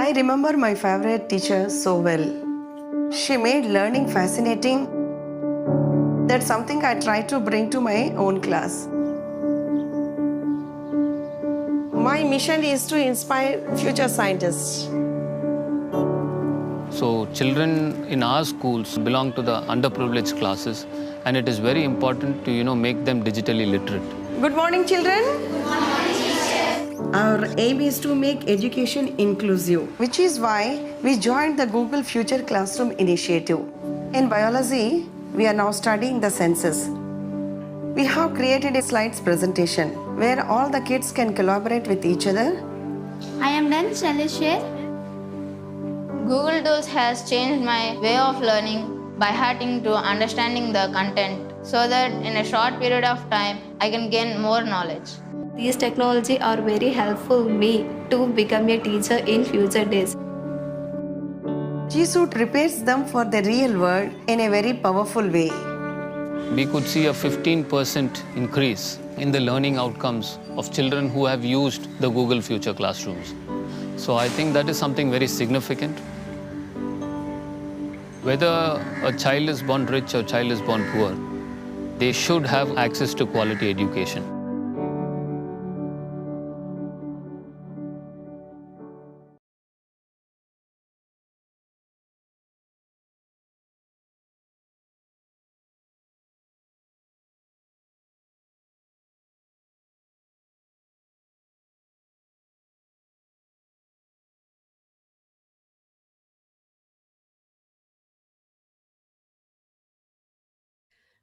I remember my favorite teacher so well. She made learning fascinating. That's something I try to bring to my own class. My mission is to inspire future scientists. So children in our schools belong to the underprivileged classes, and it is very important to make them digitally literate. Good morning, children. Our aim is to make education inclusive, which is why we joined the Google Future Classroom initiative. In biology, we are now studying the senses. We have created a slides presentation where all the kids can collaborate with each other. I am Dan Chalishir. Google Docs has changed my way of learning by having to understanding the content so that in a short period of time I can gain more knowledge. These technology are very helpful me to become a teacher in future days. G Suite prepares them for the real world in a very powerful way. We could see a 15% increase in the learning outcomes of children who have used the Google Future Classrooms. So I think that is something very significant. Whether a child is born rich or a child is born poor, they should have access to quality education.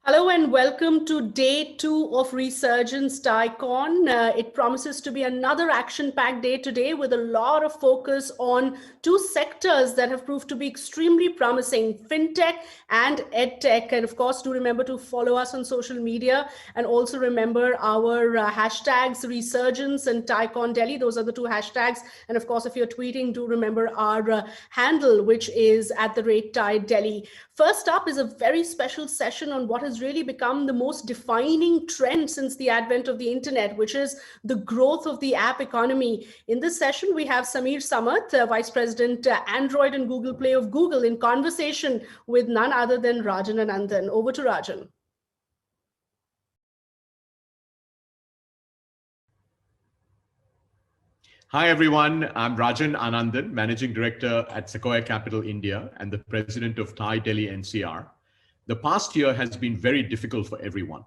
Hello and welcome to day 2 of Resurgence TiECon. It promises to be another action-packed day today with a lot of focus on two sectors that have proved to be extremely promising, fintech and edtech. And of course, do remember to follow us on social media and also remember our hashtags Resurgence and TiECon Delhi. Those are the two hashtags. And of course, if you're tweeting, do remember our handle, which is @TiEDelhi. First up is a very special session on what has really become the most defining trend since the advent of the internet, which is the growth of the app economy. In this session, we have Samir Samat, Vice President Android and Google Play of Google, in conversation with none other than Rajan Anandan. Over to Rajan. Hi, everyone. I'm Rajan Anandan, Managing Director at Sequoia Capital India and the President of TiEDelhi NCR. The past year has been very difficult for everyone.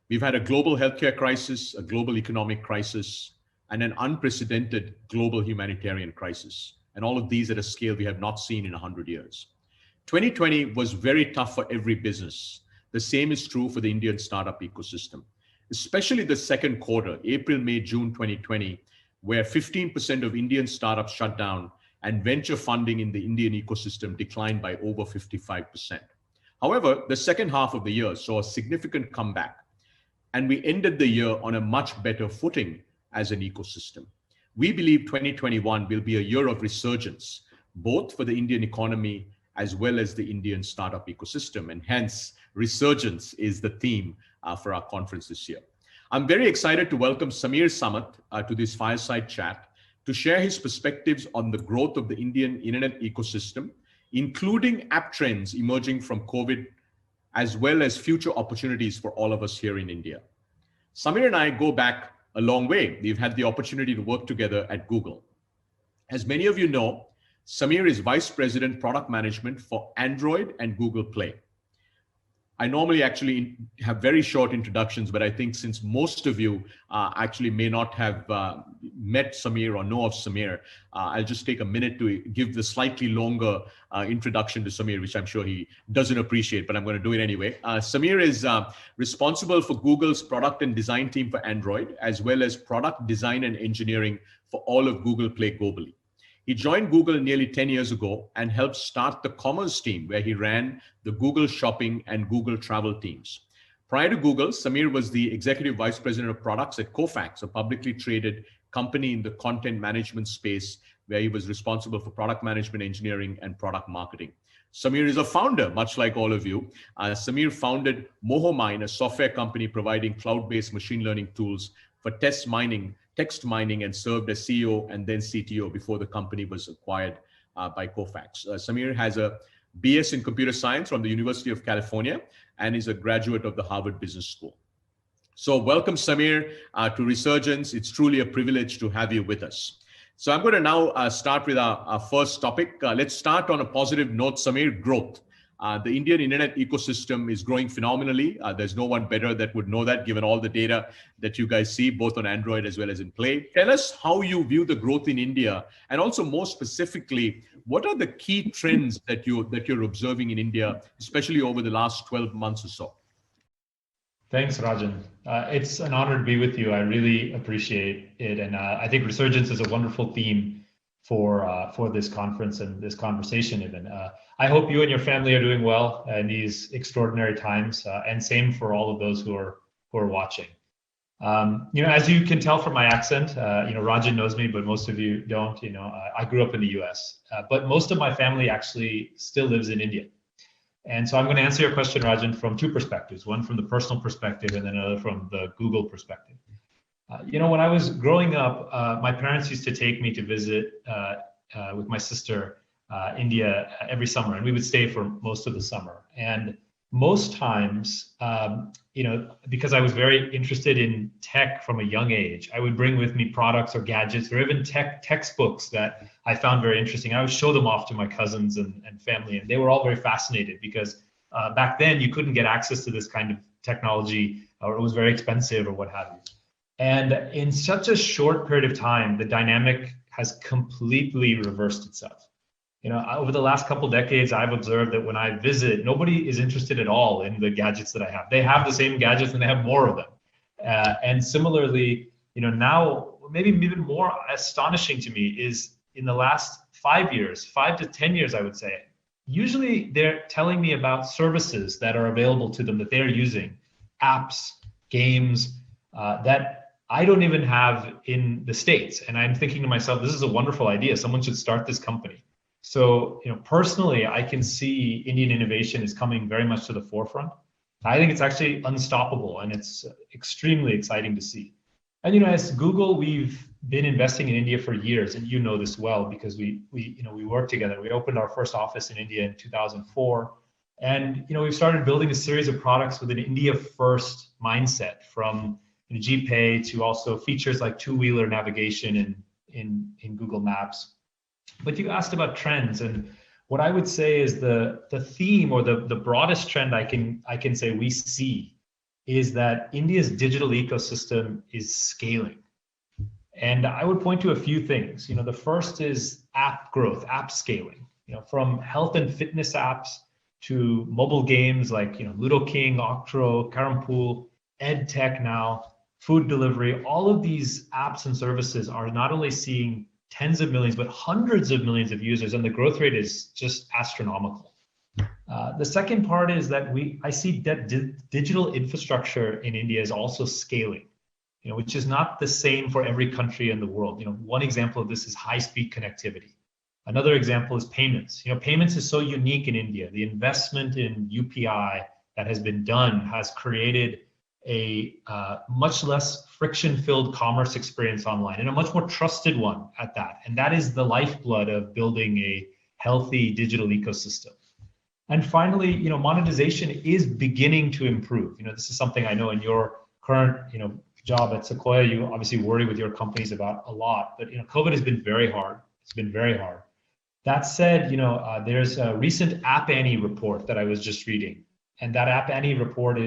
We've had a global healthcare crisis, a global economic crisis, and an unprecedented global humanitarian crisis. And all of these at a scale we have not seen in 100 years. 2020 was very tough for every business. The same is true for the Indian startup ecosystem, especially the second quarter, April, May, June 2020, where 15% of Indian startups shut down and venture funding in the Indian ecosystem declined by over 55%. However, the second half of the year saw a significant comeback, and we ended the year on a much better footing as an ecosystem. We believe 2021 will be a year of resurgence, both for the Indian economy as well as the Indian startup ecosystem, and hence resurgence is the theme for our conference this year. I'm very excited to welcome Samir Samat to this fireside chat to share his perspectives on the growth of the Indian internet ecosystem, including app trends emerging from COVID, as well as future opportunities for all of us here in India. Samir and I go back a long way. We've had the opportunity to work together at Google. As many of you know, Samir is Vice President Product Management for Android and Google Play. I normally actually have very short introductions, but I think since most of you actually may not have met Samir or know of Samir, I'll just take a minute to give the slightly longer introduction to Samir, which I'm sure he doesn't appreciate, but I'm going to do it anyway. Samir is responsible for Google's product and design team for Android, as well as product design and engineering for all of Google Play globally. He joined Google nearly 10 years ago and helped start the commerce team, where he ran the Google Shopping and Google Travel teams. Prior to Google, Samir was the Executive Vice President of Products at Kofax, a publicly traded company in the content management space, where he was responsible for product management, engineering, and product marketing. Samir is a founder, much like all of you. Samir founded MohoMine, a software company providing cloud-based machine learning tools for text mining, and served as CEO and then CTO before the company was acquired by Kofax. Samir has a BS in computer science from the University of California and is a graduate of the Harvard Business School. So welcome, Samir, to Resurgence. It's truly a privilege to have you with us. So I'm going to now start with our first topic. Let's start on a positive note, Samir, growth. The Indian internet ecosystem is growing phenomenally. There's no one better that would know that, given all the data that you guys see, both on Android as well as in Play. Tell us how you view the growth in India, and also more specifically, what are the key trends that you're observing in India, especially over the last 12 months or so? Thanks, Rajan. It's an honor to be with you. I really appreciate it. And I think Resurgence is a wonderful theme for this conference and this conversation even. I hope you and your family are doing well in these extraordinary times, and same for all of those who are watching. As you can tell from my accent, Rajan knows me, but most of you don't. I grew up in the US, but most of my family actually still lives in India. And so I'm going to answer your question, Rajan, from two perspectives, one from the personal perspective and then another from the Google perspective. When I was growing up, my parents used to take me to visit with my sister India every summer, and we would stay for most of the summer. And most times, because I was very interested in tech from a young age, I would bring with me products or gadgets or even textbooks that I found very interesting. I would show them off to my cousins and family, and they were all very fascinated because back then you couldn't get access to this kind of technology, or it was very expensive or what have you. And in such a short period of time, the dynamic has completely reversed itself. Over the last couple decades, I've observed that when I visit, nobody is interested at all in the gadgets that I have. They have the same gadgets and they have more of them. And similarly, now maybe even more astonishing to me is in the last 5 years, 5 to 10 years, I would say, usually they're telling me about services that are available to them that they're using, apps, games, that I don't even have in the States. And I'm thinking to myself, this is a wonderful idea. Someone should start this company. So, personally, I can see Indian innovation is coming very much to the forefront. I think it's actually unstoppable, and it's extremely exciting to see. And, as Google, we've been investing in India for years, and you know this well because we work together. We opened our first office in India in 2004, and, we've started building a series of products with an India-first mindset, from GPay to also features like two-wheeler navigation in Google Maps. But you asked about trends, and what I would say is the theme, or the broadest trend I can say we see, is that India's digital ecosystem is scaling. And I would point to a few things. The first is app growth, app scaling. From health and fitness apps to mobile games like Ludo King, Octro, Carrom Pool, ed tech now, food delivery. All of these apps and services are not only seeing tens of millions, but hundreds of millions of users, and the growth rate is just astronomical. The second part is that I see that digital infrastructure in India is also scaling, which is not the same for every country in the world. One example of this is high-speed connectivity. Another example is payments. Payments is so unique in India. The investment in UPI that has been done has created a much less friction-filled commerce experience online, and a much more trusted one at that. And that is the lifeblood of building a healthy digital ecosystem. And finally, monetization is beginning to improve. This is something I know in your current, job at Sequoia, you obviously worry with your companies about a lot. But COVID has been very hard. It's been very hard. That said, there's a recent App Annie report that I was just reading, and that App Annie report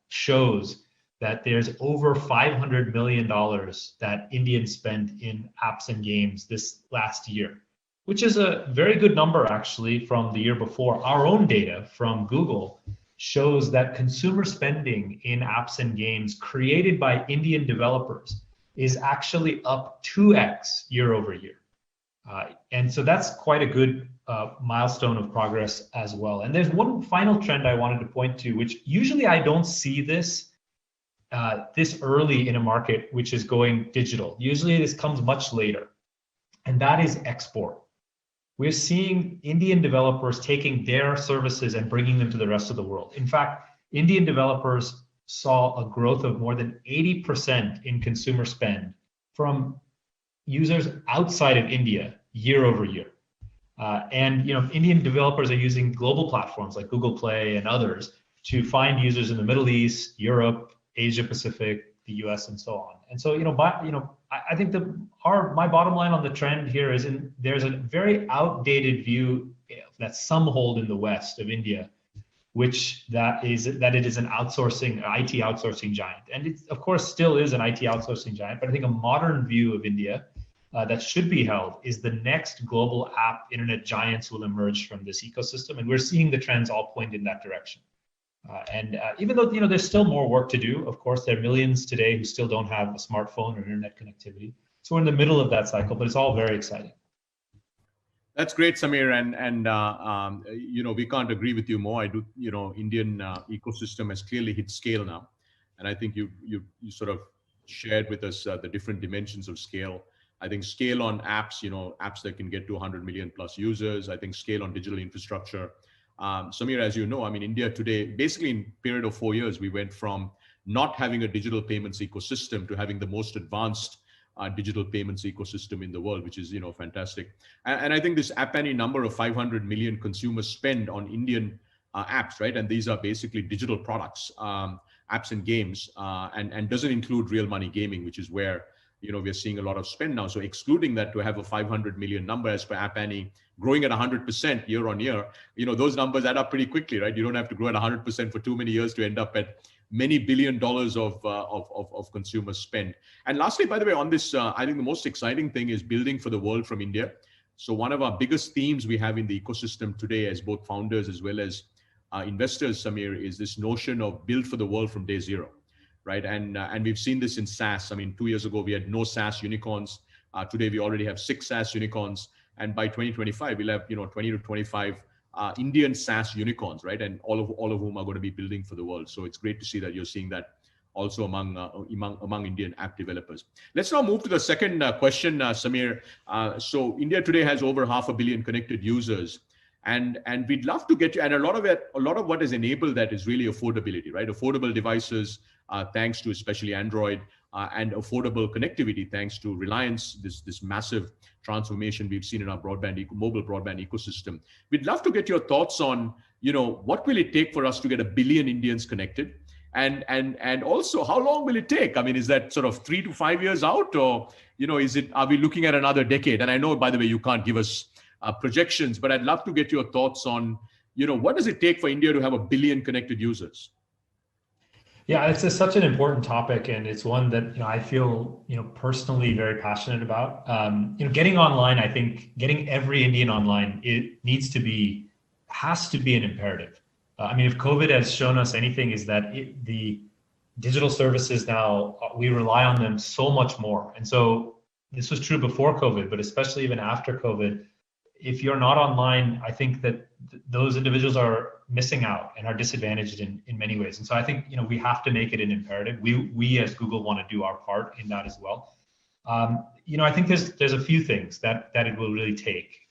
shows that there's over $500 million that Indians spend in apps and games this last year, which is a very good number actually from the year before. Our own data from Google shows that consumer spending in apps and games created by Indian developers is actually up 2x year over year. And so that's quite a good milestone of progress as well. And there's one final trend I wanted to point to, which usually I don't see this early in a market which is going digital. Usually this comes much later, and that is export. We're seeing Indian developers taking their services and bringing them to the rest of the world. In fact, Indian developers saw a growth of more than 80% in consumer spend from users outside of India year over year. And Indian developers are using global platforms like Google Play and others to find users in the Middle East, Europe, Asia Pacific, the US, and so on. And so, I think my bottom line on the trend here is there's a very outdated view that some hold in the West of India, which that it is an IT outsourcing giant. And it, of course, still is an IT outsourcing giant, but I think a modern view of India that should be held is the next global app internet giants will emerge from this ecosystem. And we're seeing the trends all point in that direction. Even though there's still more work to do, of course, there are millions today who still don't have a smartphone or internet connectivity. So we're in the middle of that cycle, but it's all very exciting. That's great, Samir, and we can't agree with you more. I do, Indian ecosystem has clearly hit scale now, and I think you sort of shared with us the different dimensions of scale. I think scale on apps, apps that can get to 100 million plus users. I think scale on digital infrastructure. Samir, as you know, India today, basically in a period of 4 years, we went from not having a digital payments ecosystem to having the most advanced digital payments ecosystem in the world, which is fantastic. And I think this App Annie number of 500 million consumers spend on Indian apps, right? And these are basically digital products, apps and games, and doesn't include real money gaming, which is where we're seeing a lot of spend now. So excluding that, to have a 500 million number as per App Annie growing at 100% year on year, those numbers add up pretty quickly, right? You don't have to grow at 100% for too many years to end up at many $billion of consumer spend. And lastly, by the way, on this, I think the most exciting thing is building for the world from India. So one of our biggest themes we have in the ecosystem today, as both founders as well as investors, Samir, is this notion of build for the world from day zero, right? And we've seen this in SaaS. 2 years ago, we had no SaaS unicorns. Today, we already have 6 SaaS unicorns. And by 2025, we'll have 20 to 25 Indian SaaS unicorns, right? And all of whom are going to be building for the world. So it's great to see that you're seeing that also among Indian app developers. Let's now move to the second question, Samir. So India today has over 500 million connected users, and we'd love to get you. And a lot of what has enabled that is really affordability, right? Affordable devices, thanks to especially Android, and affordable connectivity, thanks to Reliance, this massive transformation we've seen in our mobile broadband ecosystem. We'd love to get your thoughts on, what will it take for us to get 1 billion Indians connected? And also, how long will it take? Is that sort of 3 to 5 years out, or, are we looking at another decade? And I know, by the way, you can't give us projections, but I'd love to get your thoughts on, what does it take for India to have 1 billion connected users? Yeah, it's such an important topic, and it's one that I feel personally very passionate about. Getting online, I think getting every Indian online, it has to be an imperative. If COVID has shown us anything, is that the digital services now, we rely on them so much more. And so this was true before COVID, but especially even after COVID, if you're not online, I think that those individuals are missing out and are disadvantaged in many ways. And so I think we have to make it an imperative. We as Google want to do our part in that as well. I think there's a few things that it will really take.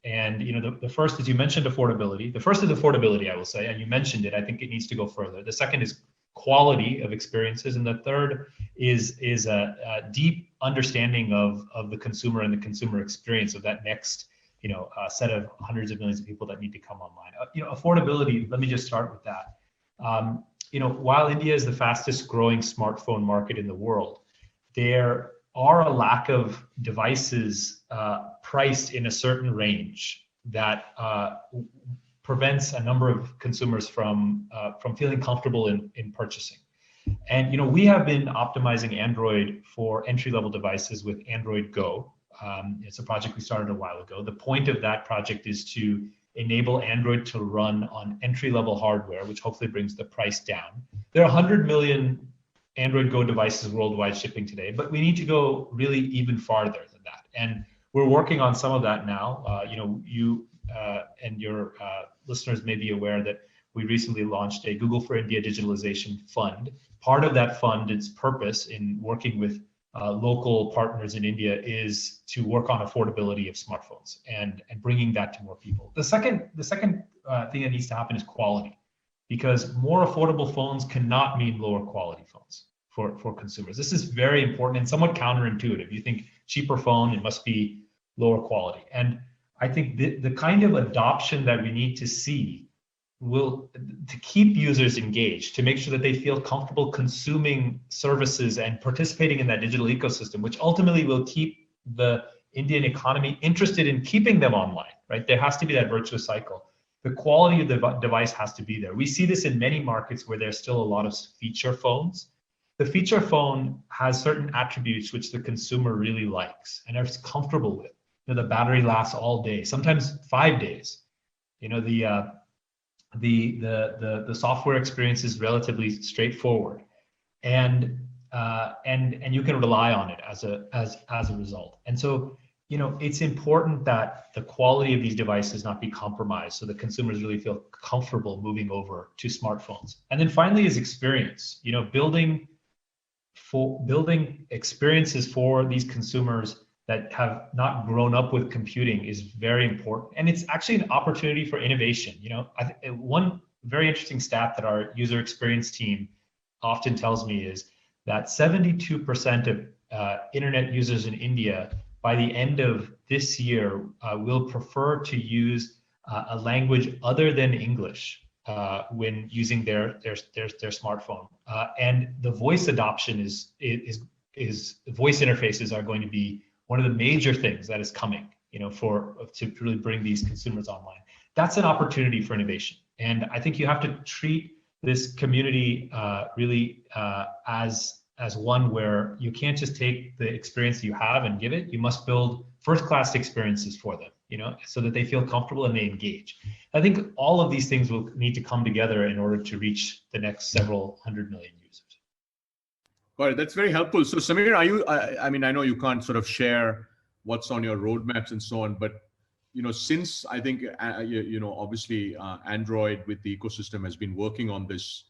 And the first is, you mentioned affordability. The first is affordability, I will say, and you mentioned it. I think it needs to go further. The second is quality of experiences, and the third is a deep understanding of the consumer and the consumer experience of that next set of hundreds of millions of people that need to come online. Affordability, let me just start with that. While India is the fastest growing smartphone market in the world, there are a lack of devices priced in a certain range that prevents a number of consumers from feeling comfortable in purchasing. And we have been optimizing Android for entry-level devices with Android Go. It's a project we started a while ago. The point of that project is to enable Android to run on entry-level hardware, which hopefully brings the price down. There are 100 million Android Go devices worldwide shipping today, but we need to go really even farther than that. And we're working on some of that now. You and your listeners may be aware that we recently launched a Google for India Digitalization Fund. Part of that fund, its purpose in working with local partners in India, is to work on affordability of smartphones and bringing that to more people. The second thing that needs to happen is quality, because more affordable phones cannot mean lower quality phones for consumers. This is very important and somewhat counterintuitive. You think cheaper phone, it must be lower quality. And I think the kind of adoption that we need to see will to keep users engaged, to make sure that they feel comfortable consuming services and participating in that digital ecosystem, which ultimately will keep the Indian economy interested in keeping them online, right? There has to be that virtuous cycle. The quality of the device has to be there. We see this in many markets where there's still a lot of feature phones. The feature phone has certain attributes which the consumer really likes and is comfortable with. You know, the battery lasts all day, sometimes 5 days. You know, the software experience is relatively straightforward, and you can rely on it as a result. And so, you know, it's important that the quality of these devices not be compromised, so the consumers really feel comfortable moving over to smartphones. And then finally is experience. You know, building experiences for these consumers that have not grown up with computing is very important, and it's actually an opportunity for innovation. You know, one very interesting stat that our user experience team often tells me is that 72% of internet users in India by the end of this year will prefer to use a language other than English when using their smartphone. And the voice adoption is voice interfaces are going to be one of the major things that is coming, you know, to really bring these consumers online. That's an opportunity for innovation, and I think you have to treat this community really as one where you can't just take the experience you have and give it. You must build first-class experiences for them, you know, so that they feel comfortable and they engage. I think all of these things will need to come together in order to reach the next several 100 million users. Got it. That's very helpful. So Samir, are you, I mean, I know you can't sort of share what's on your roadmaps and so on, but, you know, since I think, you know, obviously Android with the ecosystem has been working on this,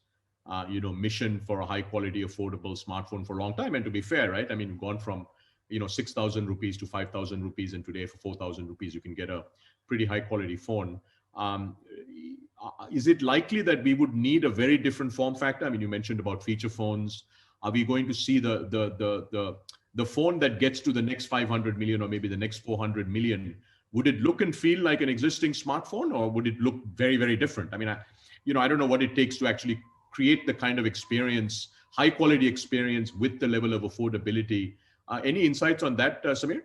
you know, mission for a high quality, affordable smartphone for a long time. And to be fair, right, I mean, we've gone from, you know, 6,000 rupees to 5,000 rupees, and today for 4,000 rupees, you can get a pretty high quality phone. Is it likely that we would need a very different form factor? I mean, you mentioned about feature phones. Are we going to see the phone that gets to the next 500 million or maybe the next 400 million? Would it look and feel like an existing smartphone, or would it look very, very different? I mean, I don't know what it takes to actually create the kind of experience, high quality experience with the level of affordability. Any insights on that, Samir?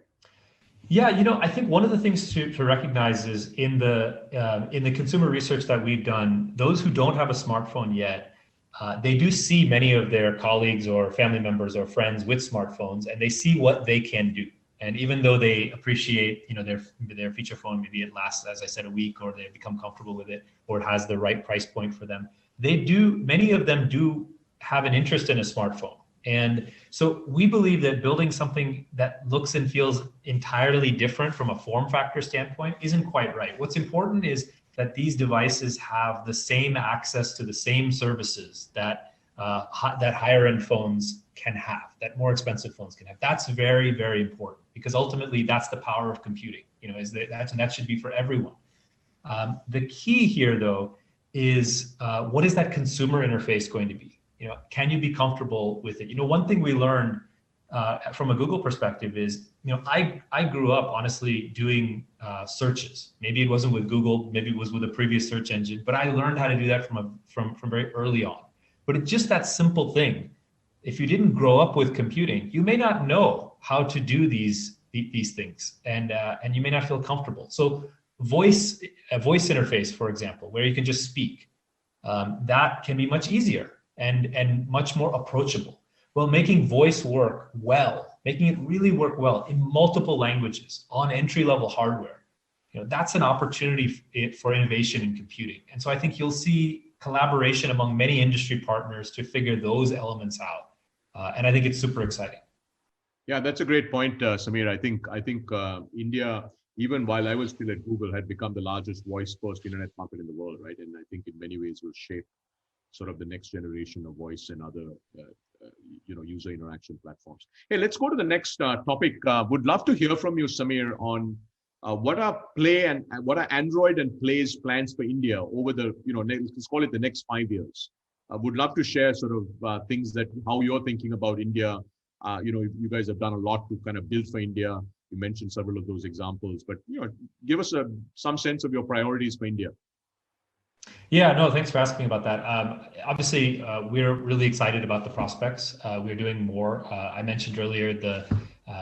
Yeah, you know, I think one of the things to recognize is in the consumer research that we've done, those who don't have a smartphone yet, they do see many of their colleagues or family members or friends with smartphones, and they see what they can do. And even though they appreciate, you know, their feature phone, maybe it lasts, as I said, a week, or they become comfortable with it, or it has the right price point for them, many of them do have an interest in a smartphone. And so we believe that building something that looks and feels entirely different from a form factor standpoint isn't quite right. What's important is that these devices have the same access to the same services that higher end phones can have, that more expensive phones can have. That's very, very important, because ultimately that's the power of computing, you know, that should be for everyone. The key here though is what is that consumer interface going to be? You know, can you be comfortable with it? You know, one thing we learned from a Google perspective is, you know, I grew up honestly doing searches. Maybe it wasn't with Google, maybe it was with a previous search engine, but I learned how to do that from very early on. But it's just that simple thing. If you didn't grow up with computing, you may not know how to do these things, and you may not feel comfortable. So a voice interface, for example, where you can just speak, that can be much easier and much more approachable. Well, making voice work well, making it really work well in multiple languages on entry-level hardware, you know, that's an opportunity for innovation in computing. And so I think you'll see collaboration among many industry partners to figure those elements out. And I think it's super exciting. Yeah, that's a great point, Samir. I think India, even while I was still at Google, had become the largest voice-first internet market in the world, right? And I think in many ways will shape sort of the next generation of voice and other you know, user interaction platforms. Hey, let's go to the next topic. Would love to hear from you, Samir, on what are Play and what are Android and Play's plans for India over the, you know, let's call it the next 5 years. Would love to share sort of things that how you're thinking about India. You know, you guys have done a lot to kind of build for India. You mentioned several of those examples, but give us some sense of your priorities for India. Yeah, no, thanks for asking about that. Obviously, we're really excited about the prospects. We're doing more. I mentioned earlier the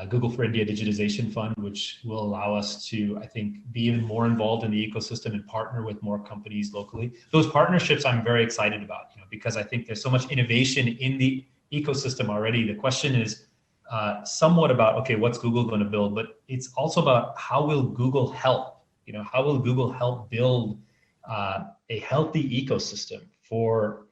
Google for India Digitization Fund, which will allow us to, I think, be even more involved in the ecosystem and partner with more companies locally. Those partnerships I'm very excited about, because I think there's so much innovation in the ecosystem already. The question is somewhat about, okay, what's Google going to build? But it's also about how will Google help? How will Google help build a healthy ecosystem for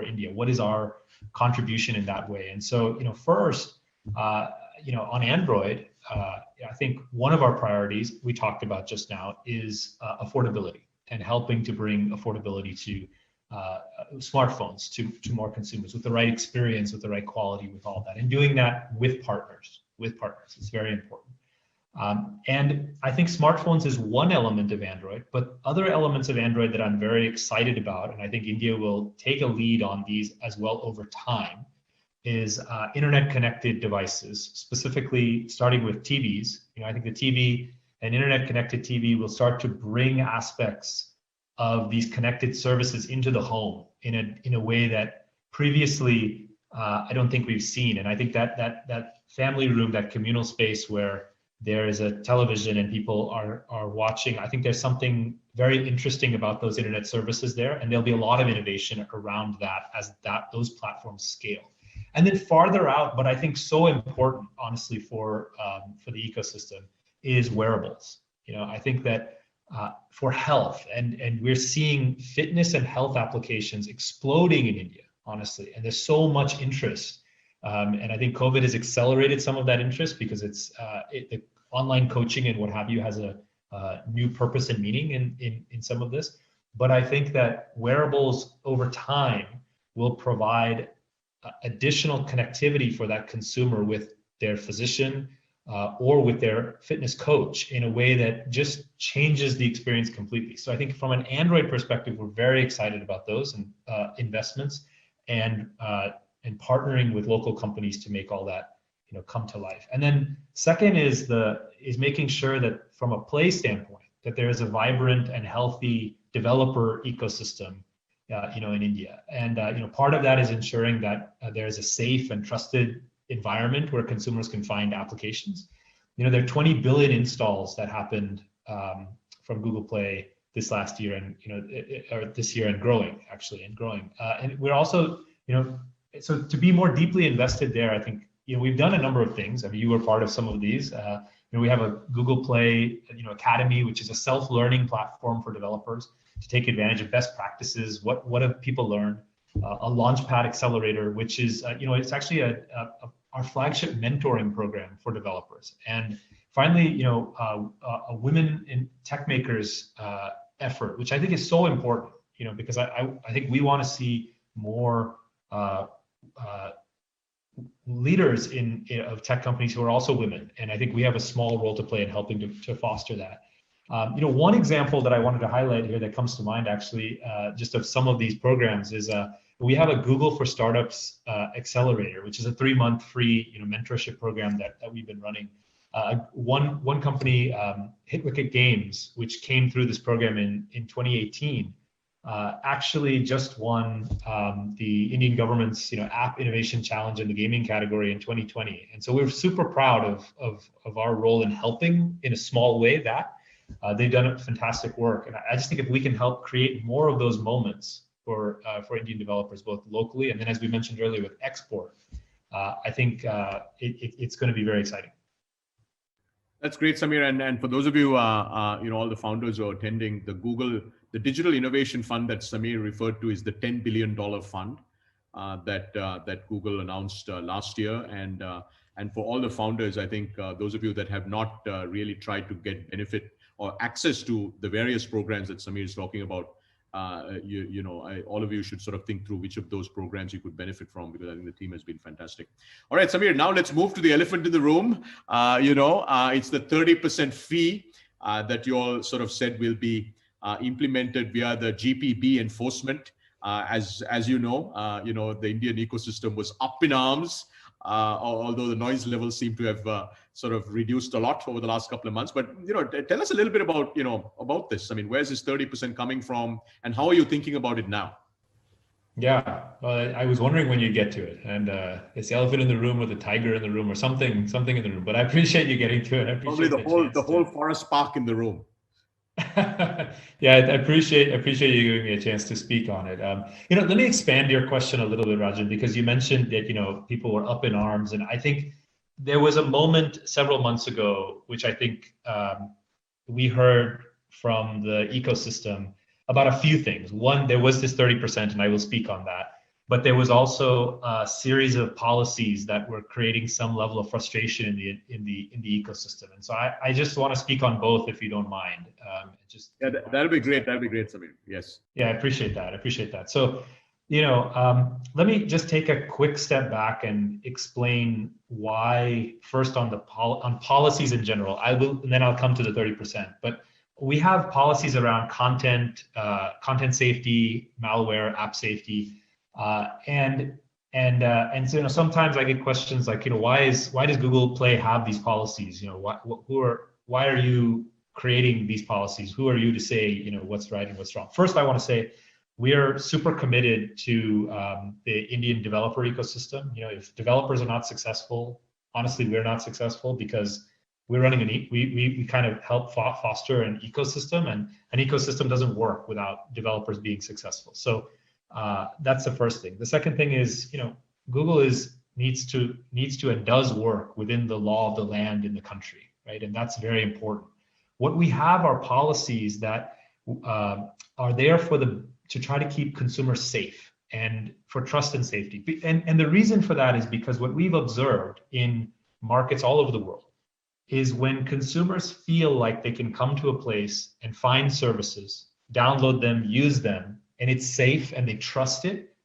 India? What is our contribution in that way? And so, first, on Android, I think one of our priorities we talked about just now is affordability and helping to bring affordability to smartphones to more consumers with the right experience, with the right quality, with all that, and doing that with partners. It's very important. And I think smartphones is one element of Android, but other elements of Android that I'm very excited about, and I think India will take a lead on these as well over time, is internet-connected devices, specifically starting with TVs. I think the TV and internet-connected TV will start to bring aspects of these connected services into the home in a way that previously I don't think we've seen. And I think that family room, that communal space where there is a television and people are watching, I think there's something very interesting about those internet services there, and there'll be a lot of innovation around that as those platforms scale. And then farther out, but I think so important, honestly, for the ecosystem, is wearables. I think that for health, and we're seeing fitness and health applications exploding in India, honestly, and there's so much interest. And I think COVID has accelerated some of that interest because the online coaching and what have you has a new purpose and meaning in some of this. But I think that wearables over time will provide additional connectivity for that consumer with their physician or with their fitness coach in a way that just changes the experience completely. So I think from an Android perspective, we're very excited about those and investments and partnering with local companies to make all that come to life. And then second is making sure that from a play standpoint that there is a vibrant and healthy developer ecosystem in India. And part of that is ensuring that there is a safe and trusted environment where consumers can find applications. There are 20 billion installs that happened from Google Play this last year, and or this year, and growing. And we're also, so to be more deeply invested there, I think we've done a number of things. I mean, you were part of some of these. We have a Google Play Academy, which is a self-learning platform for developers to take advantage of best practices. What have people learned? A Launchpad Accelerator, which is it's actually our flagship mentoring program for developers. And finally, a Women in Tech Makers effort, which I think is so important. Because I think we want to see more leaders of tech companies who are also women, and I think we have a small role to play in helping to foster that. One example that I wanted to highlight here that comes to mind, actually, just of some of these programs is we have a Google for Startups Accelerator, which is a 3-month free mentorship program that we've been running. One company, Hitwicket Games, which came through this program in 2018. Actually just won the Indian government's App Innovation Challenge in the gaming category in 2020. And so we're super proud of our role in helping in a small way that they've done fantastic work. And I just think if we can help create more of those moments for Indian developers, both locally and then, as we mentioned earlier, with export, I think it's going to be very exciting. That's great, Samir. And for those of you, all the founders who are attending, the Digital Innovation Fund that Samir referred to is the $10 billion fund that Google announced last year. And for all the founders, I think those of you that have not really tried to get benefit or access to the various programs that Samir is talking about, all of you should sort of think through which of those programs you could benefit from, because I think the team has been fantastic. All right, Samir, now let's move to the elephant in the room. It's the 30% fee that you all sort of said will be implemented via the GPB enforcement As you know, the Indian ecosystem was up in arms, although the noise levels seem to have sort of reduced a lot over the last couple of months. But tell us a little bit about about this. I mean, where's this 30% coming from, and how are you thinking about it now? Yeah, well, I was wondering when you'd get to it, and it's the elephant in the room or the tiger in the room or something in the room. But I appreciate you getting to it. I appreciate probably the whole forest park in the room. Yeah, I appreciate you giving me a chance to speak on it. Let me expand your question a little bit, Rajan, because you mentioned that people were up in arms, and I think there was a moment several months ago, which I think we heard from the ecosystem about a few things. One, there was this 30%, and I will speak on that. But there was also a series of policies that were creating some level of frustration in the ecosystem. And so I just want to speak on both, if you don't mind. That'll be great. That'll be great, Samir. Yes. Yeah, I appreciate that. So, let me just take a quick step back and explain why. First, on policies in general, and then I'll come to the 30%. But we have policies around content safety, malware, app safety. And so sometimes I get questions like, why does Google Play have these policies? Why are you creating these policies? Who are you to say what's right and what's wrong? First, I want to say we are super committed to the Indian developer ecosystem. If developers are not successful, honestly, we're not successful, because we're running we kind of help foster an ecosystem, and an ecosystem doesn't work without developers being successful. So that's the first thing. The second thing is, Google needs to and does work within the law of the land in the country, right? And that's very important. What we have are policies that are there to try to keep consumers safe and for trust and safety. And the reason for that is because what we've observed in markets all over the world is when consumers feel like they can come to a place and find services, download them, use them, and it's safe and they trust it,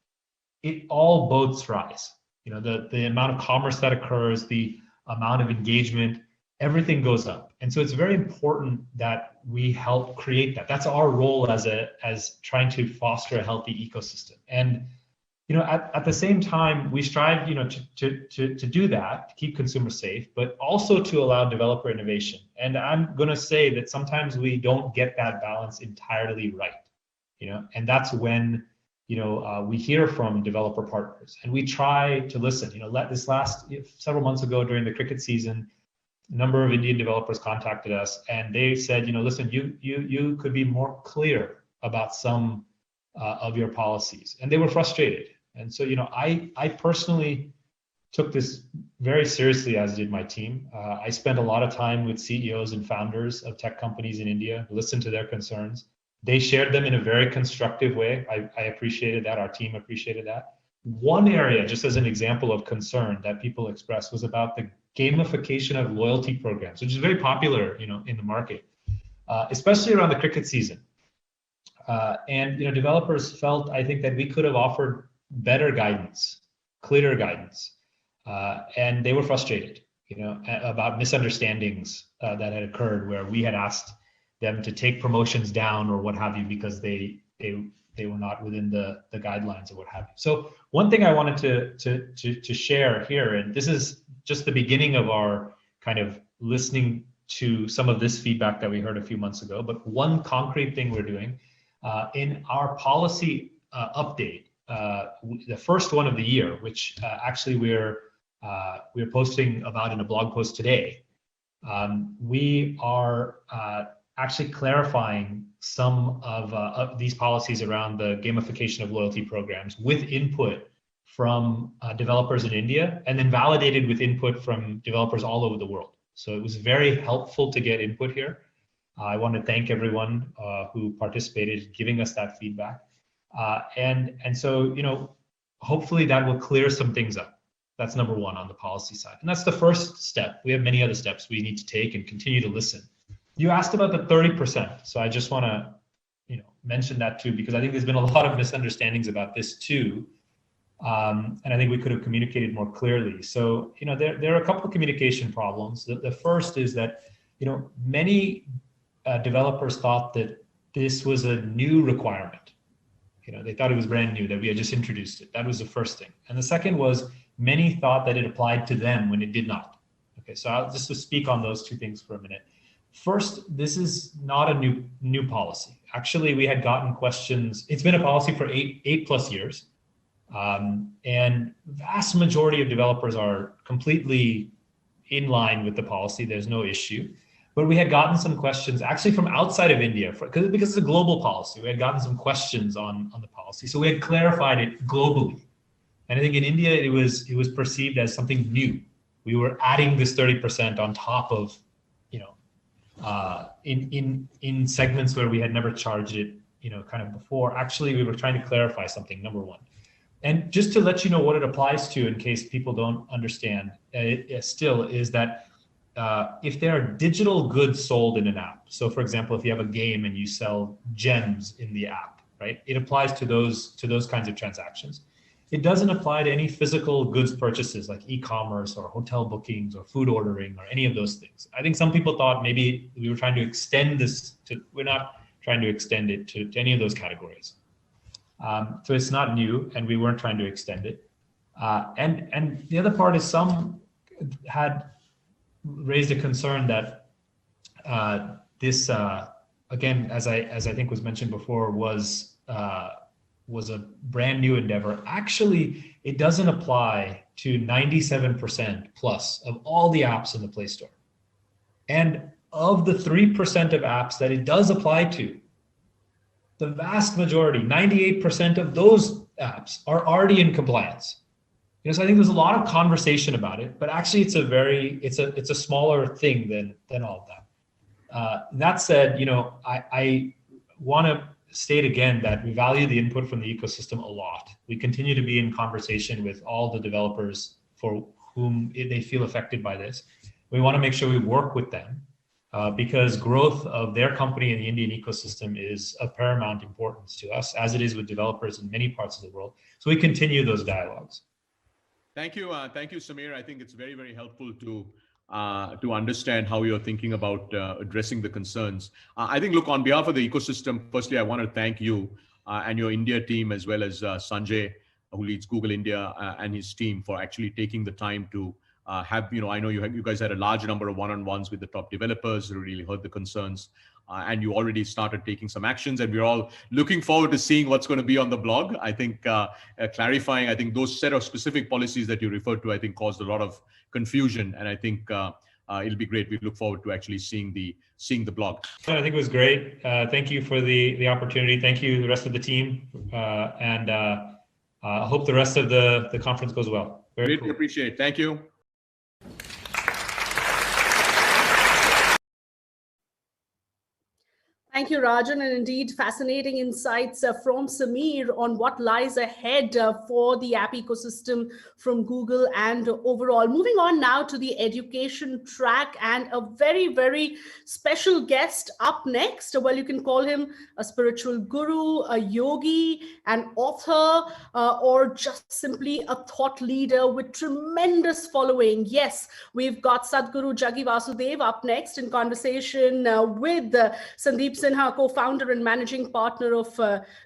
all boats rise. The amount of commerce that occurs, the amount of engagement, everything goes up. And so it's very important that we help create that. That's our role as trying to foster a healthy ecosystem. And at the same time, we strive to do that, to keep consumers safe, but also to allow developer innovation. And I'm going to say that sometimes we don't get that balance entirely right. And that's when we hear from developer partners, and we try to listen. Several months ago during the cricket season, a number of Indian developers contacted us, and they said, listen, you could be more clear about some of your policies, and they were frustrated. And so I personally took this very seriously, as did my team. I spent a lot of time with CEOs and founders of tech companies in India, listened to their concerns. They shared them in a very constructive way. I appreciated that. Our team appreciated that. One area, just as an example of concern that people expressed, was about the gamification of loyalty programs, which is very popular, in the market, especially around the cricket season. And developers felt, I think, that we could have offered better guidance, clearer guidance, and they were frustrated, about misunderstandings that had occurred, where we had asked them to take promotions down or what have you, because they were not within the guidelines or what have you. So one thing I wanted to share here, and this is just the beginning of our kind of listening to some of this feedback that we heard a few months ago, but one concrete thing we're doing in our policy update, the first one of the year, which actually we're posting about in a blog post today. We are actually clarifying some of these policies around the gamification of loyalty programs with input from developers in India, and then validated with input from developers all over the world. So it was very helpful to get input here. I want to thank everyone who participated, giving us that feedback. And so, hopefully that will clear some things up. That's number one on the policy side. And that's the first step. We have many other steps we need to take and continue to listen. You asked about the 30%. So I just want to, mention that too, because I think there's been a lot of misunderstandings about this too. And I think we could have communicated more clearly. So, there are a couple of communication problems. The first is that, many developers thought that this was a new requirement. They thought it was brand new, that we had just introduced it. That was the first thing. And the second was many thought that it applied to them when it did not. Okay, so I'll just to speak on those two things for a minute. First, this is not a new policy. Actually, we had gotten questions. It's been a policy for eight plus years. And vast majority of developers are completely in line with the policy. There's no issue. But we had gotten some questions actually from outside of India because it's a global policy. We had gotten some questions on the policy. So we had clarified it globally. And I think in India, it was perceived as something new. We were adding this 30% on top of, in segments where we had never charged it, kind of before. Actually, we were trying to clarify something, number one. And just to let you know what it applies to in case people don't understand, it still is that if there are digital goods sold in an app, so for example, if you have a game and you sell gems in the app, right, it applies to those kinds of transactions. It doesn't apply to any physical goods purchases like e-commerce or hotel bookings or food ordering or any of those things. I think some people thought maybe we were trying to extend this to, we're not trying to extend it to any of those categories. So it's not new and we weren't trying to extend it. And the other part is some had raised a concern that this, again, as I think was mentioned before, was a brand new endeavor. Actually, it doesn't apply to 97% plus of all the apps in the Play Store. And of the 3% of apps that it does apply to, the vast majority, 98% of those apps are already in compliance. So I think there's a lot of conversation about it, but actually it's a smaller thing than all of that. That said, I want to state again that we value the input from the ecosystem a lot. We continue to be in conversation with all the developers for whom they feel affected by this. We want to make sure we work with them because growth of their company in the Indian ecosystem is of paramount importance to us, as it is with developers in many parts of the world. So we continue those dialogues. Thank you, Samir. I think it's very, very helpful to understand how you're thinking about addressing the concerns. I think, look, on behalf of the ecosystem, firstly, I want to thank you and your India team, as well as Sanjay, who leads Google India, and his team for actually taking the time to have, I know you guys had a large number of one-on-ones with the top developers who really heard the concerns. And you already started taking some actions, and we're all looking forward to seeing what's going to be on the blog. I think clarifying, I think those set of specific policies that you referred to, I think caused a lot of confusion, and I think it'll be great. We look forward to actually seeing the blog. I think it was great. Thank you for the opportunity. Thank you, the rest of the team, and I hope the rest of the conference goes well. Very cool. Appreciate it. Thank you. Thank you, Rajan, and indeed fascinating insights from Samir on what lies ahead for the app ecosystem from Google and overall. Moving on now to the education track, and a very, very special guest up next. Well, you can call him a spiritual guru, a yogi, an author, or just simply a thought leader with tremendous following. Yes, we've got Sadhguru Jaggi Vasudev up next in conversation with Sandeep Sinha, co-founder and managing partner of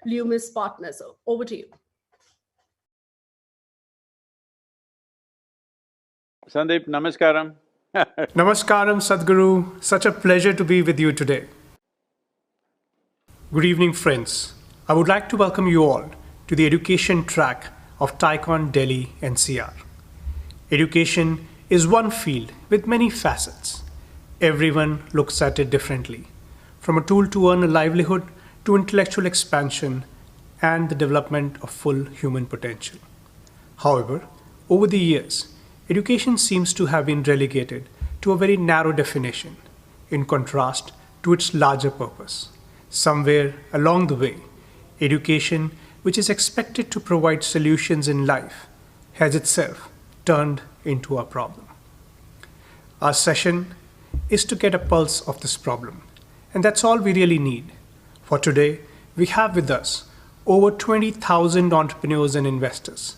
Lumis Partners. Over to you. Sandeep, namaskaram. Namaskaram, Sadhguru. Such a pleasure to be with you today. Good evening, friends. I would like to welcome you all to the education track of TiECon Delhi NCR. Education is one field with many facets. Everyone looks at it differently, from a tool to earn a livelihood to intellectual expansion and the development of full human potential. However, over the years, education seems to have been relegated to a very narrow definition, in contrast to its larger purpose. Somewhere along the way, education, which is expected to provide solutions in life, has itself turned into a problem. Our session is to get a pulse of this problem, and that's all we really need. For today, we have with us over 20,000 entrepreneurs and investors,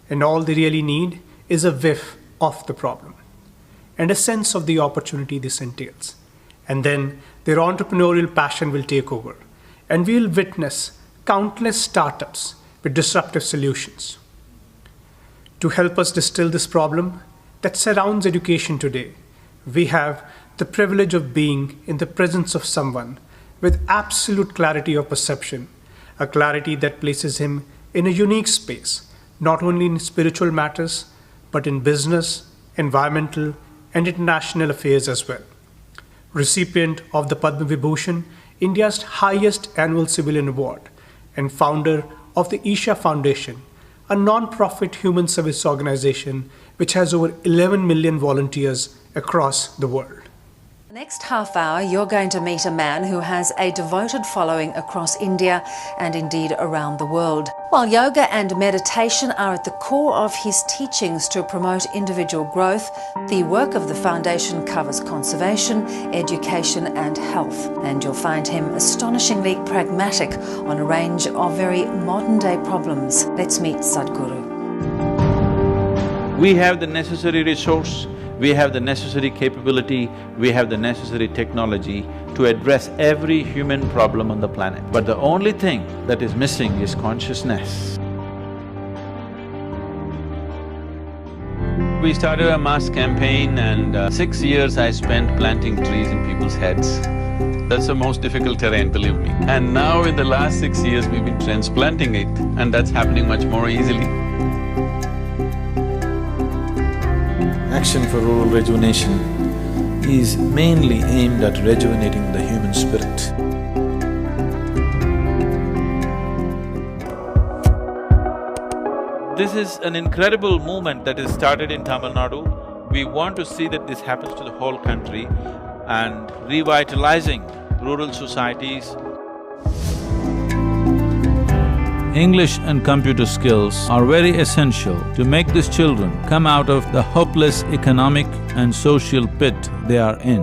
and all they really need is a whiff of the problem and a sense of the opportunity this entails. And then their entrepreneurial passion will take over, and we'll witness countless startups with disruptive solutions. To help us distill this problem that surrounds education today, we have the privilege of being in the presence of someone with absolute clarity of perception, a clarity that places him in a unique space, not only in spiritual matters, but in business, environmental, and international affairs as well. Recipient of the Padma Vibhushan, India's highest annual civilian award, and founder of the Isha Foundation, a non-profit human service organization which has over 11 million volunteers across the world. Next half hour, you're going to meet a man who has a devoted following across India and indeed around the world. While yoga and meditation are at the core of his teachings to promote individual growth, the work of the foundation covers conservation, education and health. And you'll find him astonishingly pragmatic on a range of very modern-day problems. Let's meet Sadhguru. We have the necessary resource, we have the necessary capability, we have the necessary technology to address every human problem on the planet. But the only thing that is missing is consciousness. We started a mass campaign and 6 years I spent planting trees in people's heads. That's the most difficult terrain, believe me. And now in the last 6 years we've been transplanting it, and that's happening much more easily. Action for Rural Rejuvenation is mainly aimed at rejuvenating the human spirit. This is an incredible movement that is started in Tamil Nadu. We want to see that this happens to the whole country and revitalizing rural societies. English and computer skills are very essential to make these children come out of the hopeless economic and social pit they are in.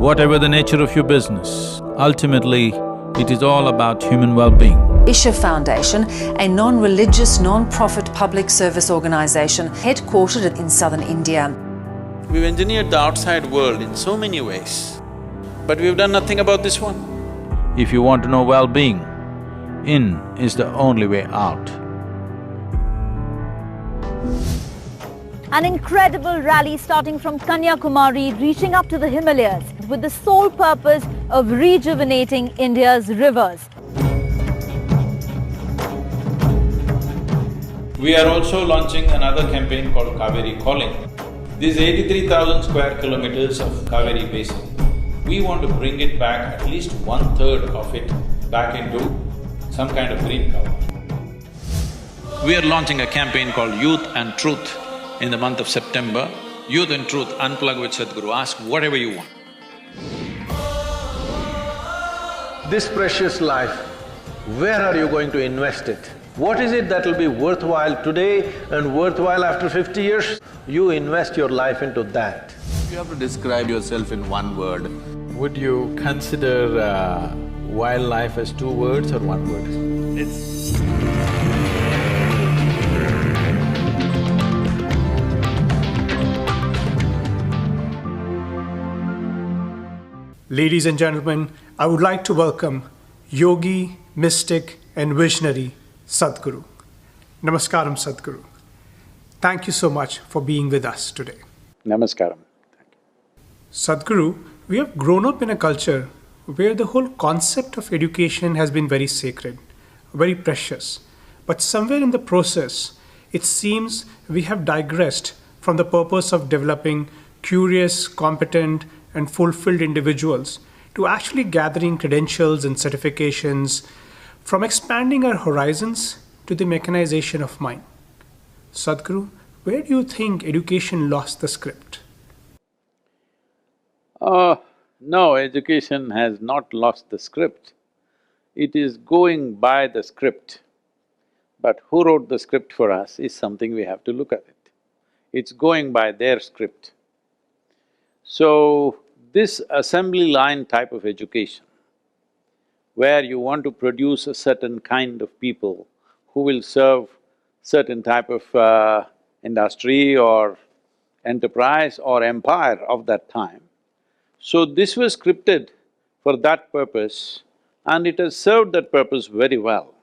Whatever the nature of your business, ultimately, it is all about human well-being. Isha Foundation, a non-religious, non-profit public service organisation headquartered in southern India. We've engineered the outside world in so many ways, but we've done nothing about this one. If you want to know well-being, in is the only way out. An incredible rally starting from Kanyakumari, reaching up to the Himalayas with the sole purpose of rejuvenating India's rivers. We are also launching another campaign called Kaveri Calling. This is 83,000 square kilometers of Kaveri basin. We want to bring it back, at least 1/3 of it, back into some kind of green cover. We are launching a campaign called Youth and Truth in the month of September. Youth and Truth, unplug with Sadhguru, ask whatever you want. This precious life, where are you going to invest it? What is it that will be worthwhile today and worthwhile after 50 years? You invest your life into that. If you have to describe yourself in one word, Would you consider wildlife as 2 words or 1 word? Ladies and gentlemen, I would like to welcome yogi, mystic and visionary Sadhguru. Namaskaram, Sadhguru. Thank you so much for being with us today. Namaskaram. Sadhguru, we have grown up in a culture where the whole concept of education has been very sacred, very precious. But somewhere in the process, it seems we have digressed from the purpose of developing curious, competent, and fulfilled individuals to actually gathering credentials and certifications, from expanding our horizons to the mechanization of mind. Sadhguru, where do you think education lost the script? No, education has not lost the script. It is going by the script. But who wrote the script for us is something we have to look at it. It's going by their script. So, this assembly line type of education, where you want to produce a certain kind of people who will serve certain type of industry or enterprise or empire of that time. So this was scripted for that purpose and it has served that purpose very well.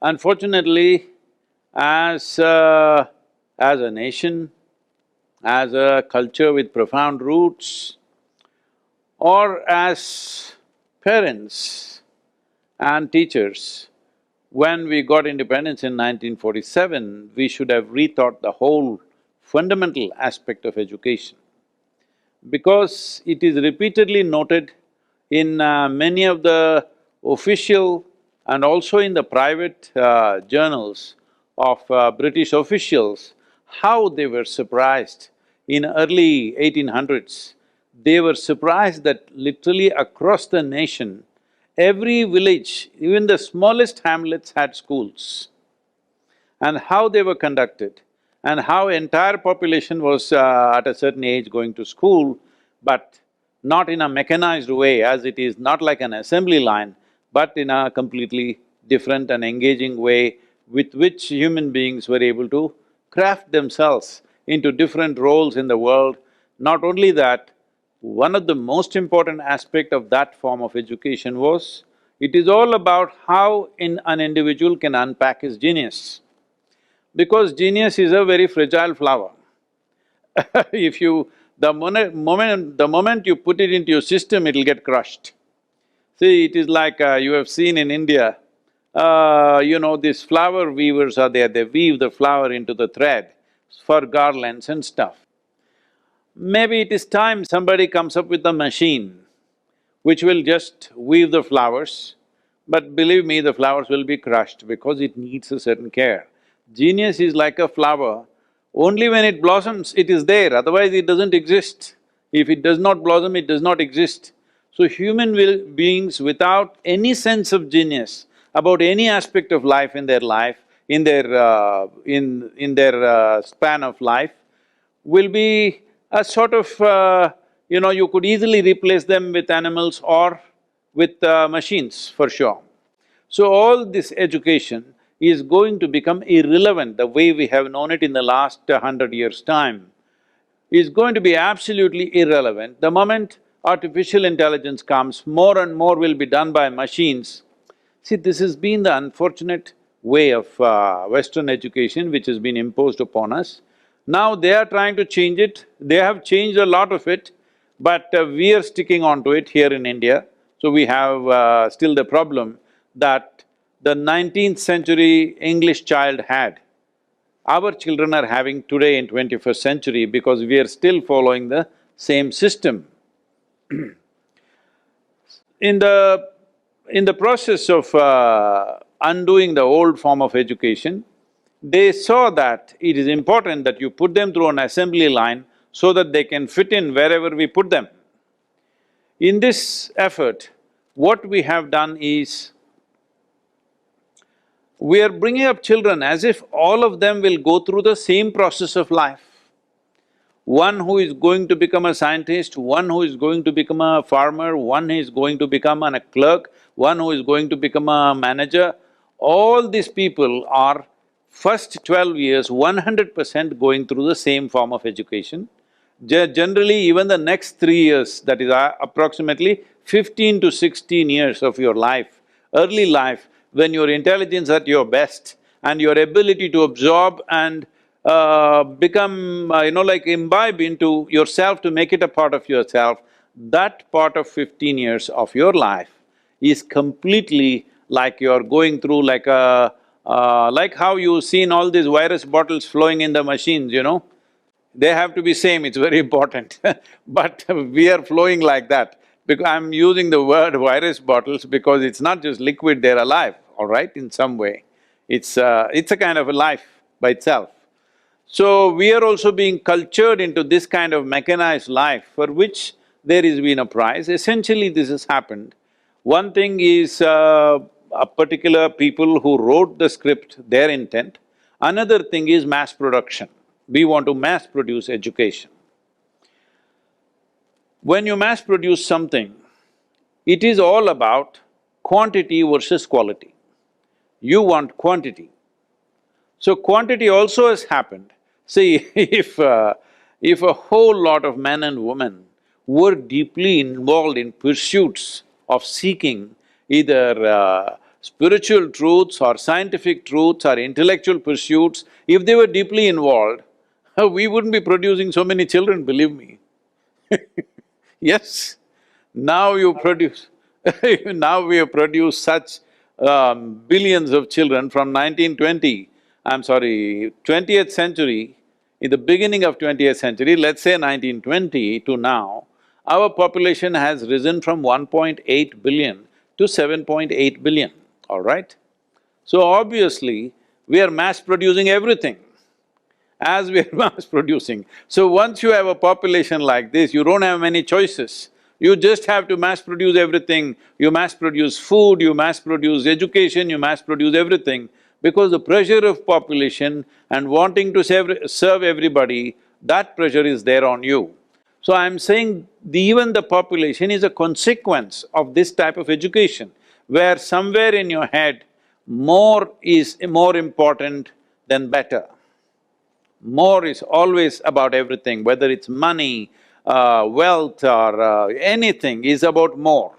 Unfortunately, as a nation, as a culture with profound roots, or as parents and teachers, when we got independence in 1947, we should have rethought the whole fundamental aspect of education. Because it is repeatedly noted in many of the official and also in the private journals of British officials, how they were surprised in early 1800s. They were surprised that literally across the nation, every village, even the smallest hamlets had schools, and how they were conducted, and how entire population was at a certain age going to school, but not in a mechanized way as it is, not like an assembly line, but in a completely different and engaging way with which human beings were able to craft themselves into different roles in the world. Not only that, one of the most important aspect of that form of education was, it is all about how an individual can unpack his genius. Because genius is a very fragile flower. If you… the moment you put it into your system, it'll get crushed. See, it is like you have seen in India, these flower weavers are there, they weave the flower into the thread for garlands and stuff. Maybe it is time somebody comes up with a machine which will just weave the flowers, but believe me, the flowers will be crushed because it needs a certain care. Genius is like a flower, only when it blossoms, it is there, otherwise it doesn't exist. If it does not blossom, it does not exist. So human beings without any sense of genius about any aspect of life, in their span of life, will be a sort of, you could easily replace them with animals or with machines, for sure. So all this education is going to become irrelevant the way we have known it in the last 100 years' time, is going to be absolutely irrelevant. The moment artificial intelligence comes, more and more will be done by machines. See, this has been the unfortunate way of Western education which has been imposed upon us. Now they are trying to change it, they have changed a lot of it, but we are sticking on to it here in India. So we have still the problem that the 19th century English child had, our children are having today in 21st century because we are still following the same system. In the process of undoing the old form of education, they saw that it is important that you put them through an assembly line so that they can fit in wherever we put them. In this effort, what we have done is, we are bringing up children as if all of them will go through the same process of life. One who is going to become a scientist, one who is going to become a farmer, one is going to become a clerk, one who is going to become a manager, all these people are first 12 years, 100% going through the same form of education. Generally, even the next 3 years, that is approximately 15 to 16 years of your life, early life, when your intelligence at your best and your ability to absorb and become, like imbibe into yourself to make it a part of yourself, that part of 15 years of your life is completely like you're going through like a… like how you've seen all these virus bottles flowing in the machines, they have to be same, it's very important but we are flowing like that. Because I'm using the word virus bottles because it's not just liquid, they're alive, all right, in some way. It's a kind of a life by itself. So we are also being cultured into this kind of mechanized life for which there has been a price. Essentially this has happened. One thing is a particular people who wrote the script, their intent. Another thing is mass production. We want to mass produce education. When you mass produce something, it is all about quantity versus quality. You want quantity. So quantity also has happened. See, if a whole lot of men and women were deeply involved in pursuits of seeking either spiritual truths or scientific truths or intellectual pursuits, if they were deeply involved, we wouldn't be producing so many children, believe me. Yes, now you produce now we have produced such billions of children from 1920, I'm sorry, 20th century, in the beginning of 20th century, let's say 1920 to now, our population has risen from 1.8 billion to 7.8 billion, all right? So obviously, we are mass producing everything as we are mass producing. So once you have a population like this, you don't have many choices. You just have to mass produce everything. You mass produce food, you mass produce education, you mass produce everything, because the pressure of population and wanting to serve everybody, that pressure is there on you. So I'm saying even the population is a consequence of this type of education, where somewhere in your head, more is more important than better. More is always about everything, whether it's money, wealth or anything is about more.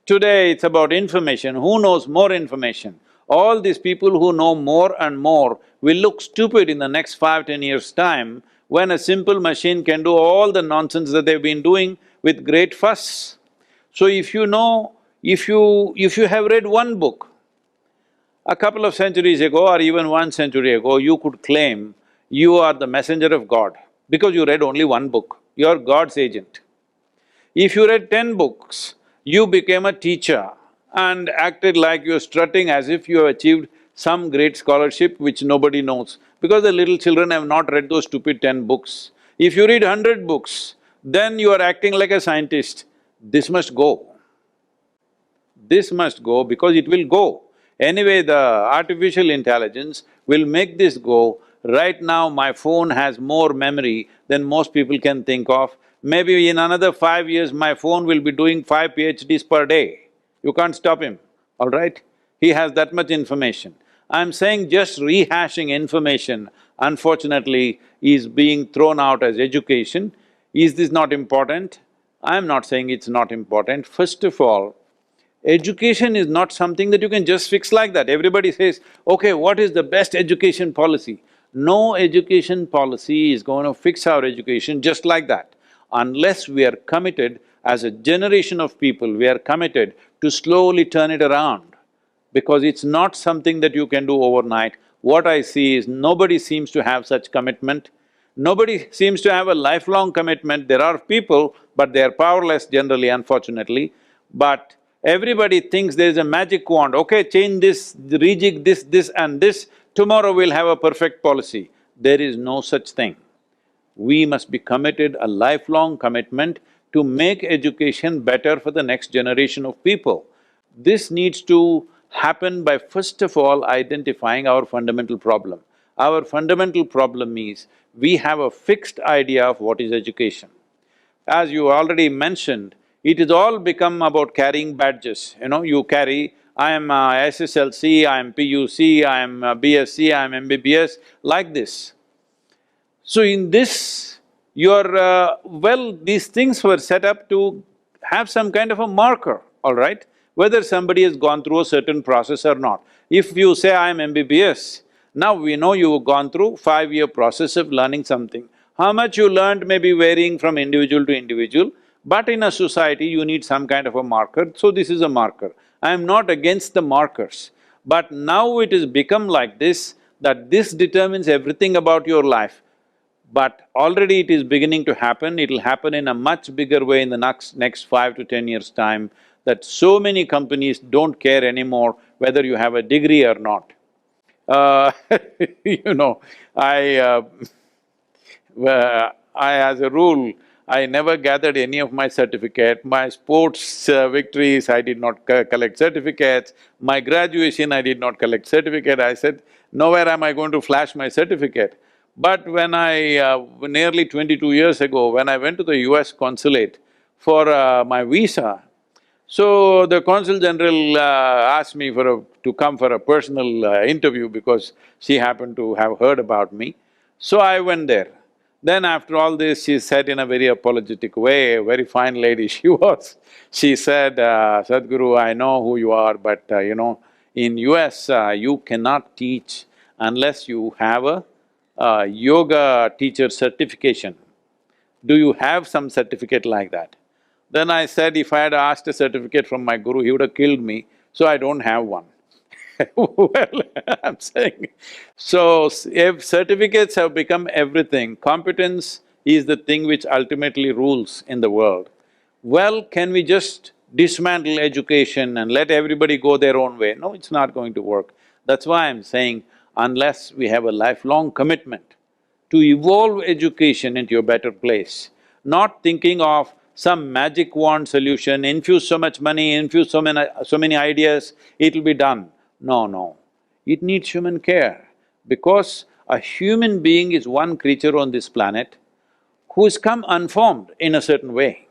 Today it's about information. Who knows more information? All these people who know more and more will look stupid in the next 5–10 years' time when a simple machine can do all the nonsense that they've been doing with great fuss. So if you know, if you have read one book, a couple of centuries ago or even 1 century ago, you could claim you are the messenger of God because you read only one book. You're God's agent. If you read 10 books, you became a teacher and acted like you're strutting as if you have achieved some great scholarship which nobody knows, because the little children have not read those stupid 10 books. If you read 100 books, then you are acting like a scientist. This must go. This must go because it will go. Anyway, the artificial intelligence will make this go. Right now, my phone has more memory than most people can think of. Maybe in another 5 years, my phone will be doing 5 PhDs per day. You can't stop him, all right? He has that much information. I'm saying just rehashing information, unfortunately, is being thrown out as education. Is this not important? I'm not saying it's not important. First of all, education is not something that you can just fix like that. Everybody says, okay, what is the best education policy? No education policy is going to fix our education just like that. Unless we are committed, as a generation of people, we are committed to slowly turn it around, because it's not something that you can do overnight. What I see is nobody seems to have such commitment. Nobody seems to have a lifelong commitment. There are people, but they are powerless generally, unfortunately. But everybody thinks there is a magic wand, okay, change this, rejig this and this, tomorrow we'll have a perfect policy. There is no such thing. We must be committed, a lifelong commitment to make education better for the next generation of people. This needs to happen by first of all identifying our fundamental problem. Our fundamental problem is, we have a fixed idea of what is education. As you already mentioned, it has all become about carrying badges, you carry, I am SSLC, I am PUC, I am BSc, I am MBBS, like this. So in this, these things were set up to have some kind of a marker, all right? Whether somebody has gone through a certain process or not. If you say, I am MBBS, now we know you've gone through 5-year process of learning something. How much you learned may be varying from individual to individual, but in a society you need some kind of a marker, so this is a marker. I am not against the markers, but now it has become like this, that this determines everything about your life. But already it is beginning to happen, it'll happen in a much bigger way in the next 5 to 10 years' time, that so many companies don't care anymore whether you have a degree or not. As a rule, I never gathered any of my certificate. My sports victories, I did not collect certificates. My graduation, I did not collect certificate. I said, nowhere am I going to flash my certificate. But when nearly 22 years ago, when I went to the US consulate for my visa, so the consul general asked me to come for a personal interview because she happened to have heard about me. So I went there. Then after all this, she said in a very apologetic way, a very fine lady she was, she said, Sadhguru, I know who you are, but in US, you cannot teach unless you have a yoga teacher certification. Do you have some certificate like that? Then I said, if I had asked a certificate from my guru, he would have killed me, so I don't have one. Well, I'm saying, so if certificates have become everything, competence is the thing which ultimately rules in the world. Well, can we just dismantle education and let everybody go their own way? No, it's not going to work. That's why I'm saying, unless we have a lifelong commitment to evolve education into a better place, not thinking of some magic wand solution, infuse so much money, infuse so many ideas, it'll be done. No, no. It needs human care, because a human being is one creature on this planet who's come unformed in a certain way.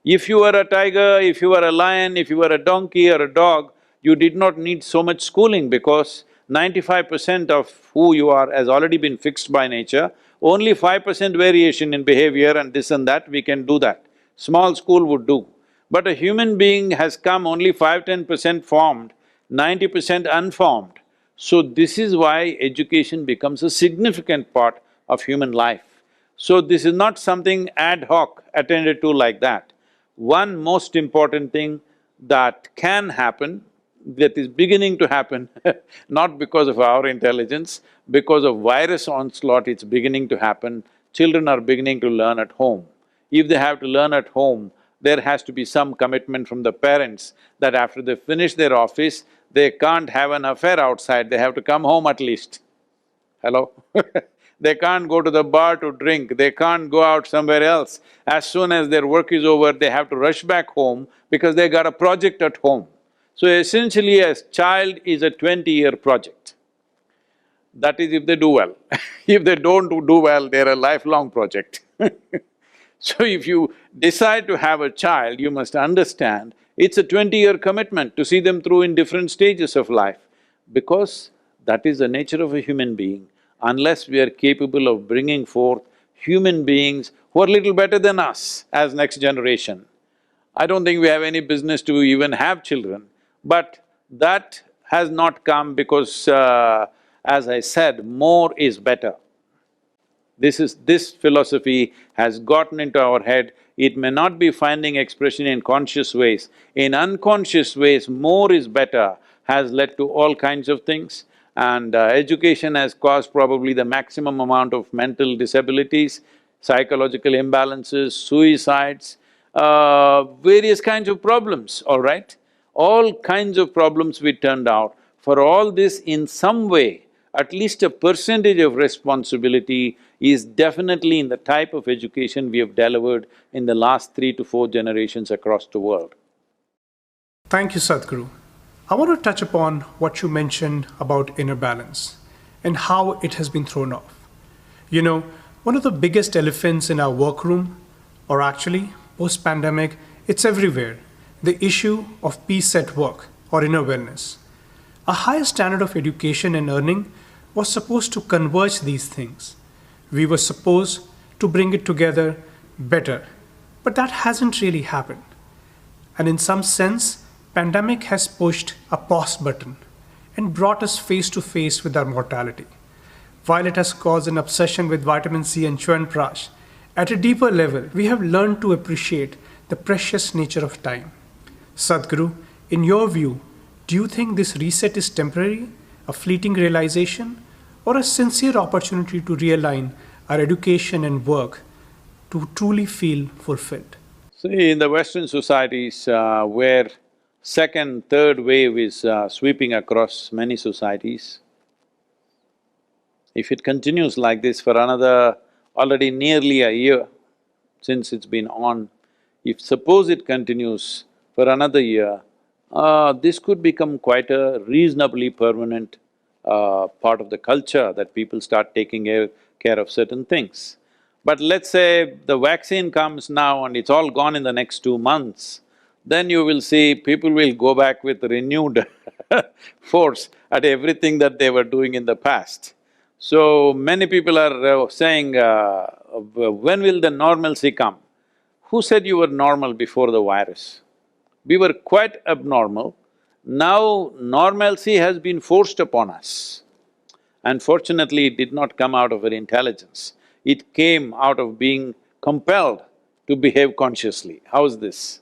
If you were a tiger, if you were a lion, if you were a donkey or a dog, you did not need so much schooling because 95% of who you are has already been fixed by nature. Only 5% variation in behavior and this and that, we can do that. Small school would do. But a human being has come only 5–10% formed, 90% unformed. So this is why education becomes a significant part of human life. So this is not something ad hoc attended to like that. One most important thing that can happen, that is beginning to happen not because of our intelligence, because of virus onslaught it's beginning to happen, children are beginning to learn at home. If they have to learn at home, there has to be some commitment from the parents that after they finish their office, they can't have an affair outside, they have to come home at least. Hello? They can't go to the bar to drink, they can't go out somewhere else. As soon as their work is over, they have to rush back home because they got a project at home. So essentially, a child is a 20-year project. That is if they do well. If they don't do well, they're a lifelong project. So if you decide to have a child, you must understand it's a 20-year commitment to see them through in different stages of life, because that is the nature of a human being. Unless we are capable of bringing forth human beings who are little better than us as next generation, I don't think we have any business to even have children. But that has not come because, as I said, more is better. This philosophy has gotten into our head. It may not be finding expression in conscious ways. In unconscious ways, more is better has led to all kinds of things. And education has caused probably the maximum amount of mental disabilities, psychological imbalances, suicides, various kinds of problems, all right? All kinds of problems we turned out. For all this, in some way, at least a percentage of responsibility is definitely in the type of education we have delivered in the last 3 to 4 generations across the world. Thank you, Sadhguru. I want to touch upon what you mentioned about inner balance and how it has been thrown off. You know, one of the biggest elephants in our workroom, or actually, post-pandemic, it's everywhere, the issue of peace at work or inner wellness. A higher standard of education and earning was supposed to converge these things. We were supposed to bring it together better, but that hasn't really happened. And in some sense, pandemic has pushed a pause button and brought us face to face with our mortality. While it has caused an obsession with vitamin C and Chyawanprash, at a deeper level, we have learned to appreciate the precious nature of time. Sadhguru, in your view, do you think this reset is temporary, a fleeting realization, or a sincere opportunity to realign our education and work to truly feel fulfilled? See, in the Western societies where second, third wave is sweeping across many societies, if it continues like this for another already nearly a year since it's been on, if suppose it continues for another year, this could become quite a reasonably permanent part of the culture, that people start taking care of certain things. But let's say the vaccine comes now and it's all gone in the next 2 months, then you will see people will go back with renewed force at everything that they were doing in the past. So many people are saying, when will the normalcy come? Who said you were normal before the virus? We were quite abnormal. Now normalcy has been forced upon us. Unfortunately, it did not come out of our intelligence. It came out of being compelled to behave consciously. How's this?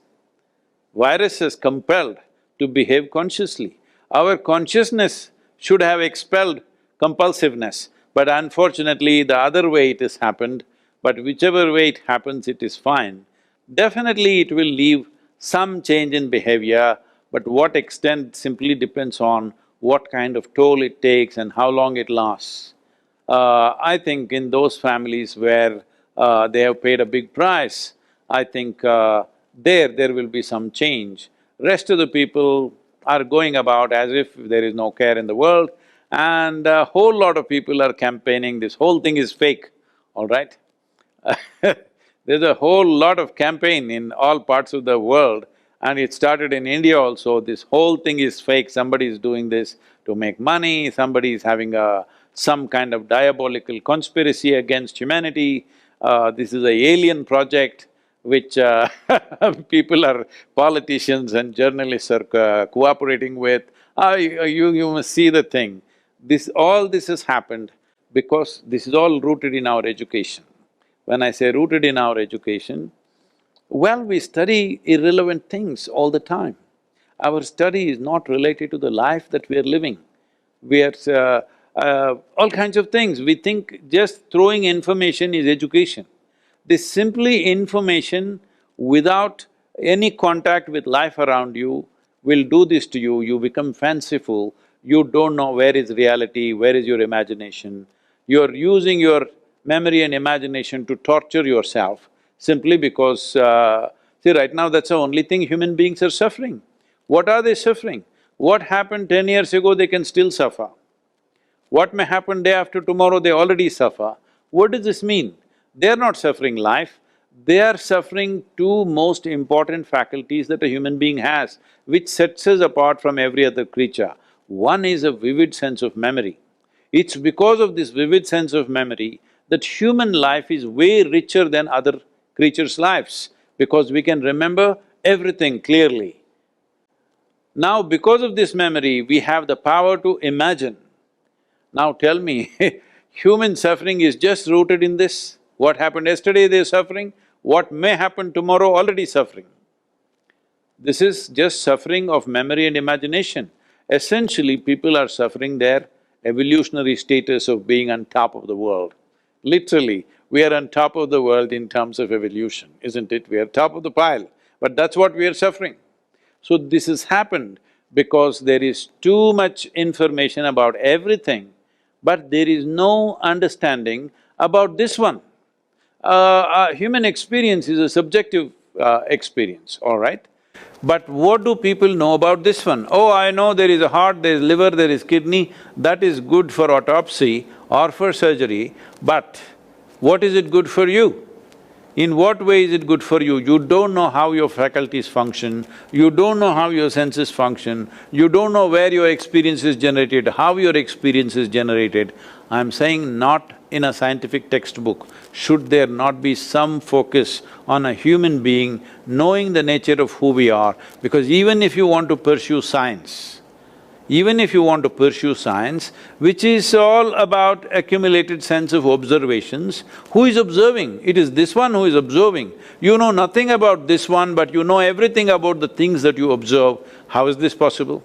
Virus is compelled to behave consciously. Our consciousness should have expelled compulsiveness, but unfortunately the other way it has happened, but whichever way it happens, it is fine. Definitely it will leave some change in behavior, but what extent simply depends on what kind of toll it takes and how long it lasts. I think in those families where they have paid a big price, I think there will be some change. Rest of the people are going about as if there is no care in the world, and a whole lot of people are campaigning, this whole thing is fake, all right? There's a whole lot of campaign in all parts of the world, and it started in India also. This whole thing is fake, somebody is doing this to make money, somebody is having some kind of diabolical conspiracy against humanity. This is an alien project which people are… politicians and journalists are cooperating with. You must see the thing. All this has happened because this is all rooted in our education. When I say rooted in our education, well, we study irrelevant things all the time. Our study is not related to the life that we are living. We are… all kinds of things. We think just throwing information is education. This simply information without any contact with life around you will do this to you. You become fanciful, you don't know where is reality, where is your imagination. You're using your memory and imagination to torture yourself simply because… see, right now that's the only thing human beings are suffering. What are they suffering? What happened 10 years ago, they can still suffer. What may happen day after tomorrow, they already suffer. What does this mean? They are not suffering life, they are suffering two most important faculties that a human being has, which sets us apart from every other creature. One is a vivid sense of memory. It's because of this vivid sense of memory that human life is way richer than other creatures' lives, because we can remember everything clearly. Now, because of this memory, we have the power to imagine. Now tell me, human suffering is just rooted in this. What happened yesterday, they're suffering. What may happen tomorrow, already suffering. This is just suffering of memory and imagination. Essentially, people are suffering their evolutionary status of being on top of the world. Literally, we are on top of the world in terms of evolution, isn't it? We are top of the pile, but that's what we are suffering. So this has happened because there is too much information about everything, but there is no understanding about this one. Human experience is a subjective experience, all right? But what do people know about this one? Oh, I know there is a heart, there is liver, there is kidney, that is good for autopsy or for surgery, but what is it good for you? In what way is it good for you? You don't know how your faculties function, you don't know how your senses function, you don't know where your experience is generated, how your experience is generated. I'm saying not in a scientific textbook. Should there not be some focus on a human being knowing the nature of who we are? Because even if you want to pursue science, which is all about accumulated sense of observations, who is observing? It is this one who is observing. You know nothing about this one, but you know everything about the things that you observe. How is this possible?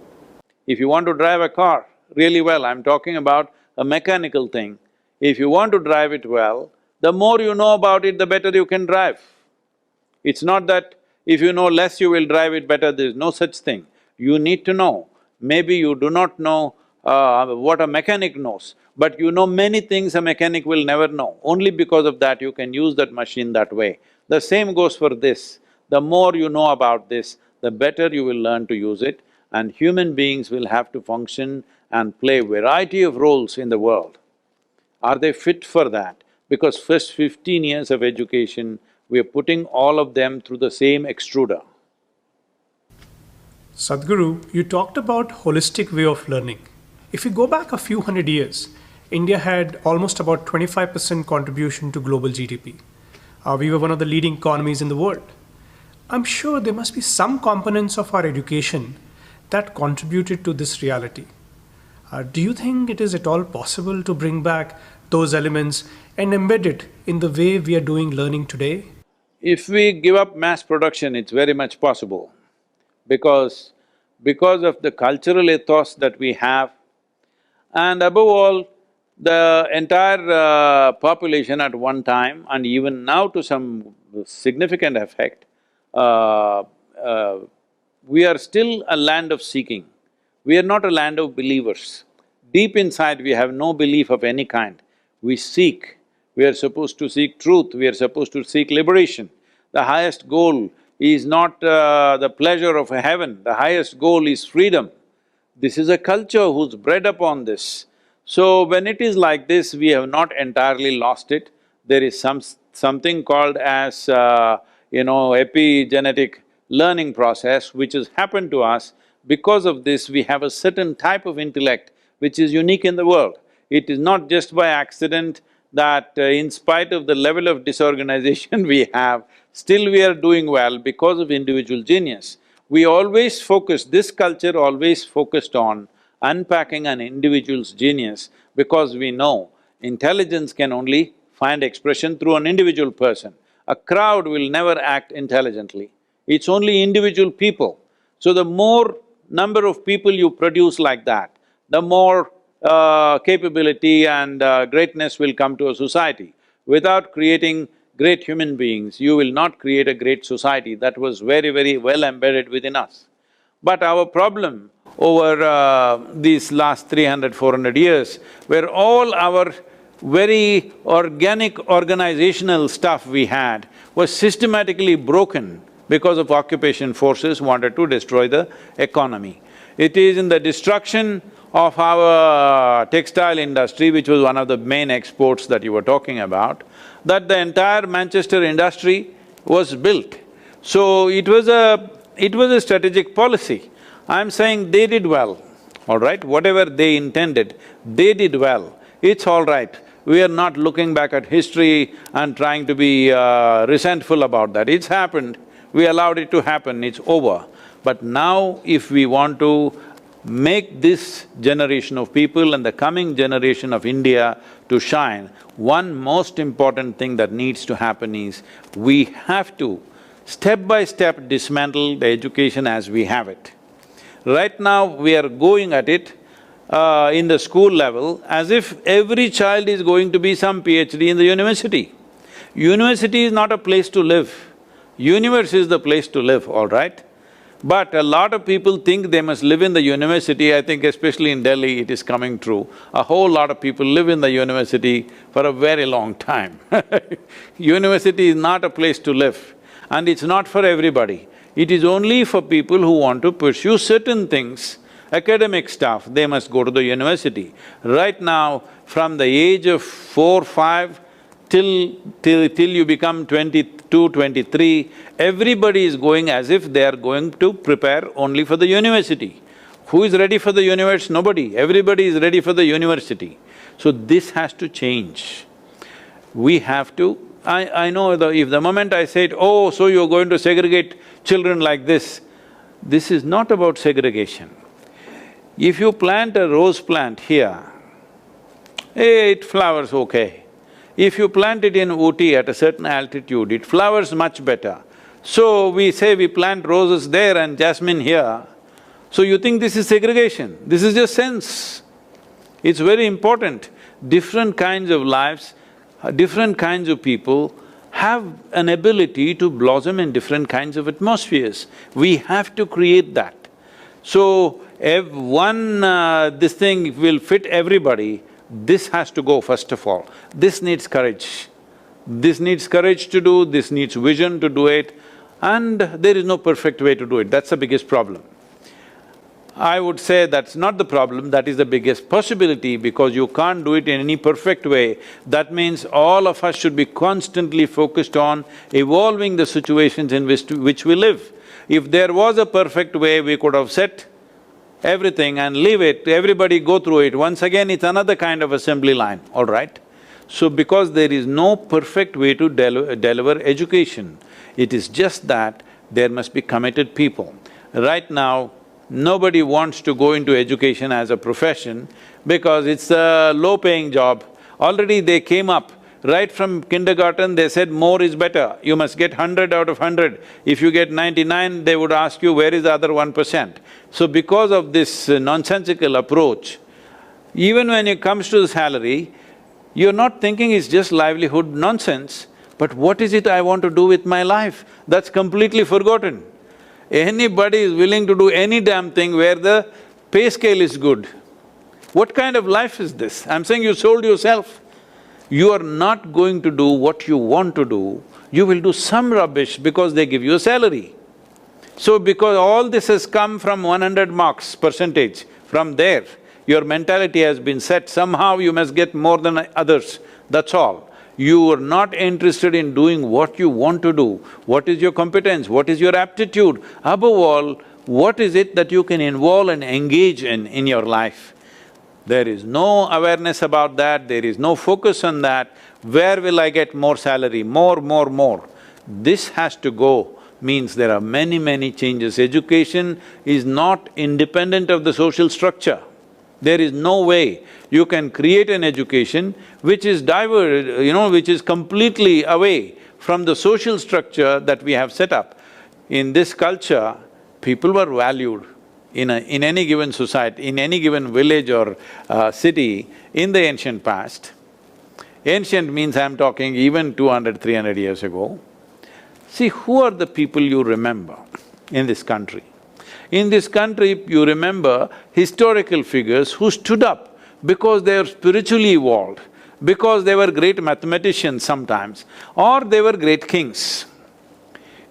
If you want to drive a car really well, I'm talking about a mechanical thing. If you want to drive it well, the more you know about it, the better you can drive. It's not that if you know less, you will drive it better, there's no such thing. You need to know. Maybe you do not know what a mechanic knows, but you know many things a mechanic will never know. Only because of that you can use that machine that way. The same goes for this. The more you know about this, the better you will learn to use it, and human beings will have to function and play variety of roles in the world. Are they fit for that? Because first 15 years of education, we are putting all of them through the same extruder. Sadhguru, you talked about holistic way of learning. If you go back a few hundred years, India had almost about 25% contribution to global GDP. We were one of the leading economies in the world. I'm sure there must be some components of our education that contributed to this reality. Do you think it is at all possible to bring back those elements and embed it in the way we are doing learning today? If we give up mass production, it's very much possible because of the cultural ethos that we have, and above all, the entire population at one time and even now to some significant effect, we are still a land of seeking. We are not a land of believers. Deep inside, we have no belief of any kind. We seek. We are supposed to seek truth, we are supposed to seek liberation. The highest goal is not the pleasure of heaven, the highest goal is freedom. This is a culture who's bred upon this. So when it is like this, we have not entirely lost it. There is something called as, epigenetic learning process which has happened to us. Because of this, we have a certain type of intellect which is unique in the world. It is not just by accident that in spite of the level of disorganization we have, still we are doing well because of individual genius. We always focus, this culture always focused on unpacking an individual's genius because we know intelligence can only find expression through an individual person. A crowd will never act intelligently, it's only individual people. So the more number of people you produce like that, the more capability and greatness will come to a society. Without creating great human beings, you will not create a great society. That was very, very well embedded within us. But our problem over these last 300, 400 years, where all our very organic organizational stuff we had was systematically broken because of occupation forces wanted to destroy the economy. It is in the destruction of our textile industry, which was one of the main exports that you were talking about, that the entire Manchester industry was built. So it was a strategic policy. I'm saying they did well, all right? Whatever they intended, they did well. It's all right. We are not looking back at history and trying to be resentful about that. It's happened, we allowed it to happen, it's over. But now if we want to make this generation of people and the coming generation of India to shine, one most important thing that needs to happen is we have to step by step dismantle the education as we have it. Right now, we are going at it in the school level as if every child is going to be some PhD in the university. University is not a place to live. Universe is the place to live, all right? But a lot of people think they must live in the university. I think especially in Delhi it is coming true. A whole lot of people live in the university for a very long time. University is not a place to live and it's not for everybody. It is only for people who want to pursue certain things, academic stuff, they must go to the university. Right now, from the age of 4, 5 till you become 22, 23, everybody is going as if they are going to prepare only for the university. Who is ready for the university? Nobody. Everybody is ready for the university. So this has to change. We have to… I know if the moment I said, oh, so you're going to segregate children like this is not about segregation. If you plant a rose plant here, it flowers okay. If you plant it in Ooty at a certain altitude, it flowers much better. So we say we plant roses there and jasmine here. So you think this is segregation? This is just sense. It's very important. Different kinds of lives, different kinds of people have an ability to blossom in different kinds of atmospheres. We have to create that. So, if this thing will fit everybody, this has to go first of all. This needs courage. This needs courage to do, this needs vision to do it, and there is no perfect way to do it, that's the biggest problem. I would say that's not the problem, that is the biggest possibility because you can't do it in any perfect way. That means all of us should be constantly focused on evolving the situations in which we live. If there was a perfect way, we could have set everything and leave it, everybody go through it. Once again, it's another kind of assembly line, all right? So because there is no perfect way to deliver education, it is just that there must be committed people. Right now, nobody wants to go into education as a profession because it's a low-paying job. Already they came up, right from kindergarten they said more is better, you must get 100 out of 100. If you get 99, they would ask you, where is the other 1%? So because of this nonsensical approach, even when it comes to the salary, you're not thinking it's just livelihood nonsense, but what is it I want to do with my life? That's completely forgotten. Anybody is willing to do any damn thing where the pay scale is good. What kind of life is this? I'm saying you sold yourself. You are not going to do what you want to do, you will do some rubbish because they give you a salary. So because all this has come from 100 marks percentage, from there, your mentality has been set, somehow you must get more than others, that's all. You are not interested in doing what you want to do, what is your competence, what is your aptitude, above all, what is it that you can involve and engage in your life. There is no awareness about that, there is no focus on that. Where will I get more salary, more? This has to go, means there are many changes. Education is not independent of the social structure. There is no way you can create an education which is diverted, which is completely away from the social structure that we have set up. In this culture, people were valued in any given society, in any given village or city in the ancient past. Ancient means I'm talking even 200, 300 years ago. See, who are the people you remember in this country? In this country, you remember historical figures who stood up because they are spiritually evolved, because they were great mathematicians sometimes, or they were great kings.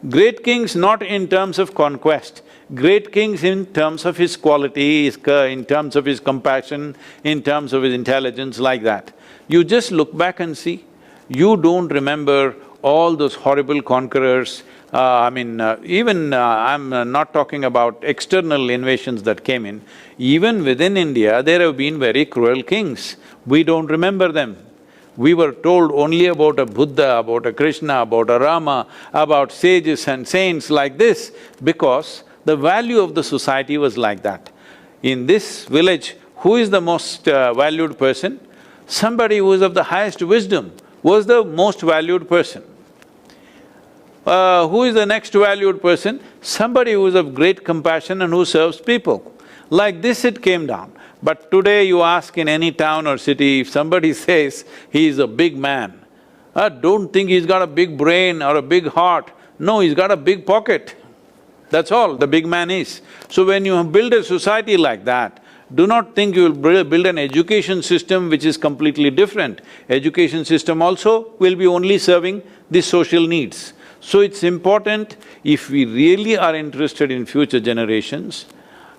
Great kings not in terms of conquest, great kings in terms of his quality, in terms of his compassion, in terms of his intelligence, like that. You just look back and see, you don't remember all those horrible conquerors. I'm not talking about external invasions that came in. Even within India, there have been very cruel kings. We don't remember them. We were told only about a Buddha, about a Krishna, about a Rama, about sages and saints like this, because the value of the society was like that. In this village, who is the most valued person? Somebody who is of the highest wisdom was the most valued person. Who is the next valued person? Somebody who is of great compassion and who serves people. Like this it came down. But today you ask in any town or city, if somebody says he is a big man, don't think he's got a big brain or a big heart. No, he's got a big pocket. That's all the big man is. So when you build a society like that, do not think you will build an education system which is completely different. Education system also will be only serving the social needs. So it's important, if we really are interested in future generations,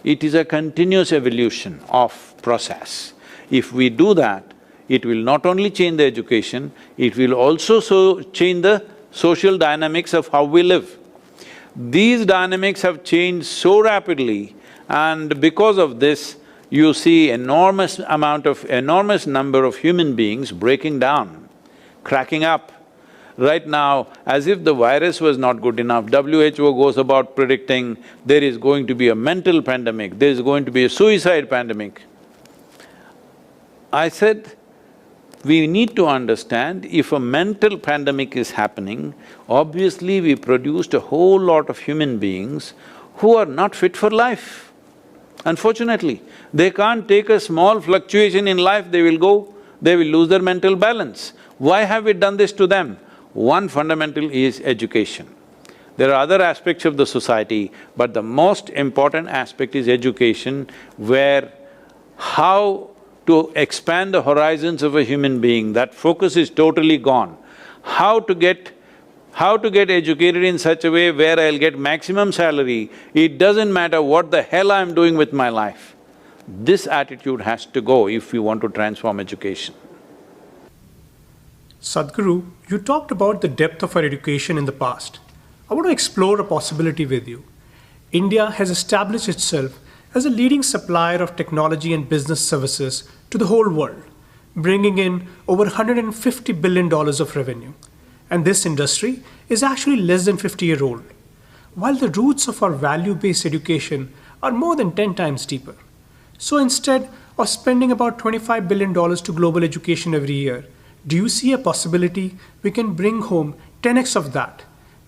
it is a continuous evolution of process. If we do that, it will not only change the education, it will also change the social dynamics of how we live. These dynamics have changed so rapidly, and because of this, you see enormous number of human beings breaking down, cracking up. Right now, as if the virus was not good enough, WHO goes about predicting there is going to be a mental pandemic, there is going to be a suicide pandemic. I said, we need to understand, if a mental pandemic is happening, obviously we produced a whole lot of human beings who are not fit for life. Unfortunately, they can't take a small fluctuation in life, they will lose their mental balance. Why have we done this to them? One fundamental is education. There are other aspects of the society, but the most important aspect is education, where how to expand the horizons of a human being, that focus is totally gone. How to get educated in such a way where I'll get maximum salary, it doesn't matter what the hell I'm doing with my life. This attitude has to go if we want to transform education. Sadhguru, you talked about the depth of our education in the past. I want to explore a possibility with you. India has established itself as a leading supplier of technology and business services to the whole world, bringing in over $150 billion of revenue. And this industry is actually less than 50-year-old, while the roots of our value-based education are more than 10 times deeper. So instead of spending about $25 billion to global education every year, do you see a possibility we can bring home 10x of that,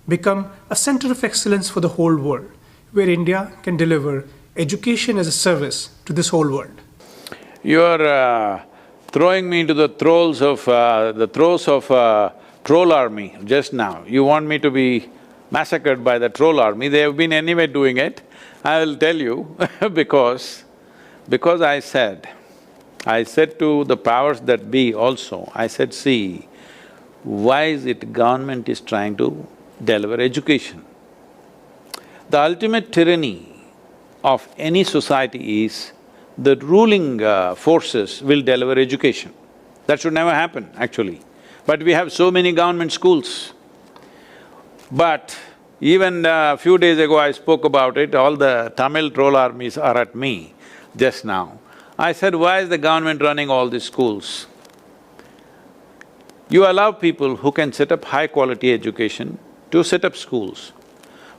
become a center of excellence for the whole world, where India can deliver education as a service to this whole world? You're throwing me into the throes of troll army just now. You want me to be massacred by the troll army. They have been anyway doing it. I will tell you because I said to the powers that be also, I said, see, why is it government is trying to deliver education? The ultimate tyranny of any society is the ruling forces will deliver education. That should never happen, actually. But we have so many government schools. But even a few days ago I spoke about it, all the Tamil troll armies are at me just now. I said, why is the government running all these schools? You allow people who can set up high-quality education to set up schools.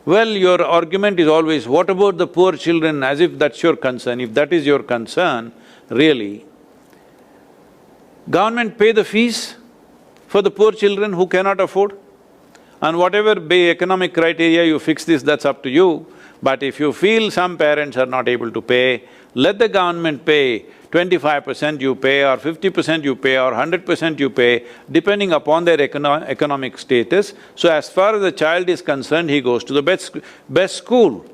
Well, your argument is always, what about the poor children, as if that's your concern. If that is your concern, really, government pay the fees for the poor children who cannot afford. And whatever economic criteria you fix this, that's up to you. But if you feel some parents are not able to pay, let the government pay 25% you pay or 50% you pay or 100% you pay, depending upon their economic status. So as far as the child is concerned, he goes to the best school.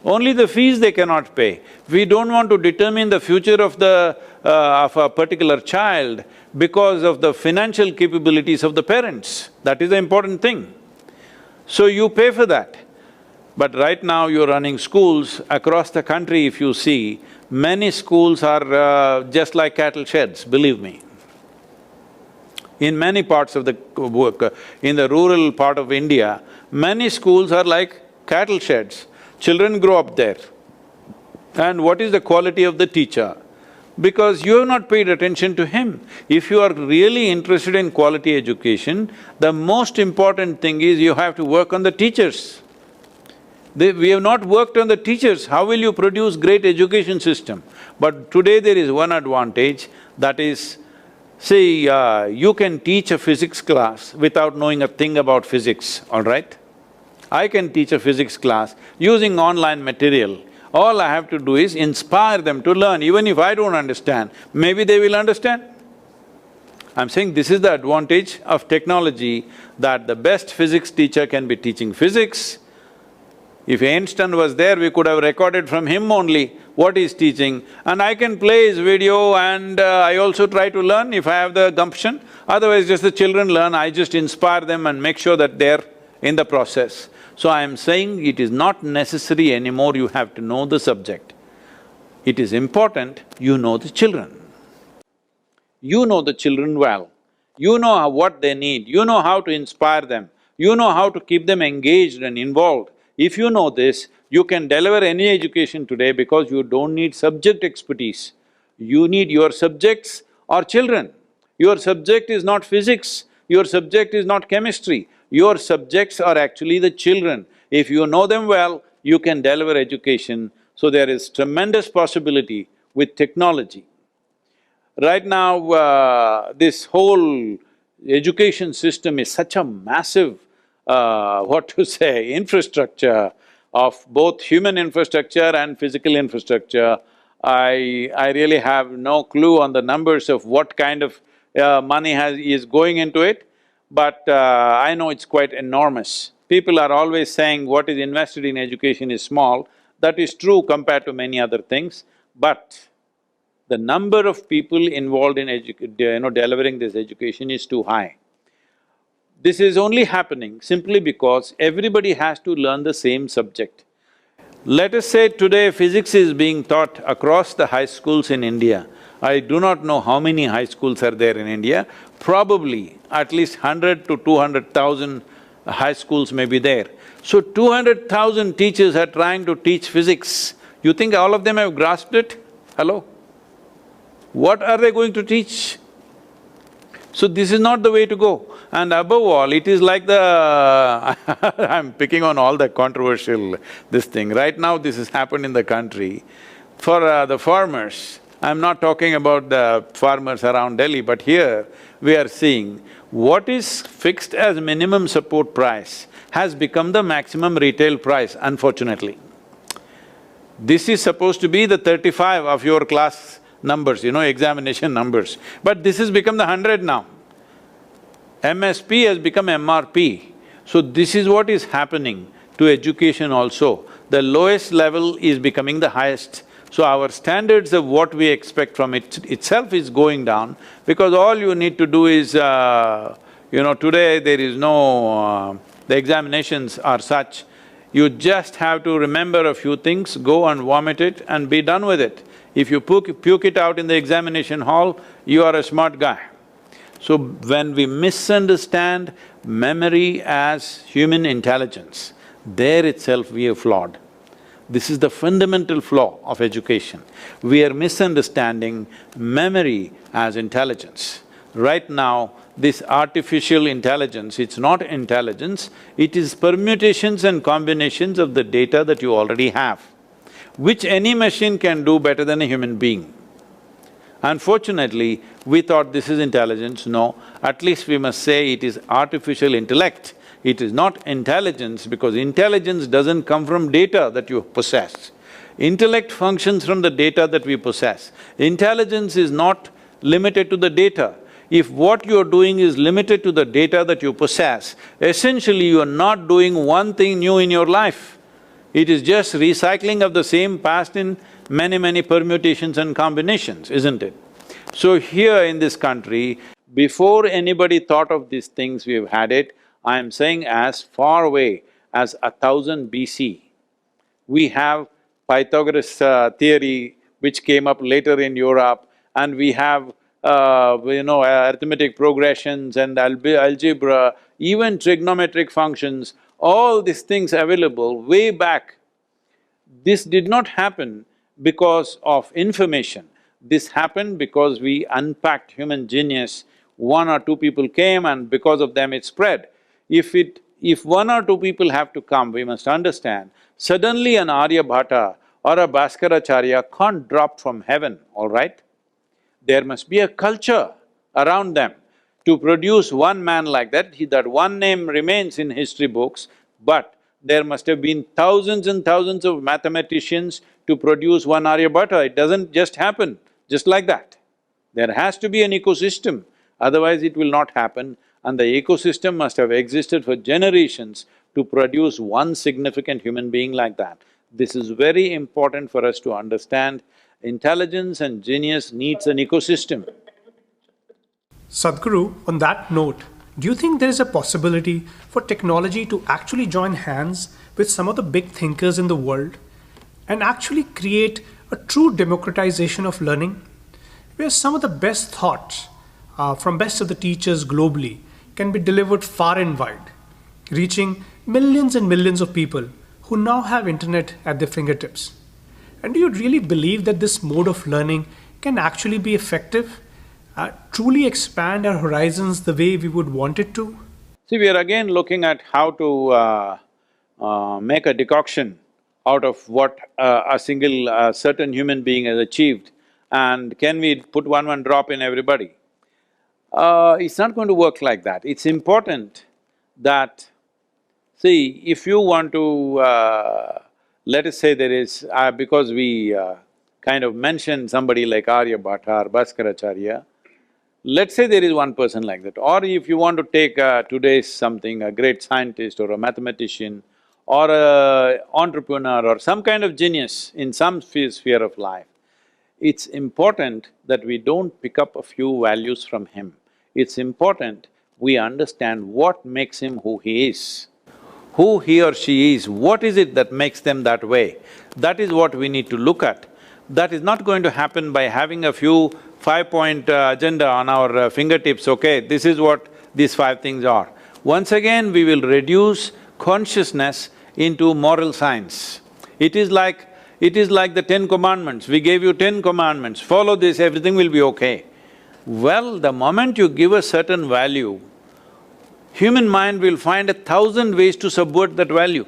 Only the fees they cannot pay. We don't want to determine the future of a particular child because of the financial capabilities of the parents. That is the important thing. So you pay for that. But right now you're running schools across the country. If you see, many schools are just like cattle sheds, believe me. In many parts of in the rural part of India, many schools are like cattle sheds. Children grow up there. And what is the quality of the teacher? Because you have not paid attention to him. If you are really interested in quality education, the most important thing is you have to work on the teachers. We have not worked on the teachers, how will you produce great education system? But today there is one advantage, that is, see, you can teach a physics class without knowing a thing about physics, all right? I can teach a physics class using online material. All I have to do is inspire them to learn. Even if I don't understand, maybe they will understand. I'm saying this is the advantage of technology, that the best physics teacher can be teaching physics. If Einstein was there, we could have recorded from him only what he's teaching, and I can play his video and I also try to learn if I have the gumption. Otherwise, just the children learn, I just inspire them and make sure that they're in the process. So I am saying it is not necessary anymore you have to know the subject. It is important you know the children. You know the children well. You know what they need, you know how to inspire them, you know how to keep them engaged and involved. If you know this, you can deliver any education today because you don't need subject expertise. You need your subjects or children. Your subject is not physics, your subject is not chemistry, your subjects are actually the children. If you know them well, you can deliver education. So there is tremendous possibility with technology. Right now, this whole education system is such a massive, infrastructure of both human infrastructure and physical infrastructure. I really have no clue on the numbers of what kind of money is going into it, but I know it's quite enormous. People are always saying what is invested in education is small. That is true compared to many other things, but the number of people involved in delivering this education is too high. This is only happening simply because everybody has to learn the same subject. Let us say today physics is being taught across the high schools in India. I do not know how many high schools are there in India, probably at least 100 to 200,000 high schools may be there. So 200,000 teachers are trying to teach physics You think all of them have grasped it? Hello? What are they going to teach? So this is not the way to go. And above all, it is like the I'm picking on all the controversial this thing. Right now, this has happened in the country. For the farmers, I'm not talking about the farmers around Delhi, but here we are seeing what is fixed as minimum support price has become the maximum retail price, unfortunately. This is supposed to be the 35 of your class numbers, examination numbers, but this has become the 100 now. MSP has become MRP. So this is what is happening to education also. The lowest level is becoming the highest. So our standards of what we expect from it itself is going down, because all you need to do is, today there is no… the examinations are such, you just have to remember a few things, go and vomit it and be done with it. If you puke it out in the examination hall, you are a smart guy. So when we misunderstand memory as human intelligence, there itself we are flawed. This is the fundamental flaw of education. We are misunderstanding memory as intelligence. Right now, this artificial intelligence, it's not intelligence, it is permutations and combinations of the data that you already have, which any machine can do better than a human being. Unfortunately, we thought this is intelligence. No, at least we must say it is artificial intellect. It is not intelligence, because intelligence doesn't come from data that you possess. Intellect functions from the data that we possess. Intelligence is not limited to the data. If what you are doing is limited to the data that you possess, essentially you are not doing one thing new in your life. It is just recycling of the same past in many permutations and combinations, isn't it? So here in this country, before anybody thought of these things, we've had it. I am saying as far away as 1000 BC, we have Pythagoras theory which came up later in Europe, and we have arithmetic progressions and algebra, even trigonometric functions, all these things available way back. This did not happen because of information. This happened because we unpacked human genius. One or two people came and because of them it spread. If one or two people have to come, we must understand, suddenly an Aryabhata or a Bhaskaracharya can't drop from heaven, all right? There must be a culture around them to produce one man like that. That one name remains in history books, but there must have been thousands and thousands of mathematicians to produce one Aryabhata. It doesn't just happen just like that. There has to be an ecosystem, otherwise it will not happen, and the ecosystem must have existed for generations to produce one significant human being like that. This is very important for us to understand. Intelligence and genius needs an ecosystem. Sadhguru, on that note, do you think there is a possibility for technology to actually join hands with some of the big thinkers in the world and actually create a true democratization of learning, where some of the best thoughts from best of the teachers globally can be delivered far and wide, reaching millions and millions of people who now have internet at their fingertips? And do you really believe that this mode of learning can actually be effective, truly expand our horizons the way we would want it to? See, we are again looking at how to make a decoction out of what a single certain human being has achieved, and can we put one drop in everybody? It's not going to work like that. It's important that… See, if you want to… let us say there is… because we kind of mentioned somebody like Aryabhata or Bhaskaracharya, let's say there is one person like that. Or if you want to take today's something, a great scientist or a mathematician or a entrepreneur or some kind of genius in some sphere of life, it's important that we don't pick up a few values from him. It's important we understand what makes him who he is. Who he or she is, what is it that makes them that way? That is what we need to look at. That is not going to happen by having a few five-point agenda on our fingertips, okay, this is what these 5 things are. Once again, we will reduce consciousness into moral science. It is like It is like the 10 commandments. We gave you 10 commandments, follow this, everything will be okay. Well, the moment you give a certain value, human mind will find 1,000 ways to subvert that value.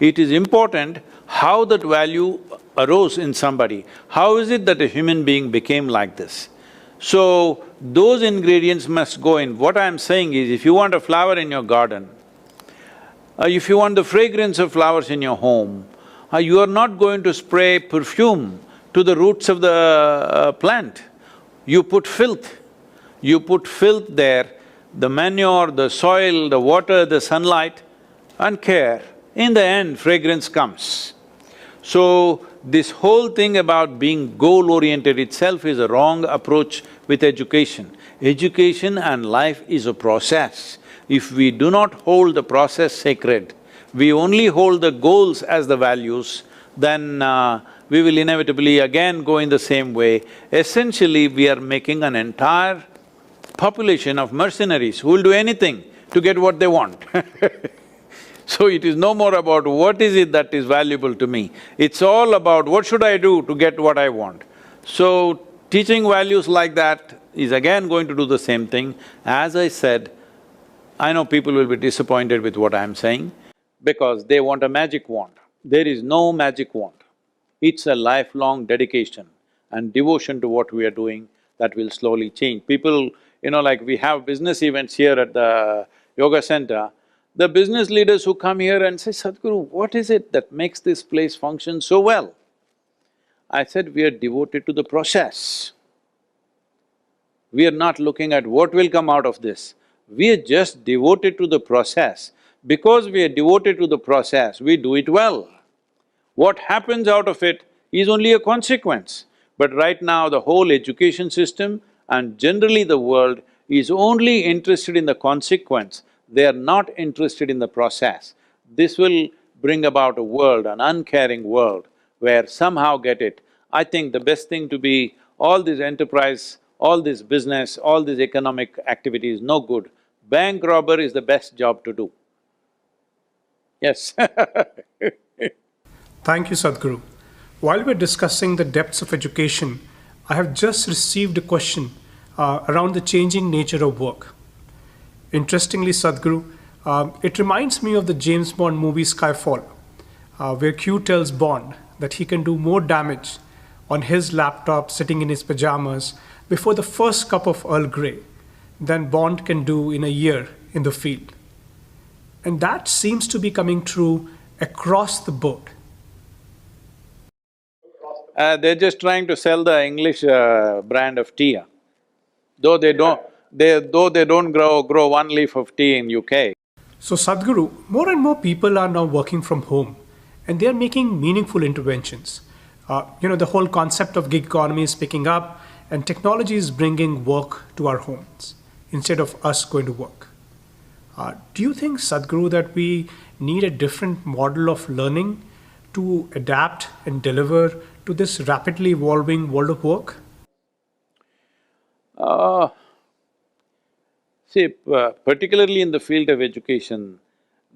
It is important how that value arose in somebody. How is it that a human being became like this? So, those ingredients must go in. What I'm saying is, if you want a flower in your garden, if you want the fragrance of flowers in your home, you are not going to spray perfume to the roots of the plant. You put filth. You put filth there, the manure, the soil, the water, the sunlight, and care. In the end, fragrance comes. So, this whole thing about being goal-oriented itself is a wrong approach with education. Education and life is a process. If we do not hold the process sacred, we only hold the goals as the values, then we will inevitably again go in the same way. Essentially, we are making an entire population of mercenaries who will do anything to get what they want. So it is no more about what is it that is valuable to me, it's all about what should I do to get what I want. So teaching values like that is again going to do the same thing. As I said, I know people will be disappointed with what I'm saying because they want a magic wand. There is no magic wand. It's a lifelong dedication and devotion to what we are doing that will slowly change. People, like we have business events here at the yoga center, the business leaders who come here and say, Sadhguru, what is it that makes this place function so well? I said, we are devoted to the process. We are not looking at what will come out of this. We are just devoted to the process. Because we are devoted to the process, we do it well. What happens out of it is only a consequence. But right now, the whole education system and generally the world is only interested in the consequence. They are not interested in the process. This will bring about a world, an uncaring world, where somehow get it. I think the best thing to be, all this enterprise, all this business, all this economic activity is no good. Bank robber is the best job to do. Yes. Thank you, Sadhguru. While we're discussing the depths of education, I have just received a question around the changing nature of work. Interestingly, Sadhguru, it reminds me of the James Bond movie Skyfall, where Q tells Bond that he can do more damage on his laptop sitting in his pajamas before the first cup of Earl Grey than Bond can do in a year in the field. And that seems to be coming true across the board. They're just trying to sell the English brand of tea, though they don't grow one leaf of tea in UK. So Sadhguru, more and more people are now working from home and they are making meaningful interventions. The whole concept of gig economy is picking up and technology is bringing work to our homes instead of us going to work. Do you think, Sadhguru, that we need a different model of learning to adapt and deliver to this rapidly evolving world of work? Particularly in the field of education,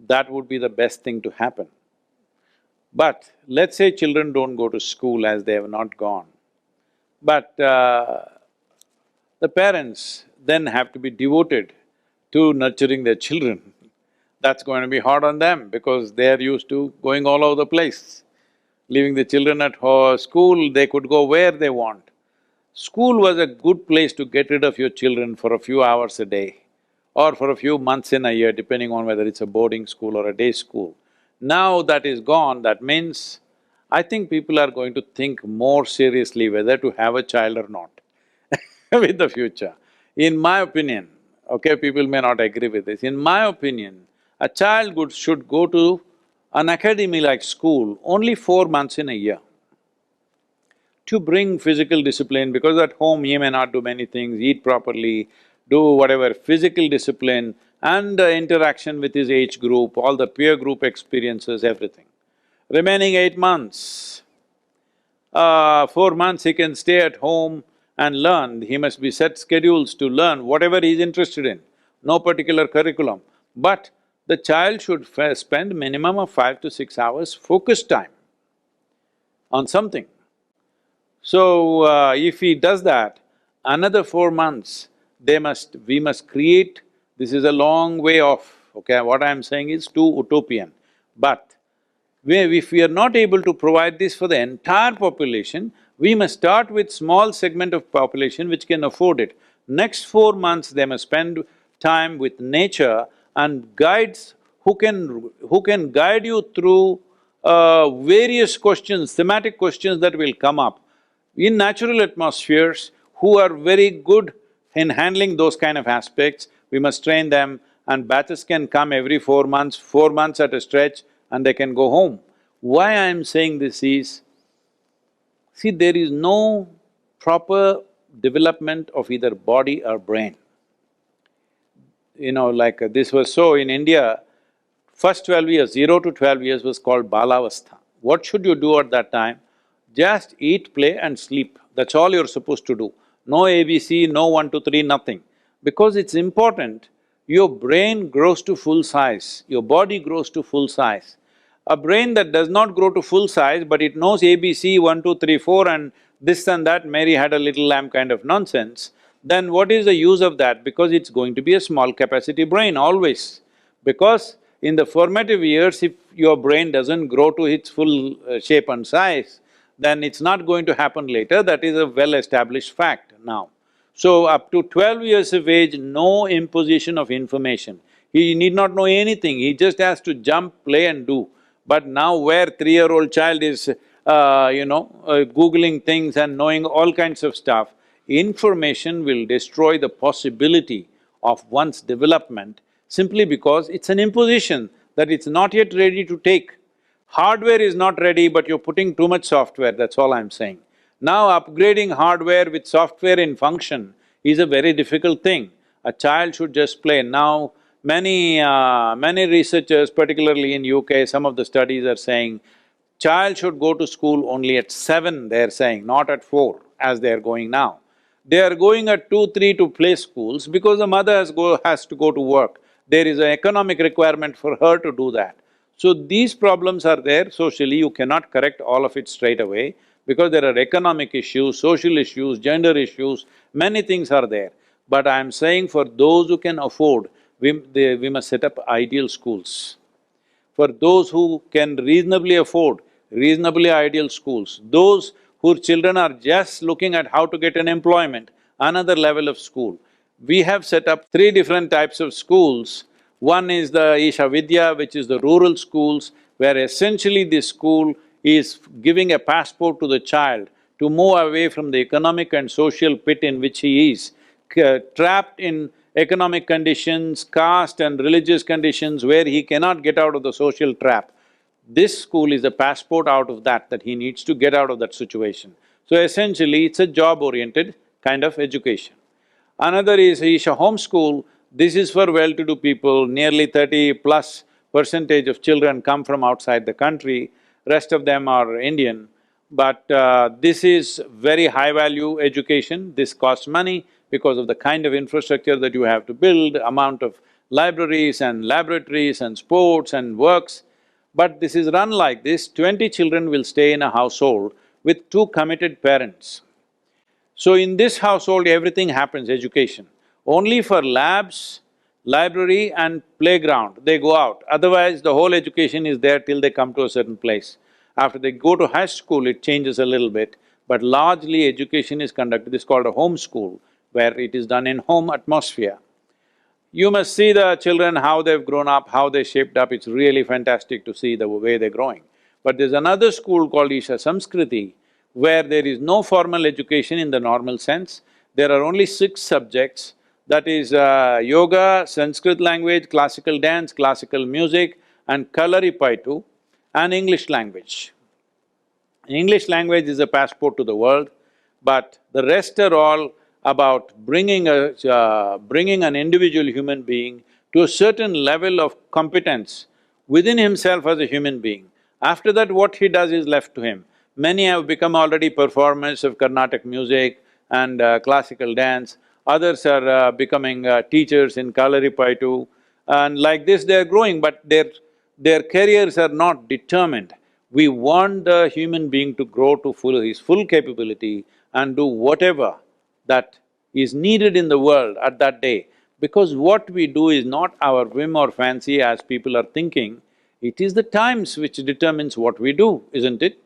that would be the best thing to happen. But let's say children don't go to school as they have not gone, but the parents then have to be devoted to nurturing their children. That's going to be hard on them because they are used to going all over the place. Leaving the children at school, they could go where they want. School was a good place to get rid of your children for a few hours a day or for a few months in a year, depending on whether it's a boarding school or a day school. Now that is gone, that means I think people are going to think more seriously whether to have a child or not with the future. In my opinion, okay, people may not agree with this, in my opinion, a child should go to an academy like school only 4 months in a year to bring physical discipline, because at home he may not do many things, eat properly, do whatever, physical discipline and interaction with his age group, all the peer group experiences, everything. Remaining 8 months, 4 months he can stay at home and learn. He must be set schedules to learn whatever he is interested in, no particular curriculum. But the child should spend minimum of 5 to 6 hours focused time. on something. So, if he does that, another 4 months, we must create… This is a long way off, okay? What I'm saying is too utopian. But if we are not able to provide this for the entire population, we must start with small segment of population which can afford it. Next 4 months, they must spend time with nature and guides who can guide you through various questions, thematic questions that will come up in natural atmospheres, who are very good in handling those kind of aspects. We must train them, and batches can come every 4 months at a stretch, and they can go home. Why I am saying this is, see, there is no proper development of either body or brain. You know, like this was so in India, first 12 years, 0 to 12 years was called Balavastha. What should you do at that time? Just eat, play and sleep, that's all you're supposed to do. No ABC, no 1, 2, 3, nothing. Because it's important, your brain grows to full size, your body grows to full size. A brain that does not grow to full size, but it knows ABC, 1, 2, 3, 4 and this and that, Mary had a little lamb kind of nonsense, then what is the use of that? Because it's going to be a small capacity brain always. Because in the formative years, if your brain doesn't grow to its full shape and size, then it's not going to happen later, that is a well-established fact now. So up to 12 years of age, no imposition of information. He need not know anything, he just has to jump, play and do. But now where 3-year-old child is, Googling things and knowing all kinds of stuff, information will destroy the possibility of one's development simply because it's an imposition that it's not yet ready to take. Hardware is not ready, but you're putting too much software, that's all I'm saying. Now upgrading hardware with software in function is a very difficult thing. A child should just play. Now, many researchers, particularly in UK, some of the studies are saying, child should go to school only at 7, they're saying, not at 4, as they're going now. They are going at 2, 3 to play schools because the mother has to go to work. There is an economic requirement for her to do that. So these problems are there socially, you cannot correct all of it straight away because there are economic issues, social issues, gender issues, many things are there. But I'm saying for those who can afford, we must set up ideal schools. For those who can reasonably afford, reasonably ideal schools. Those whose children are just looking at how to get an employment, another level of school. We have set up 3 different types of schools. One is the Isha Vidya, which is the rural schools, where essentially this school is giving a passport to the child to move away from the economic and social pit in which he is, trapped in economic conditions, caste and religious conditions where he cannot get out of the social trap. This school is a passport out of that he needs to get out of that situation. So essentially, it's a job-oriented kind of education. Another is Isha Home School. This is for well-to-do people, nearly 30+% of children come from outside the country, rest of them are Indian. But this is very high-value education, this costs money because of the kind of infrastructure that you have to build, amount of libraries and laboratories and sports and works. But this is run like this, 20 children will stay in a household with 2 committed parents. So in this household, everything happens, education. Only for labs, library and playground, they go out. Otherwise, the whole education is there till they come to a certain place. After they go to high school, it changes a little bit, but largely education is conducted, this is called a home school, where it is done in home atmosphere. You must see the children, how they've grown up, how they shaped up, it's really fantastic to see the way they're growing. But there's another school called Isha Samskriti, where there is no formal education in the normal sense. There are only 6 subjects, that is yoga, Sanskrit language, classical dance, classical music and Kalaripayattu and English language. English language is a passport to the world, but the rest are all about bringing an individual human being to a certain level of competence within himself as a human being. After that, what he does is left to him. Many have become already performers of Carnatic music and classical dance, others are becoming teachers in Kalaripayattu, and like this they're growing, but their careers are not determined. We want the human being to grow to his full capability and do whatever that is needed in the world at that day. Because what we do is not our whim or fancy as people are thinking, it is the times which determines what we do, isn't it?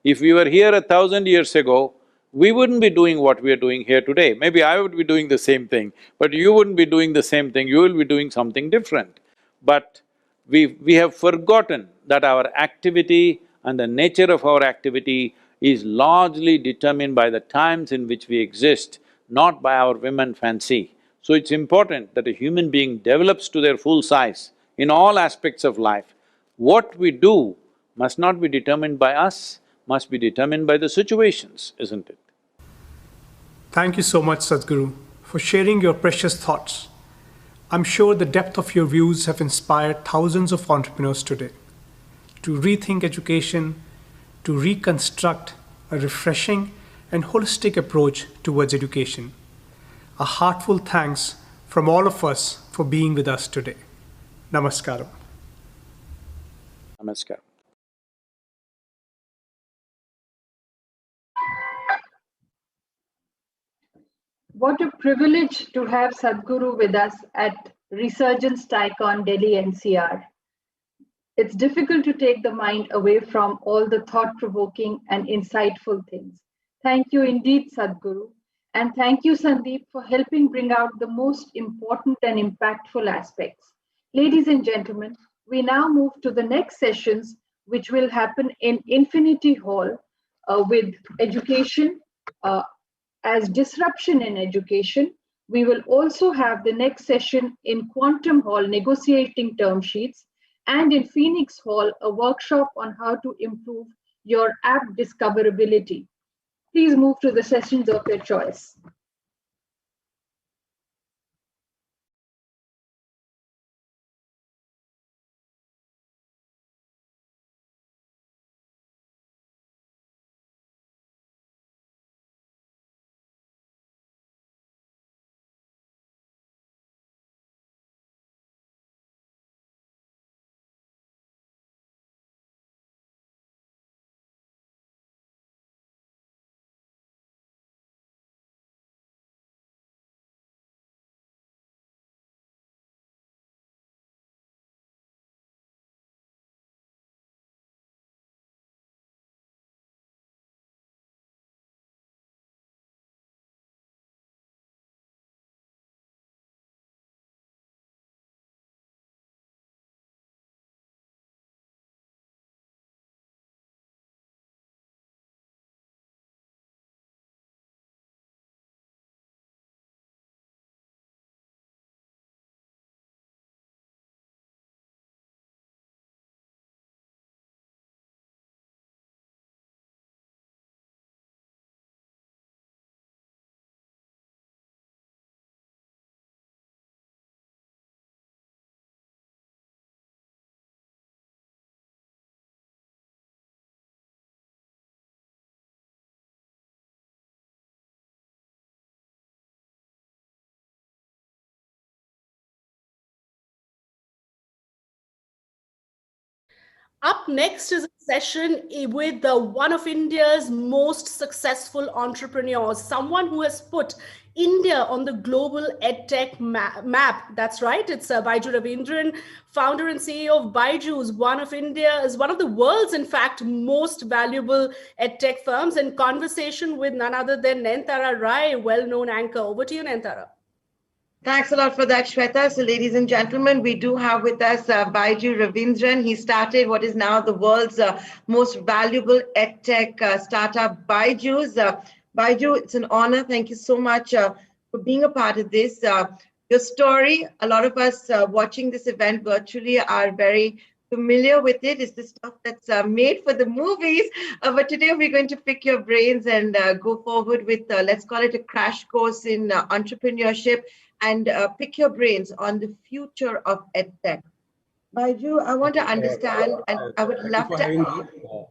If we were here 1,000 years ago, we wouldn't be doing what we are doing here today. Maybe I would be doing the same thing, but you wouldn't be doing the same thing, you will be doing something different. But we have forgotten that our activity and the nature of our activity is largely determined by the times in which we exist, not by our whim and fancy. So it's important that a human being develops to their full size in all aspects of life. What we do must not be determined by us, must be determined by the situations, isn't it? Thank you so much, Sadhguru, for sharing your precious thoughts. I'm sure the depth of your views have inspired thousands of entrepreneurs today to rethink education, to reconstruct a refreshing and holistic approach towards education. A heartfelt thanks from all of us for being with us today. Namaskaram. Namaskar. What a privilege to have Sadhguru with us at Resurgence TiECon Delhi NCR. It's difficult to take the mind away from all the thought-provoking and insightful things. Thank you indeed, Sadhguru. And thank you, Sandeep, for helping bring out the most important and impactful aspects. Ladies and gentlemen, we now move to the next sessions, which will happen in Infinity Hall with education as disruption in education. We will also have the next session in Quantum Hall, negotiating term sheets, and in Phoenix Hall, a workshop on how to improve your app discoverability. Please move to the sessions of your choice. Up next is a session with one of India's most successful entrepreneurs, someone who has put India on the global edtech map. That's right. It's Baiju Ravindran, founder and CEO of Byju's, one of the world's, in fact, most valuable edtech firms. In conversation with none other than Nayanthara Rai, well-known anchor. Over to you, Nayanthara. Thanks a lot for that, Shweta. So ladies and gentlemen, we do have with us Baiju Ravindran. He started what is now the world's most valuable edtech startup, Byju's. Baiju, it's an honor. Thank you so much for being a part of this. Your story, a lot of us watching this event virtually are very familiar with it. It's the stuff that's made for the movies. But today we're going to pick your brains and go forward with, let's call it a crash course in entrepreneurship, and pick your brains on the future of EdTech. Baiju, I want to understand, and I would love to...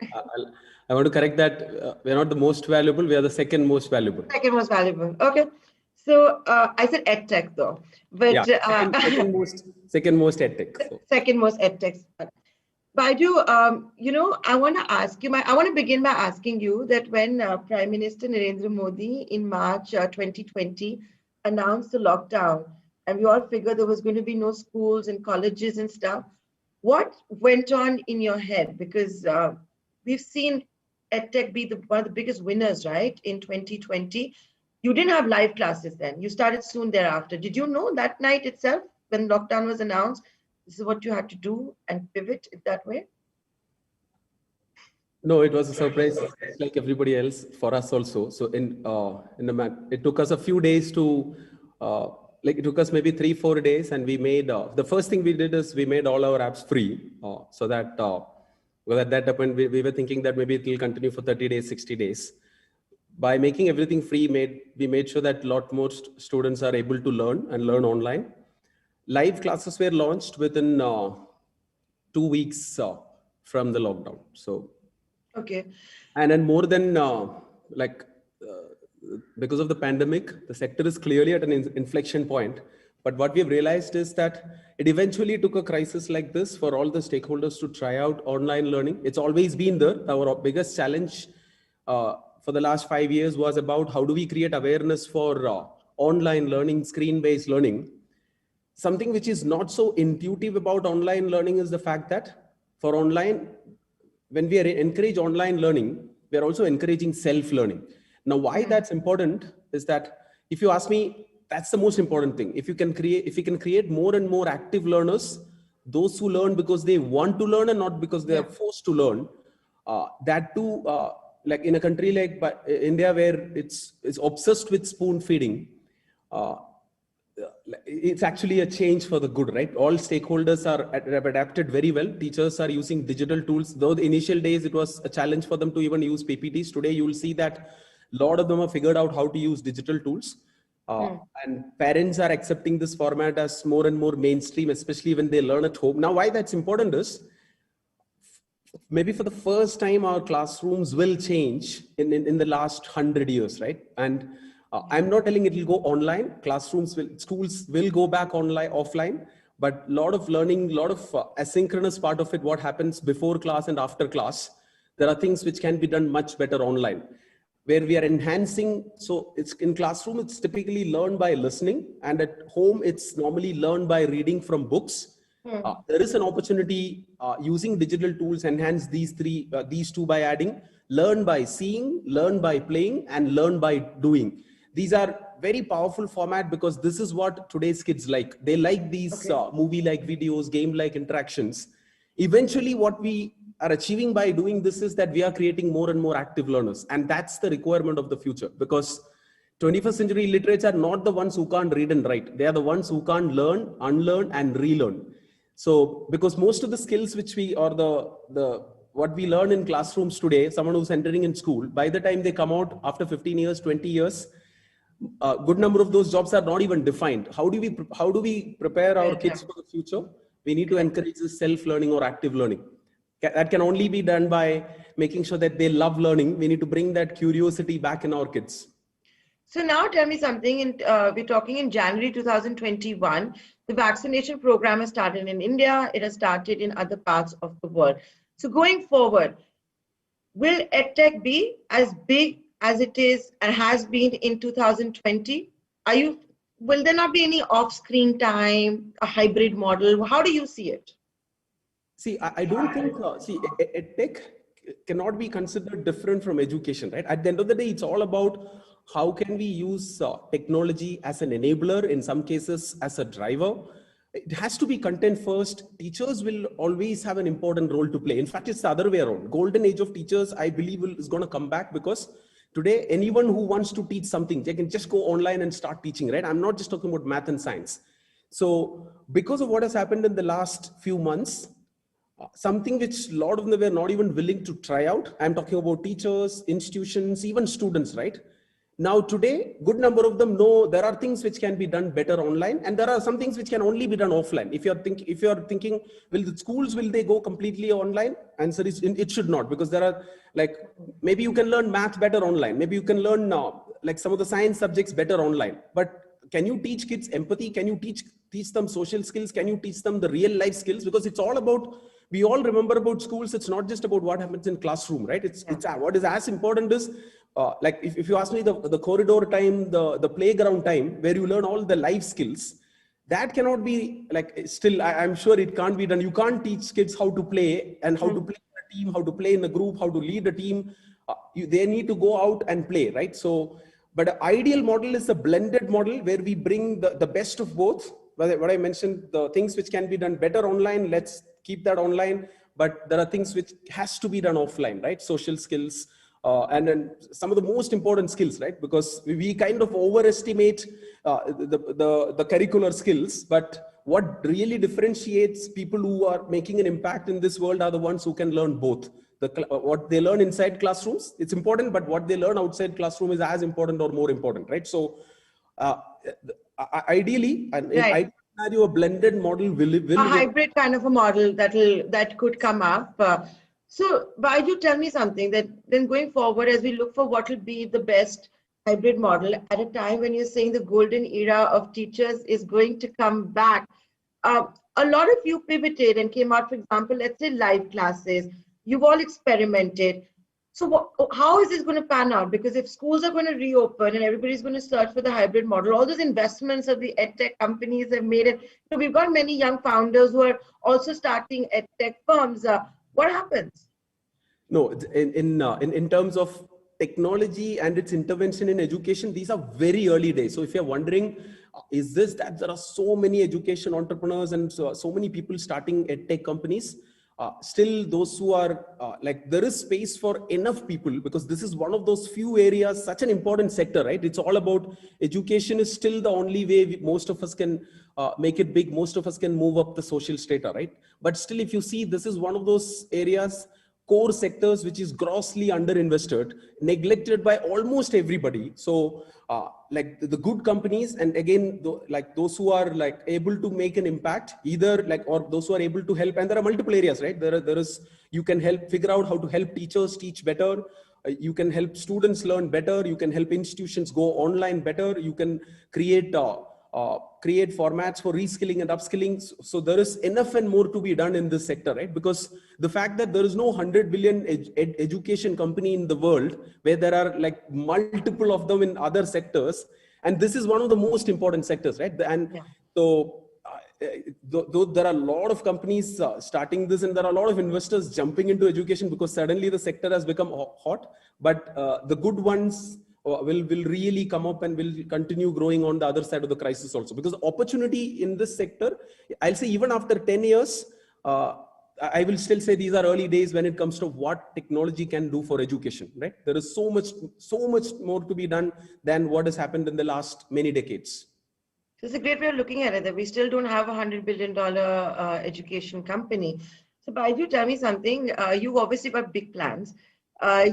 I want to correct that we're not the most valuable, we are the second most valuable. Second most valuable, okay. So I said EdTech though, but... Yeah, second most EdTech. So. Second most EdTech. Baiju, I want to ask you, I want to begin by asking you that when Prime Minister Narendra Modi in March 2020 announced the lockdown, and we all figured there was going to be no schools and colleges and stuff, what went on in your head? Because we've seen EdTech be one of the biggest winners, right, in 2020. You didn't have live classes then. You started soon thereafter. Did you know that night itself, when lockdown was announced, this is what you had to do and pivot it that way? No, it was a surprise, like everybody else, for us also. So it took us a few days to, it took us maybe 3-4 days, and we made, the first thing we did is we made all our apps free, so that, well, at that point, we were thinking that maybe it will continue for 30 days, 60 days. By making everything free, we made sure that a lot more students are able to learn and learn online. Live classes were launched within 2 weeks from the lockdown. So, okay. And then more than because of the pandemic, the sector is clearly at an inflection point. But what we have realized is that it eventually took a crisis like this for all the stakeholders to try out online learning. It's always been there. Our biggest challenge for the last 5 years was about how do we create awareness for online learning, screen-based learning. Something which is not so intuitive about online learning is the fact that for online, when we encourage online learning, we are also encouraging self-learning. Now, why that's important is that if you ask me, that's the most important thing. If you can create more and more active learners, those who learn because they want to learn and not because they are forced to learn, that too, like in a country like India, where it's obsessed with spoon feeding, it's actually a change for the good, right? All stakeholders have adapted very well. Teachers are using digital tools. Though the initial days, it was a challenge for them to even use PPTs. Today, you will see that a lot of them have figured out how to use digital tools. And parents are accepting this format as more and more mainstream, especially when they learn at home. Now, why that's important is, maybe for the first time, our classrooms will change in the last 100 years, right? And I'm not telling it will go online. Schools will go back offline, but a lot of learning, a lot of asynchronous part of it, what happens before class and after class, there are things which can be done much better online, where we are enhancing. So it's in classroom, it's typically learned by listening, and at home, it's normally learned by reading from books. There is an opportunity using digital tools, enhance these two by adding learn by seeing, learn by playing, and learn by doing. These are very powerful format because this is what today's kids like. They like these movie-like videos, game-like interactions. Eventually, what we are achieving by doing this is that we are creating more and more active learners. And that's the requirement of the future, because 21st century illiterates are not the ones who can't read and write. They are the ones who can't learn, unlearn, and relearn. So, because most of the skills which what we learn in classrooms today, someone who's entering in school, by the time they come out after 15 years, 20 years, a good number of those jobs are not even defined. How do we prepare our kids for the future? We need to encourage this self-learning or active learning. That can only be done by making sure that they love learning. We need to bring that curiosity back in our kids. So now tell me something, we're talking in January 2021, the vaccination program has started in India, it has started in other parts of the world. So going forward, will EdTech be as big as it is and has been in 2020? Will there not be any off-screen time, a hybrid model? How do you see it? See, I don't think, EdTech cannot be considered different from education, right? At the end of the day, it's all about how can we use technology as an enabler, in some cases as a driver. It has to be content first. Teachers will always have an important role to play. In fact, it's the other way around. Golden age of teachers, I believe, is going to come back, because today, anyone who wants to teach something, they can just go online and start teaching, right? I'm not just talking about math and science. So because of what has happened in the last few months, something which a lot of them were not even willing to try out. I'm talking about teachers, institutions, even students, right? Now today, good number of them know there are things which can be done better online, and there are some things which can only be done offline. If you're thinking, will the schools, will they go completely online? Answer is, it should not, because there are, like, maybe you can learn math better online. Maybe you can learn like some of the science subjects better online. But can you teach kids empathy? Can you teach them social skills? Can you teach them the real life skills? Because it's all about we all remember about schools. It's not just about what happens in classroom, right? It's what is as important is like if you ask me the corridor time, the playground time, where you learn all the life skills, that cannot be like, still, I'm sure it can't be done. You can't teach kids how to play and how to play in a team, how to play in a group, how to lead a team. They need to go out and play, right? So, but an ideal model is a blended model where we bring the best of both. What I mentioned, the things which can be done better online, let's keep that online. But there are things which has to be done offline, right? Social skills, and then some of the most important skills, right? Because we kind of overestimate the curricular skills, but what really differentiates people who are making an impact in this world are the ones who can learn both. What they learn inside classrooms, it's important, but what they learn outside classroom is as important or more important, right? So ideally, I scenario, a blended model will a hybrid kind of a model that could come up. So Baiju, tell me something, that then going forward, as we look for what will be the best hybrid model at a time when you're saying the golden era of teachers is going to come back, a lot of you pivoted and came out, for example, let's say live classes. You've all experimented. So how is this going to pan out? Because if schools are going to reopen and everybody's going to search for the hybrid model, all those investments of the edtech companies have made it. So we've got many young founders who are also starting edtech firms. What happens? No, in terms of technology and its intervention in education, these are very early days. So if you're wondering, is this that there are so many education entrepreneurs and so many people starting edtech companies? Still, those who are like, there is space for enough people, because this is one of those few areas, such an important sector, right? It's all about education is still the only way most of us can make it big. Most of us can move up the social strata, right? But still, if you see, this is one of those areas, core sectors, which is grossly underinvested, neglected by almost everybody. So like the good companies, and again, like those who are like able to make an impact, either like, or those who are able to help, and there are multiple areas, right? There is, you can help figure out how to help teachers teach better. You can help students learn better. You can help institutions go online better. You can create formats for reskilling and upskilling. So there is enough and more to be done in this sector, right? Because the fact that there is no 100 billion education company in the world, where there are like multiple of them in other sectors, and this is one of the most important sectors, right? And so though there are a lot of companies starting this, and there are a lot of investors jumping into education because suddenly the sector has become hot, but the good ones will really come up and will continue growing on the other side of the crisis also. Because the opportunity in this sector, I'll say even after 10 years, I will still say these are early days when it comes to what technology can do for education, right? There is so much more to be done than what has happened in the last many decades. It's a great way of looking at it, that we still don't have a $100 billion education company. So Baiju, tell me something. You've obviously got big plans.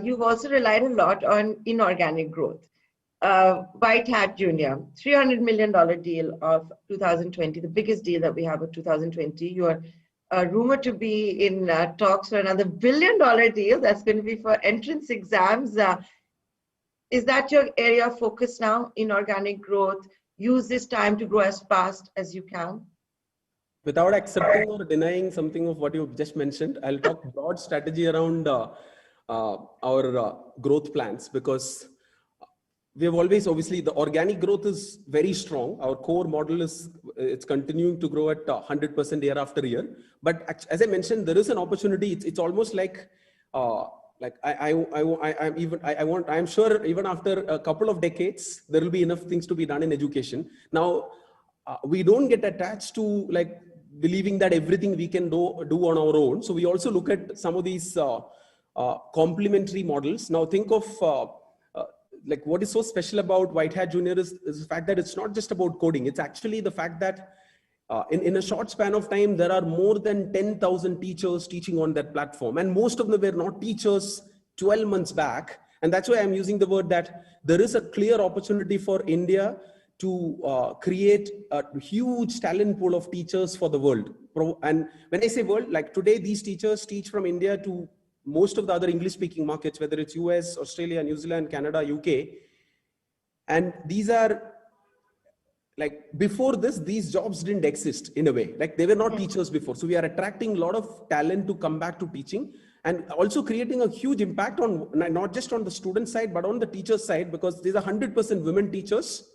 You've also relied a lot on inorganic growth. White Hat Junior, $300 million deal of 2020, the biggest deal that we have of 2020. You are rumored to be in talks for another $1 billion deal that's going to be for entrance exams. Is that your area of focus now, inorganic growth? Use this time to grow as fast as you can? Without accepting or denying something of what you just mentioned, I'll talk broad strategy around our growth plans, because we have always, obviously, the organic growth is very strong. Our core model is, it's continuing to grow at 100% year after year. But as I mentioned, there is an opportunity. It's almost like I'm sure even after a couple of decades, there will be enough things to be done in education. Now, we don't get attached to like believing that everything we can do on our own. So we also look at some of these complementary models. Now think of like what is so special about White Hat Junior is the fact that it's not just about coding. It's actually the fact that in a short span of time, there are more than 10,000 teachers teaching on that platform. And most of them were not teachers 12 months back. And that's why I'm using the word that there is a clear opportunity for India to create a huge talent pool of teachers for the world. And when I say world, like today, these teachers teach from India to most of the other English-speaking markets, whether it's US, Australia, New Zealand, Canada, UK. And these are like before this, these jobs didn't exist in a way, like they were not teachers before. So we are attracting a lot of talent to come back to teaching, and also creating a huge impact on not just on the student side, but on the teacher side, because these are 100% women teachers.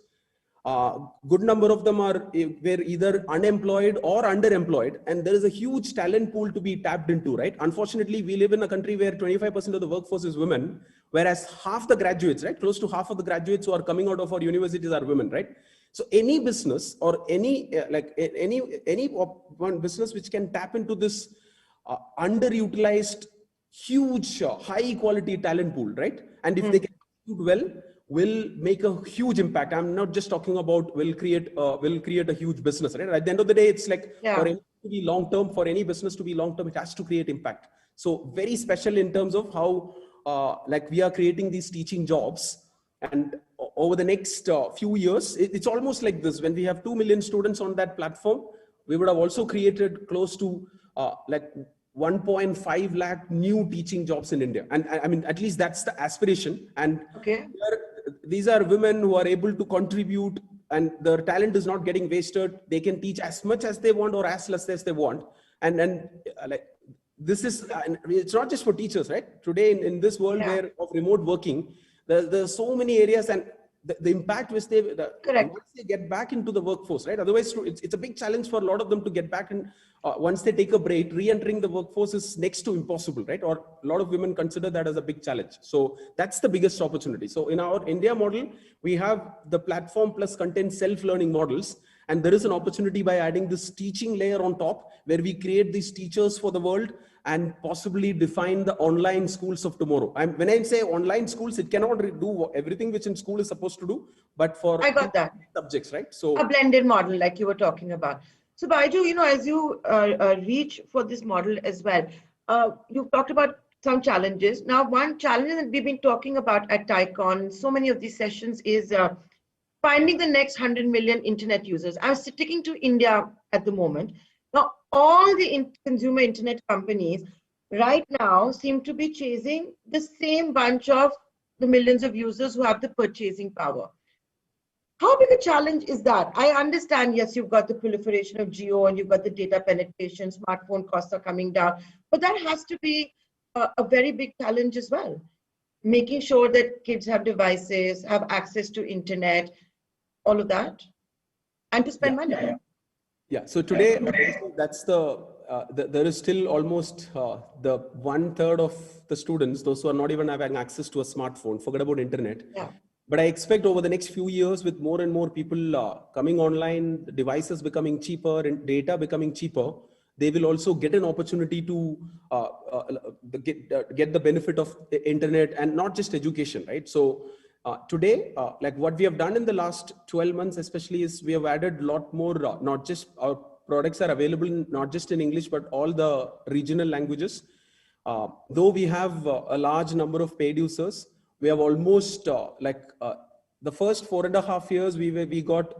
Good number of them were either unemployed or underemployed, and there is a huge talent pool to be tapped into, right? Unfortunately, we live in a country where 25% of the workforce is women, whereas half the graduates, right, close to half of the graduates who are coming out of our universities are women, right? So any business or any one business which can tap into this underutilized, huge, high quality talent pool, right? And if they can do well, will make a huge impact. I'm not just talking about will create a huge business, right? At the end of the day, it's like for any to be long term, for any business to be long term, it has to create impact. So very special in terms of how like we are creating these teaching jobs. And over the next few years, it's almost like this. When we have 2 million students on that platform, we would have also created close to like 1.5 lakh new teaching jobs in India. And I mean, at least that's the aspiration. And these are women who are able to contribute, and their talent is not getting wasted. They can teach as much as they want or as less as they want. And like this is, it's not just for teachers, right? Today in this world where of remote working, there's so many areas, and the impact which once they get back into the workforce, right? Otherwise, it's a big challenge for a lot of them to get back, and once they take a break, re-entering the workforce is next to impossible, right? Or a lot of women consider that as a big challenge. So that's the biggest opportunity. So in our India model, we have the platform plus content self-learning models, and there is an opportunity by adding this teaching layer on top, where we create these teachers for the world and possibly define the online schools of tomorrow. When I say online schools, it cannot do everything which in school is supposed to do, but for I got that subjects, right? So a blended model, like you were talking about. So Baiju, you know, as you reach for this model as well, you've talked about some challenges. Now, one challenge that we've been talking about at TiECon, so many of these sessions, is finding the next 100 million internet users. I'm sticking to India at the moment. Now, all the consumer internet companies right now seem to be chasing the same bunch of the millions of users who have the purchasing power. How big a challenge is that? I understand, yes, you've got the proliferation of Jio and you've got the data penetration, smartphone costs are coming down, but that has to be a very big challenge as well. Making sure that kids have devices, have access to internet, all of that, and to spend money. Yeah, so today, that's there is still almost the 1/3 of the students, those who are not even having access to a smartphone, forget about internet. Yeah. But I expect over the next few years, with more and more people coming online, devices becoming cheaper and data becoming cheaper, they will also get an opportunity to get the benefit of the internet, and not just education, right? So today, like what we have done in the last 12 months, especially, is we have added a lot more, not just our products are available not just in English, but all the regional languages. Though we have a large number of paid users, we have almost the first 4.5 years, we got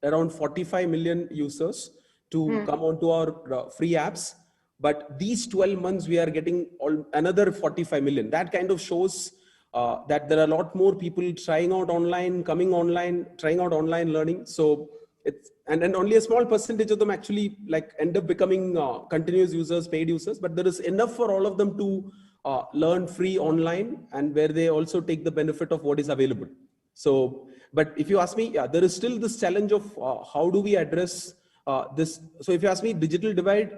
around 45 million users to come onto our free apps. But these 12 months, we are getting another 45 million. That kind of shows that there are a lot more people trying out online, coming online, trying out online learning. So it's, and only a small percentage of them actually like end up becoming continuous users, paid users, but there is enough for all of them to learn free online, and where they also take the benefit of what is available. So, but if you ask me, yeah, there is still this challenge of how do we address this? So if you ask me, digital divide,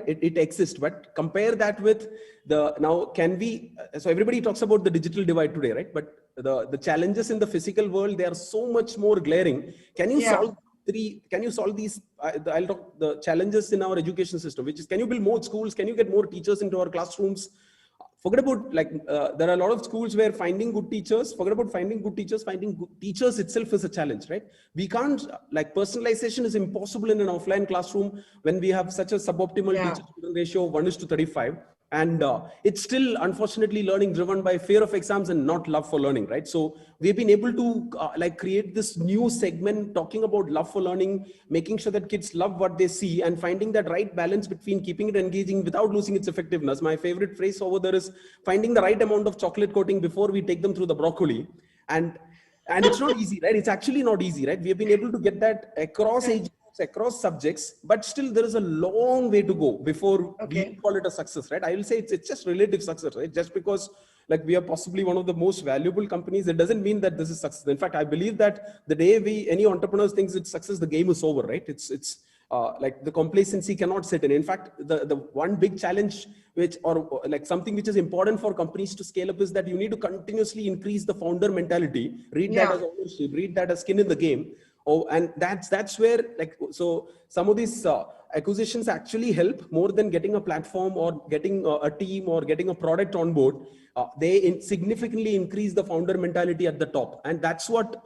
it exists, but compare that with now can we, so everybody talks about the digital divide today, right? But the challenges in the physical world, they are so much more glaring. Can you solve these, I'll talk the challenges in our education system, which is, can you build more schools? Can you get more teachers into our classrooms? Forget about there are a lot of schools where finding good teachers, finding good teachers itself is a challenge, right? We can't, personalization is impossible in an offline classroom when we have such a suboptimal teacher-student ratio of 1:35. And it's still, unfortunately, learning driven by fear of exams and not love for learning, right? So we've been able to create this new segment talking about love for learning, making sure that kids love what they see, and finding that right balance between keeping it engaging without losing its effectiveness. My favorite phrase over there is finding the right amount of chocolate coating before we take them through the broccoli. And And it's not easy, right? It's actually not easy, right? We have been able to get that across age groups, across subjects, but still there is a long way to go before we call it a success, right? I will say it's just relative success, right? Just because like we are possibly one of the most valuable companies, it doesn't mean that this is success. In fact, I believe that the day any entrepreneurs thinks it's success, the game is over, right? It's like the complacency cannot sit in. In fact, the one big challenge or like something which is important for companies to scale up is that you need to continuously increase the founder mentality, read that as ownership, read that as skin in the game. Oh, and that's where like, so some of these acquisitions actually help more than getting a platform or getting a team or getting a product on board. They significantly increase the founder mentality at the top. And that's what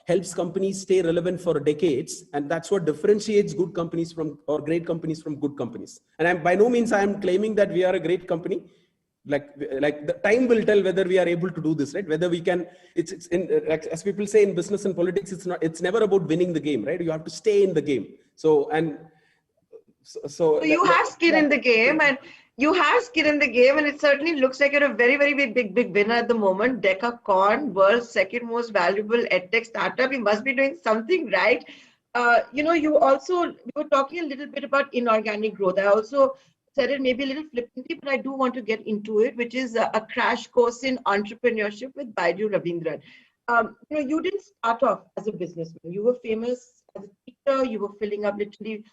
helps companies stay relevant for decades. And that's what differentiates good companies or great companies from good companies. And by no means I'm claiming that we are a great company. Like the time will tell whether we are able to do this, right? Whether we can, it's like, as people say in business and politics, it's never about winning the game, right? You have to stay in the game. So you have skin in the game, and it certainly looks like you're a very, very big winner at the moment. Decacorn, world's second most valuable edtech startup. You must be doing something right. You were talking a little bit about inorganic growth. I also said it maybe a little flippantly, but I do want to get into it, which is a crash course in entrepreneurship with Baiju Ravindran. You didn't start off as a businessman. You were famous as a teacher. You were filling up literally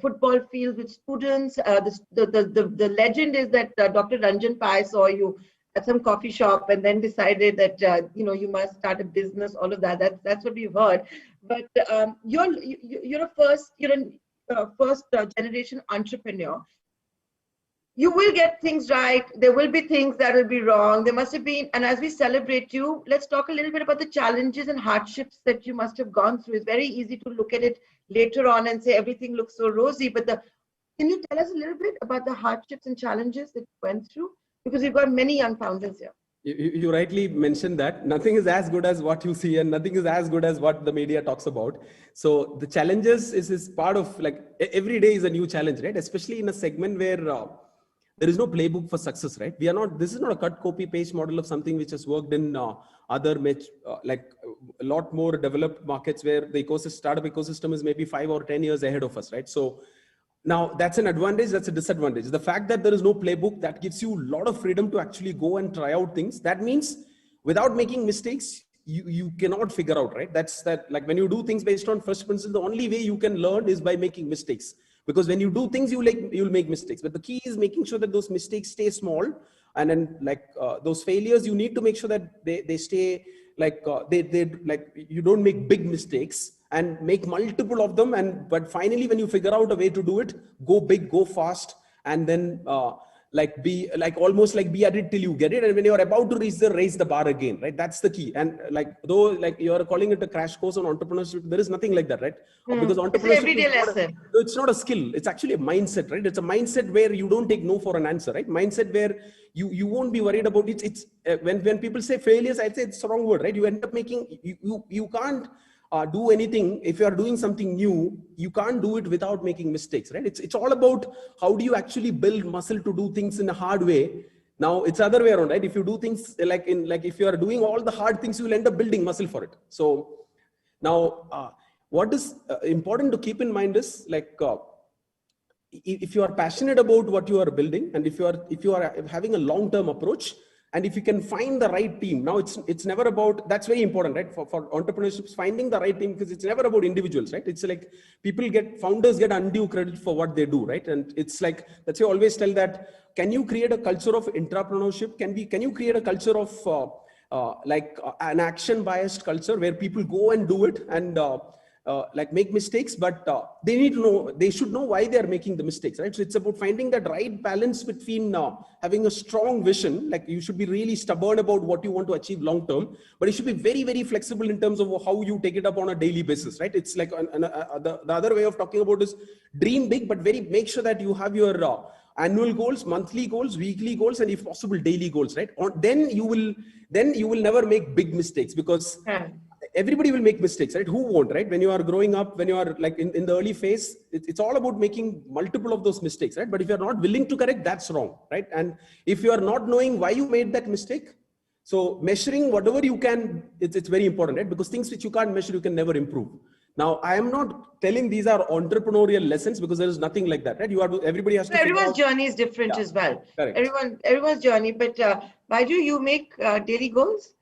football fields with students. The legend is that Dr. Ranjan Pai saw you at some coffee shop and then decided that you must start a business. All of that. That's what we've heard. But you're a first generation entrepreneur. You will get things right. There will be things that will be wrong. There must have been, and as we celebrate you, let's talk a little bit about the challenges and hardships that you must have gone through. It's very easy to look at it later on and say everything looks so rosy, but can you tell us a little bit about the hardships and challenges that you went through? Because we've got many young founders here. You rightly mentioned that nothing is as good as what you see and nothing is as good as what the media talks about. So the challenges is part of, like, every day is a new challenge, right? Especially in a segment where there is no playbook for success, right? This is not a cut, copy, paste model of something which has worked in other like a lot more developed markets where the startup ecosystem is maybe 5 or 10 years ahead of us, right? So now that's an advantage, that's a disadvantage. The fact that there is no playbook, that gives you a lot of freedom to actually go and try out things. That means without making mistakes, you cannot figure out, right? Like when you do things based on first principles, the only way you can learn is by making mistakes. Because when you do things, you'll make mistakes. But the key is making sure that those mistakes stay small. And then those failures, you need to make sure that they stay like, you don't make big mistakes and make multiple of them. But finally, when you figure out a way to do it, go big, go fast, and then almost be at it till you get it. And when you're about to raise the bar again, right? That's the key. And though you're calling it a crash course on entrepreneurship, there is nothing like that, right? Because entrepreneurship, it's everyday lesson. It's not a skill. It's actually a mindset, right? It's a mindset where you don't take no for an answer, right? Mindset where you won't be worried about it. It's when people say failures, I'd say it's the wrong word, right? You end up making, you can't do anything. If you are doing something new, you can't do it without making mistakes, right? It's all about how do you actually build muscle to do things in a hard way. Now it's other way around, right? If you do things if you are doing all the hard things, you will end up building muscle for it. So now what is important to keep in mind is if you are passionate about what you are building, and if you are having a long-term approach, and if you can find the right team. Now it's never about, that's very important, right? For entrepreneurship, finding the right team, because it's never about individuals, right? It's like founders get undue credit for what they do, right? And it's like, that's why I always tell that, can you create a culture of entrepreneurship? Can you create a culture of an action biased culture where people go and do it and make mistakes, but they should know why they are making the mistakes, right? So it's about finding that right balance between having a strong vision, like you should be really stubborn about what you want to achieve long term, but you should be very, very flexible in terms of how you take it up on a daily basis, right? It's like the other way of talking about is dream big, but make sure that you have your annual goals, monthly goals, weekly goals, and if possible, daily goals, right? Then you will never make big mistakes, because everybody will make mistakes, right? Who won't, right? When you are growing up, when you are like in the early phase, it's all about making multiple of those mistakes, right? But if you're not willing to correct, that's wrong, right? And if you are not knowing why you made that mistake, So measuring whatever you can, it's very important, right? Because things which you can't measure, you can never improve. Now, I am not telling these are entrepreneurial lessons, because there is nothing like that, right? Everybody has to. Everyone's journey is different as well. Correct. Everyone's journey. But Baiju, you make daily goals?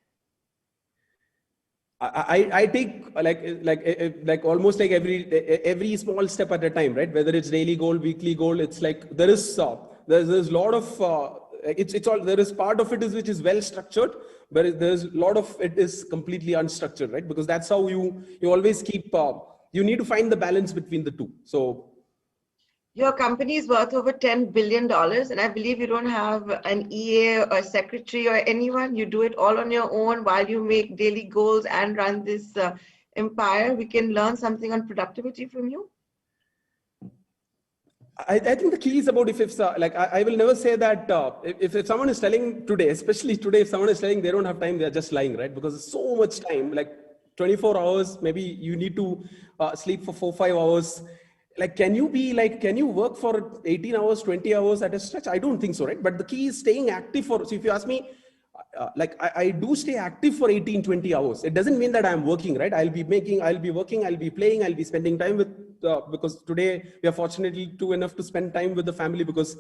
I take like almost like every small step at a time, right? Whether it's daily goal, weekly goal, it's like there's a lot of it's all, there is part of it which is well structured, but there's a lot of it is completely unstructured, right? Because that's how you always keep you need to find the balance between the two. So your company is worth over $10 billion, and I believe you don't have an EA or secretary or anyone. You do it all on your own while you make daily goals and run this empire. We can learn something on productivity from you. I think the key is about if like I will never say that if someone is telling today, especially today, if someone is telling they don't have time, they're just lying, right? Because there's so much time, like 24 hours, maybe you need to sleep for 4-5 hours. Like, can you work for 18 hours, 20 hours at a stretch? I don't think so, right? But the key is staying active so if you ask me, I do stay active for 18, 20 hours. It doesn't mean that I'm working, right? I'll be working, I'll be playing, I'll be spending time with, because today we are fortunately enough to spend time with the family, because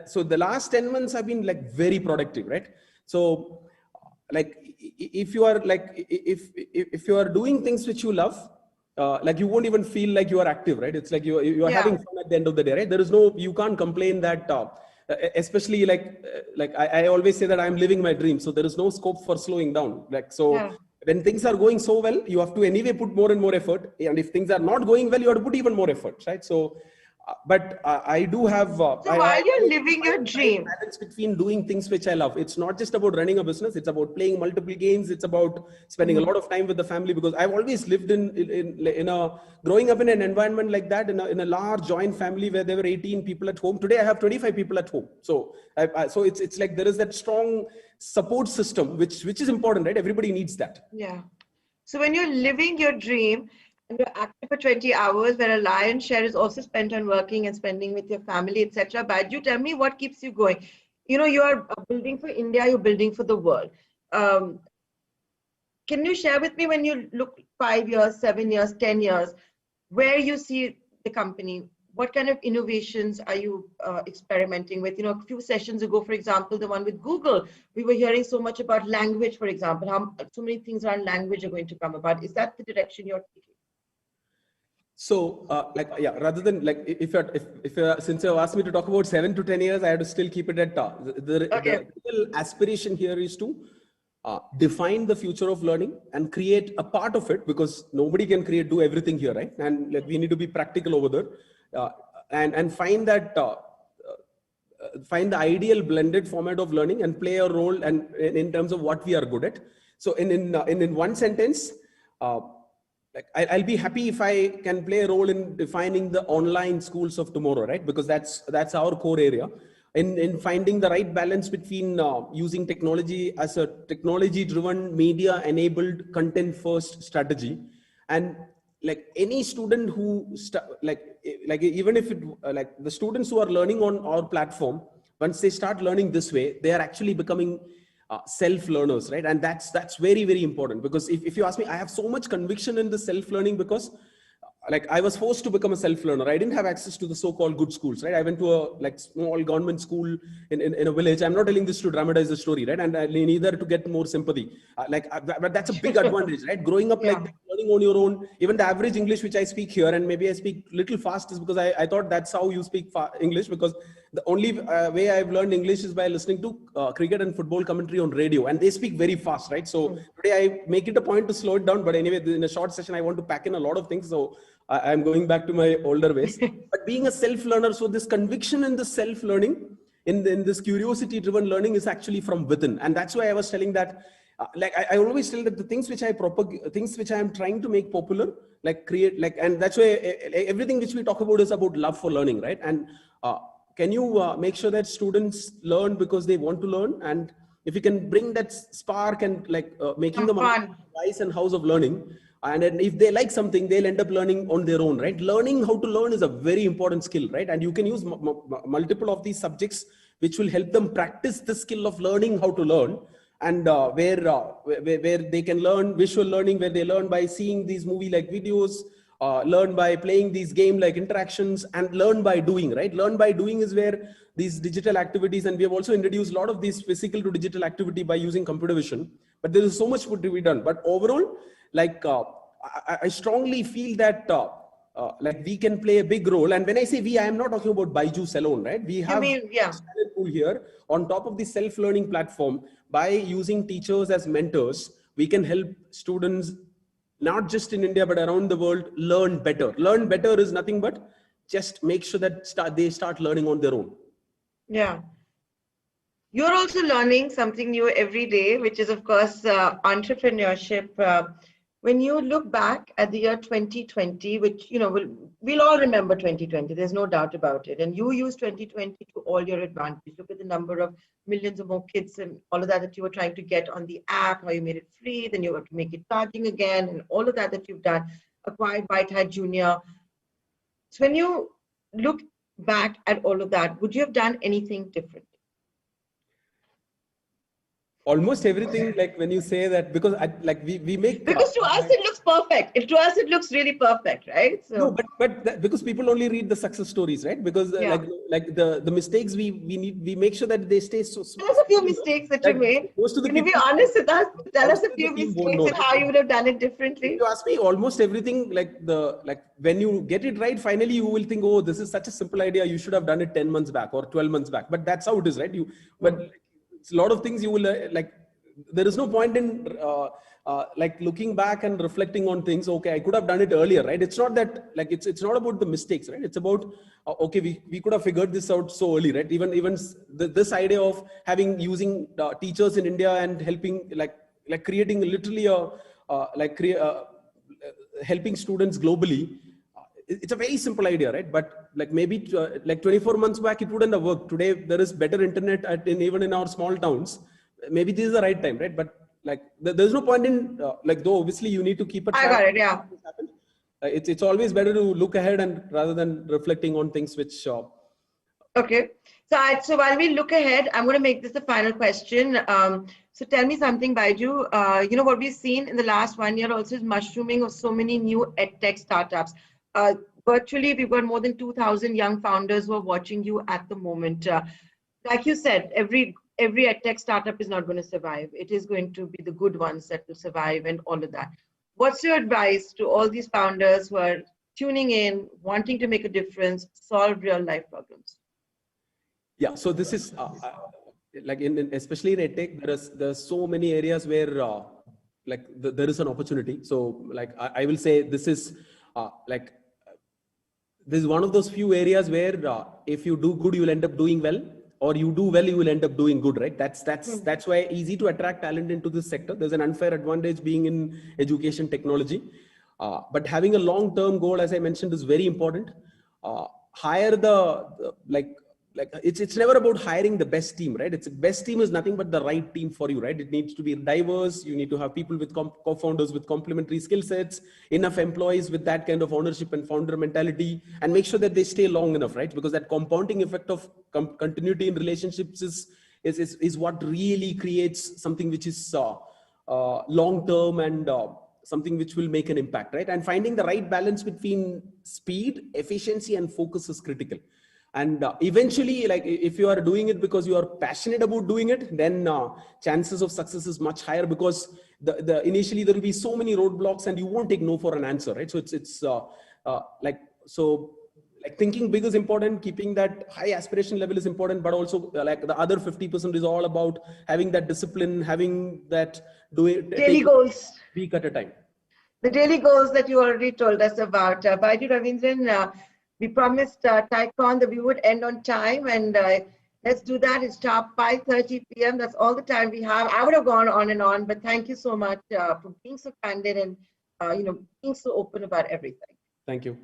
so the last 10 months have been like very productive, right? So like, if you are like, if you are doing things which you love, like you won't even feel like you are active, right? It's like you are having fun at the end of the day, right? There is no, you can't complain that, especially like I always say that I'm living my dream. So there is no scope for slowing down. Like, so when things are going so well, you have to anyway put more and more effort. And if things are not going well, you have to put even more effort, right? So, but I do have. So while you're living your dream, balance between doing things which I love. It's not just about running a business. It's about playing multiple games. It's about spending a lot of time with the family, because I've always lived growing up in an environment like that, in a large joint family where there were 18 people at home. Today I have 25 people at home. So so it's like there is that strong support system, which is important, right? Everybody needs that. Yeah. So when you're living your dream, and you're active for 20 hours, where a lion's share is also spent on working and spending with your family, etc. Baiju, tell me what keeps you going. You know, you are building for India, you're building for the world. Can you share with me, when you look 5 years, 7 years, 10 years, where you see the company? What kind of innovations are you experimenting with? You know, a few sessions ago, for example, the one with Google, we were hearing so much about language, for example, how so many things around language are going to come about. Is that the direction you're taking? So, rather than like, since you asked me to talk about 7 to 10 years, I have to still keep it at the real aspiration here is to define the future of learning and create a part of it, because nobody can do everything here, right? And like, we need to be practical over there, and find that find the ideal blended format of learning and play a role and in terms of what we are good at. So in one sentence. I'll be happy if I can play a role in defining the online schools of tomorrow, right? Because that's our core area. In finding the right balance between using technology as a technology-driven, media-enabled, content-first strategy, and like any student who even if it like the students who are learning on our platform, once they start learning this way, they are actually becoming self-learners, right? And that's very, very important, because if you ask me, I have so much conviction in the self-learning, because like I was forced to become a self-learner. I didn't have access to the so-called good schools, right? I went to a small government school in a village. I'm not telling this to dramatize the story, right? And neither to get more sympathy. But that's a big advantage, right? Growing up like that, learning on your own. Even the average English which I speak here, and maybe I speak little fast, is because I thought that's how you speak English, because the only way I've learned English is by listening to cricket and football commentary on radio, and they speak very fast, right? So today I make it a point to slow it down, but anyway, in a short session, I want to pack in a lot of things. So I'm going back to my older ways. But being a self-learner, so this conviction in the self-learning, in this curiosity-driven learning is actually from within. And that's why I was telling that, I always tell that the things which I propagate, things which I am trying to make popular, and that's why everything which we talk about is about love for learning, right? And can you make sure that students learn because they want to learn? And if you can bring that spark and making them a wise and house of learning, and then if they like something, they'll end up learning on their own, right? Learning how to learn is a very important skill, right? And you can use multiple of these subjects, which will help them practice the skill of learning how to learn. and where they can learn visual learning, where they learn by seeing these movie like videos, learn by playing these game like interactions, and learn by doing, right? Learn by doing is where these digital activities, and we have also introduced a lot of these physical to digital activity by using computer vision, but there is so much to be done. But overall, like I strongly feel that like we can play a big role. And when I say we, I am not talking about Byju's alone, right? We have a talent pool here on top of the self-learning platform. By using teachers as mentors, we can help students, not just in India, but around the world, learn better. Learn better is nothing but just make sure that they start learning on their own. Yeah. You're also learning something new every day, which is, of course, entrepreneurship. When you look back at the year 2020, which, you know, we'll all remember 2020, there's no doubt about it. And you use 2020 to all your advantage. Look at the number of millions of more kids and all of that you were trying to get on the app, how you made it free, then you have to make it charging again, and all of that you've done, acquired White Hat Junior. So when you look back at all of that, would you have done anything different? Almost everything, like when you say that, because we make, because to us it looks perfect. To us it looks really perfect, right? So no, but because people only read the success stories, right? Because like the mistakes we make sure that they stay so small. There's a few mistakes that you made. Can you be honest with us? Tell us a few mistakes and how you would have done it differently. If you ask me, almost everything, like when you get it right, finally you will think, oh, this is such a simple idea, you should have done it 10 months back or 12 months back. But that's how it is, right? It's a lot of things you will like. There is no point in like looking back and reflecting on things. Okay, I could have done it earlier, right? It's not that, like, it's not about the mistakes, right? It's about okay, we could have figured this out so early, right? Even this idea of using teachers in India and helping like creating literally helping students globally. It's a very simple idea, right? But like maybe like 24 months back, it wouldn't have worked. Today, there is better internet even in our small towns. Maybe this is the right time, right? But like there's no point in like, though obviously you need to keep a track. I got it, yeah. It's always better to look ahead and rather than reflecting on things which. Okay. So while we look ahead, I'm going to make this the final question. So tell me something, Baiju. You know, what we've seen in the last 1 year also is mushrooming of so many new edtech startups. Virtually, we've got more than 2,000 young founders who are watching you at the moment. Like you said, every edtech startup is not going to survive. It is going to be the good ones that will survive and all of that. What's your advice to all these founders who are tuning in, wanting to make a difference, solve real life problems? Yeah, so this is like especially in edtech, there's so many areas where there is an opportunity. So like I will say this is this is one of those few areas where if you do good, you will end up doing well, or you do well, you will end up doing good, right? That's why easy to attract talent into this sector. There's an unfair advantage being in education technology, but having a long-term goal, as I mentioned, is very important. Hire it's never about hiring the best team, right? It's best team is nothing but the right team for you, right? It needs to be diverse. You need to have people with co-founders with complementary skill sets, enough employees with that kind of ownership and founder mentality, and make sure that they stay long enough, right? Because that compounding effect of continuity in relationships is what really creates something which is long-term and something which will make an impact, right? And finding the right balance between speed, efficiency, and focus is critical. And eventually, like if you are doing it because you are passionate about doing it, then chances of success is much higher, because initially there will be so many roadblocks and you won't take no for an answer, right? So it's thinking big is important, keeping that high aspiration level is important, but also like the other 50% is all about having that discipline, having that daily goals, week at a time. The daily goals that you already told us about. Baiju Ravindran, we promised TiECon that we would end on time, and let's do that. It's sharp 5:30 p.m. That's all the time we have. I would have gone on and on, but thank you so much for being so candid and being so open about everything. Thank you.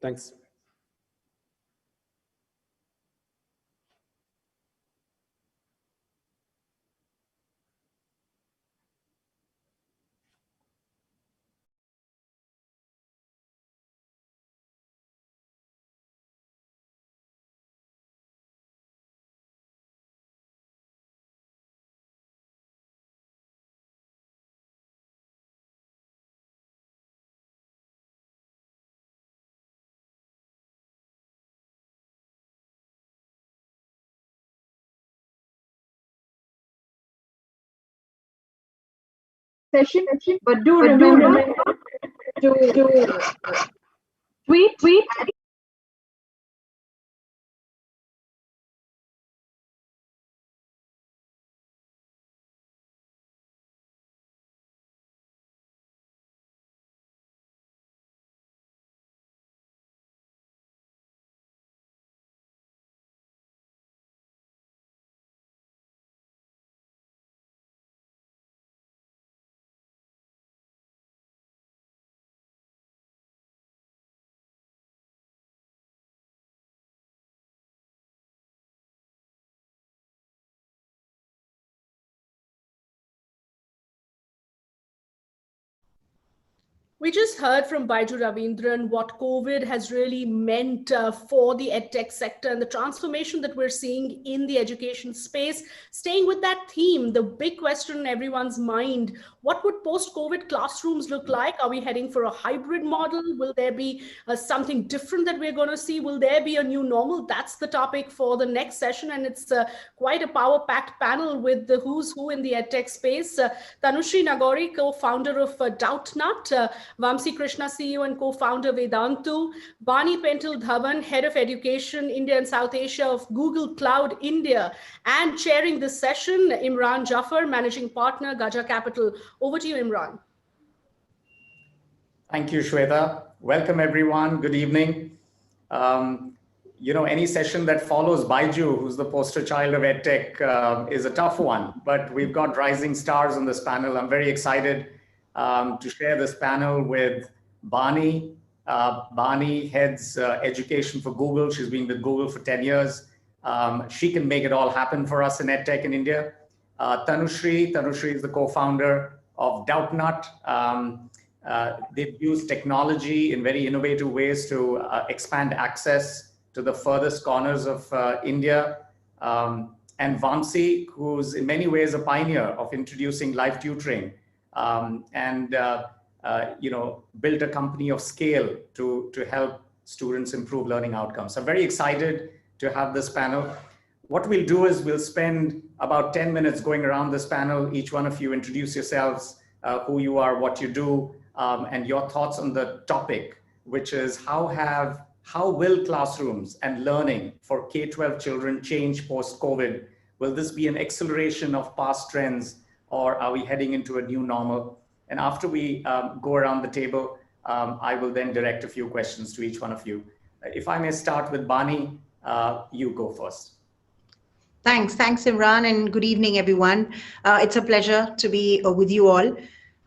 Thanks. session, but do remember to tweet. We just heard from Baiju Ravindran what COVID has really meant for the edtech sector and the transformation that we're seeing in the education space. Staying with that theme, the big question in everyone's mind, what would post-COVID classrooms look like? Are we heading for a hybrid model? Will there be something different that we're going to see? Will there be a new normal? That's the topic for the next session, and it's quite a power-packed panel with the who's who in the edtech space. Tanushree Nagori, co-founder of Doubtnut, Vamsi Krishna, CEO and co-founder Vedantu, Bani Pental Dhawan, Head of Education, India and South Asia of Google Cloud India, and chairing this session, Imran Jafar, Managing Partner, Gaja Capital. Over to you, Imran. Thank you, Shweta. Welcome, everyone. Good evening. Any session that follows Baiju, who's the poster child of EdTech, is a tough one, but we've got rising stars on this panel. I'm very excited to share this panel with Bani. Bani heads education for Google. She's been with Google for 10 years. She can make it all happen for us in EdTech in India. Tanushree is the co-founder of Doubtnut. They've used technology in very innovative ways to expand access to the furthest corners of India. And Vamsi, who's in many ways a pioneer of introducing live tutoring and built a company of scale to help students improve learning outcomes. So I'm very excited to have this panel. What we'll do is we'll spend about 10 minutes going around this panel. Each one of you introduce yourselves, who you are, what you do, and your thoughts on the topic, which is how will classrooms and learning for K-12 children change post-COVID? Will this be an acceleration of past trends, or are we heading into a new normal? And after we go around the table, I will then direct a few questions to each one of you. If I may start with Bani, you go first. Thanks, Imran, and good evening, everyone. It's a pleasure to be with you all.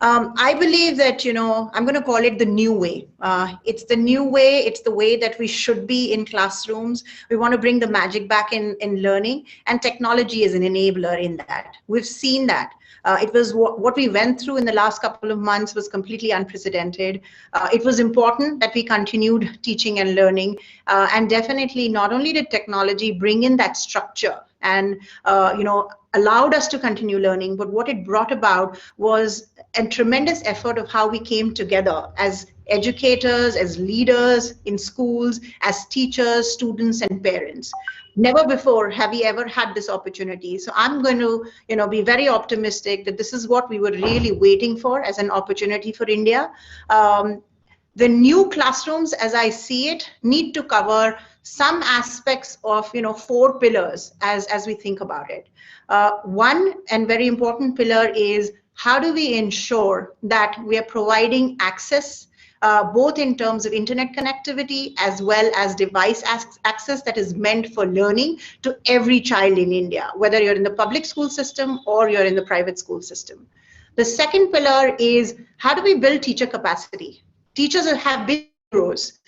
I believe that, I'm going to call it the new way. It's the new way. It's the way that we should be in classrooms. We want to bring the magic back in learning, and technology is an enabler in that. We've seen that. It was what we went through in the last couple of months was completely unprecedented. It was important that we continued teaching and learning, and definitely not only did technology bring in that structure and allowed us to continue learning, but what it brought about was a tremendous effort of how we came together as educators, as leaders in schools, as teachers, students, and parents. Never before have we ever had this opportunity. So I'm going to, be very optimistic that this is what we were really waiting for as an opportunity for India. The new classrooms, as I see it, need to cover some aspects of, 4 pillars as we think about it. One and very important pillar is how do we ensure that we are providing access, both in terms of internet connectivity as well as device access that is meant for learning to every child in India, whether you're in the public school system or you're in the private school system. The second pillar is how do we build teacher capacity? Teachers have been heroes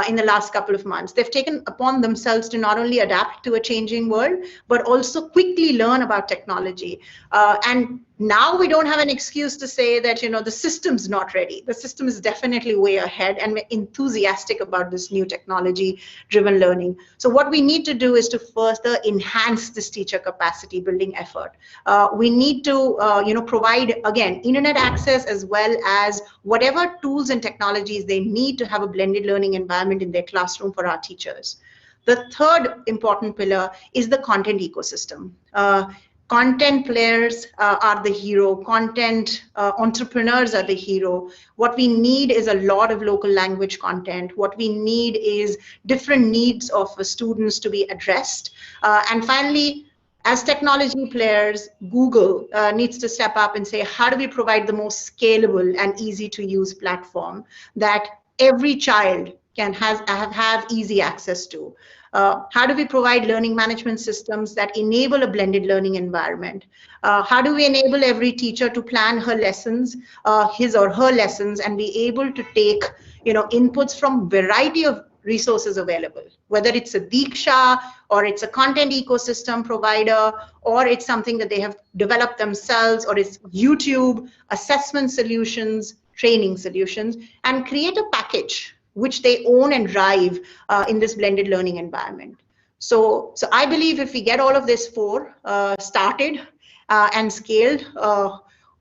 in the last couple of months. They've taken upon themselves to not only adapt to a changing world, but also quickly learn about technology. And now we don't have an excuse to say that, the system's not ready. The system is definitely way ahead, and we're enthusiastic about this new technology-driven learning. So what we need to do is to further enhance this teacher capacity building effort. We need to, provide, again, internet access as well as whatever tools and technologies they need to have a blended learning environment in their classroom for our teachers. The third important pillar is the content ecosystem. Content players are the hero. Content entrepreneurs are the hero. What we need is a lot of local language content. What we need is different needs of students to be addressed. And finally, as technology players, Google needs to step up and say, how do we provide the most scalable and easy to use platform that every child can have easy access to? How do we provide learning management systems that enable a blended learning environment? How do we enable every teacher to plan her lessons, his or her lessons, and be able to take inputs from variety of resources available, whether it's a Diksha or it's a content ecosystem provider, or it's something that they have developed themselves, or it's YouTube, assessment solutions, training solutions, and create a package which they own and drive in this blended learning environment. So I believe if we get all of this started and scaled,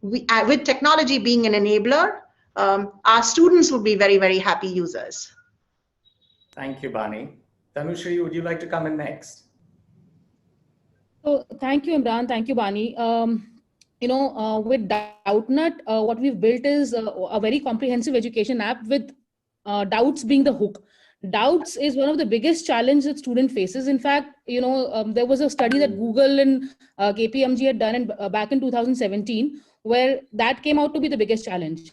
with technology being an enabler, our students will be very, very happy users. Thank you, Bani. Tanushree, would you like to come in next? So thank you, Imran. Thank you, Bani. With Doubtnut, what we've built is a very comprehensive education app with doubts being the hook. Doubts is one of the biggest challenges that student faces. In fact, there was a study that Google and KPMG had done back in 2017, where that came out to be the biggest challenge.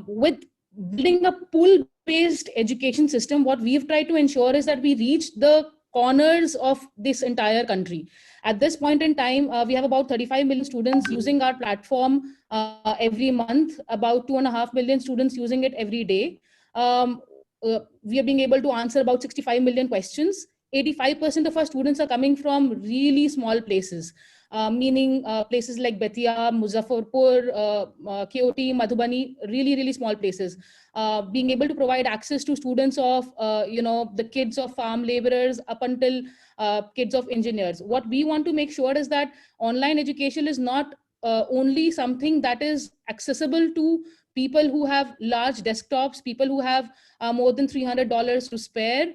With building a pull-based education system, what we've tried to ensure is that we reach the corners of this entire country. At this point in time, we have about 35 million students using our platform every month, about 2.5 million students using it every day. We are being able to answer about 65 million questions. 85% of our students are coming from really small places, meaning places like Betia, Muzaffarpur, KOT, Madhubani, really, really small places. Being able to provide access to students of, the kids of farm laborers up until kids of engineers. What we want to make sure is that online education is not only something that is accessible to people who have large desktops, people who have more than $300 to spare.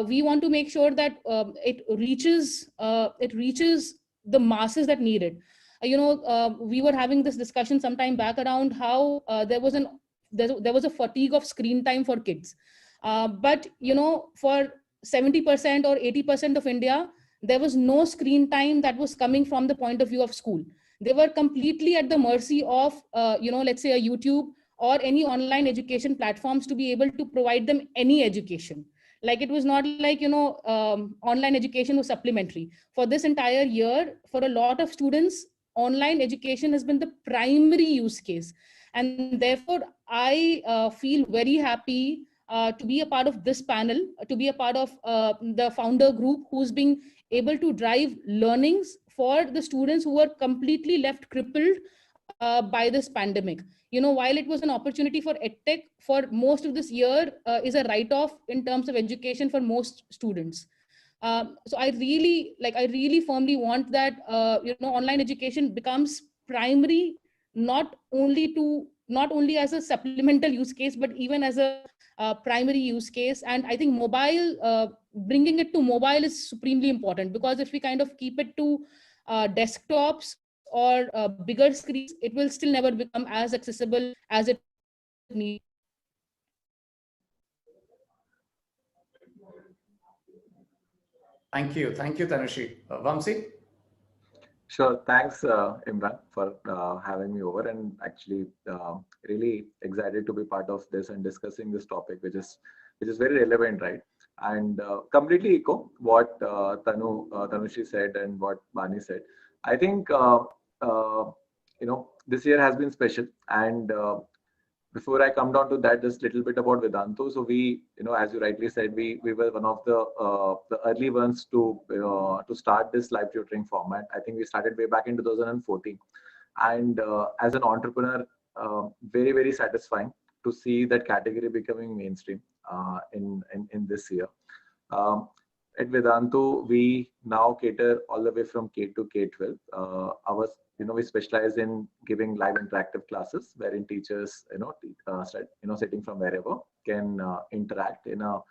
We want to make sure that it reaches the masses that need it. We were having this discussion some time back around how there was a fatigue of screen time for kids. But for 70% or 80% of India, there was no screen time that was coming from the point of view of school. They were completely at the mercy of, let's say a YouTube or any online education platforms to be able to provide them any education. Like it was not like, online education was supplementary. For this entire year, for a lot of students, online education has been the primary use case. And therefore, I feel very happy to be a part of this panel, to be a part of the founder group who's being able to drive learnings for the students who were completely left crippled by this pandemic. While it was an opportunity for EdTech, for most of this year is a write-off in terms of education for most students. So I really firmly want that online education becomes primary, not only as a supplemental use case, but even as a primary use case. And I think mobile, bringing it to mobile is supremely important, because if we kind of keep it to desktops or bigger screens, it will still never become as accessible as it needs. Thank you, Tanushree. Vamsi? Sure, thanks Imran for having me over, and actually really excited to be part of this and discussing this topic, which is very relevant, right? And completely echo what Tanushree said and what Bani said. I think this year has been special, and before I come down to that, just a little bit about Vedantu. So we, as you rightly said, we were one of the early ones to start this live tutoring format. I think we started way back in 2014, and as an entrepreneur, very, very satisfying to see that category becoming mainstream in this year. At Vedantu, we now cater all the way from K to K-12. We specialize in giving live interactive classes wherein teachers, sitting from wherever, can interact in a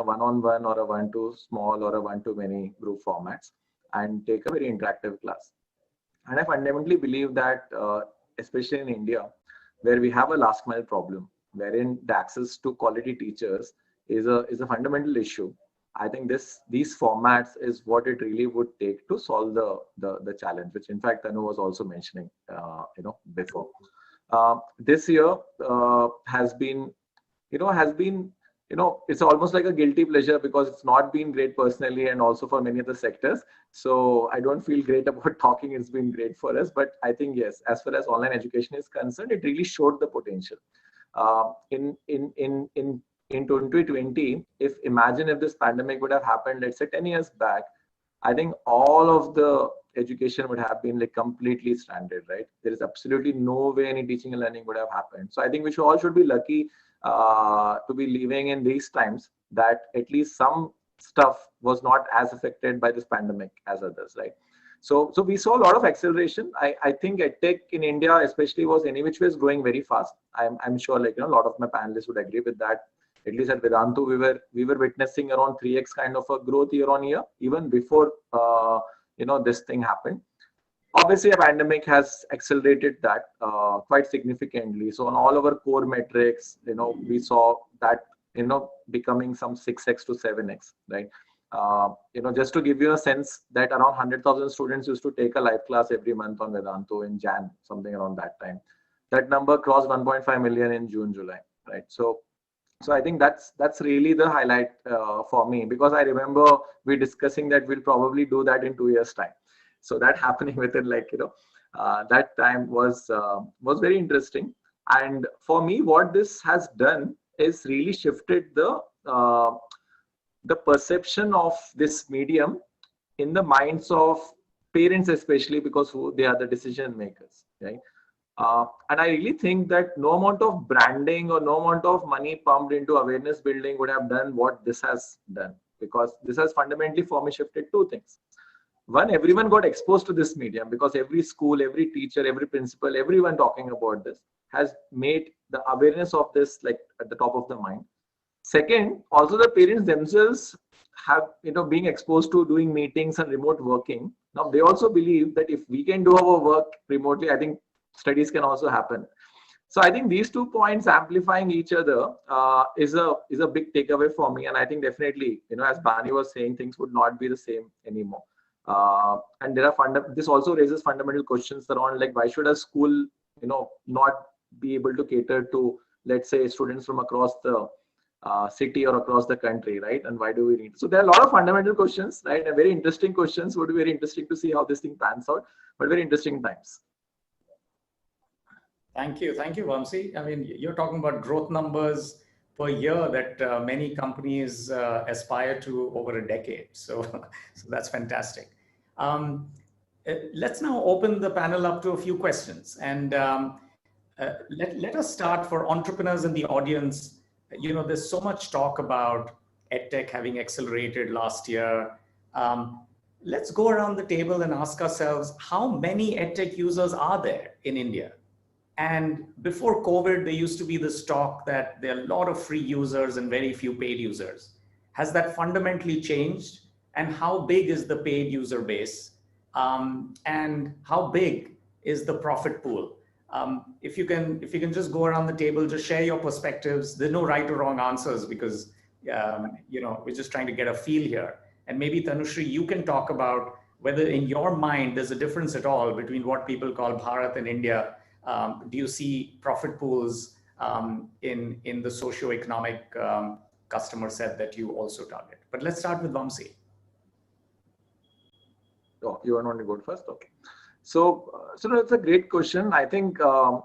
one-on-one or a one-to-small or a one-to-many group formats. and take a very interactive class. And I fundamentally believe that, especially in India, where we have a last mile problem, wherein the access to quality teachers is a fundamental issue. I think these formats is what it really would take to solve the challenge, which in fact Tanu was also mentioning, before. This year has been, it's almost like a guilty pleasure because it's not been great personally and also for many other sectors. So I don't feel great about talking. It's been great for us, but I think yes, as far as online education is concerned, it really showed the potential. In 2020, imagine if this pandemic would have happened, let's say 10 years back, I think all of the education would have been like completely stranded, right? There is absolutely no way any teaching and learning would have happened. So I think we all should be lucky to be living in these times that at least some stuff was not as affected by this pandemic as others, right? So we saw a lot of acceleration. I think EdTech in India especially was any which way is growing very fast. I'm sure a lot of my panelists would agree with that. At least at Vedantu, we were witnessing around 3x kind of a growth year on year, even before this thing happened. Obviously, a pandemic has accelerated that quite significantly. So on all our core metrics, we saw that becoming some 6x to 7x, right? Just to give you a sense that around 100,000 students used to take a live class every month on Vedantu in Jan, something around that time. That number crossed 1.5 million in June, July, right? So I think that's really the highlight for me, because I remember we discussing that we'll probably do that in 2 years' time. So that happening within that time was very interesting. And for me, what this has done is really shifted the perception of this medium in the minds of parents, especially because they are the decision makers, right? And I really think that no amount of branding or no amount of money pumped into awareness building would have done what this has done, because this has fundamentally for me shifted two things. One, everyone got exposed to this medium because every school, every teacher, every principal, everyone talking about this has made the awareness of this at the top of the mind. Second, also the parents themselves have, being exposed to doing meetings and remote working. Now they also believe that if we can do our work remotely, I think studies can also happen. So I think these 2 points amplifying each other is a big takeaway for me. And I think definitely, as Bani was saying, things would not be the same anymore. And there are this also raises fundamental questions around why should a school, not be able to cater to, let's say, students from across the city or across the country, right? And why do we need? So there are a lot of fundamental questions, right? And very interesting questions. Would be very interesting to see how this thing pans out, but very interesting times. Thank you, Vamsi. I mean, you're talking about growth numbers per year that many companies aspire to over a decade. So that's fantastic. Let's now open the panel up to a few questions, and let us start for entrepreneurs in the audience. There's so much talk about EdTech having accelerated last year. Let's go around the table and ask ourselves, how many EdTech users are there in India? And before COVID, there used to be this talk that there are a lot of free users and very few paid users. Has that fundamentally changed? And how big is the paid user base? And how big is the profit pool? If you can just go around the table, just share your perspectives. There's no right or wrong answers because we're just trying to get a feel here. And maybe Tanushree, you can talk about whether in your mind there's a difference at all between what people call Bharat and India. Do you see profit pools in the socioeconomic customer set that you also target? But let's start with Vamsi. Oh, you want to go first? Okay. So it's a great question. I think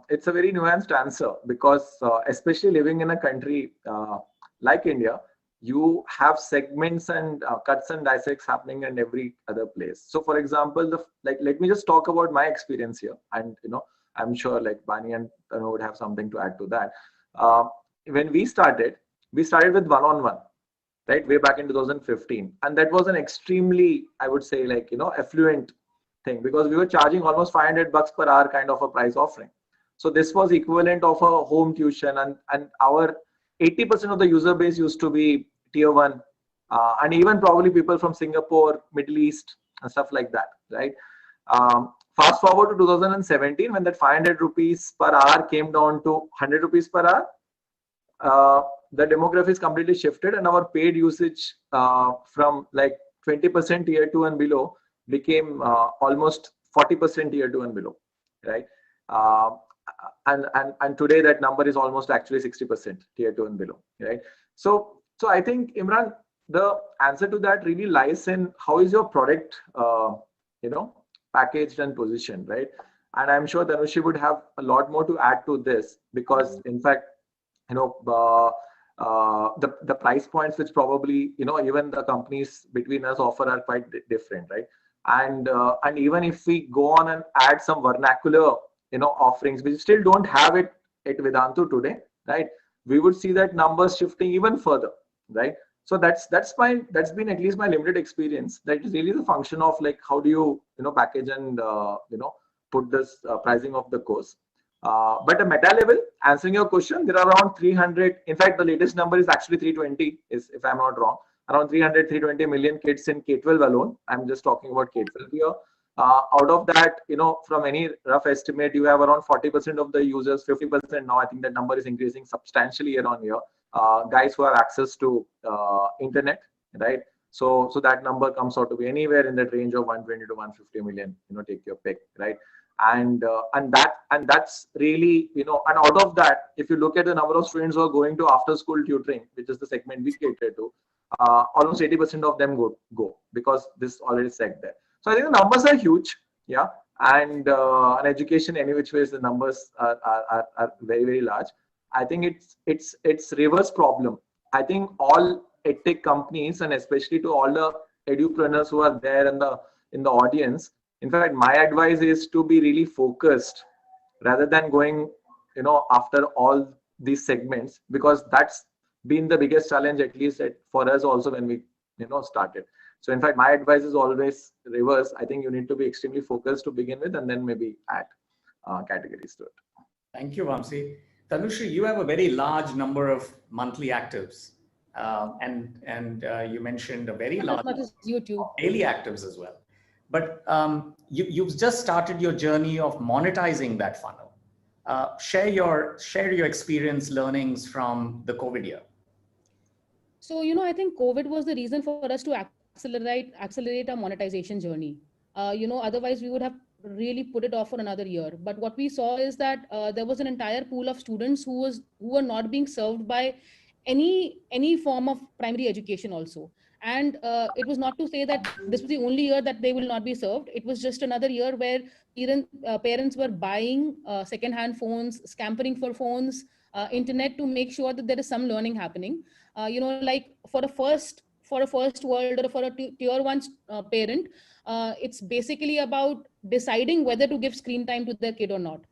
it's a very nuanced answer because especially living in a country like India, you have segments and cuts and dissects happening in every other place. So for example, let me just talk about my experience here. And, I'm sure Bani and Tanu would have something to add to that. When we started with one-on-one, right, way back in 2015. And that was an extremely, I would say, affluent thing because we were charging almost $500 per hour kind of a price offering. So this was equivalent of a home tuition, and our 80% of the user base used to be tier 1 and even probably people from Singapore, Middle East, and stuff like that, right? Fast forward to 2017, when that 500 rupees per hour came down to 100 rupees per hour, the demography is completely shifted, and our paid usage from like 20% tier 2 and below became almost 40% tier 2 and below, right? And today that number is almost actually 60% tier 2 and below, right? So I think, Imran, the answer to that really lies in how is your product, packaged and positioned, right? And I'm sure Tanushi would have a lot more to add to this, because in fact, the price points which probably even the companies between us offer are quite different, right? And even if we go on and add some vernacular offerings, we still don't have it at Vedantu today, right? We would see that numbers shifting even further, right? So that's been at least my limited experience. That is really the function of like how do you package and put this pricing of the course. But a meta level, answering your question, there are around 300. In fact, the latest number is actually 320, if I'm not wrong. Around 320 million kids in K-12 alone. I'm just talking about K-12 here. Out of that, from any rough estimate, you have around 40% of the users, 50% now. I think that number is increasing substantially year on year. Guys who have access to internet, right? So that number comes out to be anywhere in that range of 120 to 150 million. Take your pick, right? And that's really and out of that, if you look at the number of students who are going to after school tutoring, which is the segment we cater to, almost 80% of them go because this already said there. So I think the numbers are huge, yeah, and education any which ways the numbers are very, very large. I think it's reverse problem. I think all edtech companies, and especially to all the edupreneurs who are there in the audience, in fact, my advice is to be really focused rather than going after all these segments, because that's been the biggest challenge, at least for us also when we started. So in fact, my advice is always reverse. I think you need to be extremely focused to begin with, and then maybe add categories to it. Thank you, Vamsi. Tanushi, you have a very large number of monthly actives, and you mentioned a very large YouTube daily actives as well. But you've just started your journey of monetizing that funnel. Share your experience, learnings from the COVID year. So, I think COVID was the reason for us to accelerate our monetization journey. Otherwise we would have really put it off for another year. But what we saw is that there was an entire pool of students who were not being served by any form of primary education also. And it was not to say that this was the only year that they will not be served. It was just another year where parents were buying second-hand phones, scampering for phones, internet, to make sure that there is some learning happening. Like for a first world or for a tier 1 parent, it's basically about deciding whether to give screen time to their kid or not.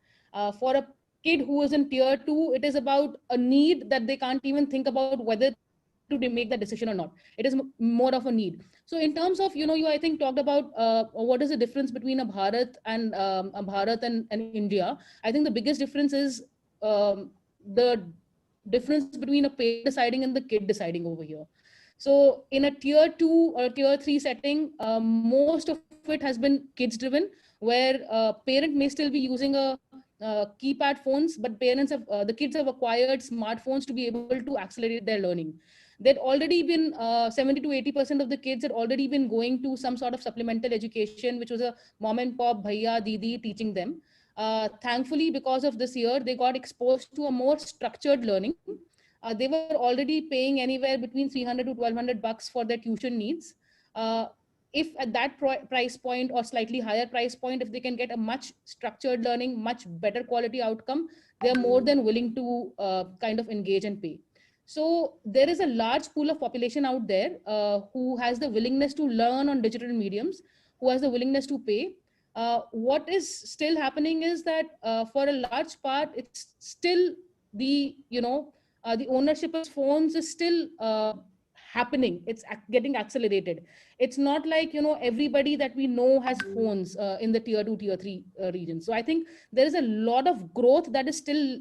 For a kid who is in tier 2, it is about a need that they can't even think about whether to make that decision or not. It is more of a need. So in terms of, you I think talked about what is the difference between a Bharat and India. I think the biggest difference is the difference between a parent deciding and the kid deciding over here. So in a tier 2 or tier 3 setting, most of it has been kids driven, where parent may still be using a keypad phones, but the kids have acquired smartphones to be able to accelerate their learning. They'd already been 70 to 80% of the kids had already been going to some sort of supplemental education, which was a mom and pop, bhaiya, didi teaching them. Thankfully, because of this year, they got exposed to a more structured learning. They were already paying anywhere between $300 to $1,200 for their tuition needs. If at that price point or slightly higher price point, if they can get a much structured learning, much better quality outcome, they're more than willing to kind of engage and pay. So there is a large pool of population out there who has the willingness to learn on digital mediums, who has the willingness to pay. What is still happening is that for a large part, it's still the ownership of phones is still happening. It's getting accelerated. It's not like, everybody that we know has phones in the tier 2, tier 3 regions. So I think there is a lot of growth that is still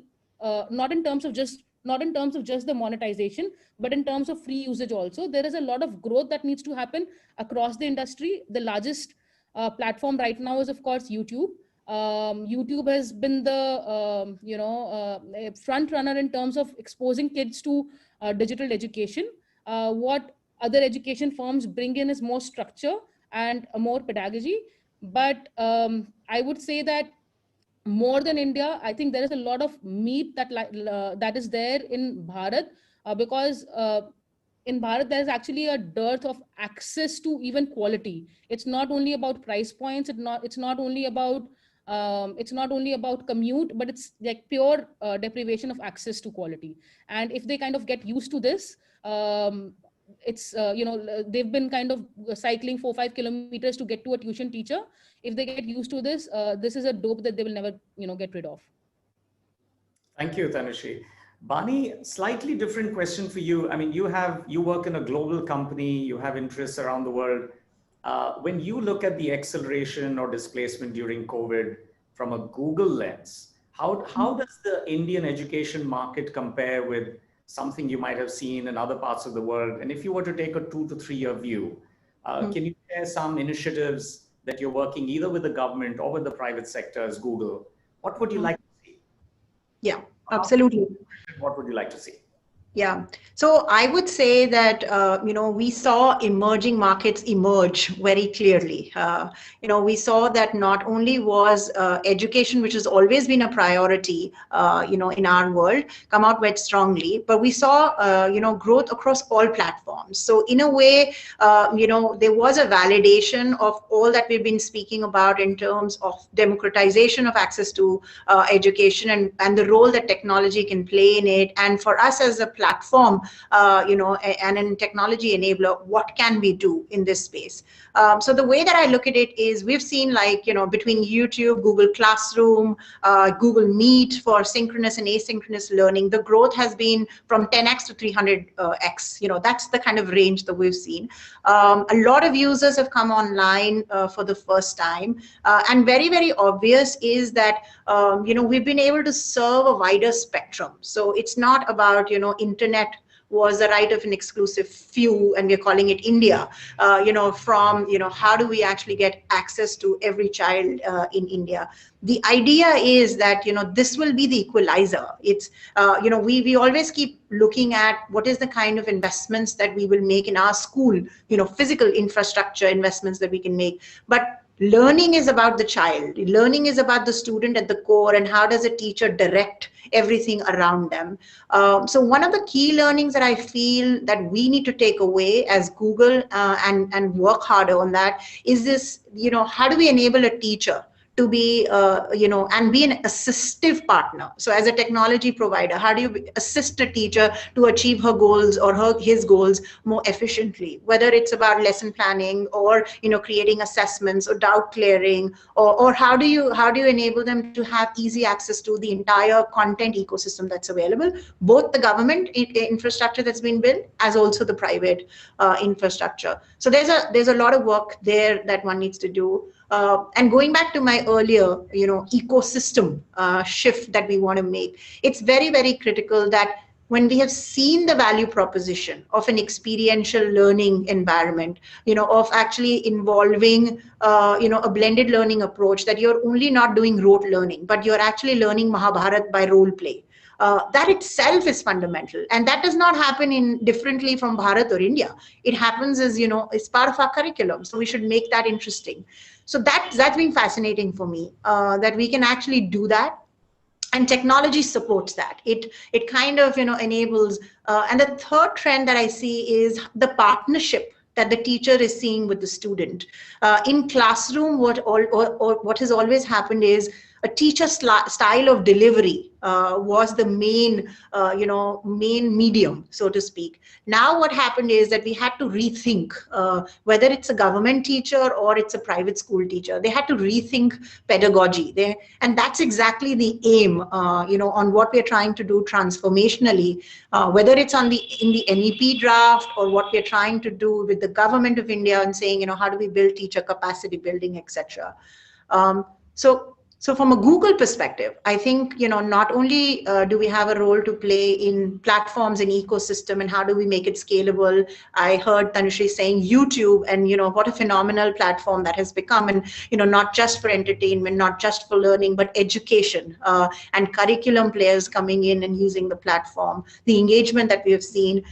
not in terms of just not in terms of just the monetization, but in terms of free usage also. There is a lot of growth that needs to happen across the industry. The largest platform right now is, of course, YouTube. YouTube has been the front runner in terms of exposing kids to digital education. What other education firms bring in is more structure and more pedagogy. But I would say that more than India, I think there is a lot of meat that is there in Bharat, because in Bharat there is actually a dearth of access to even quality. It's not only about price points. It's not only about commute, but it's like pure deprivation of access to quality. And if they kind of get used to this, it's they've been kind of cycling 4-5 kilometers to get to a tuition teacher. If they get used to this, this is a dope that they will never get rid of. Thank you, Tanushree. Bani, slightly different question for you. I mean, you work in a global company, you have interests around the world. When you look at the acceleration or displacement during COVID from a Google lens, how does the Indian education market compare with something you might have seen in other parts of the world? And if you were to take a 2 to 3 year view, can you share some initiatives that you're working either with the government or with the private sector as Google? What would you like to see? Yeah, absolutely. What would you like to see? Yeah, so I would say that, we saw emerging markets emerge very clearly. We saw that not only was education, which has always been a priority, in our world, come out very strongly, but we saw, growth across all platforms. So in a way, there was a validation of all that we've been speaking about in terms of democratization of access to education and the role that technology can play in it. And for us as a platform, and a technology enabler, what can we do in this space? So the way that I look at it is we've seen between YouTube, Google Classroom, Google Meet for synchronous and asynchronous learning, the growth has been from 10x to 300x. That's the kind of range that we've seen. A lot of users have come online for the first time. And very, very obvious is that, we've been able to serve a wider spectrum. So it's not about, internet was the right of an exclusive few, and we're calling it India, how do we actually get access to every child in India? The idea is that, this will be the equalizer. It's, we always keep looking at what is the kind of investments that we will make in our school, physical infrastructure investments that we can make. But learning is about the child. Learning is about the student at the core, and how does a teacher direct everything around them. So one of the key learnings that I feel that we need to take away as Google and work harder on that is this, how do we enable a teacher to be, and be an assistive partner. So as a technology provider, how do you assist a teacher to achieve her goals or his goals more efficiently? Whether it's about lesson planning or, creating assessments or doubt clearing, or how do you enable them to have easy access to the entire content ecosystem that's available, both the government infrastructure that's been built as also the private infrastructure. So there's a lot of work there that one needs to do. And going back to my earlier, ecosystem shift that we want to make, it's very, very critical that when we have seen the value proposition of an experiential learning environment, of actually involving, a blended learning approach, that you're only not doing rote learning, but you're actually learning Mahabharat by role play. That itself is fundamental, and that does not happen differently from Bharat or India. It happens as, it's part of our curriculum, so we should make that interesting. So that's been fascinating for me, that we can actually do that, and technology supports that. It kind of enables. And the third trend that I see is the partnership that the teacher is seeing with the student. In classroom, what has always happened is a teacher style of delivery was the main medium, so to speak. Now what happened is that we had to rethink whether it's a government teacher or it's a private school teacher. They had to rethink pedagogy. And that's exactly the aim, on what we're trying to do transformationally, whether it's in the NEP draft or what we're trying to do with the government of India and saying, how do we build teacher capacity building, etc. So So from a Google perspective, I think, not only do we have a role to play in platforms and ecosystem and how do we make it scalable. I heard Tanushree saying YouTube, and, what a phenomenal platform that has become. And, not just for entertainment, not just for learning, but education and curriculum players coming in and using the platform, the engagement that we have seen.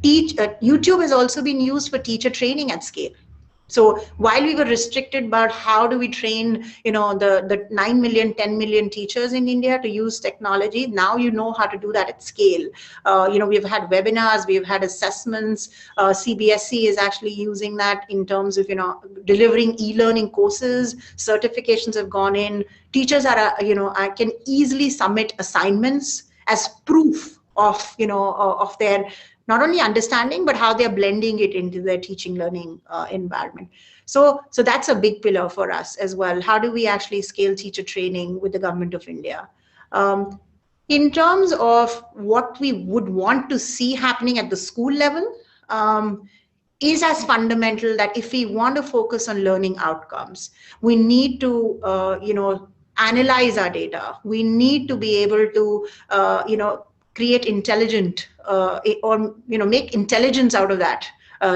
YouTube has also been used for teacher training at scale. So while we were restricted about how do we train, the 9 million, 10 million teachers in India to use technology, now you know how to do that at scale. We've had webinars, we've had assessments. CBSE is actually using that in terms of, delivering e-learning courses. Certifications have gone in. Teachers are, I can easily submit assignments as proof of, of their not only understanding, but how they're blending it into their teaching learning environment. So that's a big pillar for us as well. How do we actually scale teacher training with the government of India? In terms of what we would want to see happening at the school level, is as fundamental that if we want to focus on learning outcomes, we need to, analyze our data. We need to be able to, create intelligent or make intelligence out of that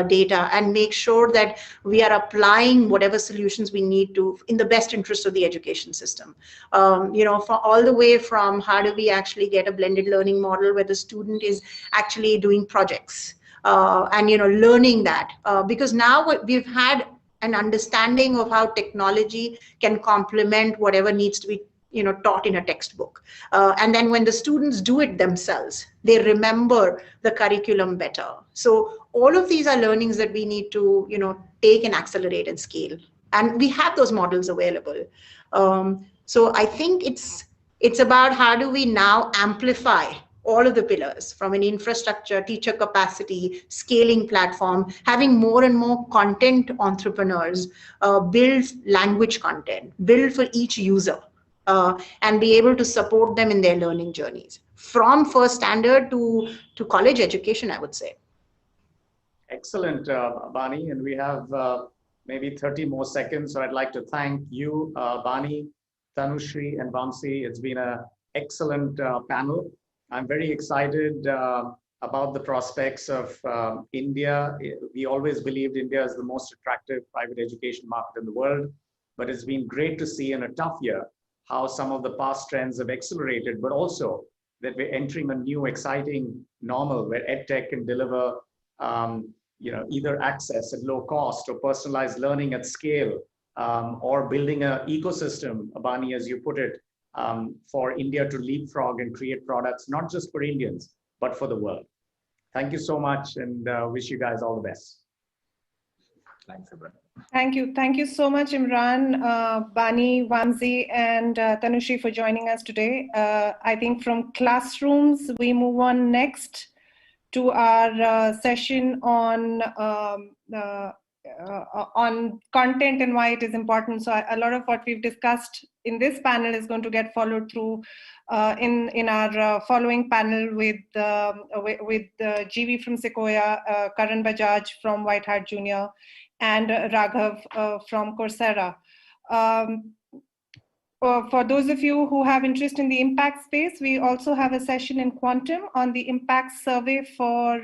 data and make sure that we are applying whatever solutions we need to in the best interest of the education system. For all the way from how do we actually get a blended learning model where the student is actually doing projects and learning that because now we've had an understanding of how technology can complement whatever needs to be taught in a textbook. And then when the students do it themselves, they remember the curriculum better. So all of these are learnings that we need to, take and accelerate and scale. And we have those models available. So I think it's about how do we now amplify all of the pillars from an infrastructure, teacher capacity, scaling platform, having more and more content entrepreneurs, build language content, build for each user. And be able to support them in their learning journeys from first standard to college education, I would say. Excellent, Bani. And we have maybe 30 more seconds. So I'd like to thank you, Bani, Tanushree, and Vamsi. It's been an excellent panel. I'm very excited about the prospects of India. We always believed India is the most attractive private education market in the world, but it's been great to see in a tough year how some of the past trends have accelerated, but also that we're entering a new exciting normal where EdTech can deliver either access at low cost or personalized learning at scale, or building an ecosystem, Abani, as you put it, for India to leapfrog and create products, not just for Indians, but for the world. Thank you so much and wish you guys all the best. Thanks, Imran. Thank you. Thank you so much, Imran, Bani, Vamsi, and Tanushree for joining us today. I think from classrooms, we move on next to our session on content and why it is important. So a lot of what we've discussed in this panel is going to get followed through in our following panel with GV from Sequoia, Karan Bajaj from White Hat Junior, and Raghav from Coursera. For those of you who have interest in the impact space, we also have a session in Quantum on the impact survey for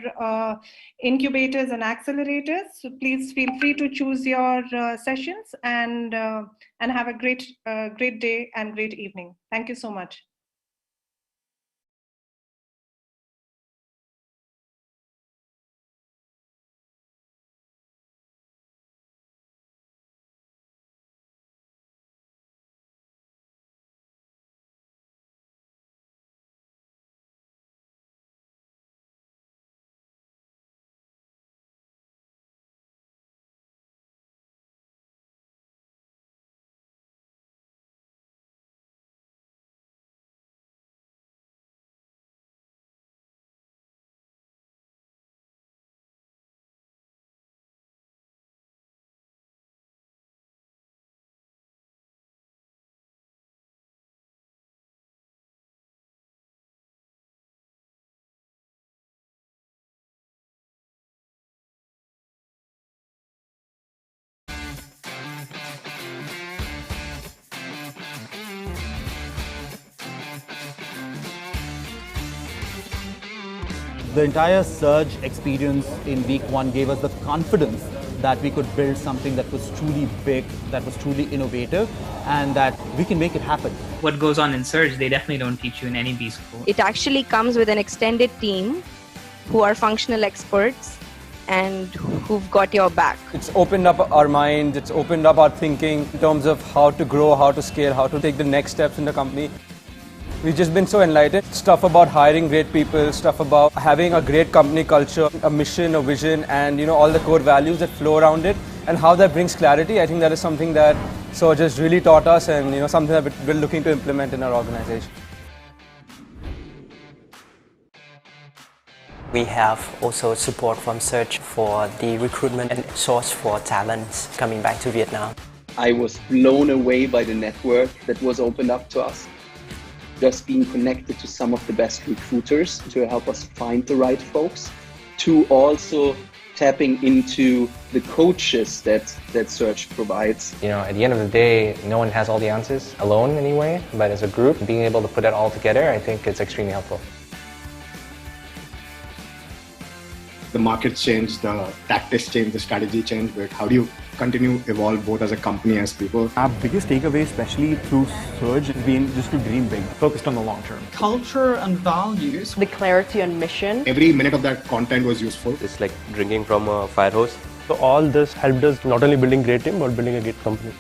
incubators and accelerators. So please feel free to choose your sessions and have a great day and great evening. Thank you so much. The entire Surge experience in week 1 gave us the confidence that we could build something that was truly big, that was truly innovative, and that we can make it happen. What goes on in Surge, they definitely don't teach you in any B school. It actually comes with an extended team who are functional experts and who've got your back. It's opened up our mind, it's opened up our thinking in terms of how to grow, how to scale, how to take the next steps in the company. We've just been so enlightened. Stuff about hiring great people, stuff about having a great company culture, a mission, a vision, and all the core values that flow around it, and how that brings clarity. I think that is something that Surge has really taught us, and something that we're looking to implement in our organization. We have also support from Surge for the recruitment and source for talents coming back to Vietnam. I was blown away by the network that was opened up to us. Just being connected to some of the best recruiters to help us find the right folks, to also tapping into the coaches that Surge provides. At the end of the day, no one has all the answers alone anyway, but as a group, being able to put it all together, I think it's extremely helpful. The markets change, the tactics change, the strategy change, but how do you continue evolve both as a company, as people? Our biggest takeaway, especially through Surge, has been just to dream big, focused on the long term. Culture and values. The clarity on mission. Every minute of that content was useful. It's like drinking from a fire hose. So all this helped us not only building a great team, but building a great company.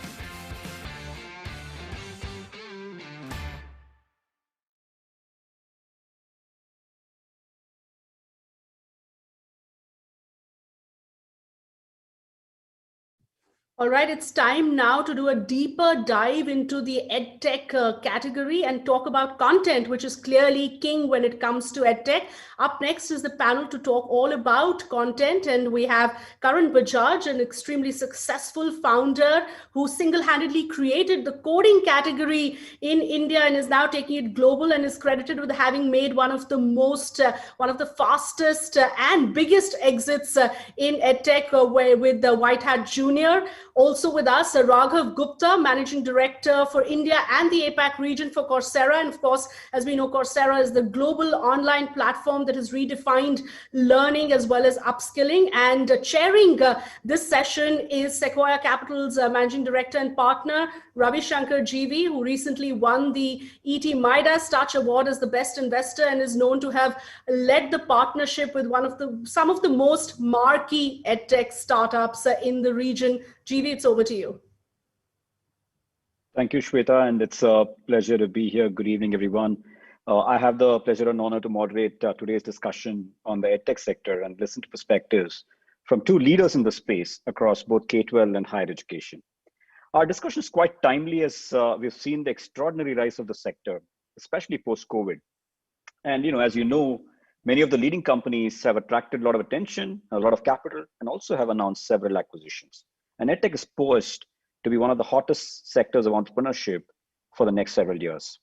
All right, it's time now to do a deeper dive into the EdTech category and talk about content, which is clearly king when it comes to EdTech. Up next is the panel to talk all about content. And we have Karan Bajaj, an extremely successful founder who single-handedly created the coding category in India and is now taking it global and is credited with having made one of the fastest and biggest exits in EdTech with the White Hat Junior. Also with us, Raghav Gupta, Managing Director for India and the APAC region for Coursera. And of course, as we know, Coursera is the global online platform that has redefined learning as well as upskilling. And chairing this session is Sequoia Capital's Managing Director and Partner, Ravi Shankar GV, who recently won the ET Midas Touch Award as the best investor and is known to have led the partnership with some of the most marquee EdTech startups in the region. GV, it's over to you. Thank you, Shweta, and it's a pleasure to be here. Good evening, everyone. I have the pleasure and honor to moderate today's discussion on the EdTech sector and listen to perspectives from two leaders in the space across both K-12 and higher education. Our discussion is quite timely as we've seen the extraordinary rise of the sector, especially post-COVID. And as you know, many of the leading companies have attracted a lot of attention, a lot of capital, and also have announced several acquisitions. And EdTech is poised to be one of the hottest sectors of entrepreneurship for the next several years.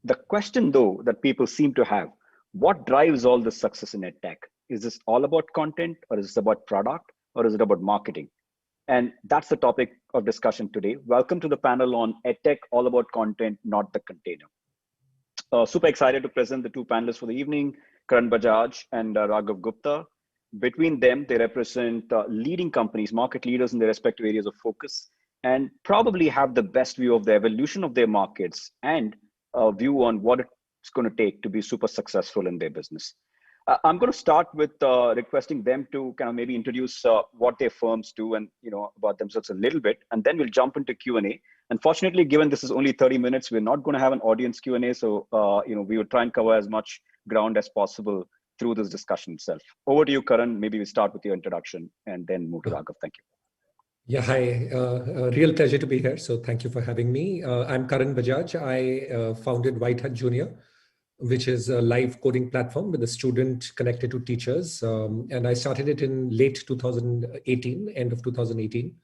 The question, though, that people seem to have, what drives all the success in EdTech? Is this all about content, or is this about product, or is it about marketing? And that's the topic of discussion today. Welcome to the panel on EdTech, all about content, not the container. Super excited to present the two panelists for the evening, Karan Bajaj and Raghav Gupta. Between them, they represent leading companies, market leaders in their respective areas of focus, and probably have the best view of the evolution of their markets and a view on what it's going to take to be super successful in their business. I'm going to start with requesting them to kind of maybe introduce what their firms do and about themselves a little bit, and then we'll jump into Q&A. Unfortunately, given this is only 30 minutes, we're not going to have an audience Q&A, so we will try and cover as much ground as possible through this discussion itself. Over to you, Karan. Maybe we start with your introduction and then move to Raghav. Thank you. Yeah, hi. A real pleasure to be here. So thank you for having me. I'm Karan Bajaj. I founded White Hat Junior, which is a live coding platform with a student connected to teachers. And I started it in late 2018, end of 2018.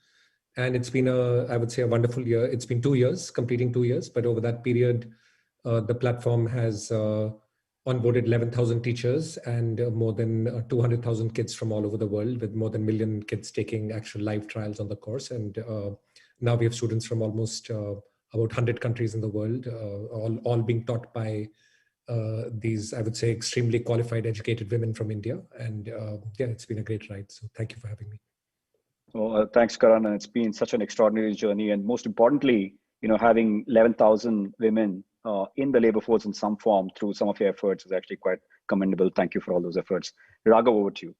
And it's been I would say a wonderful year. It's been 2 years, completing 2 years. But over that period, the platform has onboarded 11,000 teachers and more than 200,000 kids from all over the world, with more than 1 million kids taking actual live trials on the course. And now we have students from almost about 100 countries in the world, all being taught by these, I would say, extremely qualified, educated women from India. And yeah, it's been a great ride. So thank you for having me. Well, thanks, Karan. And it's been such an extraordinary journey. And most importantly, having 11,000 women in the labor force in some form through some of your efforts is actually quite commendable. Thank you for all those efforts. Raghav, over to you.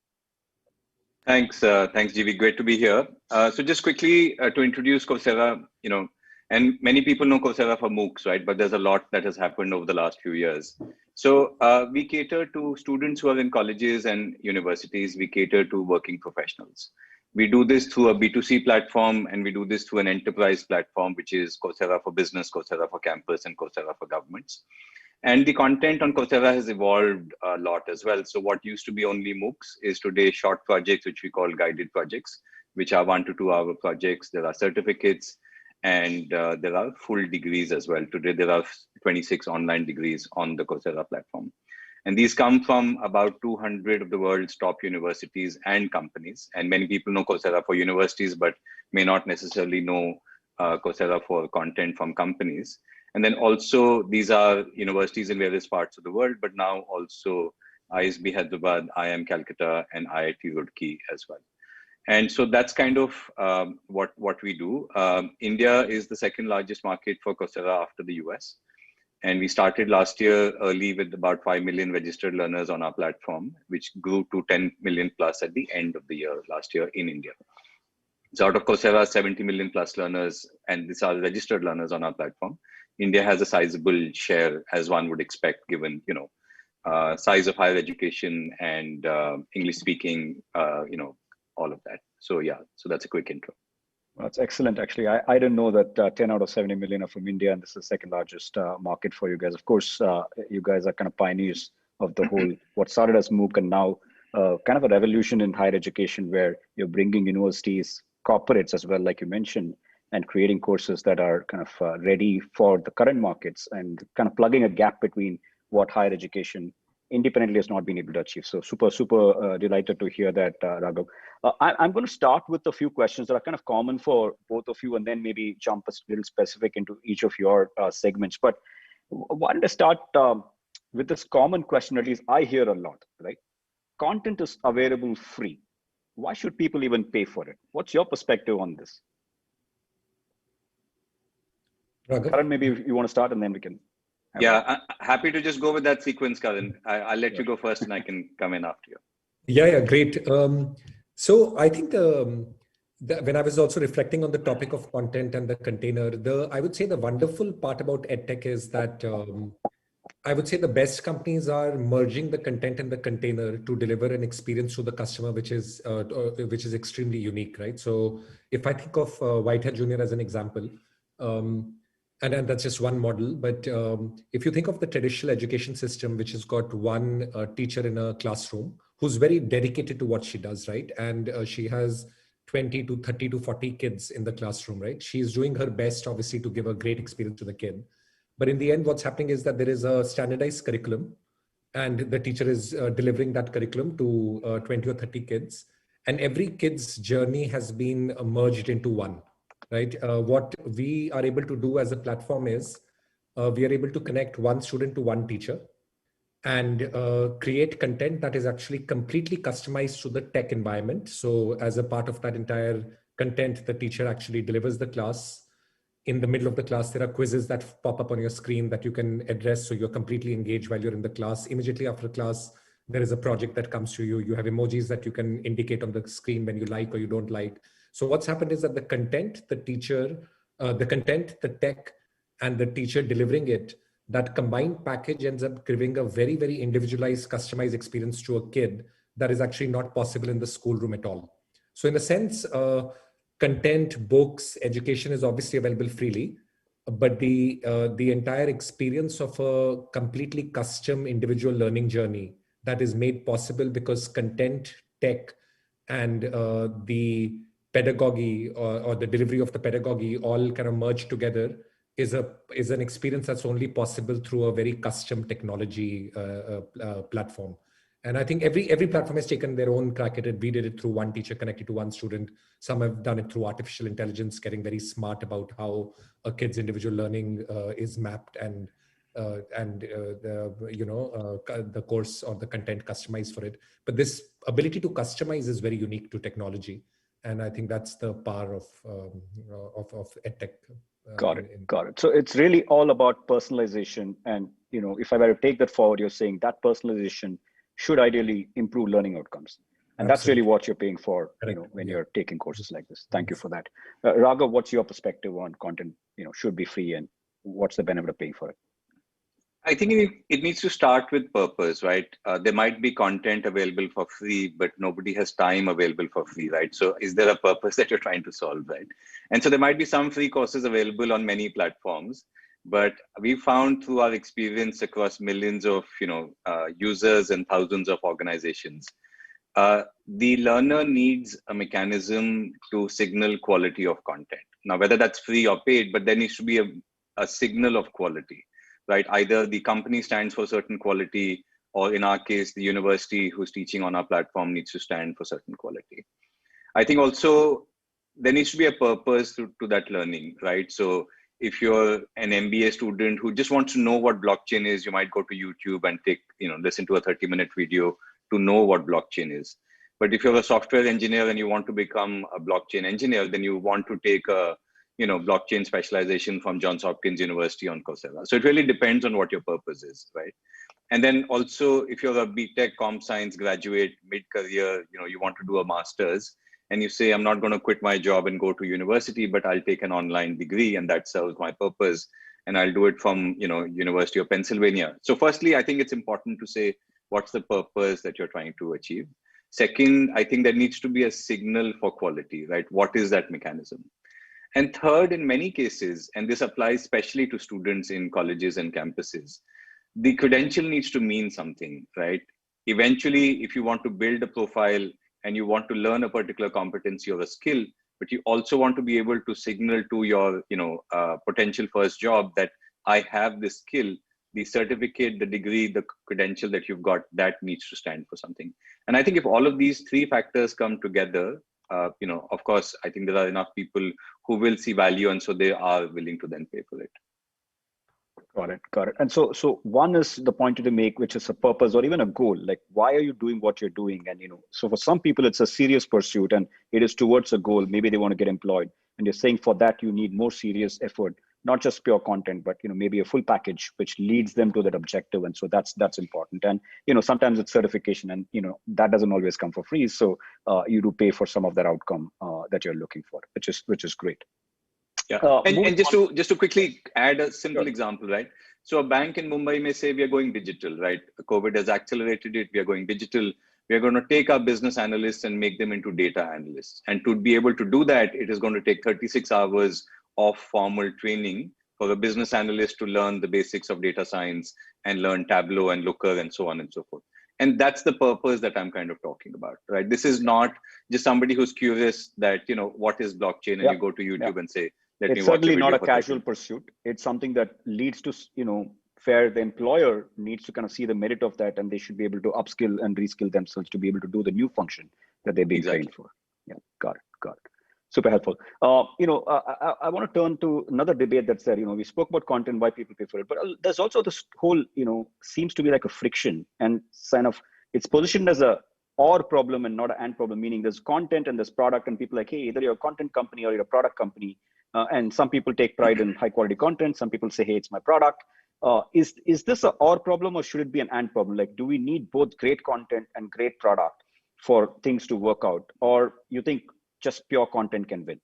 Thanks, GV. Great to be here. So just quickly to introduce Coursera, and many people know Coursera for MOOCs, right? But there's a lot that has happened over the last few years. So we cater to students who are in colleges and universities. We cater to working professionals. We do this through a B2C platform, and we do this through an enterprise platform, which is Coursera for Business, Coursera for Campus, and Coursera for Governments. And the content on Coursera has evolved a lot as well. So what used to be only MOOCs is today short projects, which we call guided projects, which are 1 to 2 hour projects. There are certificates, and there are full degrees as well. Today, there are 26 online degrees on the Coursera platform. And these come from about 200 of the world's top universities and companies. And many people know Coursera for universities, but may not necessarily know Coursera for content from companies. And then also, these are universities in various parts of the world, but now also ISB Hyderabad, IIM Calcutta, and IIT Roorkee as well. And so that's kind of what we do. India is the second largest market for Coursera after the US. And we started last year early with about 5 million registered learners on our platform, which grew to 10 million plus at the end of the year last year in India. So out of Coursera, 70 million plus learners, and these are registered learners on our platform. India has a sizable share, as one would expect, given size of higher education and English speaking, all of that. So yeah, so that's a quick intro. That's excellent. Actually, I didn't know that 10 out of 70 million are from India, and this is the second largest market for you guys. Of course, you guys are kind of pioneers of the whole, what started as MOOC and now kind of a revolution in higher education, where you're bringing universities, corporates as well, like you mentioned, and creating courses that are kind of ready for the current markets and kind of plugging a gap between what higher education independently has not been able to achieve. So super delighted to hear that, Raghav. I'm going to start with a few questions that are kind of common for both of you, and then maybe jump a little specific into each of your segments. But I wanted to start with this common question, at least I hear a lot, right? Content is available free. Why should people even pay for it? What's your perspective on this? Raghav? Karan, maybe you want to start, and then we can. Yeah, I'm happy to just go with that sequence, Karan. I'll let you go first, and I can come in after you. Yeah, great. So I think when I was also reflecting on the topic of content and the container, I would say the wonderful part about EdTech is that I would say the best companies are merging the content and the container to deliver an experience to the customer, which is extremely unique, right? So if I think of Whitehead Junior as an example, and that's just one model, but if you think of the traditional education system, which has got one teacher in a classroom who's very dedicated to what she does, right? And she has 20 to 30 to 40 kids in the classroom, right? She's doing her best, obviously, to give a great experience to the kid. But in the end, what's happening is that there is a standardized curriculum, and the teacher is delivering that curriculum to 20 or 30 kids. And every kid's journey has been merged into one, right? What we are able to do as a platform is we are able to connect one student to one teacher and create content that is actually completely customized to the tech environment. So as a part of that entire content, the teacher actually delivers the class. In the middle of the class, there are quizzes that pop up on your screen that you can address, so you're completely engaged while you're in the class. Immediately after class, there is a project that comes to you. You have emojis that you can indicate on the screen when you like or you don't like. So what's happened is that the content, the teacher, the tech, and the teacher delivering it, that combined package ends up giving a very, very individualized, customized experience to a kid that is actually not possible in the schoolroom at all. So in a sense, content, books, education is obviously available freely, but the entire experience of a completely custom individual learning journey that is made possible because content, tech, and the pedagogy or the delivery of the pedagogy all kind of merged together is an experience that's only possible through a very custom technology platform. And I think every platform has taken their own crack at it. We did it through one teacher connected to one student. Some have done it through artificial intelligence, getting very smart about how a kid's individual learning is mapped and the course or the content customized for it. But this ability to customize is very unique to technology, and I think that's the power of EdTech. Got it. So it's really all about personalization, and if I were to take that forward, you're saying that personalization should ideally improve learning outcomes, and that's really what you're paying for, when you're taking courses like this. Thank you for that. Raghav, what's your perspective on content? Should be free, and what's the benefit of paying for it? I think it needs to start with purpose, right? There might be content available for free, but nobody has time available for free, right? So is there a purpose that you're trying to solve, right? And so there might be some free courses available on many platforms, but we found through our experience across millions of users and thousands of organizations, the learner needs a mechanism to signal quality of content. Now, whether that's free or paid, but there needs to be a signal of quality. Right? Either the company stands for certain quality, or in our case, the university who's teaching on our platform needs to stand for certain quality. I think also there needs to be a purpose to that learning, right? So if you're an MBA student who just wants to know what blockchain is, you might go to YouTube and listen to a 30-minute video to know what blockchain is. But if you're a software engineer and you want to become a blockchain engineer, then you want to take a blockchain specialization from Johns Hopkins University on Coursera. So it really depends on what your purpose is, right? And then also, if you're a BTech Comp Science graduate mid-career, you want to do a master's, and you say, I'm not going to quit my job and go to university, but I'll take an online degree, and that serves my purpose, and I'll do it from University of Pennsylvania. So firstly, I think it's important to say, what's the purpose that you're trying to achieve? Second, I think there needs to be a signal for quality, right? What is that mechanism? And third, in many cases, and this applies especially to students in colleges and campuses, the credential needs to mean something, right? Eventually, if you want to build a profile and you want to learn a particular competency or a skill, but you also want to be able to signal to your potential first job that I have this skill, the certificate, the degree, the credential that you've got, that needs to stand for something. And I think if all of these three factors come together, of course, I think there are enough people who will see value, and so they are willing to then pay for it. Got it. And so one is the point to make, which is a purpose or even a goal. Like, why are you doing what you're doing? And so for some people, it's a serious pursuit, and it is towards a goal. Maybe they want to get employed, and you're saying for that you need more serious effort, not just pure content, but maybe a full package which leads them to that objective. And so that's important. And sometimes it's certification, and that doesn't always come for free. So you do pay for some of that outcome that you're looking for, which is great. Yeah, and just to quickly add a simple example, right? So a bank in Mumbai may say we are going digital, right? COVID has accelerated it. We are going digital. We are going to take our business analysts and make them into data analysts. And to be able to do that, it is going to take 36 hours of formal training for a business analyst to learn the basics of data science and learn Tableau and Looker and so on and so forth. And that's the purpose that I'm kind of talking about, right? This is not just somebody who's curious that, what is blockchain, and you go to YouTube and say, it's certainly not a casual pursuit. It's something that leads to, where the employer needs to kind of see the merit of that, and they should be able to upskill and reskill themselves to be able to do the new function that they're being trained for. Yeah, got it. Super helpful. I want to turn to another debate that's there. We spoke about content, why people pay for it, but there's also this whole, seems to be like a friction, and kind of it's positioned as a or problem and not an and problem, meaning there's content and there's product, and people like, hey, either you're a content company or you're a product company. And some people take pride in high quality content. Some people say, hey, it's my product. Is this a or problem, or should it be an and problem? Like, do we need both great content and great product for things to work out? Or you think just pure content can win?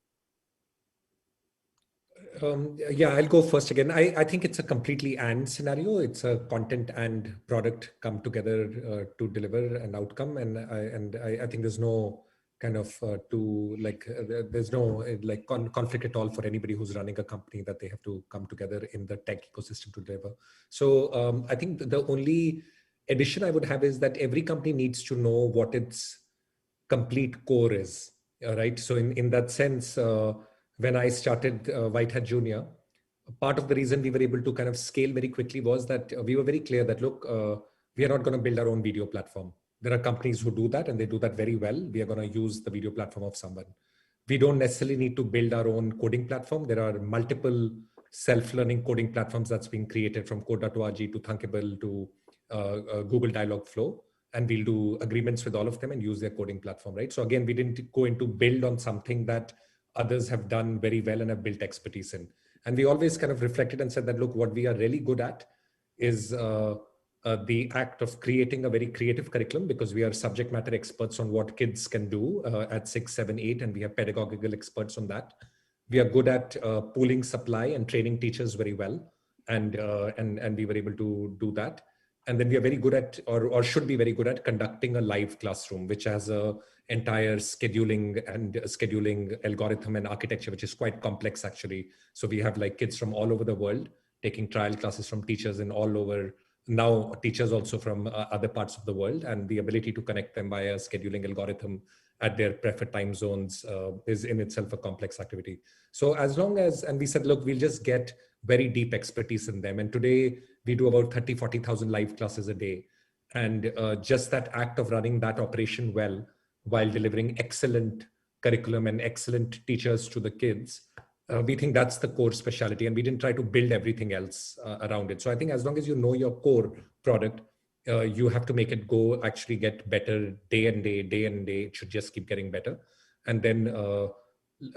Yeah, I'll go first again. I think it's a completely and scenario. It's a content and product come together to deliver an outcome. And I think there's no kind of there's no conflict at all for anybody who's running a company that they have to come together in the tech ecosystem to deliver. So I think the only addition I would have is that every company needs to know what its complete core is, right? So in that sense, when I started White Hat Junior, part of the reason we were able to kind of scale very quickly was that we were very clear that, look, we are not going to build our own video platform. There are companies who do that, and they do that very well. We are going to use the video platform of someone. We don't necessarily need to build our own coding platform. There are multiple self-learning coding platforms that's being created, from Code.org to Thunkable to Google Dialogflow. And we'll do agreements with all of them and use their coding platform, right? So again, we didn't go into build on something that others have done very well and have built expertise in. And we always kind of reflected and said that, look, what we are really good at is the act of creating a very creative curriculum, because we are subject matter experts on what kids can do at 6, 7, 8, and we have pedagogical experts on that. We are good at pooling supply and training teachers very well, and we were able to do that. And then we are very good at, or should be very good at, conducting a live classroom, which has a entire scheduling algorithm and architecture, which is quite complex actually. So we have like kids from all over the world taking trial classes from teachers in all over, now teachers also from other parts of the world, and the ability to connect them via scheduling algorithm at their preferred time zones is in itself a complex activity. So as long as, and we said, look, we'll just get very deep expertise in them. And today we do about 30, 40,000 live classes a day. And just that act of running that operation well, while delivering excellent curriculum and excellent teachers to the kids, we think that's the core specialty. And we didn't try to build everything else around it. So I think as long as you know your core product, you have to make it go actually get better day and day. It should just keep getting better. And then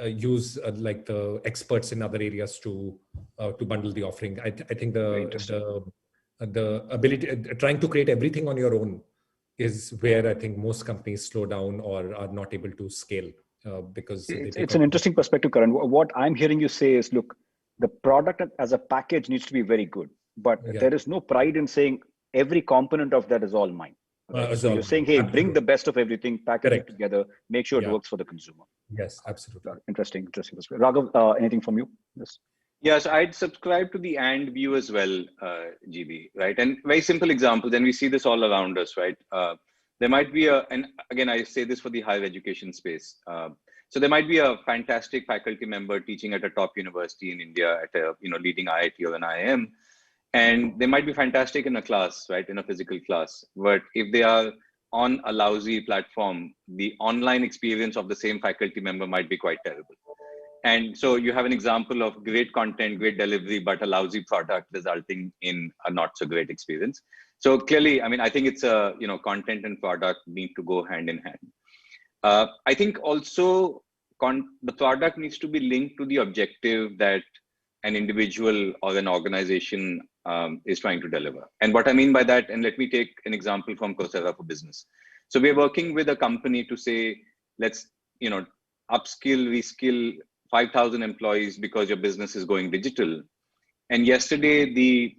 use like the experts in other areas to bundle the offering. I think the ability, trying to create everything on your own is where I think most companies slow down or are not able to scale because it's an interesting perspective, Karan. What I'm hearing you say is, look, the product as a package needs to be very good, but there is no pride in saying every component of that is all mine. Right? So you're saying, hey, bring the best of everything, package it together, make sure it works for the consumer. Yes, absolutely. Interesting perspective. Raghav, anything from you? Yes. Yeah, so I'd subscribe to the and view as well, GB, right? And very simple examples, and we see this all around us, right? There might be and again, I say this for the higher education space. So there might be a fantastic faculty member teaching at a top university in India at a leading IIT or an IIM, and they might be fantastic in a class, right, in a physical class. But if they are on a lousy platform, the online experience of the same faculty member might be quite terrible. And so you have an example of great content, great delivery, but a lousy product resulting in a not so great experience. So clearly, I mean, I think it's content and product need to go hand in hand. I think also the product needs to be linked to the objective that an individual or an organization is trying to deliver. And what I mean by that, and let me take an example from Coursera for Business. So we're working with a company to say, let's, upskill, reskill 5,000 employees because your business is going digital. And yesterday, the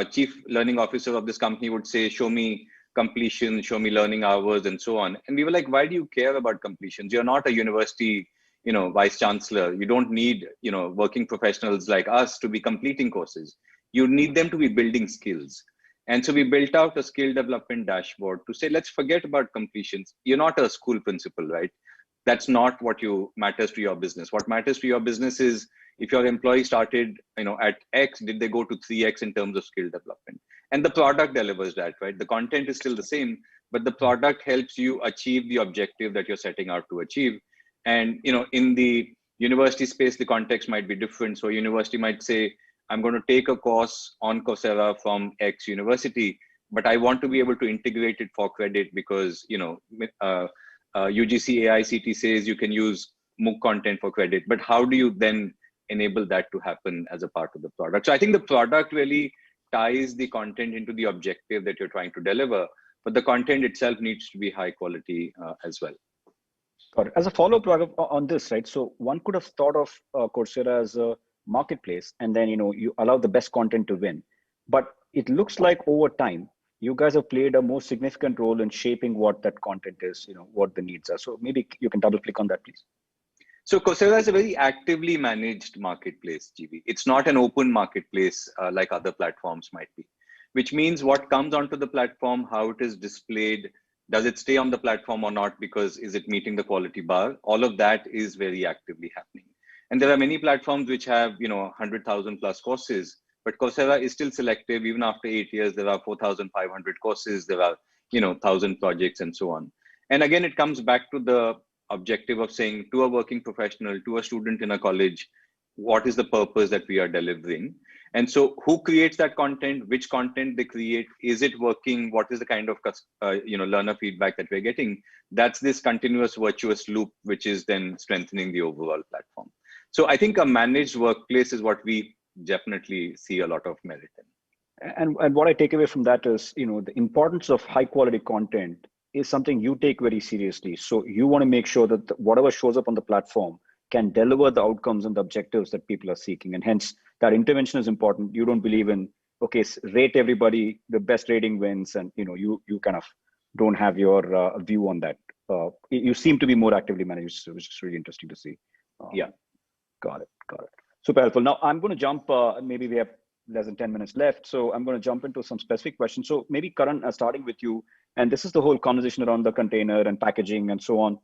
chief learning officer of this company would say, show me completion, show me learning hours, and so on. And we were like, why do you care about completions? You're not a university, vice chancellor. You don't need, working professionals like us to be completing courses. You need them to be building skills. And so we built out a skill development dashboard to say, let's forget about completions. You're not a school principal, right? That's not what matters to your business. What matters to your business is if your employee started, at X, did they go to 3X in terms of skill development? And the product delivers that, right? The content is still the same, but the product helps you achieve the objective that you're setting out to achieve. And, in the university space, the context might be different. So university might say, I'm going to take a course on Coursera from X university, but I want to be able to integrate it for credit because, UGC AICT says you can use MOOC content for credit, but how do you then enable that to happen as a part of the product? So I think the product really ties the content into the objective that you're trying to deliver, but the content itself needs to be high quality as well. Got it. As a follow-up on this, right? So one could have thought of Coursera as a marketplace, and then you allow the best content to win. But it looks like over time, you guys have played a more significant role in shaping what that content is, what the needs are. So maybe you can double click on that, please. So Coursera is a very actively managed marketplace, GB. It's not an open marketplace like other platforms might be, which means what comes onto the platform, how it is displayed, does it stay on the platform or not, because is it meeting the quality bar? All of that is very actively happening. And there are many platforms which have, 100,000 plus courses, but Coursera is still selective. Even after 8 years, there are 4,500 courses, there are, 1,000 projects and so on. And again, it comes back to the objective of saying to a working professional, to a student in a college, what is the purpose that we are delivering. And so who creates that content, which content they create, is it working, what is the kind of learner feedback that we're getting? That's this continuous virtuous loop, which is then strengthening the overall platform. So I think a managed workplace is what we definitely see a lot of merit in. And what I take away from that is, the importance of high quality content is something you take very seriously. So you want to make sure that whatever shows up on the platform can deliver the outcomes and the objectives that people are seeking. And hence that intervention is important. You don't believe in, okay, rate everybody, the best rating wins. And, you kind of don't have your view on that. You seem to be more actively managed, which is really interesting to see. Yeah. Got it. Super helpful. Now I'm going to jump, maybe we have less than 10 minutes left. So I'm going to jump into some specific questions. So maybe Karan, starting with you, and this is the whole conversation around the container and packaging and so on.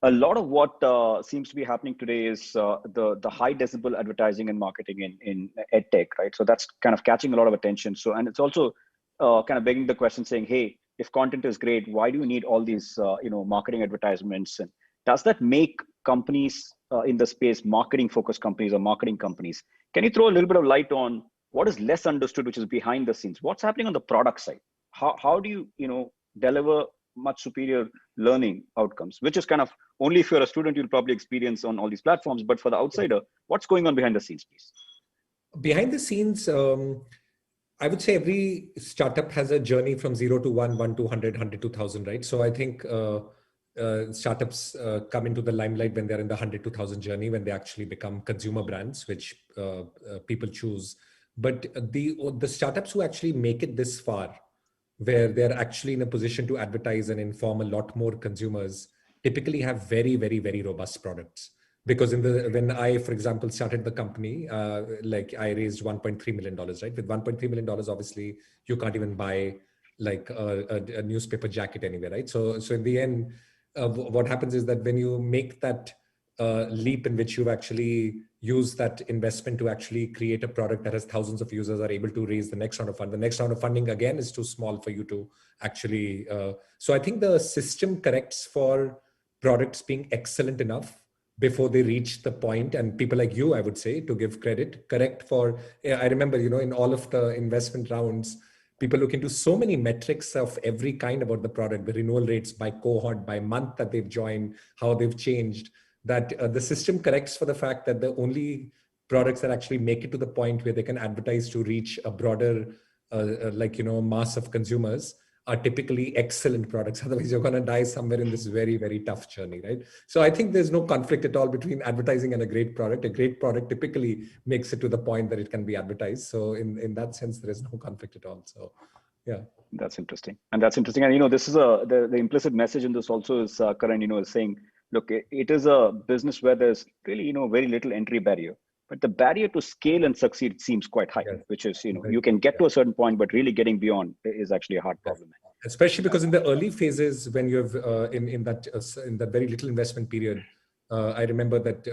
A lot of what seems to be happening today is the high decibel advertising and marketing in EdTech, right? So that's kind of catching a lot of attention. So, and it's also kind of begging the question saying, hey, if content is great, why do you need all these, marketing advertisements? And does that make companies in the space, marketing focused companies or marketing companies? Can you throw a little bit of light on what is less understood, which is behind the scenes? What's happening on the product side? How do you, deliver much superior learning outcomes, which is kind of only if you're a student, you'll probably experience on all these platforms. But for the outsider, what's going on behind the scenes, please? Behind the scenes, I would say every startup has a journey from 0 to 1, 1 to 100, 100 to 1,000, right? So I think startups come into the limelight when they're in the 100 to 1,000 journey, when they actually become consumer brands, which people choose. But the startups who actually make it this far, where they're actually in a position to advertise and inform a lot more consumers, typically have very, very, very robust products. Because when I, for example, started the company, I raised $1.3 million, right? With $1.3 million, obviously, you can't even buy like a newspaper jacket anywhere, right? So in the end, what happens is that when you make that leap in which you've actually used that investment to actually create a product that has thousands of users, are able to raise the next round of funding. The next round of funding, again, is too small for you to actually. So I think the system corrects for products being excellent enough before they reach the point, and people like you, I would say, to give credit, correct for, I remember, in all of the investment rounds, people look into so many metrics of every kind about the product, the renewal rates by cohort, by month that they've joined, how they've changed, that the system corrects for the fact that the only products that actually make it to the point where they can advertise to reach a broader, mass of consumers are typically excellent products. Otherwise, you're going to die somewhere in this very, very tough journey, right? So I think there's no conflict at all between advertising and a great product. A great product typically makes it to the point that it can be advertised. So in that sense, there is no conflict at all. So, yeah. That's interesting. And this is the implicit message in this also is, Karan, is saying, look, it is a business where there's really, very little entry barrier. But the barrier to scale and succeed seems quite high, which is, you can get to a certain point, but really getting beyond is actually a hard problem. Especially because in the early phases, when you have in that very little investment period, I remember that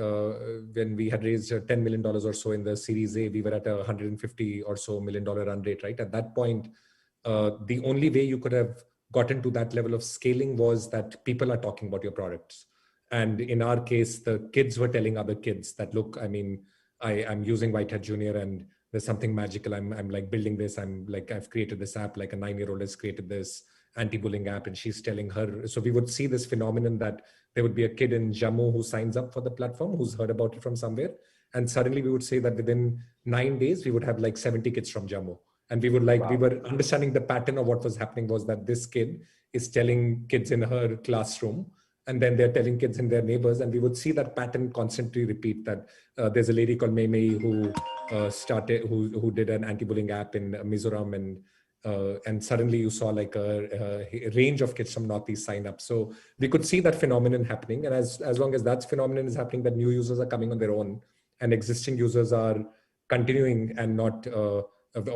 when we had raised $10 million or so in the Series A, we were at a $150 or so million run rate, right? At that point, the only way you could have gotten to that level of scaling was that people are talking about your products. And in our case, the kids were telling other kids that, look, I'm using White Hat Junior and there's something magical. I'm like building this. I've created this app, like a 9-year-old has created this anti-bullying app, and she's telling her. So we would see this phenomenon that there would be a kid in Jammu who signs up for the platform, who's heard about it from somewhere. And suddenly we would say that within 9 days, we would have like 70 kids from Jammu. And we were understanding the pattern of what was happening was that this kid is telling kids in her classroom, and then they're telling kids and their neighbors. And we would see that pattern constantly repeat, that there's a lady called Mei who who did an anti-bullying app in Mizoram, and suddenly you saw like a range of kids from Northeast sign up. So we could see that phenomenon happening. And as long as that phenomenon is happening, that new users are coming on their own and existing users are continuing and not or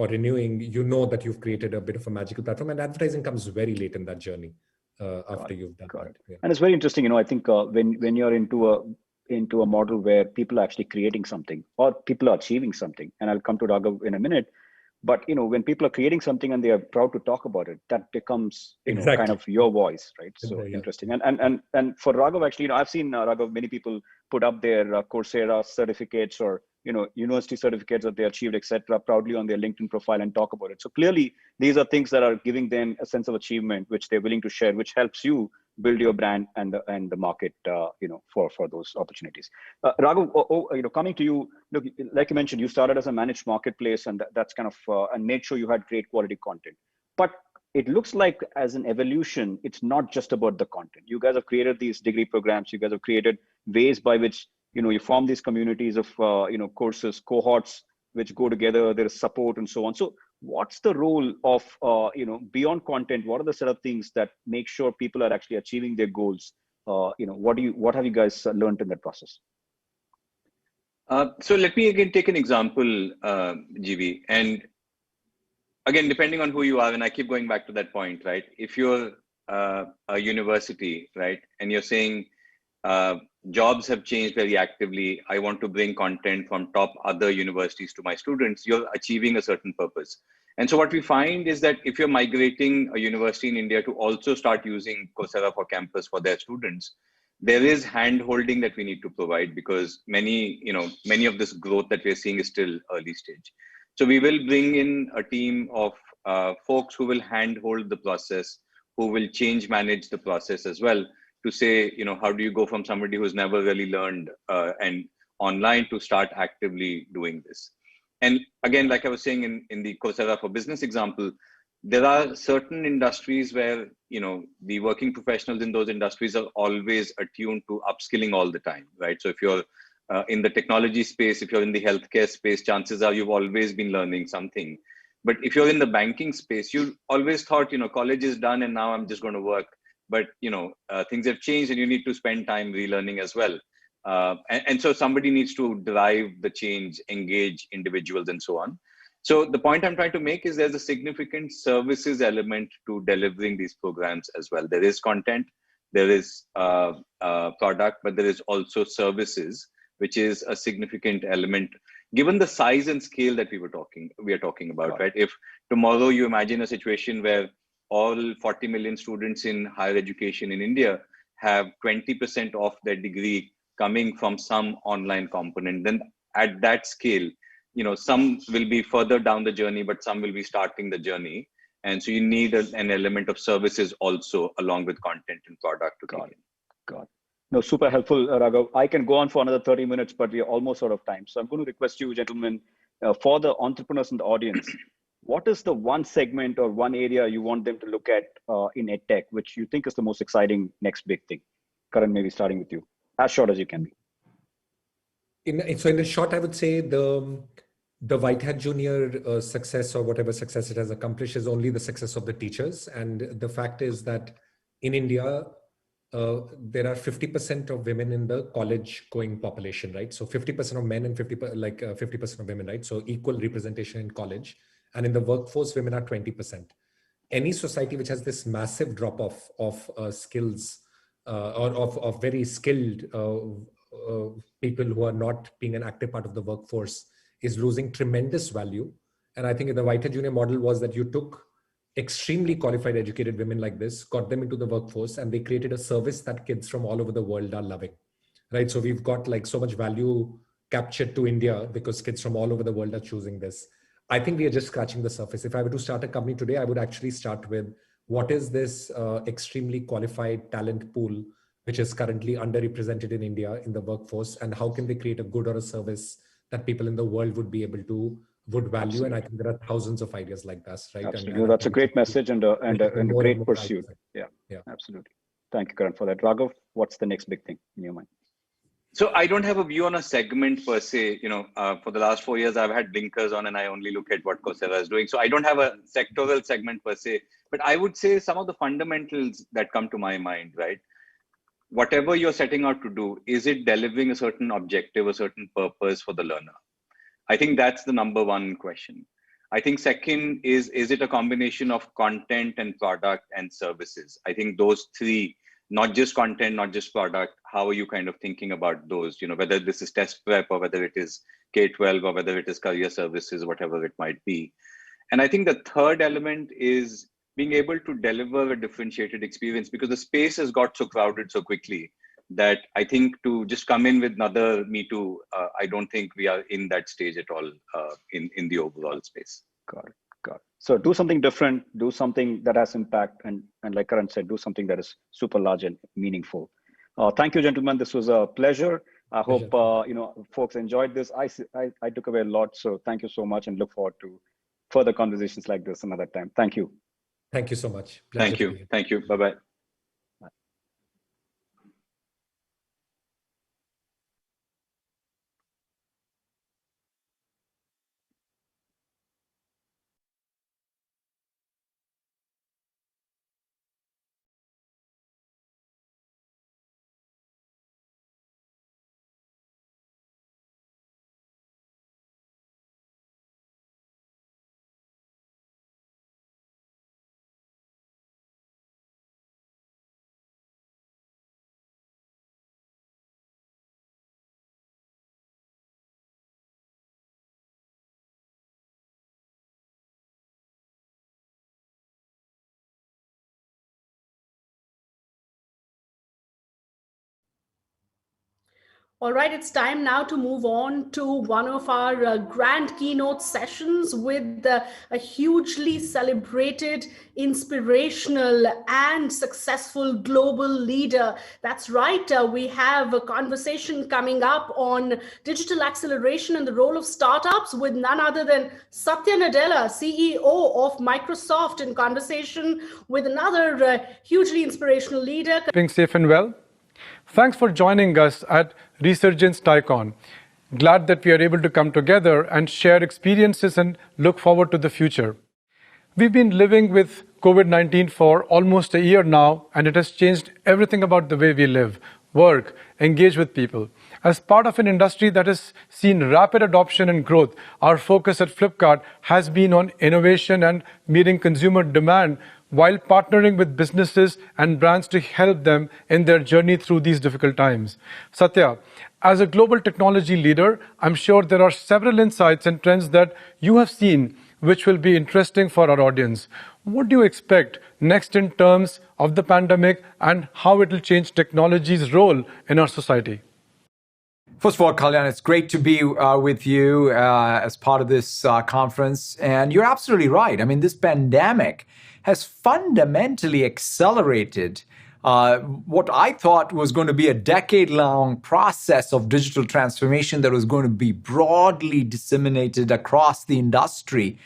renewing, that you've created a bit of a magical platform. And advertising comes very late in that journey. After you've done that. Yeah. And it's very interesting, I think when you're into a model where people are actually creating something or people are achieving something, and I'll come to Raghav in a minute, But when people are creating something and they are proud to talk about it, that becomes kind of your voice, right? So interesting. And for Raghav, actually, I've seen Raghav, many people put up their Coursera certificates or university certificates that they achieved, etc., proudly on their LinkedIn profile and talk about it. So clearly, these are things that are giving them a sense of achievement, which they're willing to share, which helps you build your brand and the market, for those opportunities. Raghav, coming to you, look, like you mentioned, you started as a managed marketplace, and that's kind of and made sure you had great quality content. But it looks like as an evolution, it's not just about the content. You guys have created these degree programs. You guys have created ways by which you form these communities of courses, cohorts, which go together. There is support and so on. So what's the role of beyond content? What are the set of things that make sure people are actually achieving their goals? What have you guys learned in that process? So let me again take an example, GV, and again, depending on who you are, and I keep going back to that point, right? If you're a university, right, and you're saying jobs have changed very actively, I want to bring content from top other universities to my students, you're achieving a certain purpose. And so what we find is that if you're migrating a university in India to also start using Coursera for Campus for their students, there is hand-holding that we need to provide, because many of this growth that we're seeing is still early stage. So we will bring in a team of folks who will hand-hold the process, who will manage the process as well, to say, how do you go from somebody who's never really learned and online to start actively doing this? And again, like I was saying in the Coursera for Business example, there are certain industries where, the working professionals in those industries are always attuned to upskilling all the time, right? So if you're in the technology space, if you're in the healthcare space, chances are you've always been learning something. But if you're in the banking space, you always thought, college is done and now I'm just going to work. But, things have changed and you need to spend time relearning as well. And so somebody needs to drive the change, engage individuals and so on. So the point I'm trying to make is there's a significant services element to delivering these programs as well. There is content, there is product, but there is also services, which is a significant element, given the size and scale that we are talking about, right? If tomorrow you imagine a situation where all 40 million students in higher education in India have 20% of their degree coming from some online component, then at that scale, some will be further down the journey, but some will be starting the journey. And so you need an element of services also along with content and product to go. Got. No, super helpful, Raghav. I can go on for another 30 minutes, but we are almost out of time. So I'm going to request you, gentlemen, for the entrepreneurs in the audience, what is the one segment or one area you want them to look at in EdTech, which you think is the most exciting next big thing? Karan, maybe starting with you, as short as you can be. In the short, I would say the White Hat Junior success, or whatever success it has accomplished, is only the success of the teachers. And the fact is that in India, there are 50% of women in the college-going population, right? So 50% of men and 50% of women, right? So equal representation in college. And in the workforce, women are 20%. Any society which has this massive drop-off of skills or of very skilled people who are not being an active part of the workforce is losing tremendous value. And I think the White Hat Junior model was that you took extremely qualified, educated women like this, got them into the workforce, and they created a service that kids from all over the world are loving, right? So we've got like so much value captured to India because kids from all over the world are choosing this. I think we are just scratching the surface. If I were to start a company today, I would actually start with what is this extremely qualified talent pool, which is currently underrepresented in India in the workforce, and how can they create a good or a service that people in the world would be able to value. Absolutely. And I think there are thousands of ideas like that, right? Absolutely. And that's a great message and a great pursuit. Yeah, absolutely. Thank you, Karan, for that. Raghav, what's the next big thing in your mind? So I don't have a view on a segment per se. For the last 4 years, I've had blinkers on and I only look at what Coursera is doing. So I don't have a sectoral segment per se, but I would say some of the fundamentals that come to my mind, right? Whatever you're setting out to do, is it delivering a certain objective, a certain purpose for the learner? I think that's the number one question. I think second is it a combination of content and product and services? I think those three, not just content, not just product, how are you kind of thinking about those, whether this is test prep or whether it is K-12 or whether it is career services, whatever it might be. And I think the third element is being able to deliver a differentiated experience, because the space has got so crowded so quickly that I think to just come in with another Me Too, I don't think we are in that stage at all in the overall space. Got it. So do something different, do something that has impact, and like Karan said, do something that is super large and meaningful. Thank you, gentlemen. This was a pleasure. I hope folks enjoyed this. I took away a lot, so thank you so much, and look forward to further conversations like this another time. Thank you. Thank you so much. Thank you. Thank you. Bye-bye. All right, it's time now to move on to one of our grand keynote sessions with a hugely celebrated, inspirational, and successful global leader. That's right, we have a conversation coming up on digital acceleration and the role of startups with none other than Satya Nadella, CEO of Microsoft, in conversation with another hugely inspirational leader. Being safe and well. Thanks for joining us at Resurgence TiECon. Glad that we are able to come together and share experiences and look forward to the future. We've been living with COVID-19 for almost a year now, and it has changed everything about the way we live, work, engage with people. As part of an industry that has seen rapid adoption and growth, our focus at Flipkart has been on innovation and meeting consumer demand while partnering with businesses and brands to help them in their journey through these difficult times. Satya, as a global technology leader, I'm sure there are several insights and trends that you have seen which will be interesting for our audience. What do you expect next in terms of the pandemic and how it will change technology's role in our society? First of all, Kalyan, it's great to be with you as part of this conference. And you're absolutely right. I mean, this pandemic has fundamentally accelerated what I thought was going to be a decade-long process of digital transformation that was going to be broadly disseminated across the industry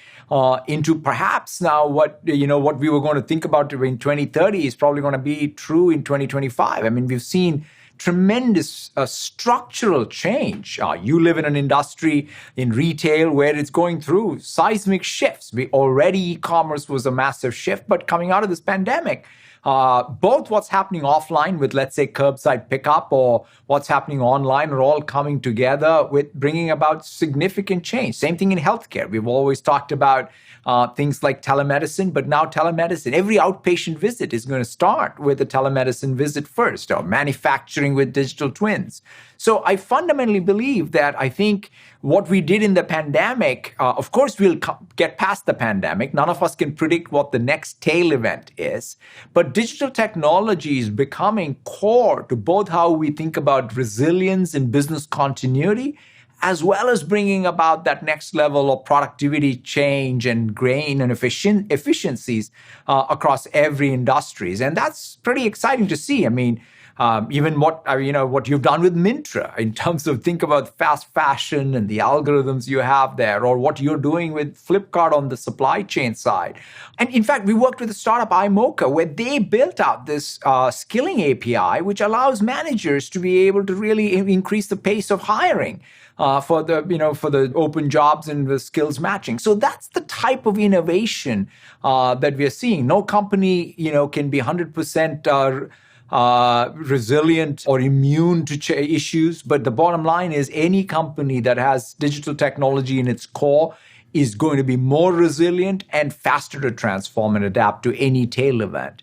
into perhaps now what we were going to think about in 2030 is probably going to be true in 2025. I mean, we've seen tremendous structural change. You live in an industry in retail where it's going through seismic shifts. E-commerce was a massive shift, but coming out of this pandemic, both what's happening offline with, let's say, curbside pickup or what's happening online are all coming together with bringing about significant change. Same thing in healthcare. We've always talked about things like telemedicine, but now telemedicine, every outpatient visit is going to start with a telemedicine visit first, or manufacturing with digital twins. So I fundamentally believe that I think what we did in the pandemic, of course, we'll get past the pandemic. None of us can predict what the next tail event is. But digital technology is becoming core to both how we think about resilience and business continuity, as well as bringing about that next level of productivity change and gain and efficiencies across every industries. And that's pretty exciting to see. I mean, even what you've done with Myntra in terms of think about fast fashion and the algorithms you have there, or what you're doing with Flipkart on the supply chain side. And in fact, we worked with a startup, iMocha, where they built out this skilling API, which allows managers to be able to really increase the pace of hiring for the open jobs and the skills matching. So that's the type of innovation that we are seeing. No company, can be 100% resilient or immune to issues. But the bottom line is any company that has digital technology in its core is going to be more resilient and faster to transform and adapt to any tail event.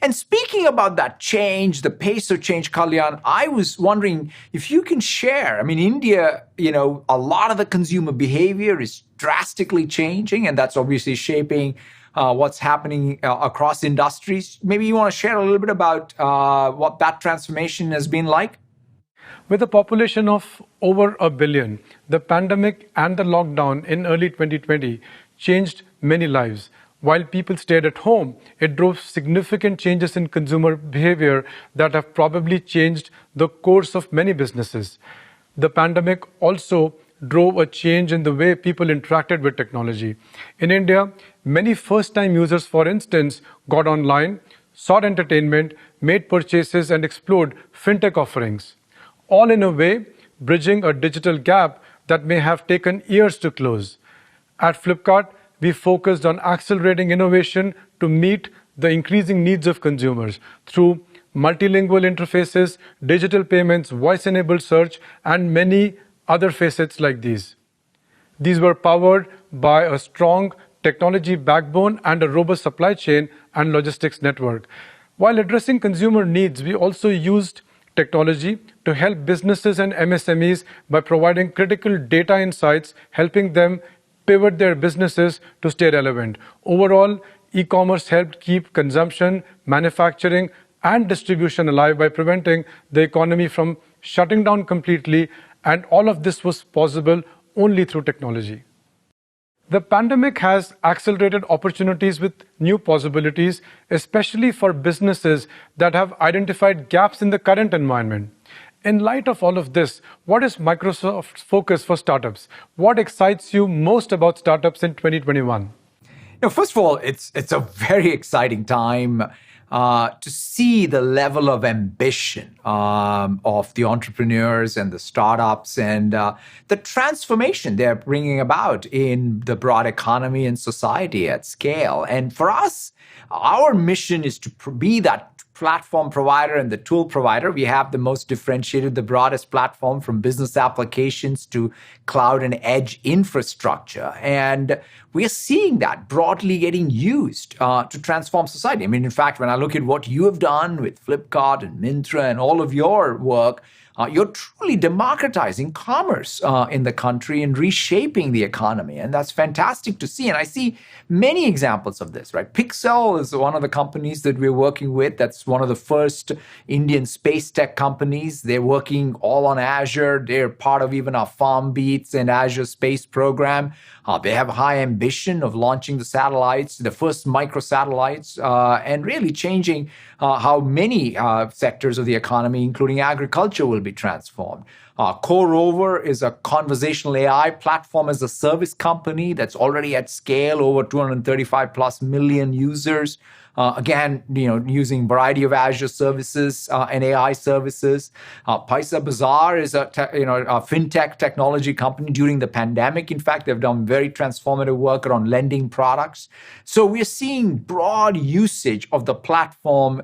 And speaking about that change, the pace of change, Kalyan, I was wondering if you can share. I mean, India, a lot of the consumer behavior is drastically changing, and that's obviously shaping what's happening across industries. Maybe you want to share a little bit about what that transformation has been like? With a population of over 1 billion, the pandemic and the lockdown in early 2020 changed many lives. While people stayed at home, it drove significant changes in consumer behavior that have probably changed the course of many businesses. The pandemic also drove a change in the way people interacted with technology. In India, many first-time users, for instance, got online, sought entertainment, made purchases, and explored fintech offerings, all in a way bridging a digital gap that may have taken years to close. At Flipkart, we focused on accelerating innovation to meet the increasing needs of consumers through multilingual interfaces, digital payments, voice-enabled search, and many other facets like these. These were powered by a strong technology backbone and a robust supply chain and logistics network. While addressing consumer needs, we also used technology to help businesses and MSMEs by providing critical data insights, helping them pivot their businesses to stay relevant. Overall, e-commerce helped keep consumption, manufacturing, and distribution alive by preventing the economy from shutting down completely, and all of this was possible only through technology. The pandemic has accelerated opportunities with new possibilities, especially for businesses that have identified gaps in the current environment. In light of all of this, what is Microsoft's focus for startups? What excites you most about startups in 2021? First of all, it's a very exciting time to see the level of ambition of the entrepreneurs and the startups and the transformation they're bringing about in the broad economy and society at scale. And for us, our mission is to be that platform provider and the tool provider. We have the most differentiated, the broadest platform from business applications to cloud and edge infrastructure. And we're seeing that broadly getting used to transform society. I mean, in fact, when I look at what you have done with Flipkart and Myntra and all of your work, you're truly democratizing commerce in the country and reshaping the economy. And that's fantastic to see. And I see many examples of this, right? Pixel is one of the companies that we're working with. That's one of the first Indian space tech companies. They're working all on Azure. They're part of even our FarmBeats and Azure Space program. They have high ambition of launching the satellites, the first microsatellites, and really changing how many sectors of the economy, including agriculture, will be transformed. CoreOver is a conversational AI platform as a service company that's already at scale, over 235 plus million users. Again, using a variety of Azure services and AI services. Paisabazaar is a fintech technology company during the pandemic. In fact, they've done very transformative work around lending products. So we're seeing broad usage of the platform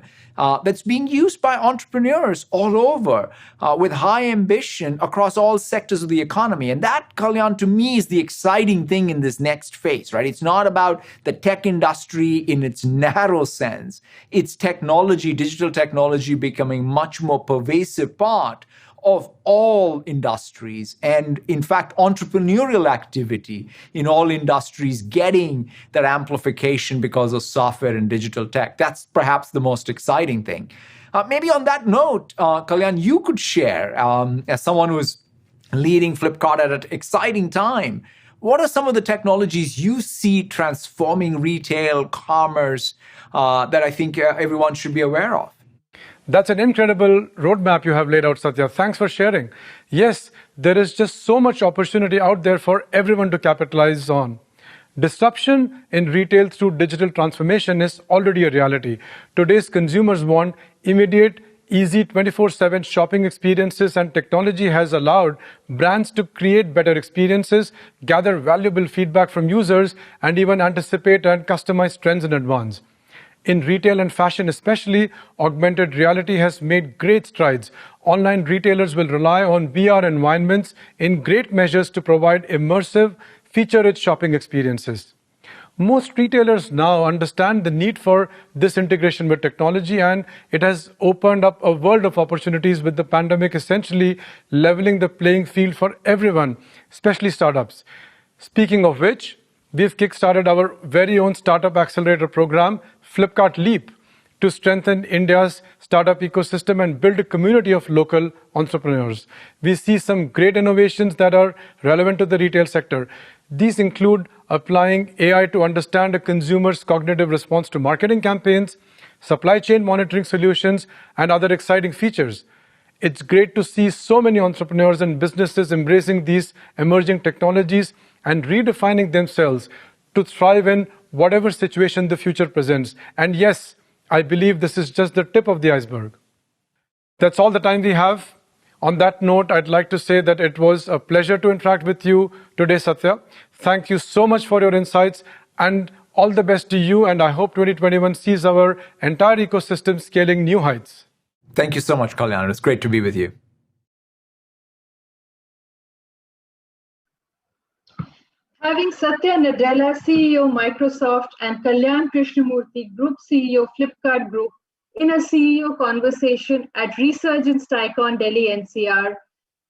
that's being used by entrepreneurs all over with high ambition across all sectors of the economy. And that, Kalyan, to me is the exciting thing in this next phase, right? It's not about the tech industry in its narrow sense. It's technology, digital technology becoming much more pervasive part of all industries, and in fact, entrepreneurial activity in all industries getting that amplification because of software and digital tech. That's perhaps the most exciting thing. Maybe on that note, Kalyan, you could share, as someone who's leading Flipkart at an exciting time, what are some of the technologies you see transforming retail commerce that I think everyone should be aware of? That's an incredible roadmap you have laid out, Satya. Thanks for sharing. Yes, there is just so much opportunity out there for everyone to capitalize on. Disruption in retail through digital transformation is already a reality. Today's consumers want immediate, easy 24/7 shopping experiences, and technology has allowed brands to create better experiences, gather valuable feedback from users, and even anticipate and customize trends in advance. In retail and fashion especially, augmented reality has made great strides. Online retailers will rely on VR environments in great measures to provide immersive, feature-rich shopping experiences. Most retailers now understand the need for this integration with technology, and it has opened up a world of opportunities with the pandemic essentially leveling the playing field for everyone, especially startups. Speaking of which, we've kickstarted our very own startup accelerator program, Flipkart Leap, to strengthen India's startup ecosystem and build a community of local entrepreneurs. We see some great innovations that are relevant to the retail sector. These include applying AI to understand a consumer's cognitive response to marketing campaigns, supply chain monitoring solutions, and other exciting features. It's great to see so many entrepreneurs and businesses embracing these emerging technologies and redefining themselves to thrive in whatever situation the future presents. And yes, I believe this is just the tip of the iceberg. That's all the time we have. On that note, I'd like to say that it was a pleasure to interact with you today, Satya. Thank you so much for your insights and all the best to you. And I hope 2021 sees our entire ecosystem scaling new heights. Thank you so much, Kalyan. It's great to be with you. Having Satya Nadella, CEO Microsoft, and Kalyan Krishnamurthy, Group CEO Flipkart Group, in a CEO conversation at Resurgence TiECon Delhi NCR,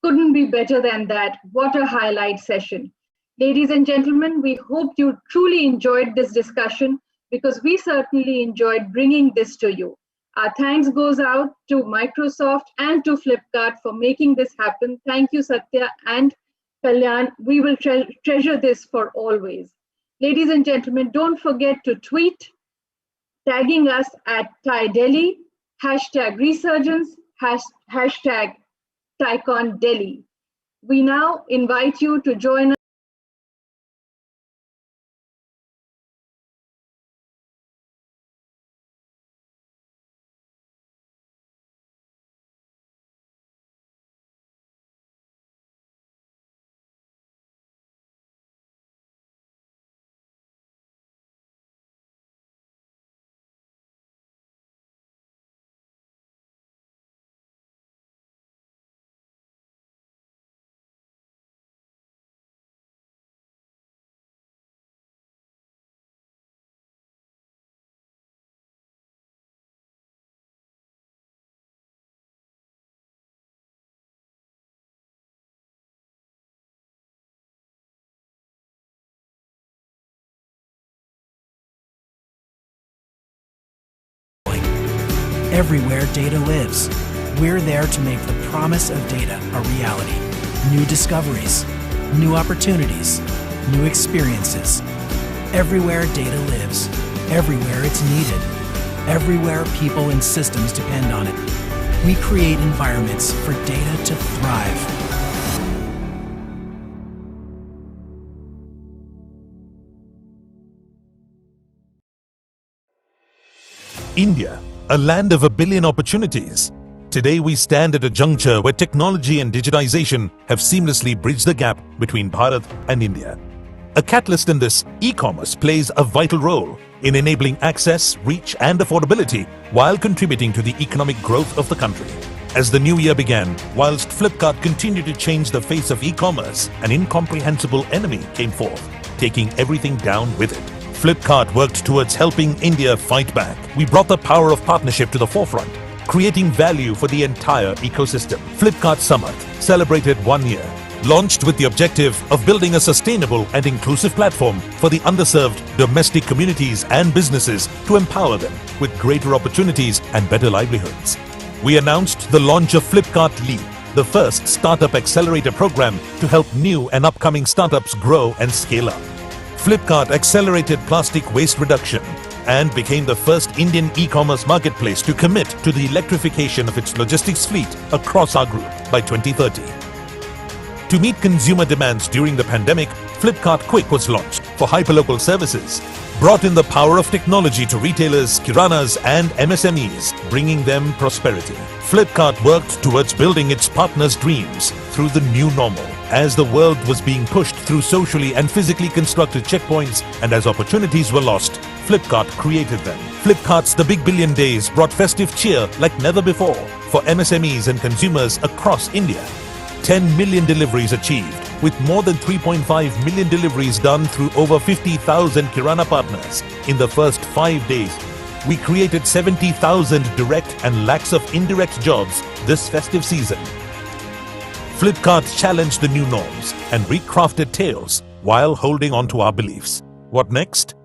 couldn't be better than that. What a highlight session. Ladies and gentlemen, we hope you truly enjoyed this discussion because we certainly enjoyed bringing this to you. Our thanks goes out to Microsoft and to Flipkart for making this happen. Thank you, Satya and Kalyan. We will treasure this for always. Ladies and gentlemen, don't forget to tweet, tagging us at TiEDelhi, #Resurgence, #TiECon Delhi. We now invite you to join us. Everywhere data lives, we're there to make the promise of data a reality. New discoveries, new opportunities, new experiences. Everywhere data lives, everywhere it's needed, everywhere people and systems depend on it. We create environments for data to thrive. India, a land of a billion opportunities. Today we stand at a juncture where technology and digitization have seamlessly bridged the gap between Bharat and India. A catalyst in this, e-commerce plays a vital role in enabling access, reach and affordability while contributing to the economic growth of the country. As the new year began, whilst Flipkart continued to change the face of e-commerce, an incomprehensible enemy came forth, taking everything down with it. Flipkart worked towards helping India fight back. We brought the power of partnership to the forefront, creating value for the entire ecosystem. Flipkart Samarth celebrated 1 year, launched with the objective of building a sustainable and inclusive platform for the underserved domestic communities and businesses to empower them with greater opportunities and better livelihoods. We announced the launch of Flipkart Leap, the first startup accelerator program to help new and upcoming startups grow and scale up. Flipkart accelerated plastic waste reduction and became the first Indian e-commerce marketplace to commit to the electrification of its logistics fleet across our group by 2030. To meet consumer demands during the pandemic, Flipkart Quick was launched for hyperlocal services, brought in the power of technology to retailers, kiranas and MSMEs, bringing them prosperity. Flipkart worked towards building its partners' dreams through the new normal. As the world was being pushed through socially and physically constructed checkpoints and as opportunities were lost, Flipkart created them. Flipkart's The Big Billion Days brought festive cheer like never before for MSMEs and consumers across India. 10 million deliveries achieved, with more than 3.5 million deliveries done through over 50,000 Kirana partners in the first 5 days. We created 70,000 direct and lakhs of indirect jobs this festive season. Flipkart challenged the new norms and recrafted tales while holding on to our beliefs. What next?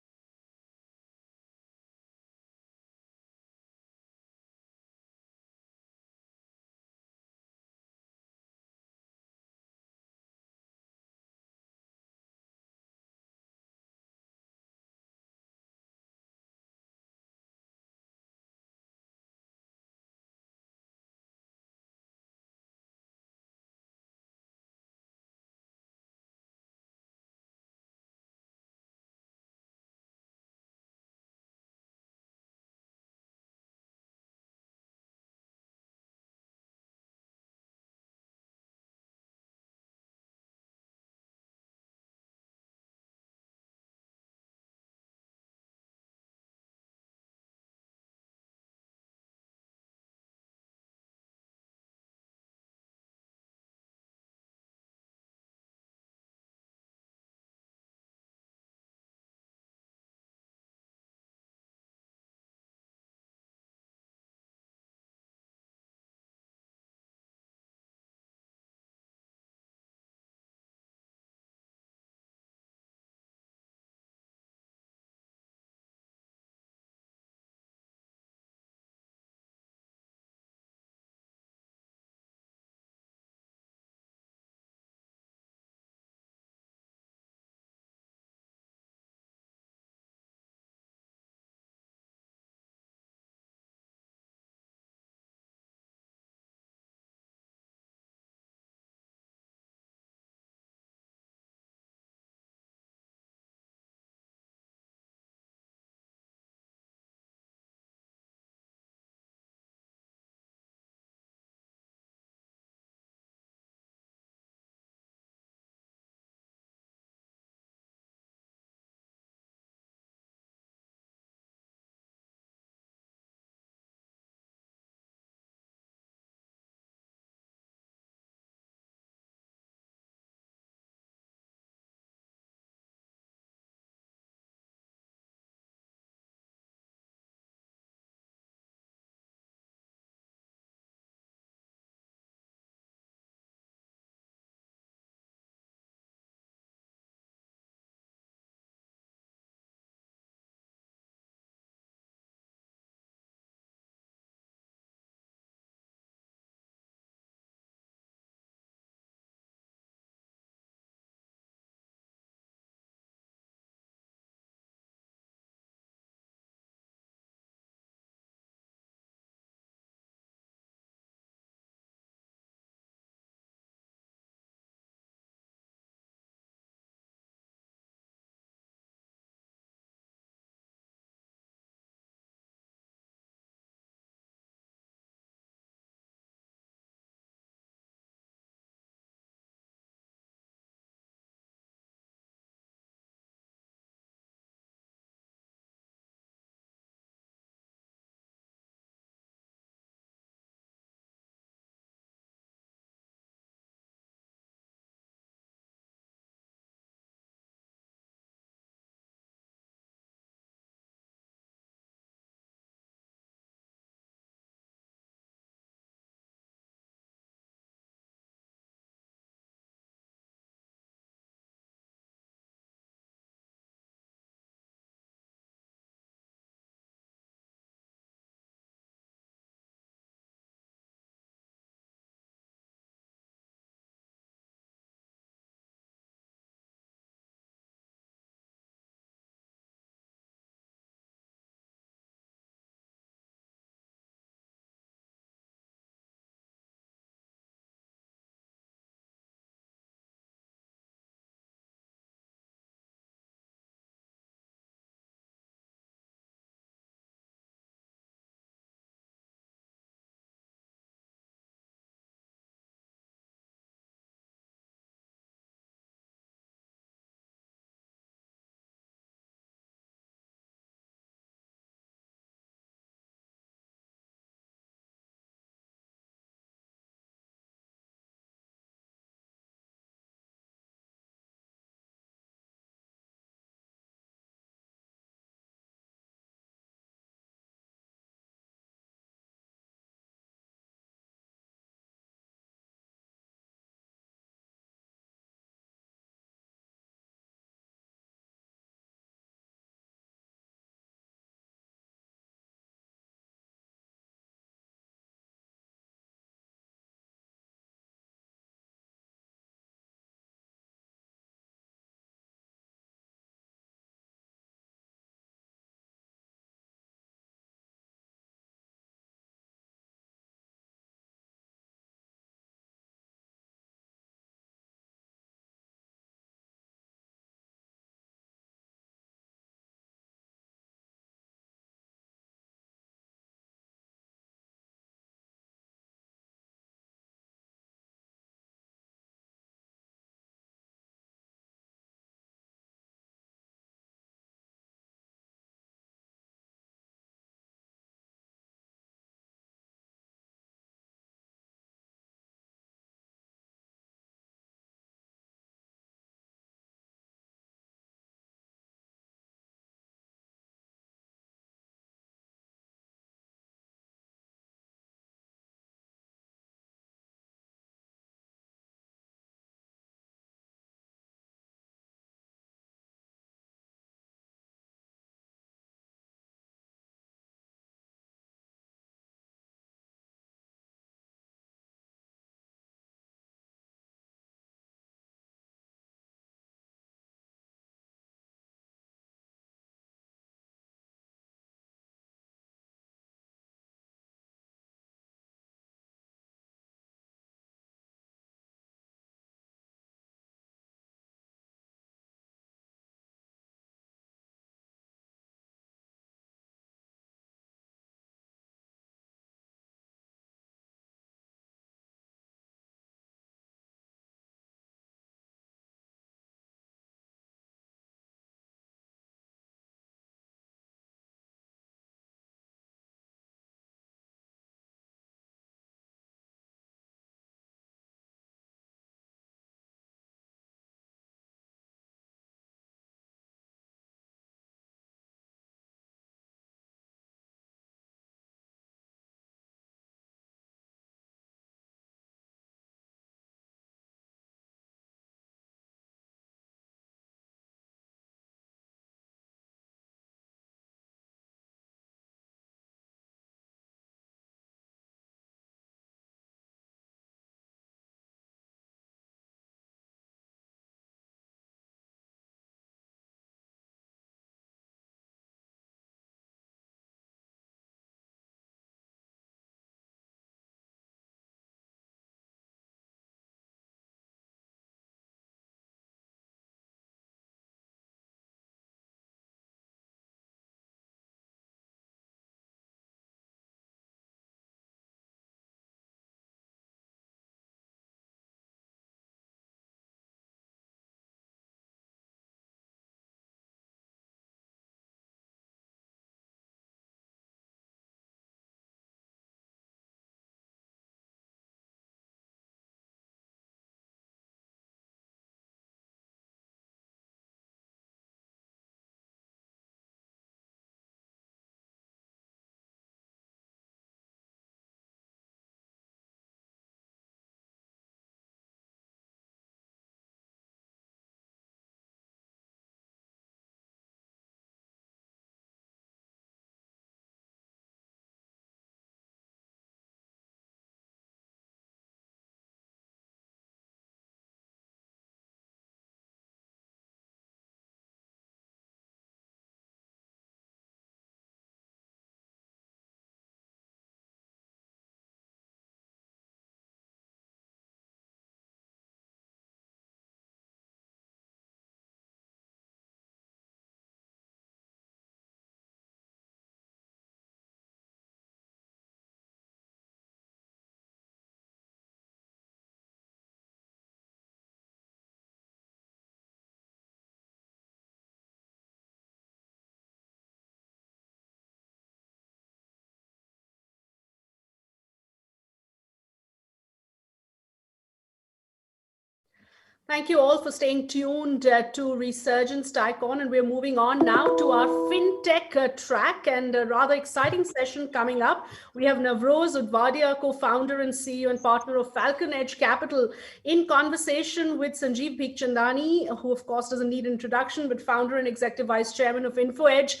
Thank you all for staying tuned to Resurgence TiECon, and we're moving on now to our FinTech track and a rather exciting session coming up. We have Navroz Udvadia, co-founder and CEO and partner of Falcon Edge Capital, in conversation with Sanjeev Bikhchandani, who of course doesn't need introduction, but founder and executive vice chairman of InfoEdge,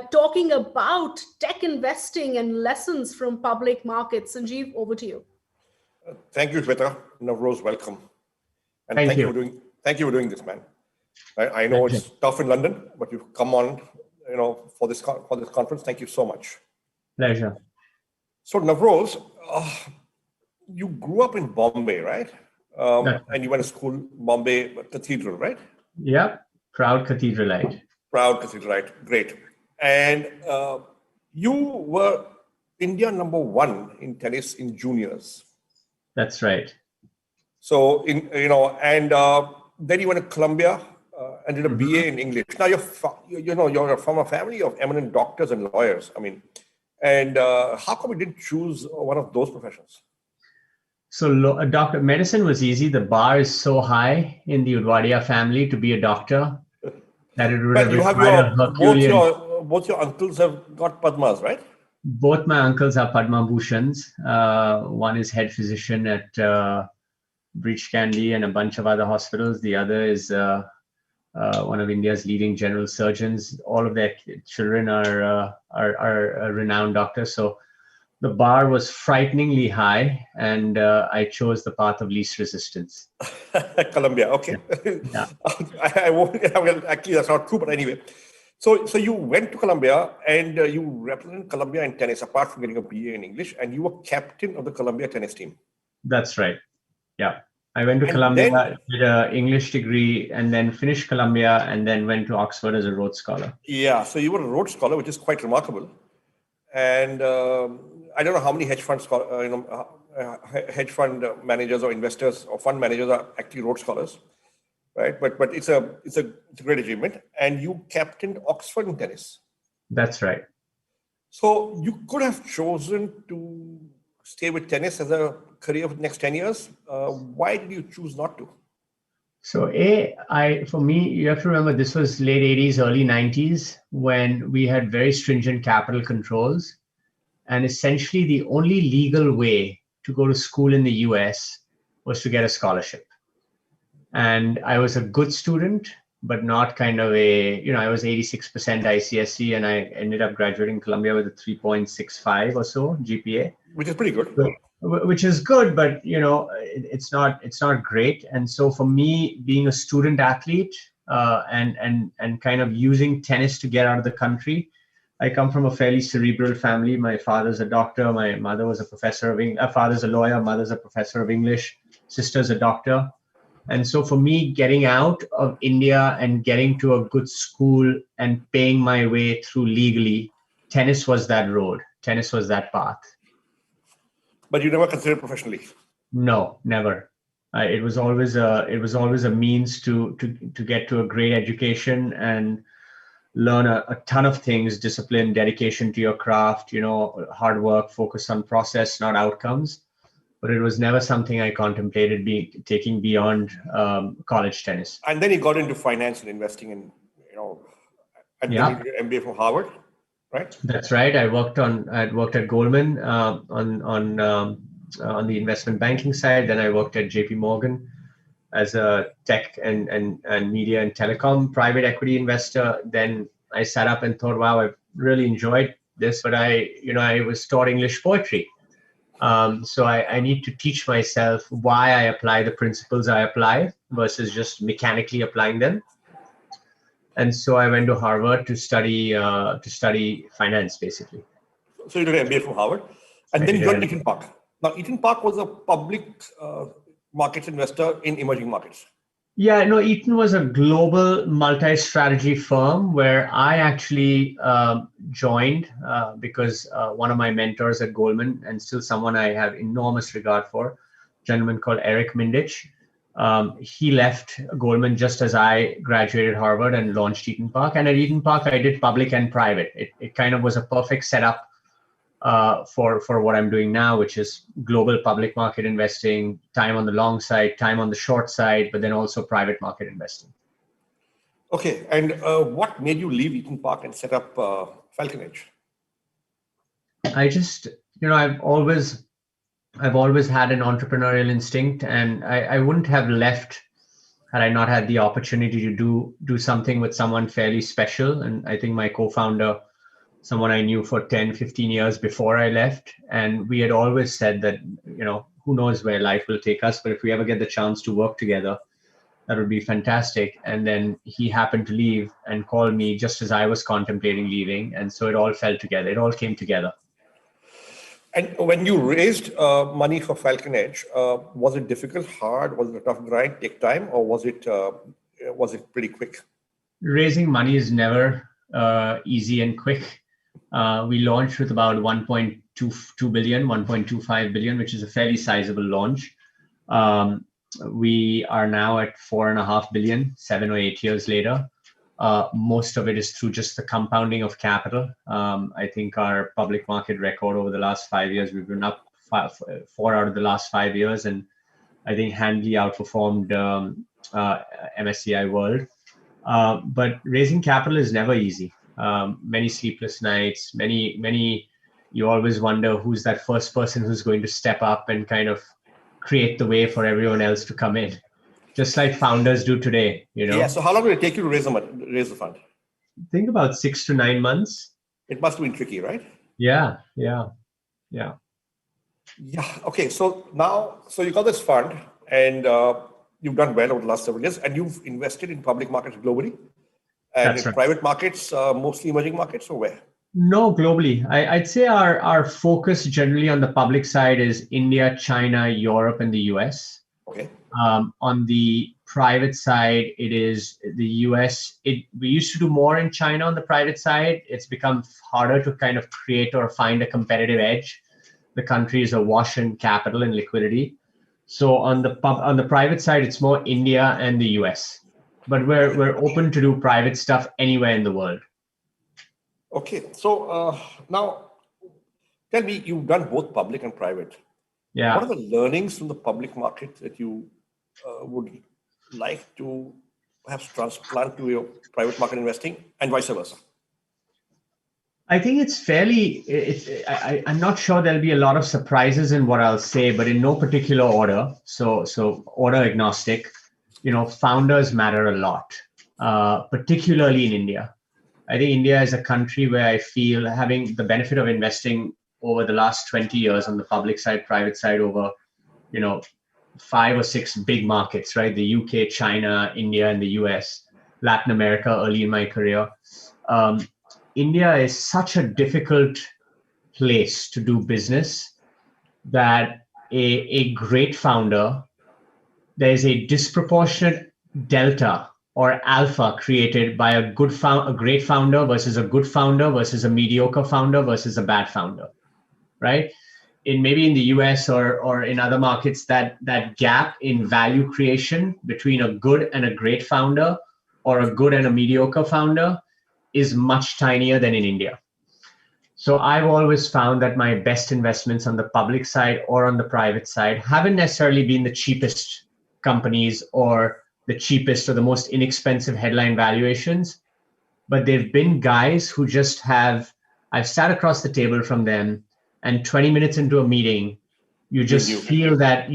talking about tech investing and lessons from public markets. Sanjeev, over to you. Thank you, Shweta. Navroz, welcome. And thank you for doing this, man. I know it's tough in London, but you've come on, for this conference. Thank you so much. Pleasure. So Navroz, you grew up in Bombay, right? And you went to school, Bombay Cathedral, right? Yeah, proud Cathedralite. Proud Cathedralite, great. And you were India #1 in tennis in juniors. That's right. So then you went to Columbia and did a BA in English. Now you're from a family of eminent doctors and lawyers. How come you didn't choose one of those professions? So medicine was easy. The bar is so high in the Udvadia family to be a doctor that it would have required a Herculean. Both your uncles have got Padmas, right? Both my uncles are Padma Bhushans. One is head physician at Breach Candy and a bunch of other hospitals. The other is one of India's leading general surgeons. All of their children are renowned doctors. So the bar was frighteningly high, and I chose the path of least resistance. Columbia, okay. Yeah. Actually, that's not true, but anyway. So you went to Columbia and you represented Columbia in tennis, apart from getting a BA in English, and you were captain of the Columbia tennis team. That's right. Yeah. I went to Columbia, did an English degree, and then finished Columbia, and then went to Oxford as a Rhodes Scholar. Yeah. So you were a Rhodes Scholar, which is quite remarkable. And I don't know how many hedge fund managers or investors or fund managers are actually Rhodes Scholars, right? But it's a great achievement. And you captained Oxford in tennis. That's right. So you could have chosen to stay with tennis as a career for the next 10 years. Why did you choose not to? So for me, you have to remember this was late 80s, early 90s, when we had very stringent capital controls. And essentially the only legal way to go to school in the US was to get a scholarship. And I was a good student, but not kind of I was 86% ICSE, and I ended up graduating Columbia with a 3.65 or so GPA. Which is pretty good. Which is good, but it's not great. And so for me, being a student athlete and kind of using tennis to get out of the country, I come from a fairly cerebral family. My father's a doctor. My mother was a professor of English. Father's a lawyer. Mother's a professor of English. Sister's a doctor. And so for me, getting out of India and getting to a good school and paying my way through legally, tennis was that road. Tennis was that path. But you never considered professionally? No, never. It was always a means to get to a great education and learn a ton of things: discipline, dedication to your craft, hard work, focus on process, not outcomes. But it was never something I contemplated taking beyond college tennis. And then you got into finance and investing, and and then you did an MBA from Harvard, right? That's right. I worked at Goldman on the investment banking side. Then I worked at JP Morgan as a tech and media and telecom private equity investor. Then I sat up and thought, wow, I've really enjoyed this, but I was taught English poetry. So I need to teach myself why I apply the principles I apply versus just mechanically applying them. And so I went to Harvard to study finance, basically. So you did an MBA from Harvard, and then you joined Eaton Park. Now, Eaton Park was a public markets investor in emerging markets. Yeah, no, Eaton was a global multi-strategy firm where I actually joined because one of my mentors at Goldman, and still someone I have enormous regard for, a gentleman called Eric Mindich, he left Goldman just as I graduated Harvard and launched Eaton Park. And at Eaton Park, I did public and private. It kind of was a perfect setup for what I'm doing now, which is global public market investing, time on the long side, time on the short side, but then also private market investing. Okay, and what made you leave Eaton Park and set up Falcon Edge? I just, I've always had an entrepreneurial instinct, and I wouldn't have left had I not had the opportunity to do something with someone fairly special. And I think my co-founder, someone I knew for 10, 15 years before I left. And we had always said that, who knows where life will take us, but if we ever get the chance to work together, that would be fantastic. And then he happened to leave and call me just as I was contemplating leaving. And so it all fell together. It all came together. And when you raised money for Falcon Edge, was it difficult, hard? Was it a tough grind, take time, or was it pretty quick? Raising money is never easy and quick. We launched with about 1.22 billion, 1.25 billion, which is a fairly sizable launch. We are now at 4.5 billion, 7 or 8 years later. Most of it is through just the compounding of capital. I think our public market record over the last 5 years, we've been up 4 out of the last 5 years, and I think handily outperformed MSCI World. But raising capital is never easy. Many sleepless nights, many, you always wonder who's that first person who's going to step up and kind of create the way for everyone else to come in. Just like founders do today, Yeah. So how long did it take you to raise the fund? I think about 6 to 9 months. It must have been tricky, right? Yeah. Okay. So you got this fund, and you've done well over the last several years, and you've invested in public markets globally, and That's in right. private markets, mostly emerging markets, or where? No, globally. I'd say our focus generally on the public side is India, China, Europe, and the US. Okay. On the private side, it is the US. We used to do more in China on the private side. It's become harder to kind of create or find a competitive edge. The country is awash in capital and liquidity. So on the private side, it's more India and the US. But we're open to do private stuff anywhere in the world. Okay. So now tell me, you've done both public and private. Yeah. What are the learnings from the public market that you would like to perhaps transplant to your private market investing, and vice versa? I think it's fairly, I'm not sure there'll be a lot of surprises in what I'll say, but in no particular order. So order agnostic, founders matter a lot, particularly in India. I think India is a country where I feel, having the benefit of investing over the last 20 years on the public side, private side, over, 5 or 6 big markets, right? The UK, China, India, and the US, Latin America early in my career. India is such a difficult place to do business that a great founder, there's a disproportionate delta or alpha created by a great founder versus a good founder versus a mediocre founder versus a bad founder, right? Maybe in the US or in other markets, that gap in value creation between a good and a great founder or a good and a mediocre founder is much tinier than in India. So I've always found that my best investments on the public side or on the private side haven't necessarily been the cheapest companies or the cheapest or the most inexpensive headline valuations, but they've been guys who just I've sat across the table from them, and 20 minutes into a meeting, you just feel that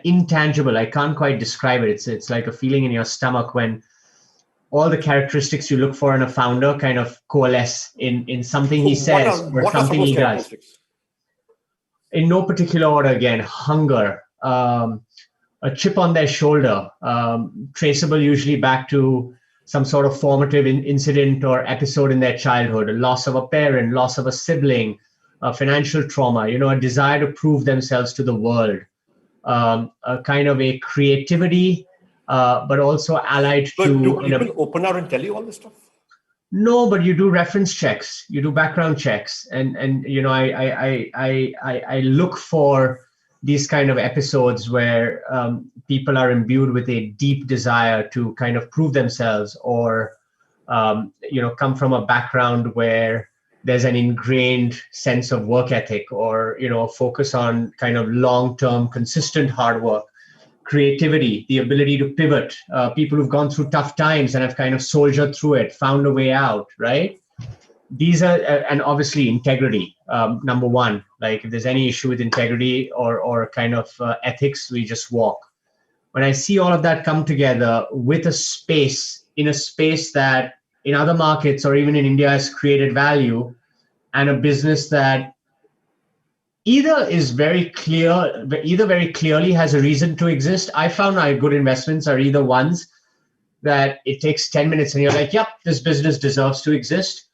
intangible. I can't quite describe it. It's like a feeling in your stomach when all the characteristics you look for in a founder kind of coalesce in something he says or something he does. In no particular order, again, hunger, a chip on their shoulder, traceable usually back to some sort of formative incident or episode in their childhood, a loss of a parent, loss of a sibling, financial trauma, a desire to prove themselves to the world, a kind of a creativity, but also allied to... Do people open out and tell you all this stuff? No, but you do reference checks, you do background checks, and I look for these kind of episodes where people are imbued with a deep desire to kind of prove themselves, or come from a background where there's an ingrained sense of work ethic, or focus on kind of long-term, consistent hard work, creativity, the ability to pivot, people who've gone through tough times and have kind of soldiered through it, found a way out, right? These are, and obviously integrity, number one. Like if there's any issue with integrity or kind of ethics, we just walk. When I see all of that come together with a space that in other markets or even in India has created value, and a business that either very clearly has a reason to exist. I found my good investments are either ones that it takes 10 minutes and you're like, yep, this business deserves to exist.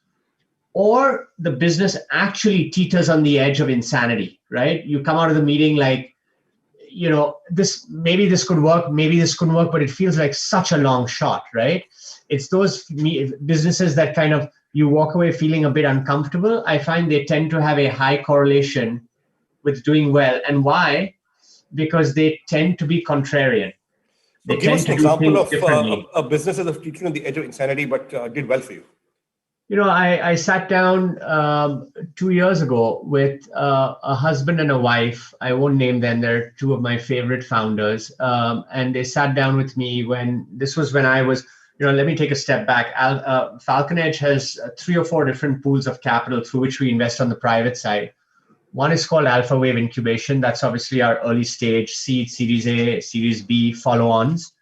Or the business actually teeters on the edge of insanity, right? You come out of the meeting like, maybe this could work, maybe this couldn't work, but it feels like such a long shot, right? It's those businesses that kind of you walk away feeling a bit uncomfortable. I find they tend to have a high correlation with doing well. And why? Because they tend to be contrarian. They give us tend an to do example things of differently. a business that is teetering on the edge of insanity, but did well for you. I sat down 2 years ago with a husband and a wife. I won't name them. They're two of my favorite founders. And they sat down with me when I was, let me take a step back. Falcon Edge has 3 or 4 different pools of capital through which we invest on the private side. One is called Alpha Wave Incubation. That's obviously our early stage seed, Series A, Series B follow-ons.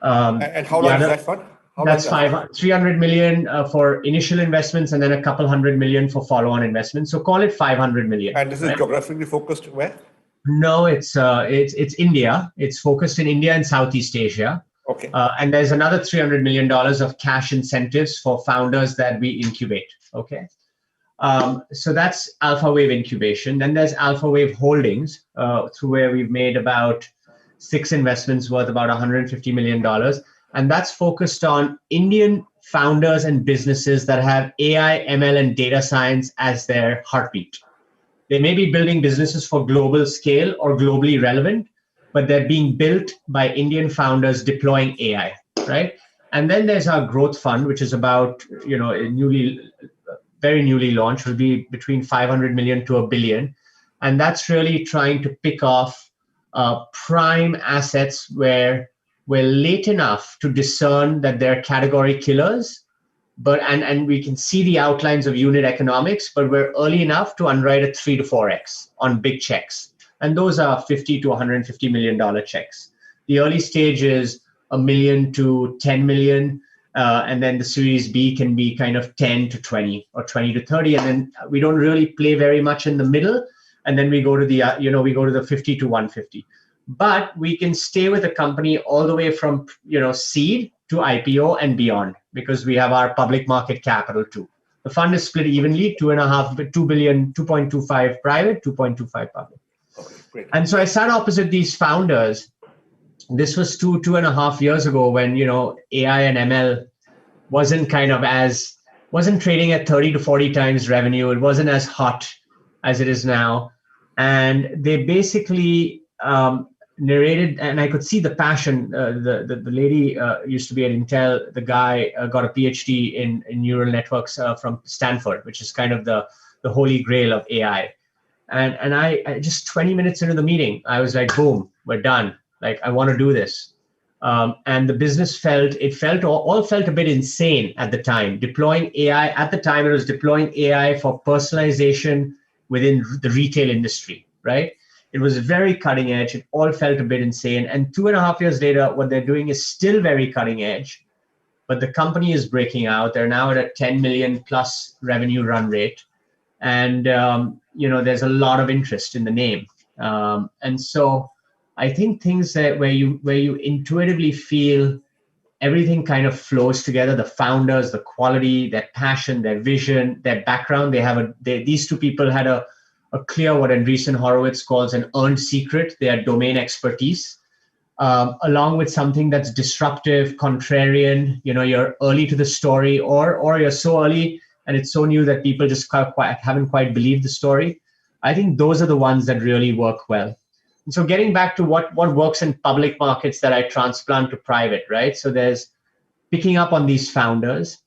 And how long is that fund? That's 300 million for initial investments, and then a couple $100 million for follow-on investments. So call it 500 million. And this is geographically focused where? No, it's India. It's focused in India and Southeast Asia. Okay. And there's another $300 million of cash incentives for founders that we incubate. Okay. So that's Alpha Wave Incubation. Then there's Alpha Wave Holdings, through where we've made about 6 investments worth about $150 million. And that's focused on Indian founders and businesses that have AI, ML, and data science as their heartbeat. They may be building businesses for global scale or globally relevant, but they're being built by Indian founders deploying AI, right? And then there's our growth fund, which is about, very newly launched, will be between 500 million to $1 billion. And that's really trying to pick off prime assets where we're late enough to discern that they're category killers, and we can see the outlines of unit economics, but we're early enough to underwrite at 3 to 4x on big checks. And those are $50 to $150 million checks. The early stage is $1 million to 10 million. And then the Series B can be kind of 10 to 20 or 20 to 30. And then we don't really play very much in the middle. And then we go to the 50 to 150. But we can stay with a company all the way from, seed to IPO and beyond, because we have our public market capital too. The fund is split evenly, 2 billion, 2.25 private, 2.25 public. Okay, great. And so I sat opposite these founders. This was 2.5 years ago when, AI and ML wasn't trading at 30 to 40 times revenue. It wasn't as hot as it is now. And they basically narrated, and I could see the passion. The lady used to be at Intel. The guy got a PhD in neural networks from Stanford, which is kind of the holy grail of AI. And I just 20 minutes into the meeting, I was like, boom, we're done. Like, I want to do this. And the business all felt a bit insane at the time. Deploying AI, at the time, it was deploying AI for personalization within the retail industry, right? It was very cutting edge. It all felt a bit insane. And 2.5 years later, what they're doing is still very cutting edge, but the company is breaking out. They're now at a 10 million plus revenue run rate. And, there's a lot of interest in the name. And so I think things that where you intuitively feel everything kind of flows together, the founders, the quality, their passion, their vision, their background, these two people had a clear, what Andreessen Horowitz calls an earned secret, their domain expertise, along with something that's disruptive, contrarian, you're early to the story, or you're so early and it's so new that people just haven't quite believed the story. I think those are the ones that really work well. And so getting back to what works in public markets that I transplant to private, right? So there's picking up on these founders,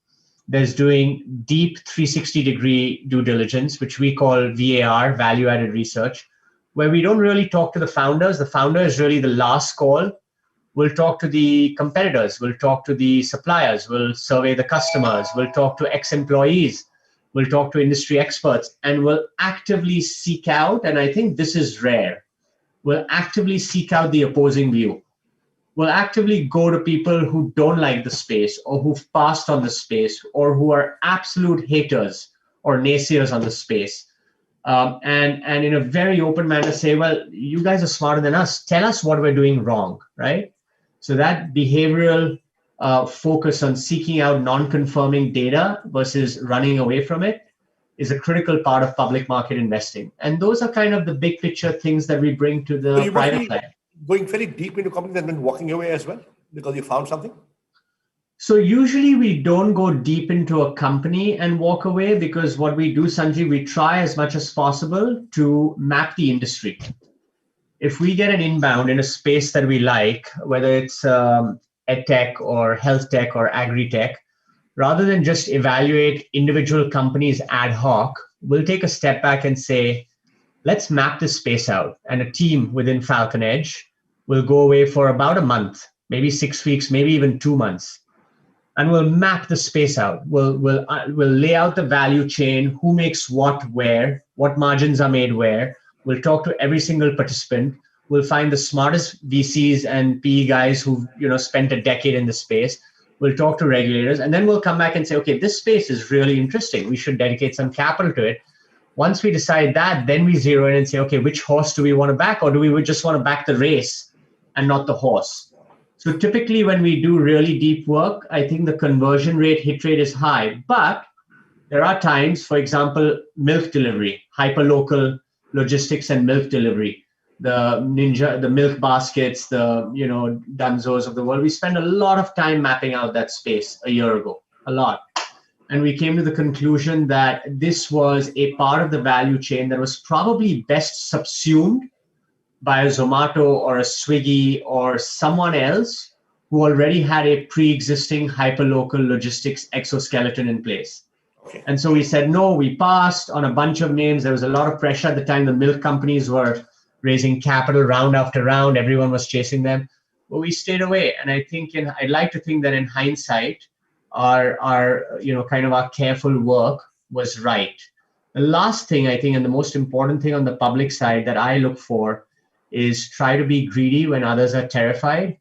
There's doing deep 360-degree due diligence, which we call VAR, value-added research, where we don't really talk to the founders. The founder is really the last call. We'll talk to the competitors. We'll talk to the suppliers. We'll survey the customers. We'll talk to ex-employees. We'll talk to industry experts. And we'll actively seek out, and I think this is rare, we'll actively seek out the opposing view. We'll actively go to people who don't like the space or who've passed on the space or who are absolute haters or naysayers on the space. And in a very open manner say, well, you guys are smarter than us. Tell us what we're doing wrong, right? So that behavioral focus on seeking out non-confirming data versus running away from it is a critical part of public market investing. And those are kind of the big picture things that we bring to the private side. Going very deep into companies and then walking away as well because you found something? So usually we don't go deep into a company and walk away because what we do, Sanjeev, we try as much as possible to map the industry. If we get an inbound in a space that we like, whether it's edtech or health tech or agri-tech, rather than just evaluate individual companies ad hoc, we'll take a step back and say, let's map this space out. And a team within Falcon Edge will go away for about a month, maybe 6 weeks, maybe even 2 months. And we'll map the space out. We'll lay out the value chain, who makes what where, what margins are made where. We'll talk to every single participant. We'll find the smartest VCs and PE guys who've spent a decade in the space. We'll talk to regulators, and then we'll come back and say, okay, this space is really interesting. We should dedicate some capital to it. Once we decide that, then we zero in and say, okay, which horse do we want to back, or do we just want to back the race and not the horse? So typically when we do really deep work, I think the conversion rate, hit rate is high. But there are times, for example, milk delivery, hyperlocal logistics and milk delivery, the milk baskets, the Dunzos of the world. We spent a lot of time mapping out that space a year ago, a lot. And we came to the conclusion that this was a part of the value chain that was probably best subsumed by a Zomato or a Swiggy or someone else who already had a pre-existing hyperlocal logistics exoskeleton in place. Okay. And so we said, no, we passed on a bunch of names. There was a lot of pressure at the time. The milk companies were raising capital round after round. Everyone was chasing them. But we stayed away. And I think I'd like to think that in hindsight, our careful work was right. The last thing I think, and the most important thing on the public side that I look for, is try to be greedy when others are terrified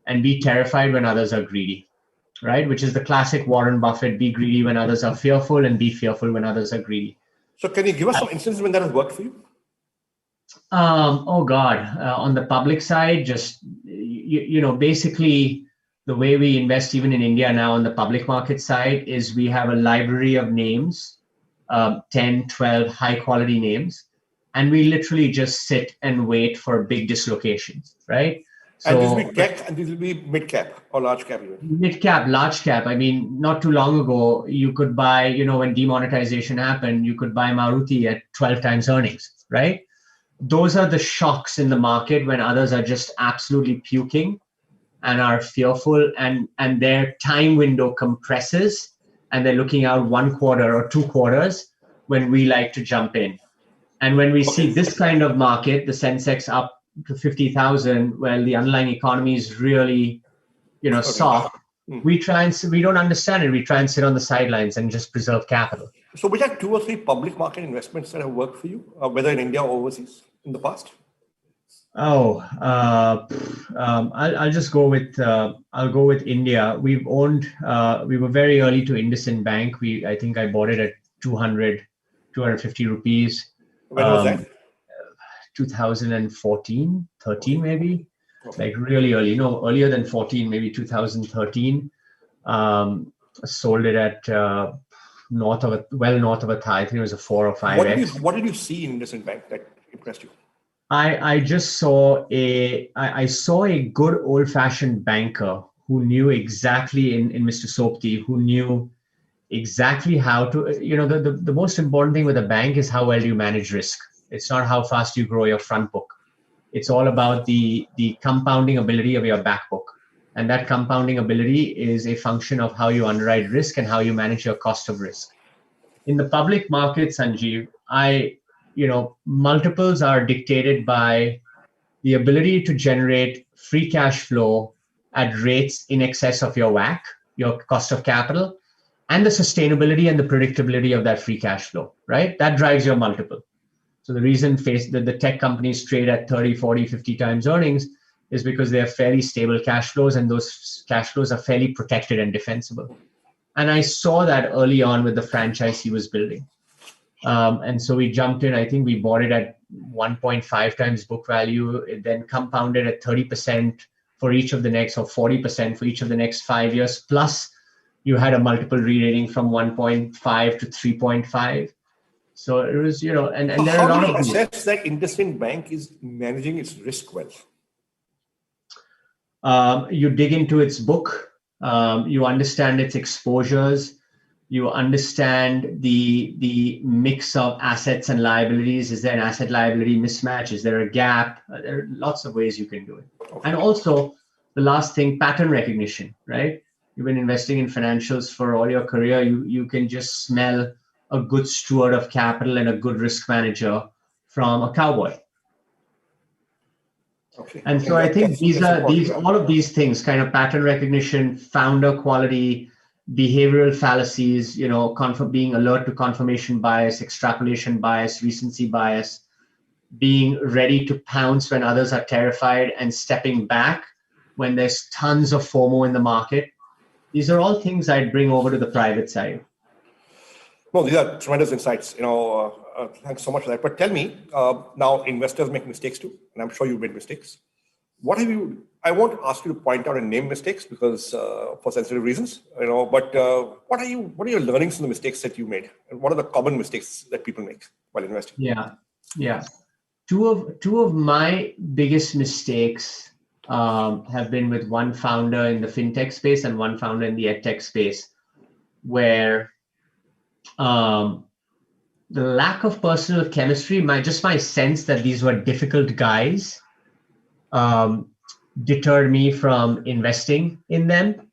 and be terrified when others are greedy, right? Which is the classic Warren Buffett, be greedy when others are fearful and be fearful when others are greedy. So can you give us some instances when that has worked for you? On the public side, just, basically the way we invest even in India now on the public market side is we have a library of names, 10, 12 high quality names. And we literally just sit and wait for big dislocations, right? So, and this will be tech, and this will be mid-cap or large-cap even? Mid-cap, large-cap. I mean, not too long ago, you could buy, when demonetization happened, you could buy Maruti at 12 times earnings, right? Those are the shocks in the market when others are just absolutely puking and are fearful, and their time window compresses and they're looking out 1 quarter or 2 quarters when we like to jump in. And when we see this kind of market, the Sensex up to 50,000, well, the underlying economy is really, soft. We don't understand it. We try and sit on the sidelines and just preserve capital. So which are 2 or 3 public market investments that have worked for you, whether in India or overseas in the past? I'll just go with, I'll go with India. We've owned, we were very early to IndusInd Bank. I think I bought it at 250 rupees. When was that? 2014, 13 maybe, like really early. No, earlier than 14, maybe 2013. Sold it at north of a thigh. I think it was a 4 or 5x. What did you see in IndusInd Bank that impressed you? I just saw I saw a good old-fashioned banker who knew exactly in Mr. Sopti, who knew exactly how to, the most important thing with a bank is how well you manage risk. It's not how fast you grow your front book. It's all about the compounding ability of your back book. And that compounding ability is a function of how you underwrite risk and how you manage your cost of risk. In the public market, Sanjeev, multiples are dictated by the ability to generate free cash flow at rates in excess of your WACC, your cost of capital, and the sustainability and the predictability of that free cash flow, right? That drives your multiple. So the reason the tech companies trade at 30, 40, 50 times earnings is because they have fairly stable cash flows, and those cash flows are fairly protected and defensible. And I saw that early on with the franchise he was building. And so we jumped in. I think we bought it at 1.5 times book value. It then compounded at 30% for each of the next, or 40% for each of the next 5 years. Plus, you had a multiple re-rating from 1.5 to 3.5. So it was, and there are a lot of... How do you assess that IndusInd Bank is managing its risk well? You dig into its book. You understand its exposures. You understand the mix of assets and liabilities. Is there an asset liability mismatch? Is there a gap? There are lots of ways you can do it. And also, the last thing, pattern recognition, right? You've been investing in financials for all your career. You can just smell a good steward of capital and a good risk manager from a cowboy. Okay. And so I think all of these things, kind of pattern recognition, founder quality, behavioral fallacies, being alert to confirmation bias, extrapolation bias, recency bias, being ready to pounce when others are terrified, and stepping back when there's tons of FOMO in the market. These are all things I'd bring over to the private side. No, these are tremendous insights. Thanks so much for that. But tell me, now investors make mistakes too, and I'm sure you've made mistakes. I won't ask you to point out and name mistakes because for sensitive reasons, but what are your learnings from the mistakes that you made? And what are the common mistakes that people make while investing? Yeah. Two of my biggest mistakes have been with one founder in the fintech space and one founder in the edtech space, where the lack of personal chemistry, my sense that these were difficult guys, deterred me from investing in them.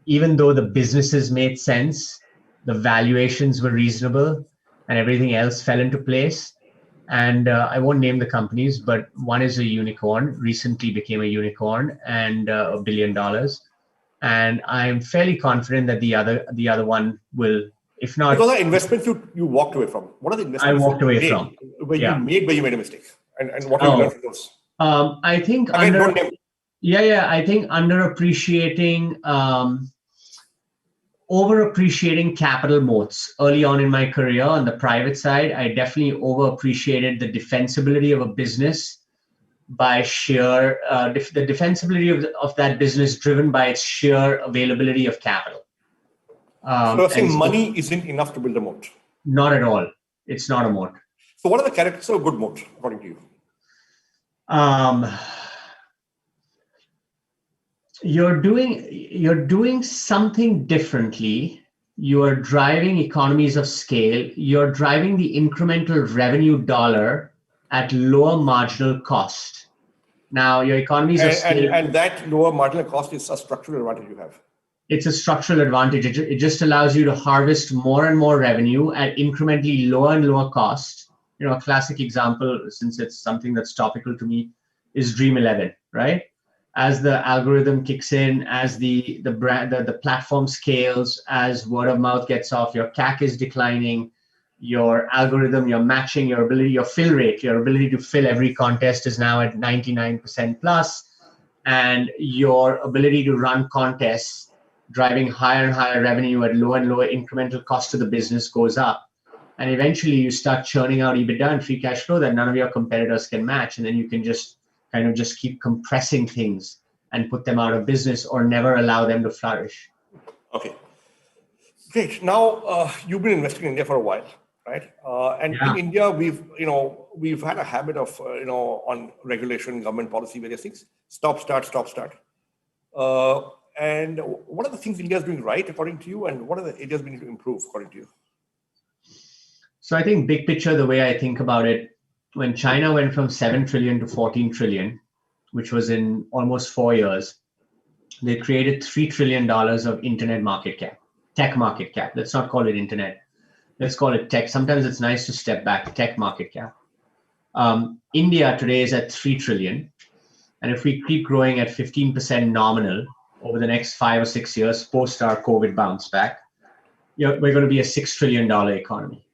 Even though the businesses made sense, the valuations were reasonable, and everything else fell into place. And I won't name the companies, but one is a unicorn, recently became a unicorn, and $1 billion. And I'm fairly confident that the other one will, if not... Those are investments you walked away from. What are the investments I walked away from? Where you made a mistake? And what have you learned from those? I think I think overappreciating capital moats early on in my career on the private side. I definitely overappreciated the defensibility of a business by sheer the defensibility of that business driven by its sheer availability of capital. So you're saying money isn't enough to build a moat? Not at all. It's not a moat. So what are the characteristics of a good moat, according to you? You're doing something differently. You are driving economies of scale. You're driving the incremental revenue dollar at lower marginal cost. Now, your economies of scale... And that lower marginal cost is a structural advantage you have. It's a structural advantage. It just allows you to harvest more and more revenue at incrementally lower and lower cost. A classic example, since it's something that's topical to me, is Dream11, right? As the algorithm kicks in, as the platform scales, as word of mouth gets off, your CAC is declining, your algorithm, your matching, your fill rate, your ability to fill every contest is now at 99% plus, and your ability to run contests, driving higher and higher revenue at lower and lower incremental cost to the business goes up. And eventually you start churning out EBITDA and free cash flow that none of your competitors can match. And then you can just keep compressing things and put them out of business or never allow them to flourish. Okay, great. Now you've been investing in India for a while, right? In India, we've had a habit of on regulation, government policy, various things. Stop, start. And what are the things India is doing right, according to you, and what are the areas we need to improve, according to you? So I think big picture, the way I think about it, when China went from 7 trillion to 14 trillion, which was in almost 4 years, they created $3 trillion of internet market cap, tech market cap. Let's not call it internet. Let's call it tech. Sometimes it's nice to step back, tech market cap. India today is at 3 trillion. And if we keep growing at 15% nominal over the next 5 or 6 years, post our COVID bounce back, we're going to be a $6 trillion economy.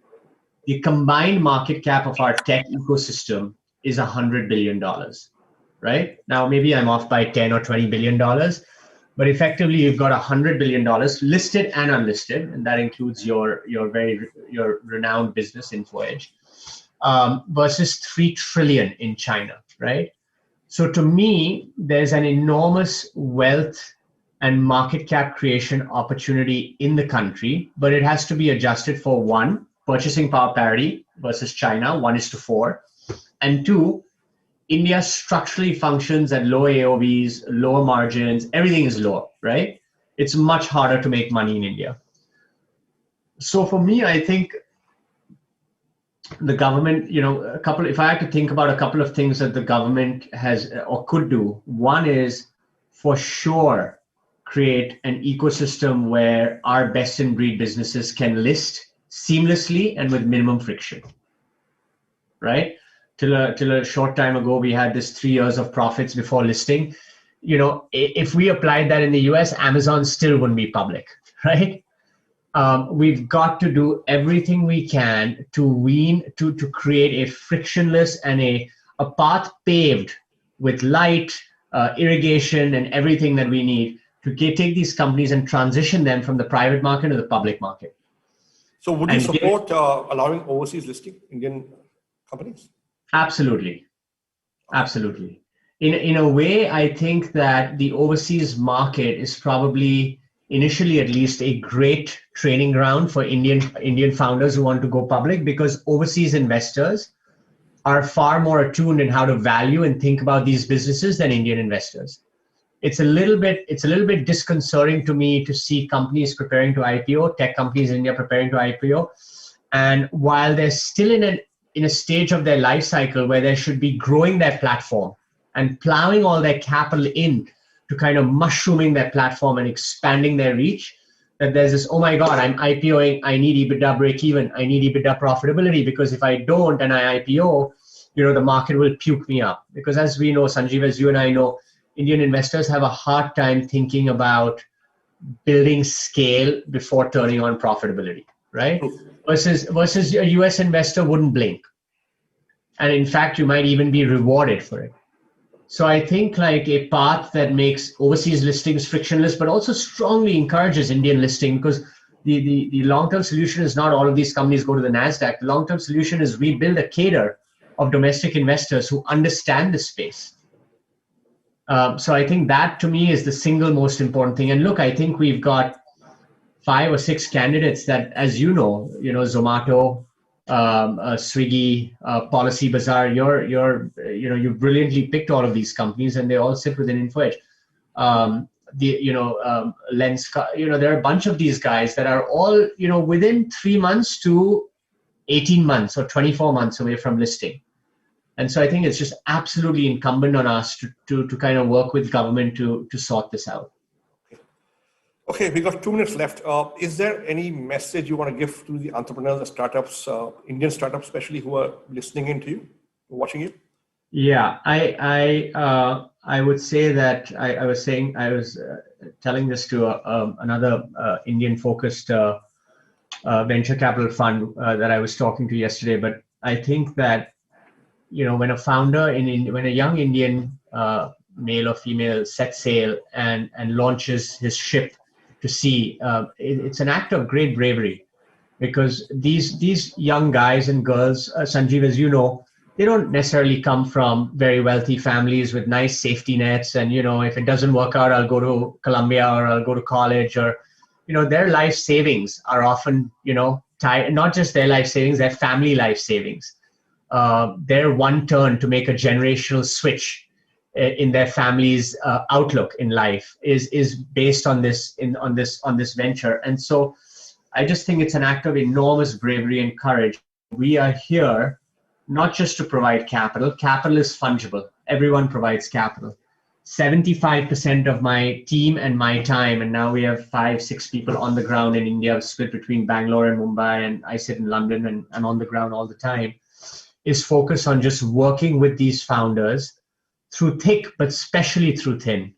The combined market cap of our tech ecosystem is $100 billion, right? Now, maybe I'm off by 10 or $20 billion, but effectively you've got $100 billion listed and unlisted, and that includes your renowned business InfoEdge, versus 3 trillion in China, right? So to me, there's an enormous wealth and market cap creation opportunity in the country, but it has to be adjusted for 1, purchasing power parity versus China, 1:4, and 2, India structurally functions at low AOVs, lower margins, everything is lower, right? It's much harder to make money in India. So for me, I think the government, if I had to think about a couple of things that the government has or could do, one is for sure create an ecosystem where our best in breed businesses can list seamlessly and with minimum friction, right? Till a short time ago, we had this 3 years of profits before listing. If we applied that in the US, Amazon still wouldn't be public, right? We've got to do everything we can to create a frictionless and a path paved with light, irrigation, and everything that we need to take these companies and transition them from the private market to the public market. So would you support allowing overseas listing Indian companies? Absolutely. Absolutely. In a way, I think that the overseas market is probably, initially at least, a great training ground for Indian founders who want to go public, because overseas investors are far more attuned in how to value and think about these businesses than Indian investors. It's a little bit disconcerting to me to see companies preparing to IPO, tech companies in India preparing to IPO, and while they're still in a stage of their life cycle where they should be growing their platform and plowing all their capital in to kind of mushrooming their platform and expanding their reach, that there's this, oh my God, I'm IPOing, I need EBITDA break even, I need EBITDA profitability, because if I don't and I IPO, the market will puke me up. Because as we know, Sanjeev, as you and I know, Indian investors have a hard time thinking about building scale before turning on profitability, right? Versus a US investor wouldn't blink. And in fact, you might even be rewarded for it. So I think like a path that makes overseas listings frictionless, but also strongly encourages Indian listing, because the long-term solution is not all of these companies go to the NASDAQ. The long-term solution is we build a cadre of domestic investors who understand the space. So I think that to me is the single most important thing. And look, I think we've got 5 or 6 candidates that, as Zomato, Swiggy, Policy Bazaar, you've brilliantly picked all of these companies, and they all sit within InfoEdge. Lenskart, there are a bunch of these guys that are all, within 3 months to 18 months or 24 months away from listing. And so I think it's just absolutely incumbent on us to kind of work with government to sort this out. Okay, we got 2 minutes left. Is there any message you want to give to the entrepreneurs and startups, Indian startups especially, who are listening in to you, watching you? Yeah, I would say that I was telling this to another Indian-focused venture capital fund that I was talking to yesterday. But I think that when a founder when a young Indian male or female sets sail and launches his ship to sea, it's an act of great bravery, because these young guys and girls, Sanjeev, as you know, they don't necessarily come from very wealthy families with nice safety nets. And, if it doesn't work out, I'll go to Columbia or I'll go to college, or, their life savings are often, tied, not just their life savings, their family life savings. Their one turn to make a generational switch in their family's outlook in life is based on this venture. And so I just think it's an act of enormous bravery and courage. We are here not just to provide capital. Capital is fungible. Everyone provides capital. 75% of my team and my time, and now we have 5-6 people on the ground in India, split between Bangalore and Mumbai, and I sit in London and I'm on the ground all the time, is focused on just working with these founders through thick, but especially through thin,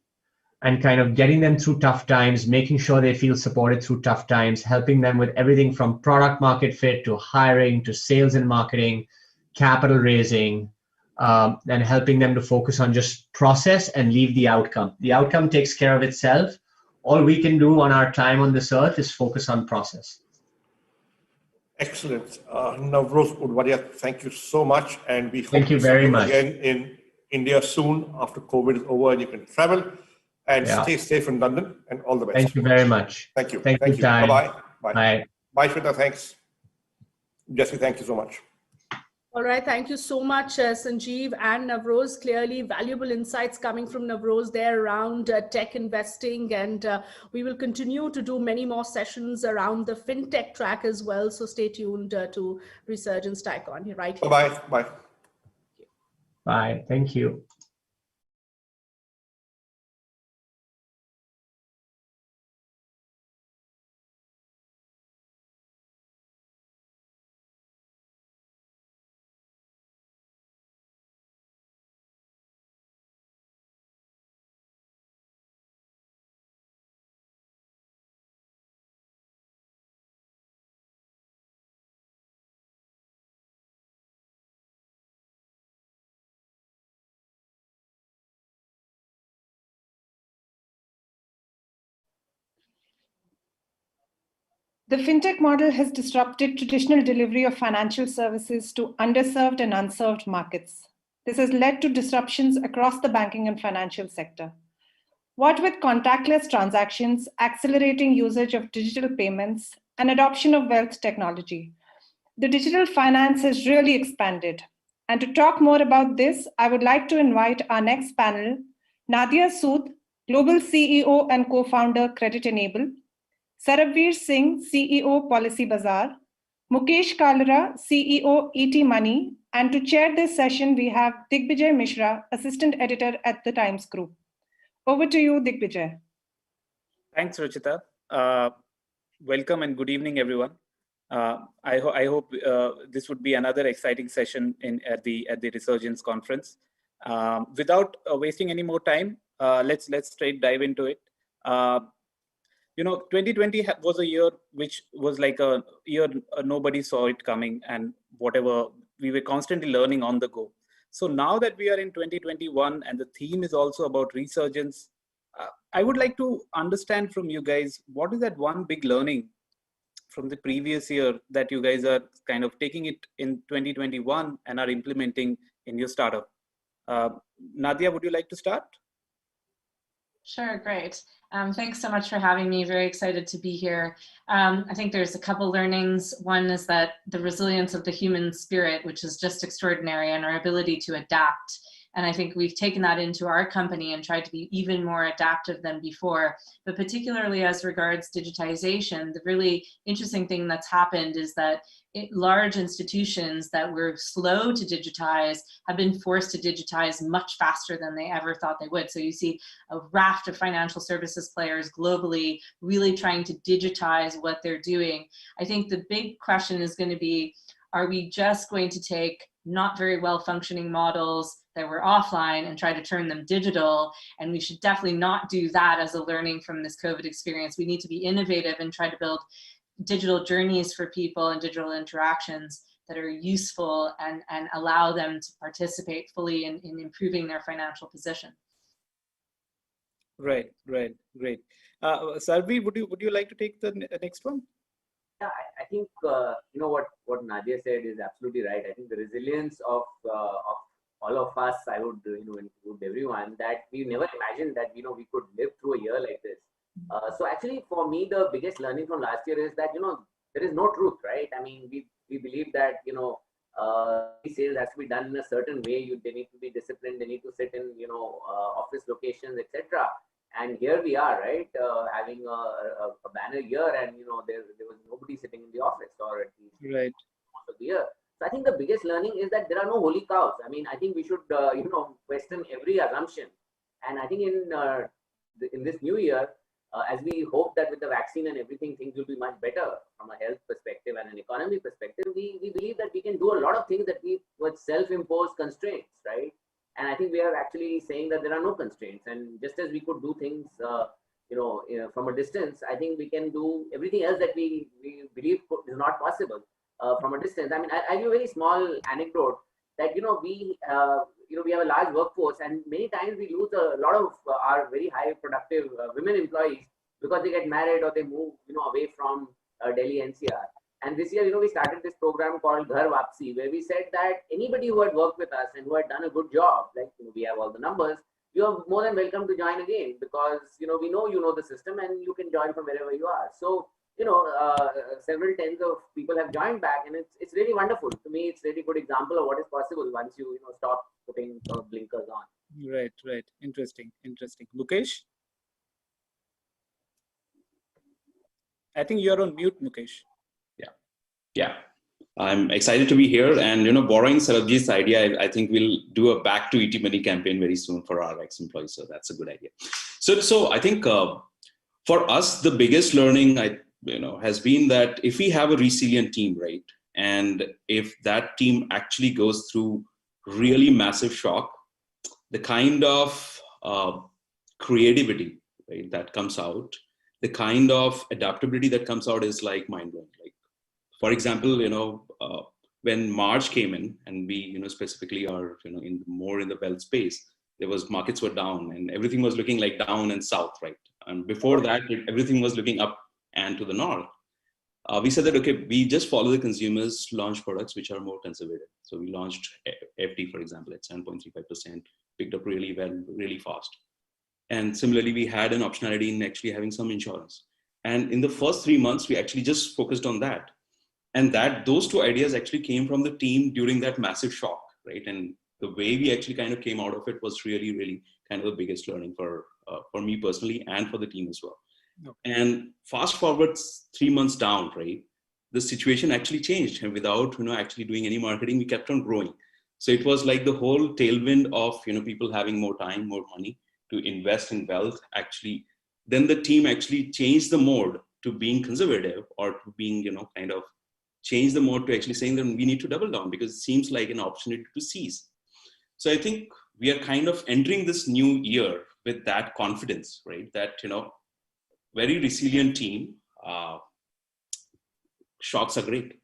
and kind of getting them through tough times, making sure they feel supported through tough times, helping them with everything from product market fit to hiring to sales and marketing, capital raising, and helping them to focus on just process and leave the outcome. The outcome takes care of itself. All we can do on our time on this earth is focus on process. Excellent. Navroz Udwadia, thank you so much. And we hope thank you very much. Again in India soon after COVID is over and you can travel. And stay safe in London and all the best. Thank you very much. Thank you. Thank you. Bye-bye. Bye. Bye. Bye, Shweta. Thanks. Jesse, thank you so much. All right, thank you so much, Sanjeev and Navroz. Clearly valuable insights coming from Navroz there around tech investing, and we will continue to do many more sessions around the fintech track as well. So stay tuned to Resurgence TiECon right here. Bye-bye. Bye. Bye. Thank you. The fintech model has disrupted traditional delivery of financial services to underserved and unserved markets. This has led to disruptions across the banking and financial sector. What with contactless transactions, accelerating usage of digital payments, and adoption of wealth technology, the digital finance has really expanded. And to talk more about this, I would like to invite our next panel, Nadia Sood, Global CEO and co-founder, Credit Enable, Sarabveer Singh, CEO, Policy Bazaar, Mukesh Kalra, CEO, ET Money, and to chair this session, we have Digvijay Mishra, Assistant Editor at the Times Group. Over to you, Digvijay. Thanks, Ruchita. Welcome and good evening, everyone. I hope this would be another exciting session at the Resurgence conference. Without wasting any more time, let's straight dive into it. 2020 was a year which was like a year nobody saw it coming, and whatever, we were constantly learning on the go. So now that we are in 2021 and the theme is also about resurgence, I would like to understand from you guys, what is that one big learning from the previous year that you guys are kind of taking it in 2021 and are implementing in your startup? Nadia, would you like to start? Sure, great. Thanks so much for having me. Very excited to be here. I think there's a couple learnings. One is that the resilience of the human spirit, which is just extraordinary, and our ability to adapt. And I think we've taken that into our company and tried to be even more adaptive than before. But particularly as regards digitization, the really interesting thing that's happened is that large institutions that were slow to digitize have been forced to digitize much faster than they ever thought they would. So you see a raft of financial services players globally really trying to digitize what they're doing. I think the big question is going to be, are we just going to take not very well functioning models that were offline and try to turn them digital? And we should definitely not do that as a learning from this COVID experience. We need to be innovative and try to build digital journeys for people and digital interactions that are useful and allow them to participate fully in improving their financial position. Right, great. Sarvi, would you like to take the next one? Yeah, I think what Nadia said is absolutely right. I think the resilience of all of us, I would include everyone, that we never imagined that we could live through a year like this. So actually, for me, the biggest learning from last year is that there is no truth, right? I mean, we believe that sales has to be done in a certain way. They need to be disciplined. They need to sit in office locations, etc. And here we are, right, having a banner year, and there was nobody sitting in the office, or at least most of the year. So I think the biggest learning is that there are no holy cows. I mean, I think we should question every assumption And I think in this new year, as we hope that with the vaccine and everything, things will be much better from a health perspective and an economy perspective, we believe that we can do a lot of things that we were self-imposed constraints, right? And I think we are actually saying that there are no constraints. And just as we could do things, from a distance, I think we can do everything else that we believe is not possible from a distance. I mean, I'll give you a very small anecdote that, we have a large workforce, and many times we lose a lot of our very high productive women employees because they get married or they move, away from Delhi NCR. And this year, we started this program called Ghar Wapsi, where we said that anybody who had worked with us and who had done a good job, like, we have all the numbers, you are more than welcome to join again, because, we know you know the system and you can join from wherever you are. So, several tens of people have joined back, and it's really wonderful. To me, it's a really good example of what is possible once you, stop putting sort of blinkers on. Right. Interesting. Mukesh? I think you're on mute, Mukesh. Yeah. I'm excited to be here, and borrowing Sarabji's idea, I think we'll do a back to ET Money campaign very soon for our ex-employees. So that's a good idea. So I think for us, the biggest learning has been that if we have a resilient team, right, and if that team actually goes through really massive shock, the kind of creativity, right, that comes out, the kind of adaptability that comes out is like mind-blowing. Like, for example, when March came in, and we, specifically are, in the wealth space, markets were down and everything was looking like down and south, right? And before that, everything was looking up and to the north. We said that, okay, we just follow the consumers, launch products which are more conservative. So we launched FD, for example, at 7.35%, picked up really well, really fast. And similarly, we had an optionality in actually having some insurance. And in the first 3 months, we actually just focused on that. And those two ideas actually came from the team during that massive shock, right? And the way we actually kind of came out of it was really, really kind of the biggest learning for me personally and for the team as well. Okay. And fast forward 3 months down, right? The situation actually changed, and without actually doing any marketing, we kept on growing. So it was like the whole tailwind of people having more time, more money to invest in wealth. Actually, then the team actually changed the mode to being conservative, or to being kind of change the mode to actually saying that we need to double down because it seems like an opportunity to seize. So I think we are kind of entering this new year with that confidence, right? That, very resilient team. Shocks are great.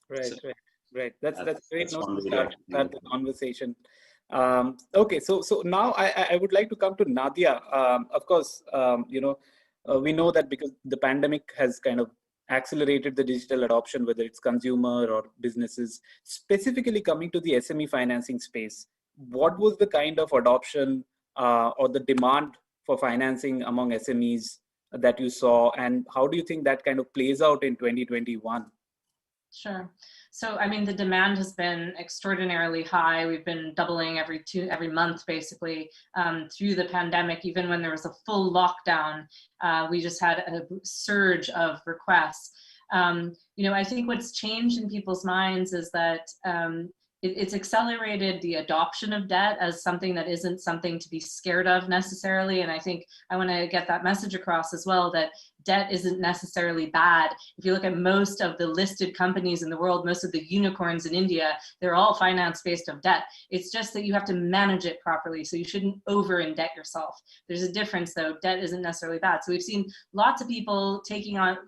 Right. That's great note to start the conversation. Okay, so now I would like to come to Nadia. Of course, we know that because the pandemic has kind of accelerated the digital adoption, whether it's consumer or businesses, specifically coming to the SME financing space. What was the kind of adoption or the demand for financing among SMEs that you saw, and how do you think that kind of plays out in 2021? Sure. So, I mean, the demand has been extraordinarily high. We've been doubling every month, basically, through the pandemic. Even when there was a full lockdown, we just had a surge of requests. I think what's changed in people's minds is that it's accelerated the adoption of debt as something that isn't something to be scared of necessarily. And I think I want to get that message across as well, that debt isn't necessarily bad. If you look at most of the listed companies in the world, most of the unicorns in India, they're all financed based on debt. It's just that you have to manage it properly. So you shouldn't over-indebt yourself. There's a difference though. Debt isn't necessarily bad. So we've seen lots of people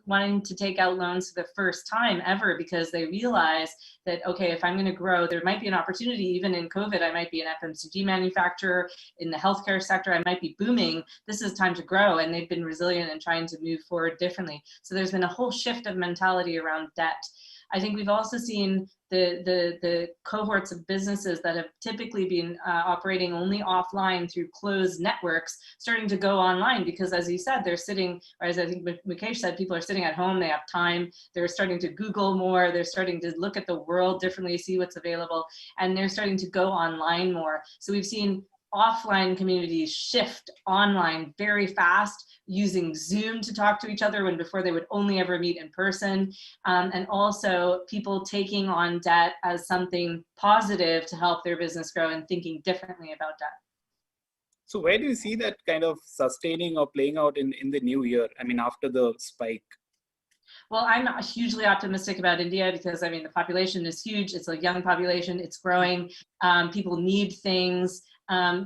wanting to take out loans for the first time ever because they realize that, okay, if I'm going to grow, there might be an opportunity. Even in COVID, I might be an FMCG manufacturer. In the healthcare sector, I might be booming. This is time to grow. And they've been resilient and trying to move forward differently. So there's been a whole shift of mentality around debt. I think we've also seen the cohorts of businesses that have typically been operating only offline through closed networks starting to go online because, as you said, they're sitting, or as I think Mukesh said, people are sitting at home, they have time, they're starting to Google more, they're starting to look at the world differently, see what's available, and they're starting to go online more. So we've seen offline communities shift online very fast, using Zoom to talk to each other when before they would only ever meet in person. And also people taking on debt as something positive to help their business grow and thinking differently about debt. So where do you see that kind of sustaining or playing out in the new year? I mean, after the spike? Well, I'm hugely optimistic about India because, I mean, the population is huge. It's a young population. It's growing. People need things. I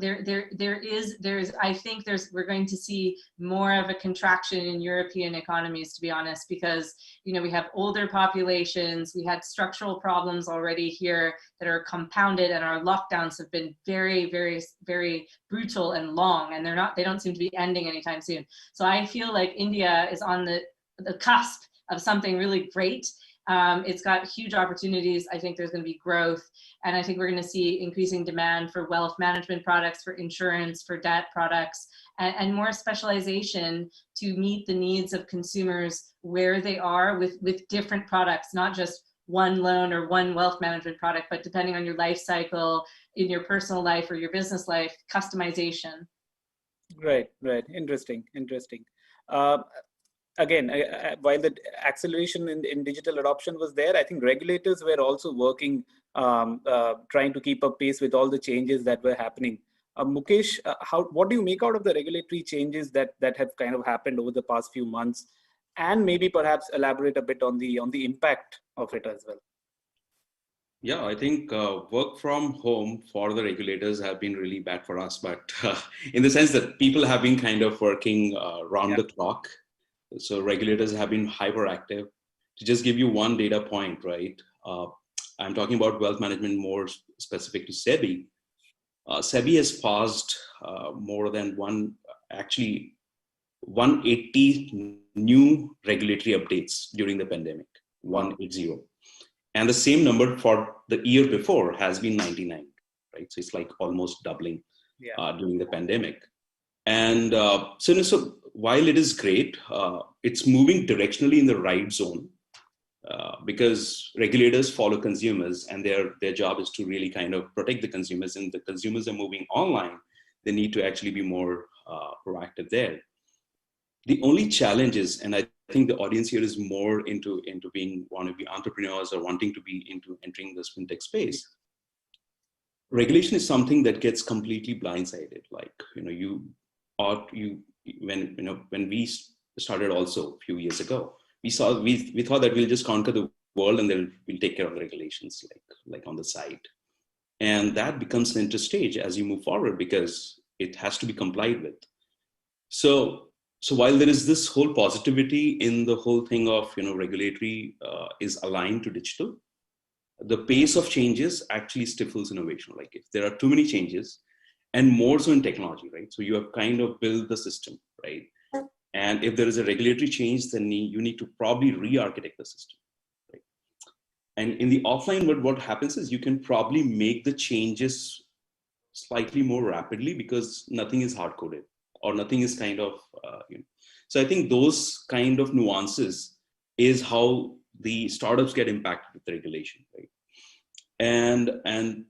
think we're going to see more of a contraction in European economies, to be honest, because, you know, we have older populations. We had structural problems already here that are compounded, and our lockdowns have been very, very, very brutal and long, and they don't seem to be ending anytime soon. So I feel like India is on the cusp of something really great. It's got huge opportunities. I think there's going to be growth, and I think we're going to see increasing demand for wealth management products, for insurance, for debt products, and more specialization to meet the needs of consumers where they are with different products, not just one loan or one wealth management product, but depending on your life cycle, in your personal life or your business life, customization. Right. Interesting. Again, while the acceleration in digital adoption was there, I think regulators were also working, trying to keep up pace with all the changes that were happening. Mukesh, what do you make out of the regulatory changes that have kind of happened over the past few months, and maybe perhaps elaborate a bit on the impact of it as well? Yeah, I think work from home for the regulators have been really bad for us, but in the sense that people have been kind of working round the clock. So regulators have been hyperactive. To just give you one data point, right? I'm talking about wealth management more specific to SEBI. SEBI has passed more than 180 new regulatory updates during the pandemic, 180. And the same number for the year before has been 99, right? So it's like almost doubling during the pandemic. And so while it is great, it's moving directionally in the right zone because regulators follow consumers, and their job is to really kind of protect the consumers. And the consumers are moving online, they need to actually be more proactive there. The only challenge is, and I think the audience here is more into want to be entrepreneurs or wanting to be into entering this fintech space. Regulation is something that gets completely blindsided. Like, when we started also a few years ago, we thought that we'll just conquer the world and then we'll take care of the regulations like on the side. And that becomes the center stage as you move forward because it has to be complied with. So while there is this whole positivity in the whole thing of, regulatory is aligned to digital, the pace of changes actually stifles innovation. Like if there are too many changes, and more so in technology, right? So you have kind of built the system, right? And if there is a regulatory change, then you need to probably re-architect the system, right? And in the offline world, what happens is you can probably make the changes slightly more rapidly because nothing is hard-coded or nothing is kind of, So I think those kind of nuances is how the startups get impacted with the regulation, right? And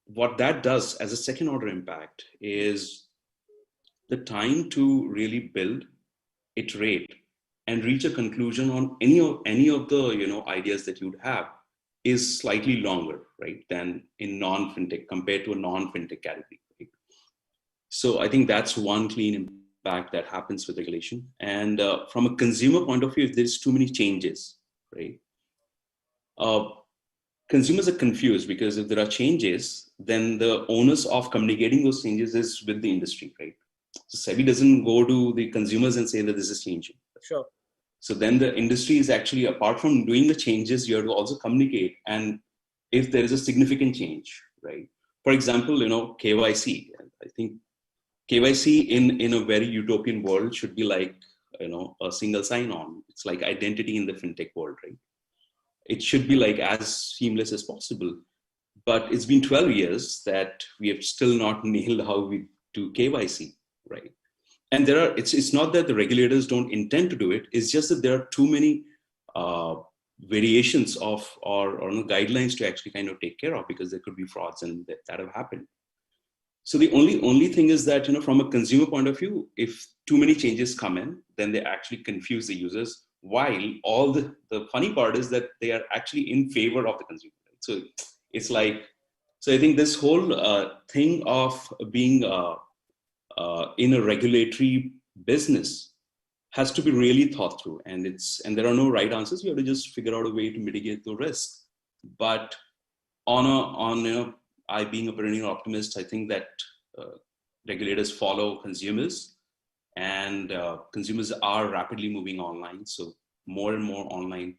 what that does as a second order impact is the time to really build, iterate, and reach a conclusion on any of the ideas that you'd have is slightly longer, right, than in non-fintech compared to a non-fintech category. Right? So I think that's one clean impact that happens with regulation. And from a consumer point of view, if there's too many changes, right, consumers are confused because if there are changes, then the onus of communicating those changes is with the industry, right? So SEBI doesn't go to the consumers and say that this is changing. Sure. So then the industry is actually, apart from doing the changes, you have to also communicate. And if there is a significant change, right? For example, KYC. I think KYC in a very utopian world should be like, a single sign-on. It's like identity in the fintech world, right? It should be like as seamless as possible. But it's been 12 years that we have still not nailed how we do KYC, right? And it's not that the regulators don't intend to do it. It's just that there are too many variations of or guidelines to actually kind of take care of because there could be frauds and that have happened. So the only thing is that, from a consumer point of view, if too many changes come in, then they actually confuse the users. While all the funny part is that they are actually in favor of the consumer. Right? So it's like, so I think this whole thing of being in a regulatory business has to be really thought through, and there are no right answers. You have to just figure out a way to mitigate the risk. But I being a perennial optimist, I think that regulators follow consumers, and consumers are rapidly moving online. So more and more online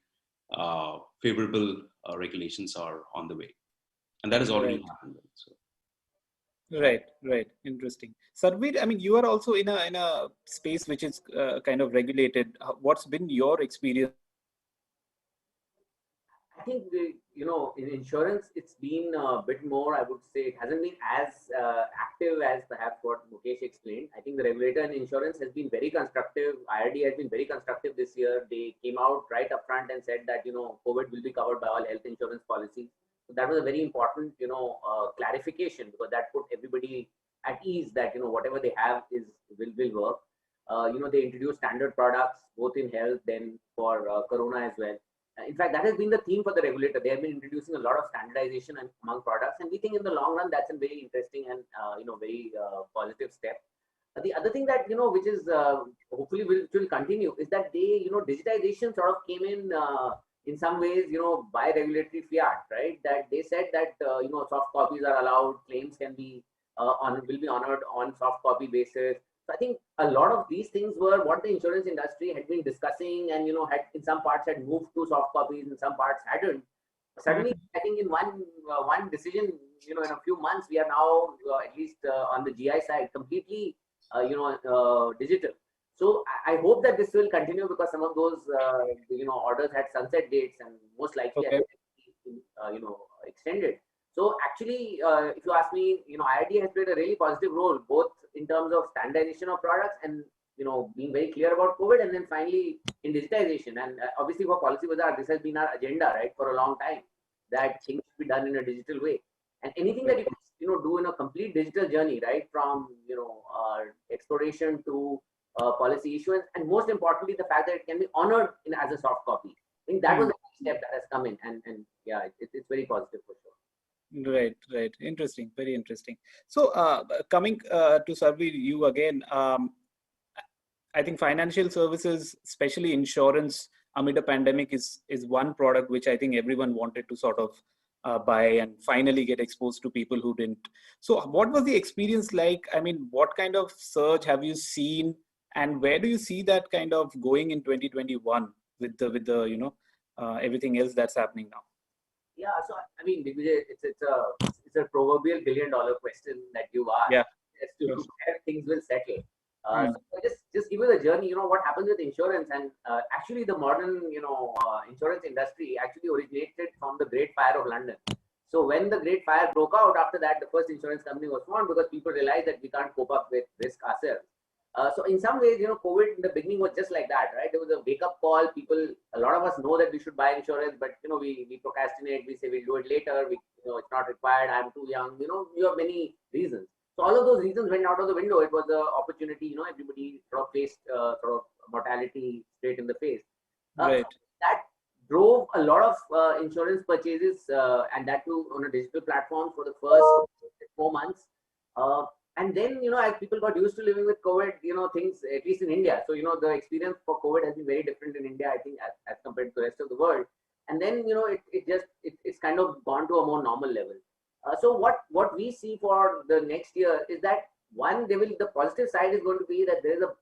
favorable regulations are on the way, and that has already happened. So. Right. Interesting. Sarbvir, I mean, you are also in a space which is kind of regulated. What's been your experience? I think in insurance, it's been a bit more. I would say it hasn't been as active as perhaps what Mukesh explained. I think the regulator in insurance has been very constructive. IRD has been very constructive this year. They came out right up front and said that COVID will be covered by all health insurance policies. So that was a very important clarification, because that put everybody at ease that whatever they have will work. They introduced standard products both in health, then for corona as well. In fact, that has been the theme for the regulator. They have been introducing a lot of standardization among products, and we think in the long run that's a very interesting and very positive step. The other thing that which is hopefully will continue, is that they digitization sort of came in some ways by regulatory fiat, right? That they said that soft copies are allowed, claims can be will be honored on soft copy basis. So I think a lot of these things were what the insurance industry had been discussing, and had in some parts had moved to soft copies, in some parts hadn't. Suddenly, I think in one decision, in a few months, we are now at least on the GI side completely digital. So I hope that this will continue, because some of those orders had sunset dates, and most likely extended. So actually, if you ask me, IRD has played a really positive role, both in terms of standardization of products and being very clear about COVID, and then finally in digitization. And obviously for Policybazaar, this has been our agenda, right, for a long time, that things should be done in a digital way. And anything that you can do in a complete digital journey, right, from exploration to policy issuance, and most importantly the fact that it can be honored as a soft copy. I think that was the step that has come in, and yeah, it's very positive for sure. Right. Interesting. Very interesting. So coming to Sarbvir, you again, I think financial services, especially insurance amid a pandemic, is one product which I think everyone wanted to sort of buy and finally get exposed to people who didn't. So what was the experience like? I mean, what kind of surge have you seen, and where do you see that kind of going in 2021 with the everything else that's happening now? Yeah, so I mean, it's a proverbial $1 billion question that you asked, as to where things will settle. So just give you the journey. What happens with insurance, and actually the modern insurance industry actually originated from the Great Fire of London. So when the Great Fire broke out, after that the first insurance company was formed, because people realized that we can't cope up with risk ourselves. So in some ways, COVID in the beginning was just like that, right? There was a wake-up call. A lot of us know that we should buy insurance, but we procrastinate. We say we'll do it later. It's not required. I'm too young. You have many reasons. So all of those reasons went out of the window. It was an opportunity. Everybody sort of faced sort of mortality straight in the face. Right. That drove a lot of insurance purchases, and that too on a digital platform for the first 4 months. And then, as people got used to living with COVID, things, at least in India. So, the experience for COVID has been very different in India, I think, as compared to the rest of the world. And then, it's kind of gone to a more normal level. So what we see for the next year is that, one, the positive side is going to be that there is a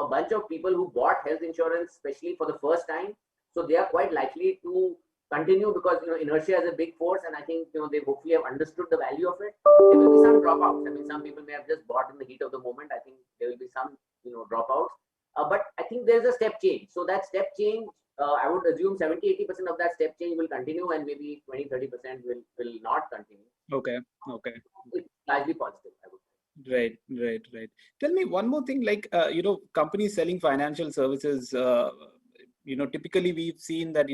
bunch of people who bought health insurance, especially for the first time. So they are quite likely to continue, because inertia is a big force, and I think they hopefully have understood the value of it. There will be some dropouts. I mean, some people may have just bought in the heat of the moment. I think there will be some dropouts, but I think there's a step change. So that step change, I would assume 70-80% of that step change will continue, and maybe 20-30% will not continue. Okay. It's largely positive, I would say. Right. Tell me one more thing, like companies selling financial services, typically we've seen that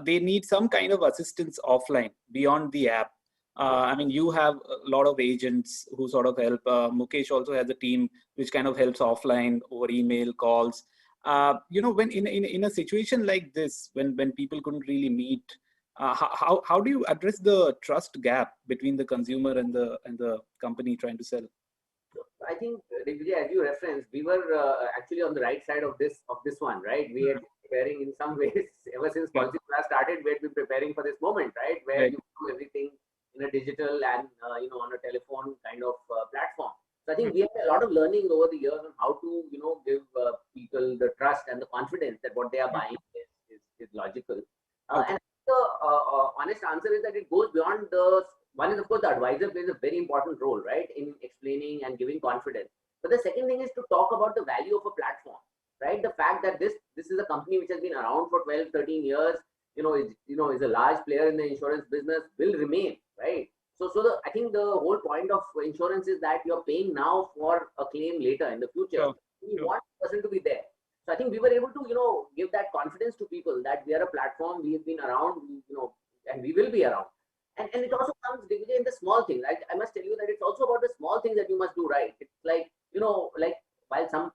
they need some kind of assistance offline beyond the app. I mean, you have a lot of agents who sort of help. Mukesh also has a team which kind of helps offline over email, calls. When in a situation like this, when people couldn't really meet, how do you address the trust gap between the consumer and the company trying to sell? I think, Vijay, as you referenced, we were actually on the right side of this one, right? We had been preparing in some ways ever since Policy Class started. We had been preparing for this moment, right, where you do everything in a digital and on a telephone kind of platform. So I think we have a lot of learning over the years on how to give people the trust and the confidence that what they are buying is logical. And the honest answer is that it goes beyond one is, of course, the advisor plays a very important role, right, in explaining and giving confidence. But the second thing is to talk about the value of a platform, right? The fact that this is a company which has been around for 12, 13 years, is a large player in the insurance business, will remain, right? So I think the whole point of insurance is that you're paying now for a claim later in the future. You want the person to be there. So I think we were able to, give that confidence to people that we are a platform, we have been around, and we will be around. And it also comes in the small things. I must tell you that it's also about the small things that you must do right. It's like, while some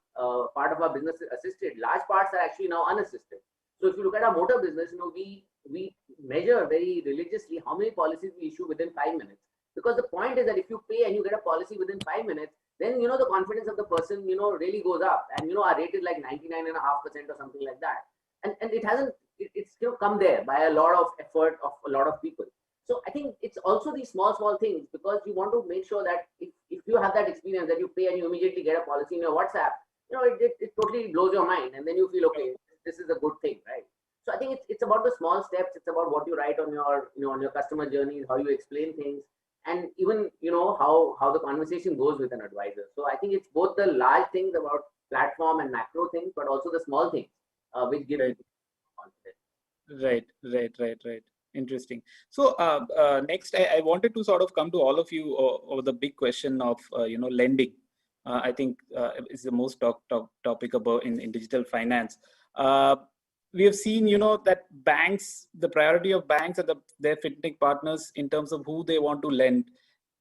part of our business is assisted, large parts are actually now unassisted. So if you look at our motor business, we measure very religiously how many policies we issue within 5 minutes. Because the point is that if you pay and you get a policy within 5 minutes, then, the confidence of the person, really goes up. And, our rate is like 99.5% or something like that. And it hasn't, it's come there by a lot of effort of a lot of people. So I think it's also these small things, because you want to make sure that if you have that experience that you pay and you immediately get a policy in your WhatsApp, it totally blows your mind, and then you feel, okay, this is a good thing, right? So I think it's about the small steps. It's about what you write on your on your customer journeys, how you explain things, and even how the conversation goes with an advisor. So I think it's both the large things about platform and macro things, but also the small things which give you confidence. Right. Interesting. So next, I wanted to sort of come to all of you over the big question of lending. I think is the most topic about in digital finance. We have seen that banks, the priority of banks and their fintech partners in terms of who they want to lend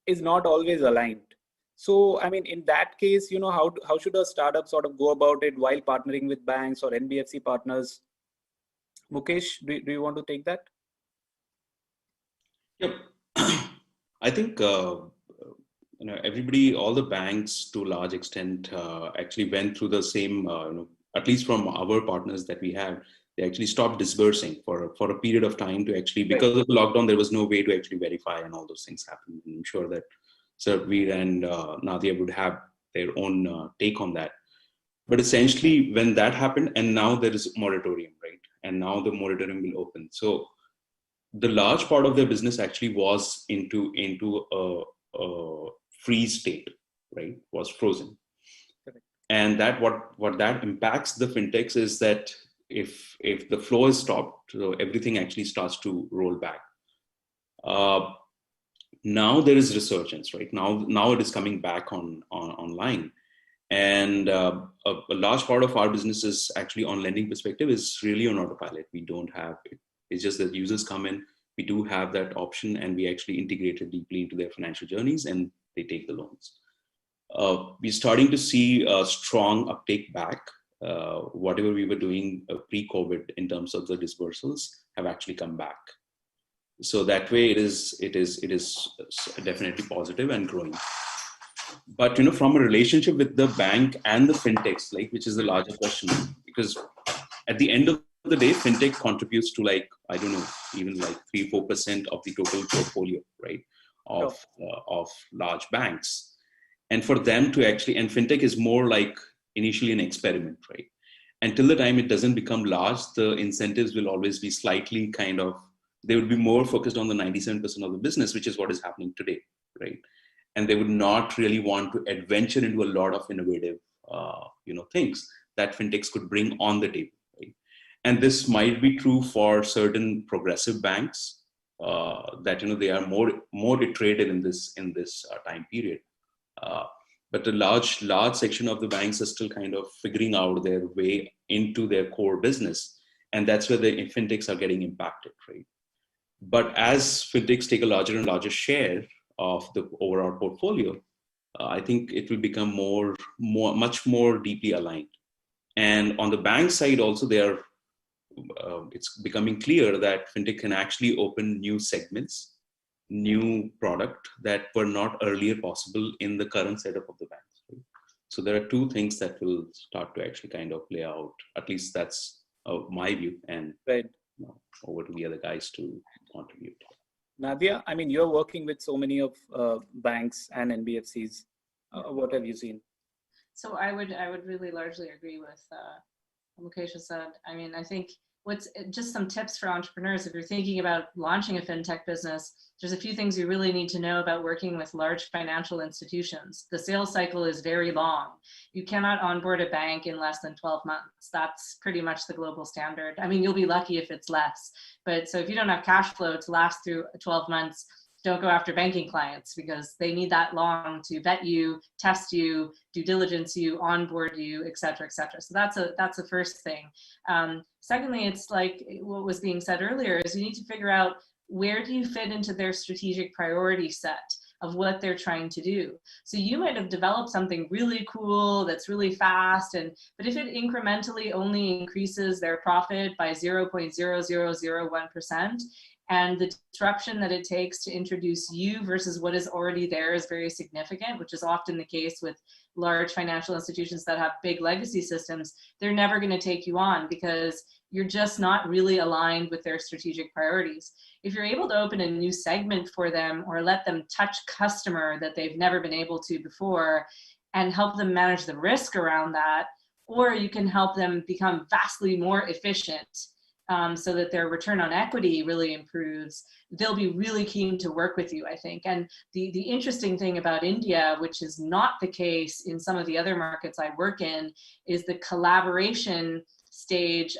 is not always aligned. So I mean, in that case, how should a startup sort of go about it while partnering with banks or NBFC partners? Mukesh, do you want to take that? Yep. I think everybody, all the banks to a large extent actually went through the same, at least from our partners that we have, they actually stopped disbursing for a period of time to actually, because of the lockdown, there was no way to actually verify, and all those things happened. And I'm sure that Sarbvir and Nadia would have their own take on that. But essentially, when that happened, and now there is a moratorium, right? And now the moratorium will open. So the large part of their business actually was into a freeze state, right? Was frozen. Correct. And that what that impacts the fintechs is that if the flow is stopped, so everything actually starts to roll back. Now there is resurgence, right? Now it is coming back online. And a large part of our business is actually on lending perspective is really on autopilot. We don't have it. It's just that users come in, we do have that option, and we actually integrate it deeply into their financial journeys, and they take the loans. We're starting to see a strong uptake back. Whatever we were doing pre-COVID in terms of the disbursals have actually come back. So that way it is definitely positive and growing. But from a relationship with the bank and the fintechs, which is the larger question, because at the end of the day, fintech contributes to even 3-4% of the total portfolio, right, of large banks. And for them to actually, and fintech is more like initially an experiment, right? Until the time it doesn't become large, the incentives will always be slightly they would be more focused on the 97% of the business, which is what is happening today, right? And they would not really want to adventure into a lot of innovative, things that fintechs could bring on the table. And this might be true for certain progressive banks that they are more iterative in this time period. But the large section of the banks are still kind of figuring out their way into their core business, and that's where the fintechs are getting impacted, right? But as fintechs take a larger and larger share of the overall portfolio, I think it will become much more deeply aligned. And on the bank side also, it's becoming clear that fintech can actually open new segments, new product that were not earlier possible in the current setup of the banks. Right? So there are two things that will start to actually kind of play out. At least that's my view. And over to the other guys to contribute. Nadia, I mean, you're working with so many of banks and NBFCs. What have you seen? So I would really largely agree with what Mukesh has said. I mean, I think what's just some tips for entrepreneurs. If you're thinking about launching a fintech business, there's a few things you really need to know about working with large financial institutions. The sales cycle is very long. You cannot onboard a bank in less than 12 months. That's pretty much the global standard. I mean, you'll be lucky if it's less. But so if you don't have cash flow to last through 12 months, don't go after banking clients because they need that long to vet you, test you, due diligence you, onboard you, et cetera, et cetera. So that's the first thing. Secondly, it's like what was being said earlier is you need to figure out where do you fit into their strategic priority set of what they're trying to do. So you might have developed something really cool that's really fast, but if it incrementally only increases their profit by 0.0001%, and the disruption that it takes to introduce you versus what is already there is very significant, which is often the case with large financial institutions that have big legacy systems, they're never going to take you on because you're just not really aligned with their strategic priorities. If you're able to open a new segment for them or let them touch customer that they've never been able to before and help them manage the risk around that, or you can help them become vastly more efficient so that their return on equity really improves, they'll be really keen to work with you, I think. And the interesting thing about India, which is not the case in some of the other markets I work in, is the collaboration stage,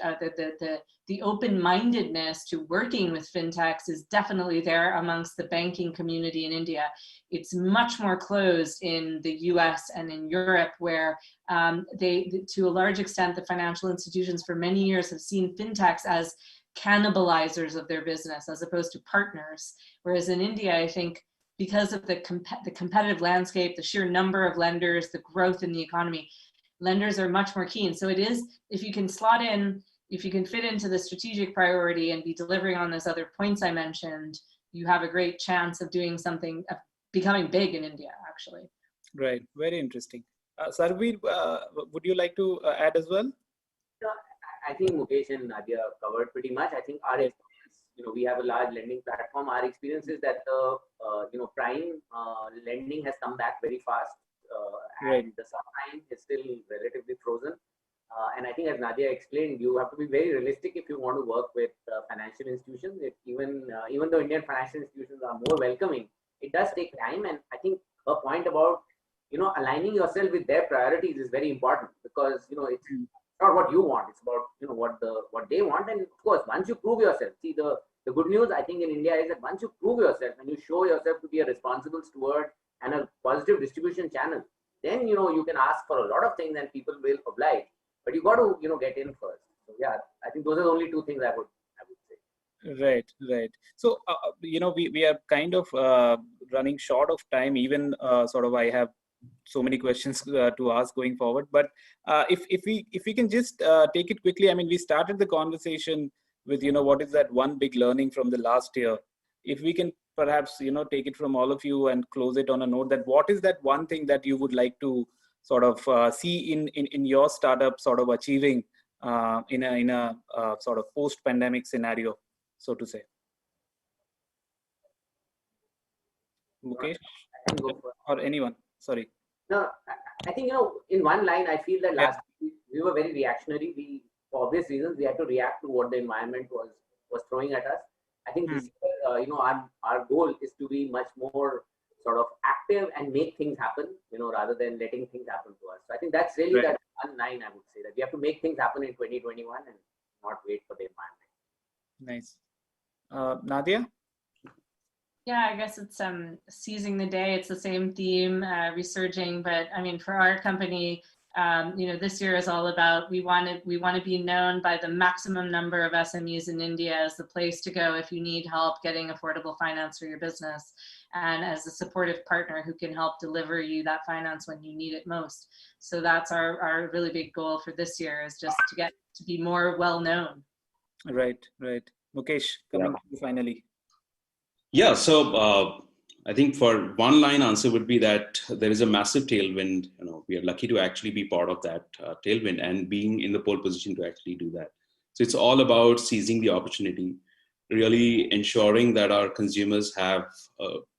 the open-mindedness to working with fintechs is definitely there amongst the banking community in India. It's much more closed in the US and in Europe, where to a large extent, the financial institutions for many years have seen fintechs as cannibalizers of their business as opposed to partners. Whereas in India, I think because of the competitive landscape, the sheer number of lenders, the growth in the economy, lenders are much more keen. So it is, if you can slot in, if you can fit into the strategic priority and be delivering on those other points I mentioned, you have a great chance of doing something, of becoming big in India, actually. Right, very interesting. Sarbvir, would you like to add as well? I think Mukesh and Nadia covered pretty much. I think our experience, we have a large lending platform. Our experience is that the, prime lending has come back very fast. And the subprime is still relatively frozen. And I think as Nadia explained, you have to be very realistic if you want to work with financial institutions. Even though Indian financial institutions are more welcoming, it does take time. And I think her point about, aligning yourself with their priorities is very important because, it's not what you want. It's about, what they want. And of course, once you prove yourself, see the good news I think in India is that once you prove yourself and you show yourself to be a responsible steward and a positive distribution channel, then, you can ask for a lot of things and people will oblige. But you got to, get in first. So yeah, I think those are the only two things I would say. Right. So, we are kind of running short of time. Even I have so many questions to ask going forward. But if we can just take it quickly. I mean, we started the conversation with, what is that one big learning from the last year? If we can perhaps, take it from all of you and close it on a note that what is that one thing that you would like to sort of see in your startup sort of achieving in a sort of post-pandemic scenario, so to say. Mukesh or anyone? Sorry. No, I think, in one line, I feel that last week we were very reactionary. For obvious reasons, we had to react to what the environment was throwing at us. I think this year, our goal is to be much more sort of active and make things happen, rather than letting things happen to us. So I think that's really that one line I would say, that we have to make things happen in 2021 and not wait for the environment. Nice. Nadia? Yeah, I guess it's seizing the day. It's the same theme, resurging. But I mean, for our company, this year is all about we want to be known by the maximum number of SMEs in India as the place to go if you need help getting affordable finance for your business, and as a supportive partner who can help deliver you that finance when you need it most. So that's our really big goal for this year, is just to get to be more well known. Right. Mukesh, coming to you finally. Yeah, so I think for one line answer would be that there is a massive tailwind. We are lucky to actually be part of that tailwind and being in the pole position to actually do that. So it's all about seizing the opportunity, really ensuring that our consumers have,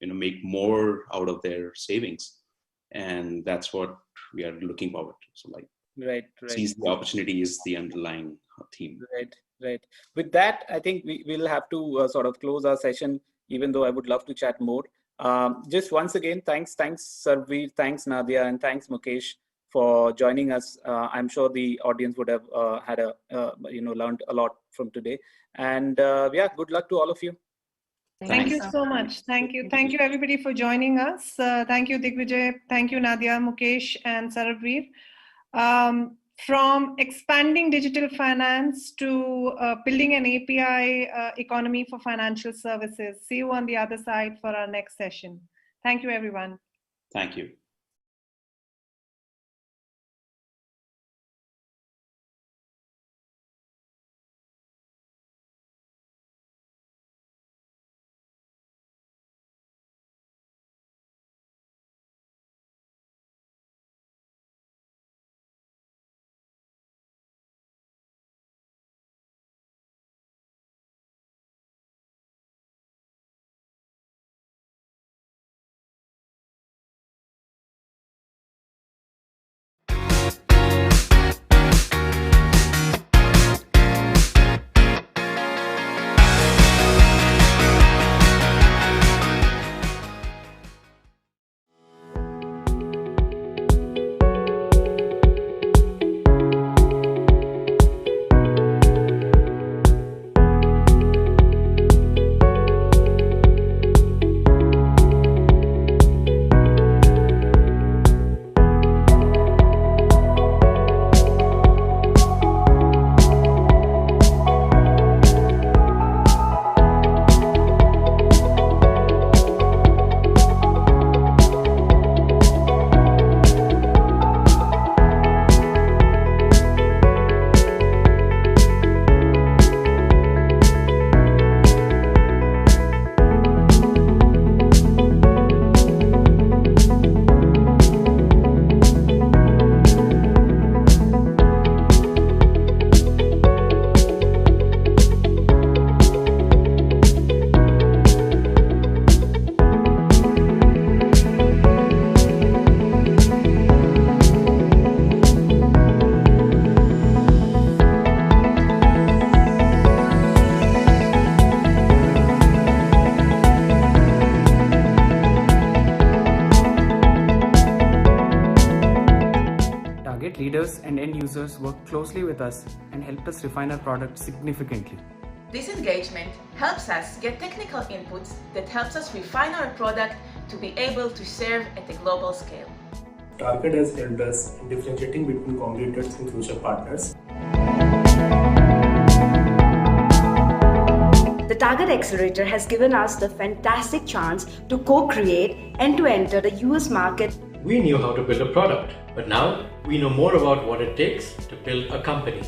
make more out of their savings. And that's what we are looking forward to. So right. Seize the opportunity is the underlying theme. Right. With that, I think we will have to sort of close our session, even though I would love to chat more. Just once again, thanks Sarbvir, thanks Nadia, and thanks Mukesh for joining us. I'm sure the audience would have learned a lot from today. And good luck to all of you. Thank you so much. Thank you everybody for joining us. Thank you Digvijay, thank you Nadia, Mukesh, and Sarbvir. From expanding digital finance to building an API economy for financial services. See you on the other side for our next session. Thank you, everyone. Thank you. Leaders and end users work closely with us and help us refine our product significantly. This engagement helps us get technical inputs that helps us refine our product to be able to serve at a global scale. Target has helped us in differentiating between competitors and future partners. The Target Accelerator has given us the fantastic chance to co-create and to enter the US market. We knew how to build a product, but now we know more about what it takes to build a company.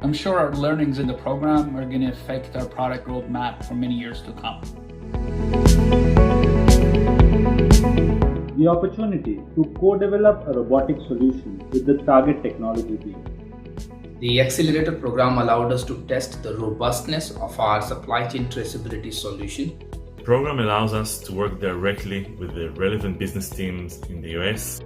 I'm sure our learnings in the program are going to affect our product roadmap for many years to come. The opportunity to co-develop a robotic solution with the Target technology team. The accelerator program allowed us to test the robustness of our supply chain traceability solution. The program allows us to work directly with the relevant business teams in the US.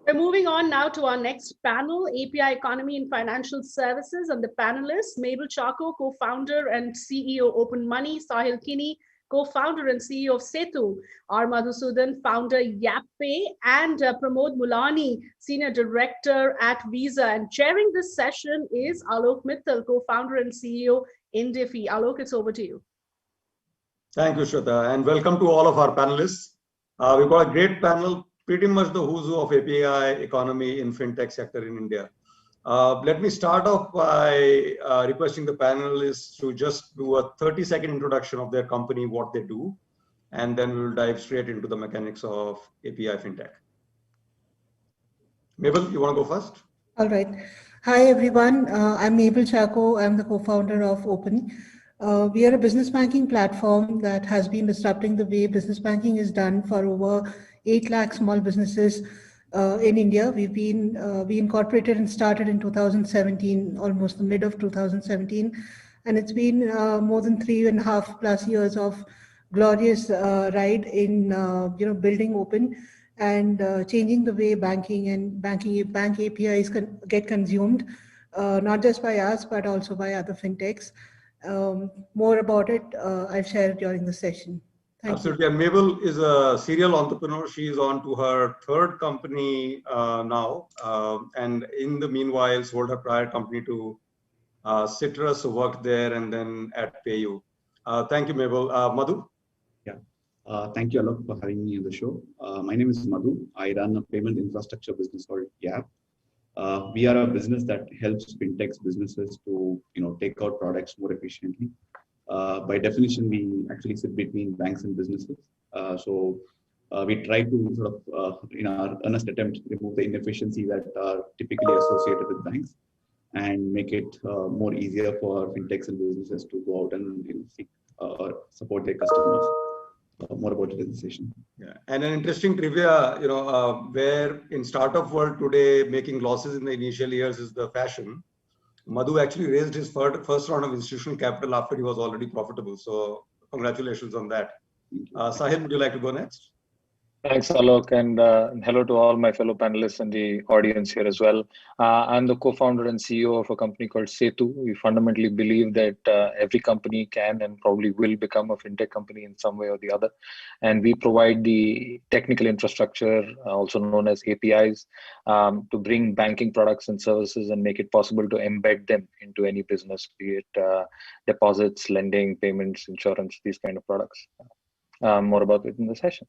We're moving on now to our next panel, API Economy in Financial Services, and the panelists, Mabel Chacko, co-founder and CEO Open Money, Sahil Kini, co-founder and CEO of Setu, R. Madhusudan, founder YapPay, and Pramod Mulani, Senior Director at Visa. And chairing this session is Alok Mittal, co-founder and CEO Indifi. Alok, it's over to you. Thank you, Shweta, and welcome to all of our panelists. We've got a great panel, pretty much the who's who of API economy in fintech sector in India. Let me start off by requesting the panelists to just do a 30-second introduction of their company, what they do, and then we'll dive straight into the mechanics of API FinTech. Mabel, you want to go first? All right. Hi, everyone. I'm Mabel Chacko. I'm the co-founder of Open. We are a business banking platform that has been disrupting the way business banking is done for over 8 lakh small businesses in India. We incorporated and started in 2017, almost the mid of 2017. And it's been more than 3.5+ years of glorious ride in building Open and changing the way banking and bank APIs get consumed, not just by us, but also by other fintechs. More about it, I'll share during the session. Absolutely. And Mabel is a serial entrepreneur. She is on to her third company now. And in the meanwhile, sold her prior company to Citrus, who worked there, and then at PayU. Thank you, Mabel. Madhu? Yeah. Thank you, Alok, for having me on the show. My name is Madhu. I run a payment infrastructure business called Gap. We are a business that helps fintechs businesses to take out products more efficiently. By definition, we actually sit between banks and businesses. So we try to sort of, in our earnest attempt, remove the inefficiency that are typically associated with banks and make it more easier for fintechs and businesses to go out and seek or support their customers. More about it in the session. Yeah, and an interesting trivia, where in startup world today, making losses in the initial years is the fashion. Madhu actually raised his first round of institutional capital after he was already profitable. So congratulations on that. Sahil, would you like to go next? Thanks, Alok, and hello to all my fellow panelists and the audience here as well. I'm the co-founder and CEO of a company called Setu. We fundamentally believe that every company can and probably will become a fintech company in some way or the other. And we provide the technical infrastructure, also known as APIs, to bring banking products and services and make it possible to embed them into any business, be it deposits, lending, payments, insurance, these kind of products. More about it in the session.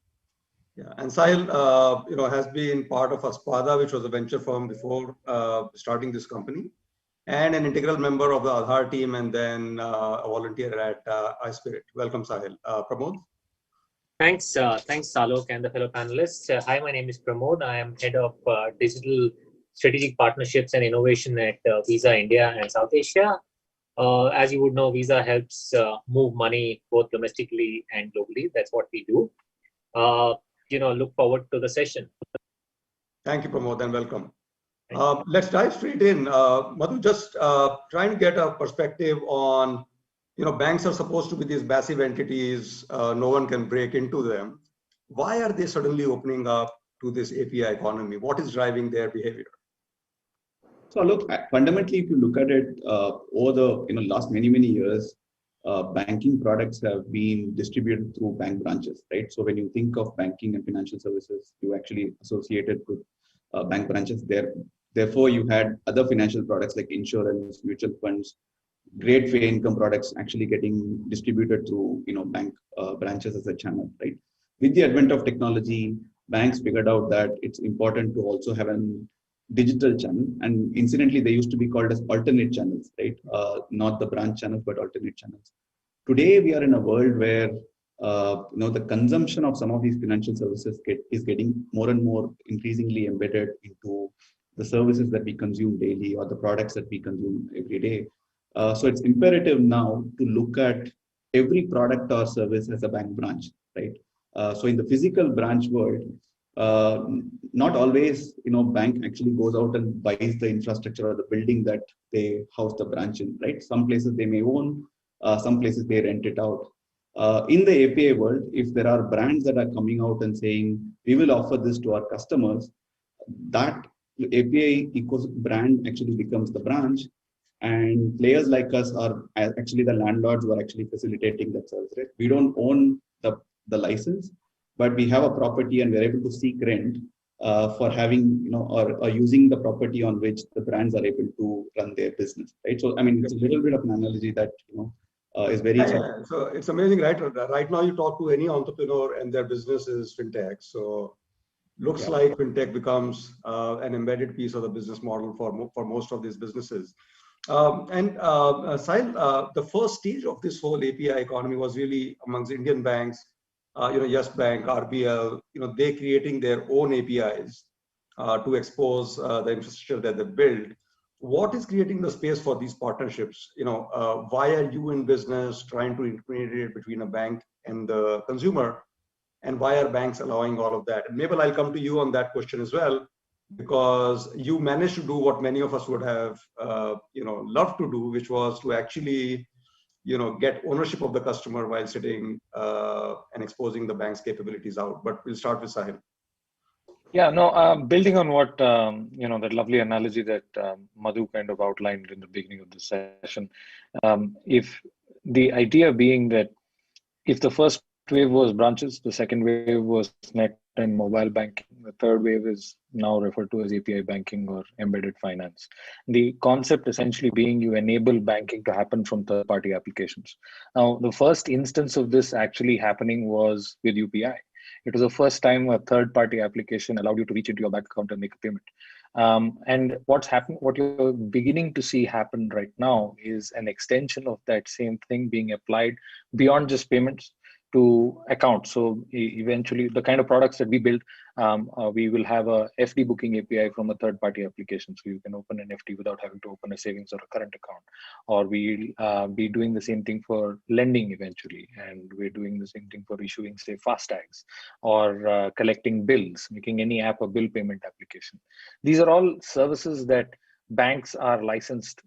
Yeah, and Sahil, has been part of Aspada, which was a venture firm before starting this company, and an integral member of the Aadhaar team, and then a volunteer at iSpirit. Welcome, Sahil. Pramod? Thanks, Alok and the fellow panelists. Hi, my name is Pramod. I am head of digital strategic partnerships and innovation at Visa India and South Asia. As you would know, Visa helps move money both domestically and globally. That's what we do. Look forward to the session. Thank you, Pramod, and welcome. Let's dive straight in. Madhu, just trying to get a perspective on, banks are supposed to be these massive entities. No one can break into them. Why are they suddenly opening up to this API economy? What is driving their behavior? So look, fundamentally, if you look at it over the last many years, banking products have been distributed through bank branches, right? So when you think of banking and financial services, you actually associate it with bank branches there. Therefore, you had other financial products like insurance, mutual funds, great fee income products actually getting distributed through bank branches as a channel, right? With the advent of technology, banks figured out that it's important to also have an digital channel, and incidentally they used to be called as alternate channels, right? Not the branch channels, but alternate channels. Today we are in a world where the consumption of some of these financial services is getting more and more increasingly embedded into the services that we consume daily or the products that we consume every day. So it's imperative now to look at every product or service as a bank branch, right? So in the physical branch world, not always, bank actually goes out and buys the infrastructure or the building that they house the branch in, right? Some places they may own, some places they rent it out. In the API world, if there are brands that are coming out and saying, we will offer this to our customers, that API brand actually becomes the branch, and players like us are actually the landlords who are actually facilitating that service, right? We don't own the license, but we have a property and we're able to seek rent for having, or using the property on which the brands are able to run their business, right? So, I mean, it's a little bit of an analogy that, is very... Yeah. So it's amazing, right? Right now you talk to any entrepreneur and their business is fintech. So looks like fintech becomes an embedded piece of the business model for most of these businesses. Sahil, the first stage of this whole API economy was really amongst Indian banks, Yes Bank, RBL, they creating their own APIs to expose the infrastructure that they build. What is creating the space for these partnerships? Why are you in business trying to intermediate between a bank and the consumer? And why are banks allowing all of that? And Mabel, I'll come to you on that question as well, because you managed to do what many of us would have, loved to do, which was to actually, get ownership of the customer while sitting and exposing the bank's capabilities out. But we'll start with Sahil. Yeah, no, building on what, that lovely analogy that Madhu kind of outlined in the beginning of the session, if the idea being that if the first wave was branches, the second wave was net and mobile banking, the third wave is now referred to as API banking or embedded finance. The concept essentially being you enable banking to happen from third-party applications. Now, the first instance of this actually happening was with UPI. It was the first time a third-party application allowed you to reach into your bank account and make a payment. And what you're beginning to see happen right now is an extension of that same thing being applied beyond just payments to accounts. So eventually, the kind of products that we build, we will have a FD booking API from a third-party application. So you can open an FD without having to open a savings or a current account. Or we'll be doing the same thing for lending eventually. And we're doing the same thing for issuing, say, FASTags or collecting bills, making any app a bill payment application. These are all services that banks are licensed,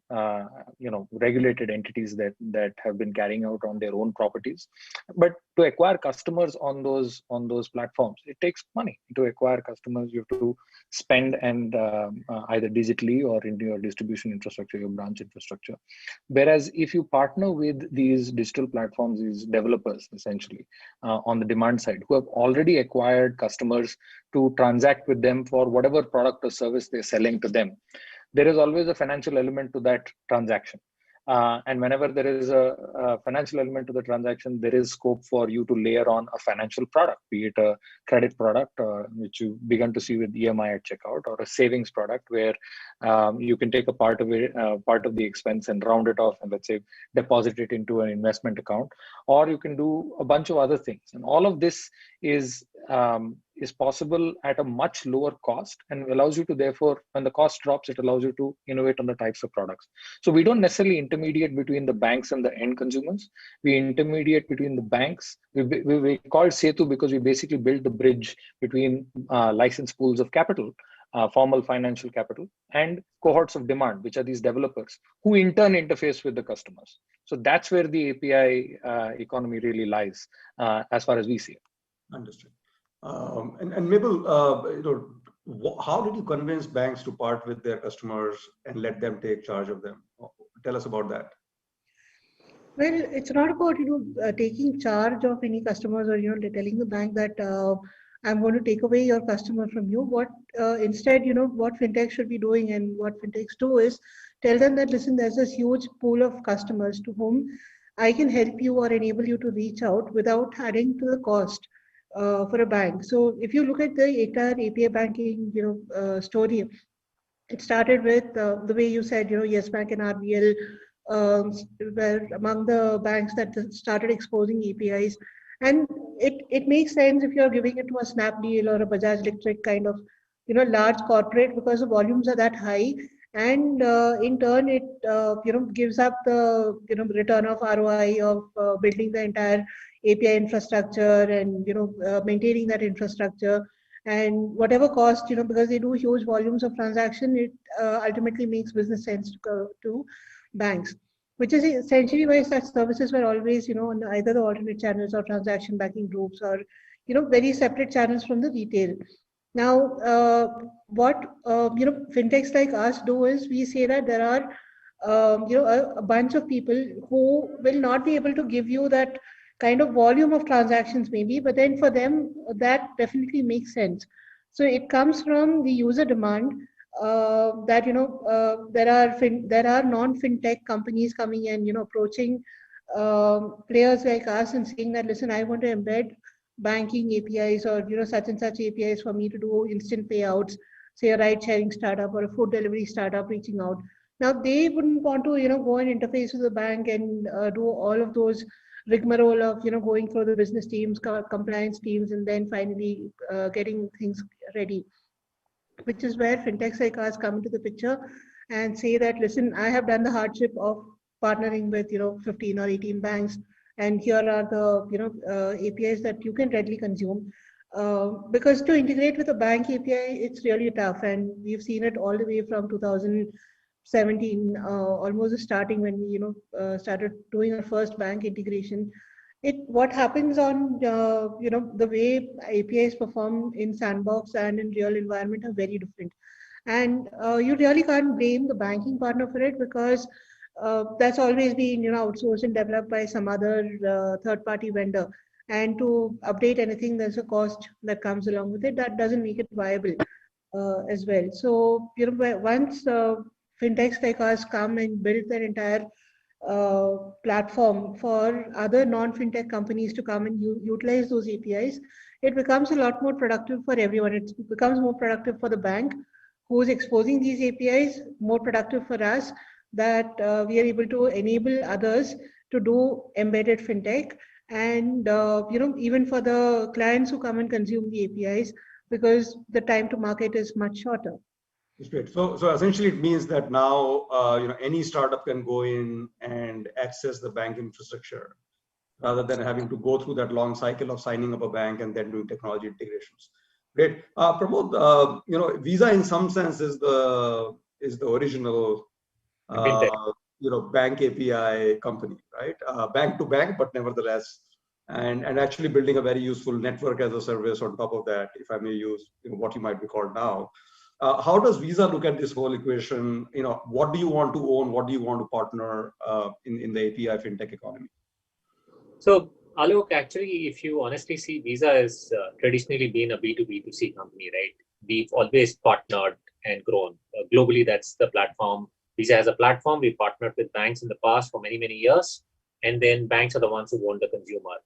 regulated entities that have been carrying out on their own properties. But to acquire customers on those platforms, it takes money. To acquire customers, you have to spend and either digitally or into your distribution infrastructure, your branch infrastructure. Whereas if you partner with these digital platforms, these developers essentially on the demand side, who have already acquired customers to transact with them for whatever product or service they're selling to them, there is always a financial element to that transaction. And whenever there is a financial element to the transaction, there is scope for you to layer on a financial product, be it a credit product, which you began to see with EMI at checkout, or a savings product where you can take a part of it, part of the expense and round it off and let's say deposit it into an investment account, or you can do a bunch of other things. And all of this is possible at a much lower cost and allows you to, therefore, when the cost drops, it allows you to innovate on the types of products. So we don't necessarily intermediate between the banks and the end consumers. We intermediate between the banks. We call it Setu because we basically build the bridge between licensed pools of capital, formal financial capital, and cohorts of demand, which are these developers who in turn interface with the customers. So that's where the API economy really lies, as far as we see it. Understood. And Mabel, how did you convince banks to part with their customers and let them take charge of them? Tell us about that. Well, it's not about taking charge of any customers or telling the bank that I'm going to take away your customer from you. What instead, what fintech should be doing and what fintechs do is tell them that, listen, there's this huge pool of customers to whom I can help you or enable you to reach out without adding to the cost for a bank. So if you look at the entire API banking, story, it started with the way you said, Yes Bank and RBL were among the banks that started exposing APIs, and it makes sense if you're giving it to a Snapdeal or a Bajaj Electric kind of, large corporate, because the volumes are that high, and in turn it gives up the return of ROI of building the entire API infrastructure and maintaining that infrastructure, and whatever cost because they do huge volumes of transaction, it ultimately makes business sense to banks, which is essentially why such services were always on either the alternate channels or transaction banking groups or very separate channels from the retail. Now what fintechs like us do is we say that there are a bunch of people who will not be able to give you that kind of volume of transactions maybe, but then for them that definitely makes sense. So it comes from the user demand that there are non-fintech companies coming in, approaching players like us and saying that, listen, I want to embed banking APIs or such and such APIs for me to do instant payouts, say a ride-sharing startup or a food delivery startup reaching out. Now they wouldn't want to go and interface with the bank and do all of those rigmarole of going through the business teams, compliance teams, and then finally getting things ready. Which is where fintechs like us come into the picture and say that, listen, I have done the hardship of partnering with 15 or 18 banks, and here are the APIs that you can readily consume. Because to integrate with a bank API, it's really tough, and we've seen it all the way from 2017, almost starting when we started doing our first bank integration. What happens on the way APIs perform in sandbox and in real environment are very different, and you really can't blame the banking partner for it, because that's always been outsourced and developed by some other third-party vendor. And to update anything, there's a cost that comes along with it that doesn't make it viable as well. So once fintechs like us come and build their entire platform for other non-fintech companies to come and utilize those APIs, it becomes a lot more productive for everyone. It becomes more productive for the bank who is exposing these APIs, more productive for us that we are able to enable others to do embedded fintech, and even for the clients who come and consume the APIs, because the time to market is much shorter. That's great. So essentially it means that now any startup can go in and access the bank infrastructure rather than having to go through that long cycle of signing up a bank and then doing technology integrations. Great. Pramod, Visa in some sense is the original bank API company, right? Bank to bank, but nevertheless, and actually building a very useful network as a service on top of that, if I may use what you might be called now. How does Visa look at this whole equation? What do you want to own? What do you want to partner in the API fintech economy? So, Alok, actually, if you honestly see, Visa has traditionally been a B2B2C company, right? We've always partnered and grown. Globally, that's the platform. Visa has a platform. We partnered with banks in the past for many, many years. And then banks are the ones who own the consumer.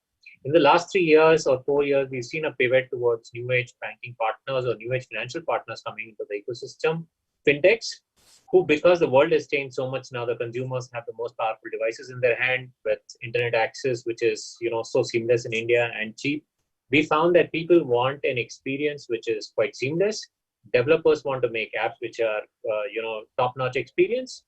In the last 3 years or 4 years, we've seen a pivot towards new age banking partners or new age financial partners coming into the ecosystem. Fintechs, who, because the world has changed so much now, the consumers have the most powerful devices in their hand with internet access, which is so seamless in India and cheap. We found that people want an experience which is quite seamless. Developers want to make apps which are top-notch experience.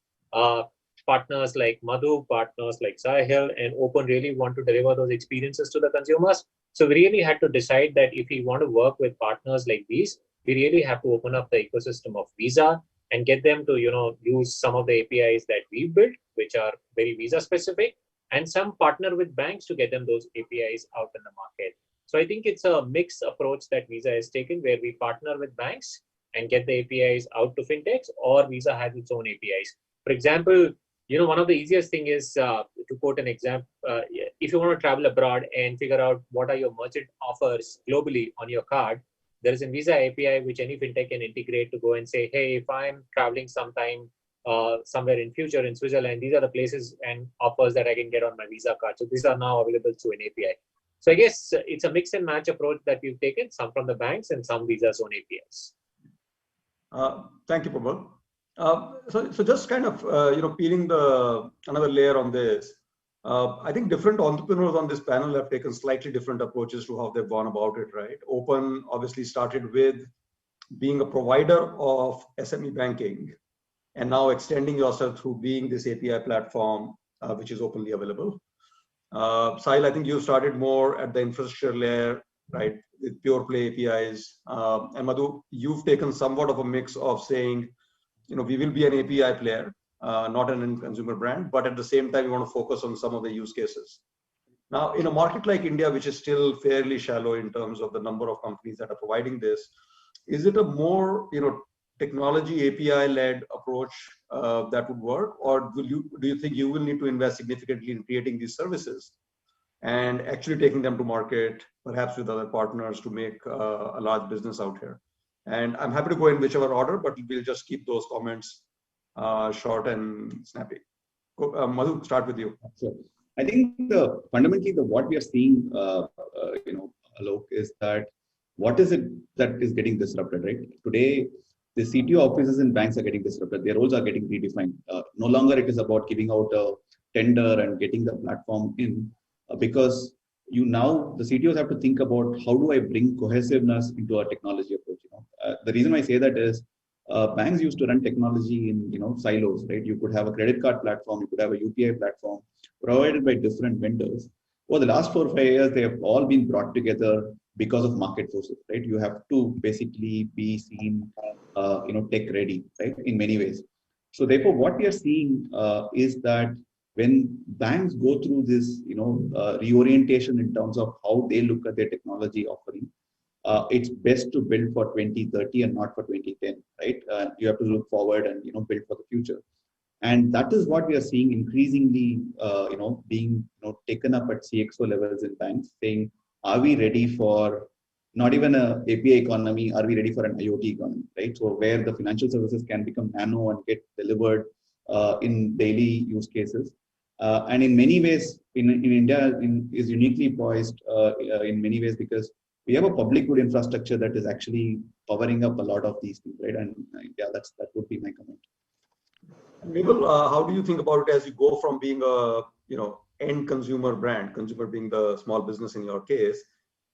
Partners like Madhu, partners like Sahil and Open really want to deliver those experiences to the consumers. So we really had to decide that if we want to work with partners like these, we really have to open up the ecosystem of Visa and get them to use some of the APIs that we built, which are very Visa specific, and some partner with banks to get them those APIs out in the market. So I think it's a mixed approach that Visa has taken, where we partner with banks and get the APIs out to fintechs, or Visa has its own APIs. For example, one of the easiest thing is to quote an example, if you want to travel abroad and figure out what are your merchant offers globally on your card, there is a Visa API which any fintech can integrate to go and say, hey, if I'm traveling sometime somewhere in future in Switzerland, these are the places and offers that I can get on my Visa card. So these are now available through an API. So I guess it's a mix and match approach that we've taken, some from the banks and some Visa's own APIs. Thank you, Pramod. So just kind of peeling another layer on this. I think different entrepreneurs on this panel have taken slightly different approaches to how they've gone about it, right? Open obviously started with being a provider of SME banking, and now extending yourself through being this API platform, which is openly available. Sahil, I think you started more at the infrastructure layer, right, with pure play APIs. And Madhu, you've taken somewhat of a mix of saying, we will be an API player, not an end consumer brand, but at the same time, we want to focus on some of the use cases. Now, in a market like India, which is still fairly shallow in terms of the number of companies that are providing this, is it a more, technology API-led approach that would work, or do you think you will need to invest significantly in creating these services and actually taking them to market, perhaps with other partners, to make a large business out here? And I'm happy to go in whichever order, but we'll just keep those comments short and snappy. Madhu, start with you. Sure. I think fundamentally what we are seeing, Alok, is that what is it that is getting disrupted, right? Today, the CTO offices in banks are getting disrupted. Their roles are getting redefined. No longer it is about giving out a tender and getting the platform in, because the CTOs have to think about how do I bring cohesiveness into a technology approach. The reason I say that is banks used to run technology in silos, right? You could have a credit card platform, you could have a UPI platform provided by different vendors. Over the last 4 or 5 years, they have all been brought together because of market forces, right? You have to basically be seen, tech ready, right? In many ways. So therefore, what we are seeing is that when banks go through this, reorientation in terms of how they look at their technology offering, it's best to build for 2030 and not for 2010, right? You have to look forward and build for the future. And that is what we are seeing increasingly, being taken up at CXO levels in banks, saying, are we ready for not even an API economy? Are we ready for an IoT economy, right? So where the financial services can become nano and get delivered in daily use cases. And in many ways, in India, is uniquely poised in many ways because we have a public good infrastructure that is actually powering up a lot of these things, right? And yeah, that would be my comment. Mehul, how do you think about it as you go from being a end consumer brand, consumer being the small business in your case,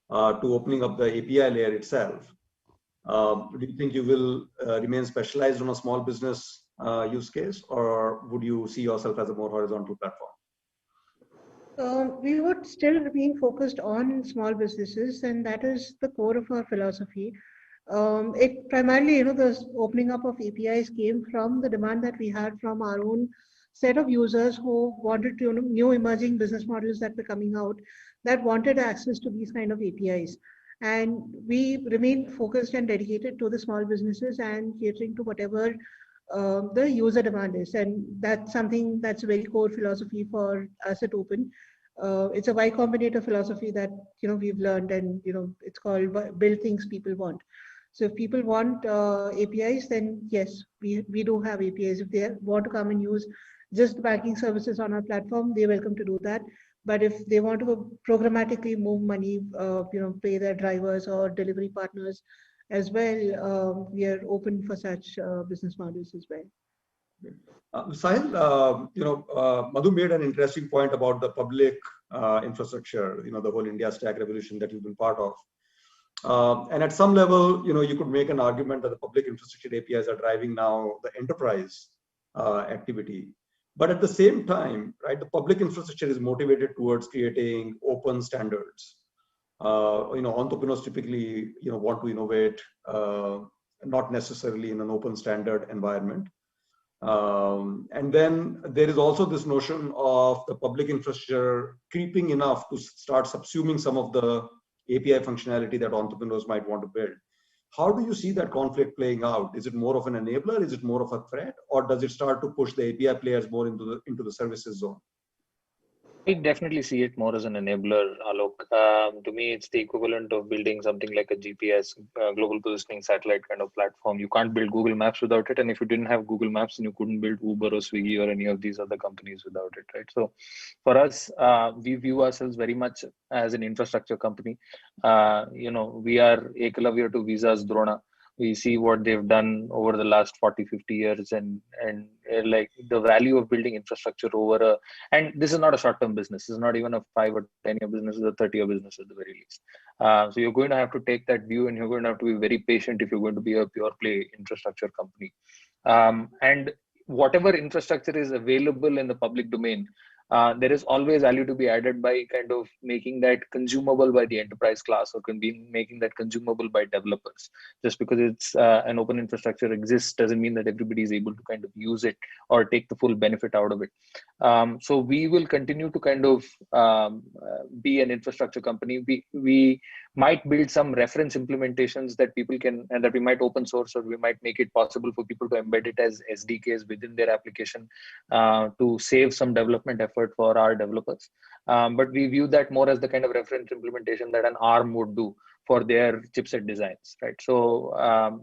to opening up the API layer itself? Do you think you will remain specialized on a small business use case, or would you see yourself as a more horizontal platform? We would still remain focused on small businesses, and that is the core of our philosophy. It primarily, the opening up of APIs came from the demand that we had from our own set of users who wanted to, new emerging business models that were coming out that wanted access to these kind of APIs. And we remain focused and dedicated to the small businesses and catering to whatever the user demand is. And that's something that's a very core philosophy for us at Open. It's a Y Combinator philosophy that, we've learned, and, it's called build things people want. So if people want APIs, then yes, we do have APIs. If they want to come and use just the banking services on our platform, they're welcome to do that. But if they want to programmatically move money, pay their drivers or delivery partners as well, we are open for such business models as well. Sahil, Madhu made an interesting point about the public infrastructure, the whole India stack revolution that you've been part of. And at some level, you could make an argument that the public infrastructure APIs are driving now the enterprise activity. But at the same time, right, the public infrastructure is motivated towards creating open standards. Entrepreneurs typically, want to innovate, not necessarily in an open standard environment. And then there is also this notion of the public infrastructure creeping enough to start subsuming some of the API functionality that entrepreneurs might want to build. How do you see that conflict playing out? Is it more of an enabler? Is it more of a threat? Or does it start to push the API players more into the services zone? I definitely see it more as an enabler, Alok. To me, it's the equivalent of building something like a GPS, global positioning satellite kind of platform. You can't build Google Maps without it. And if you didn't have Google Maps, then you couldn't build Uber or Swiggy or any of these other companies without it, right? So for us, we view ourselves very much as an infrastructure company. We are Ekalavya to Visa's Drona. We see what they've done over the last 40, 50 years and like the value of building infrastructure over and this is not a short-term business. This is not even a 5 or 10-year business, it's a 30-year business at the very least. So you're going to have to take that view and you're going to have to be very patient if you're going to be a pure play infrastructure company. And whatever infrastructure is available in the public domain, there is always value to be added by kind of making that consumable by the enterprise class or making that consumable by developers. Just because it's an open infrastructure exists doesn't mean that everybody is able to kind of use it or take the full benefit out of it. So we will continue to kind of be an infrastructure company. We might build some reference implementations that people can, and that we might open source, or we might make it possible for people to embed it as SDKs within their application to save some development effort for our developers. But we view that more as the kind of reference implementation that an ARM would do for their chipset designs, right? So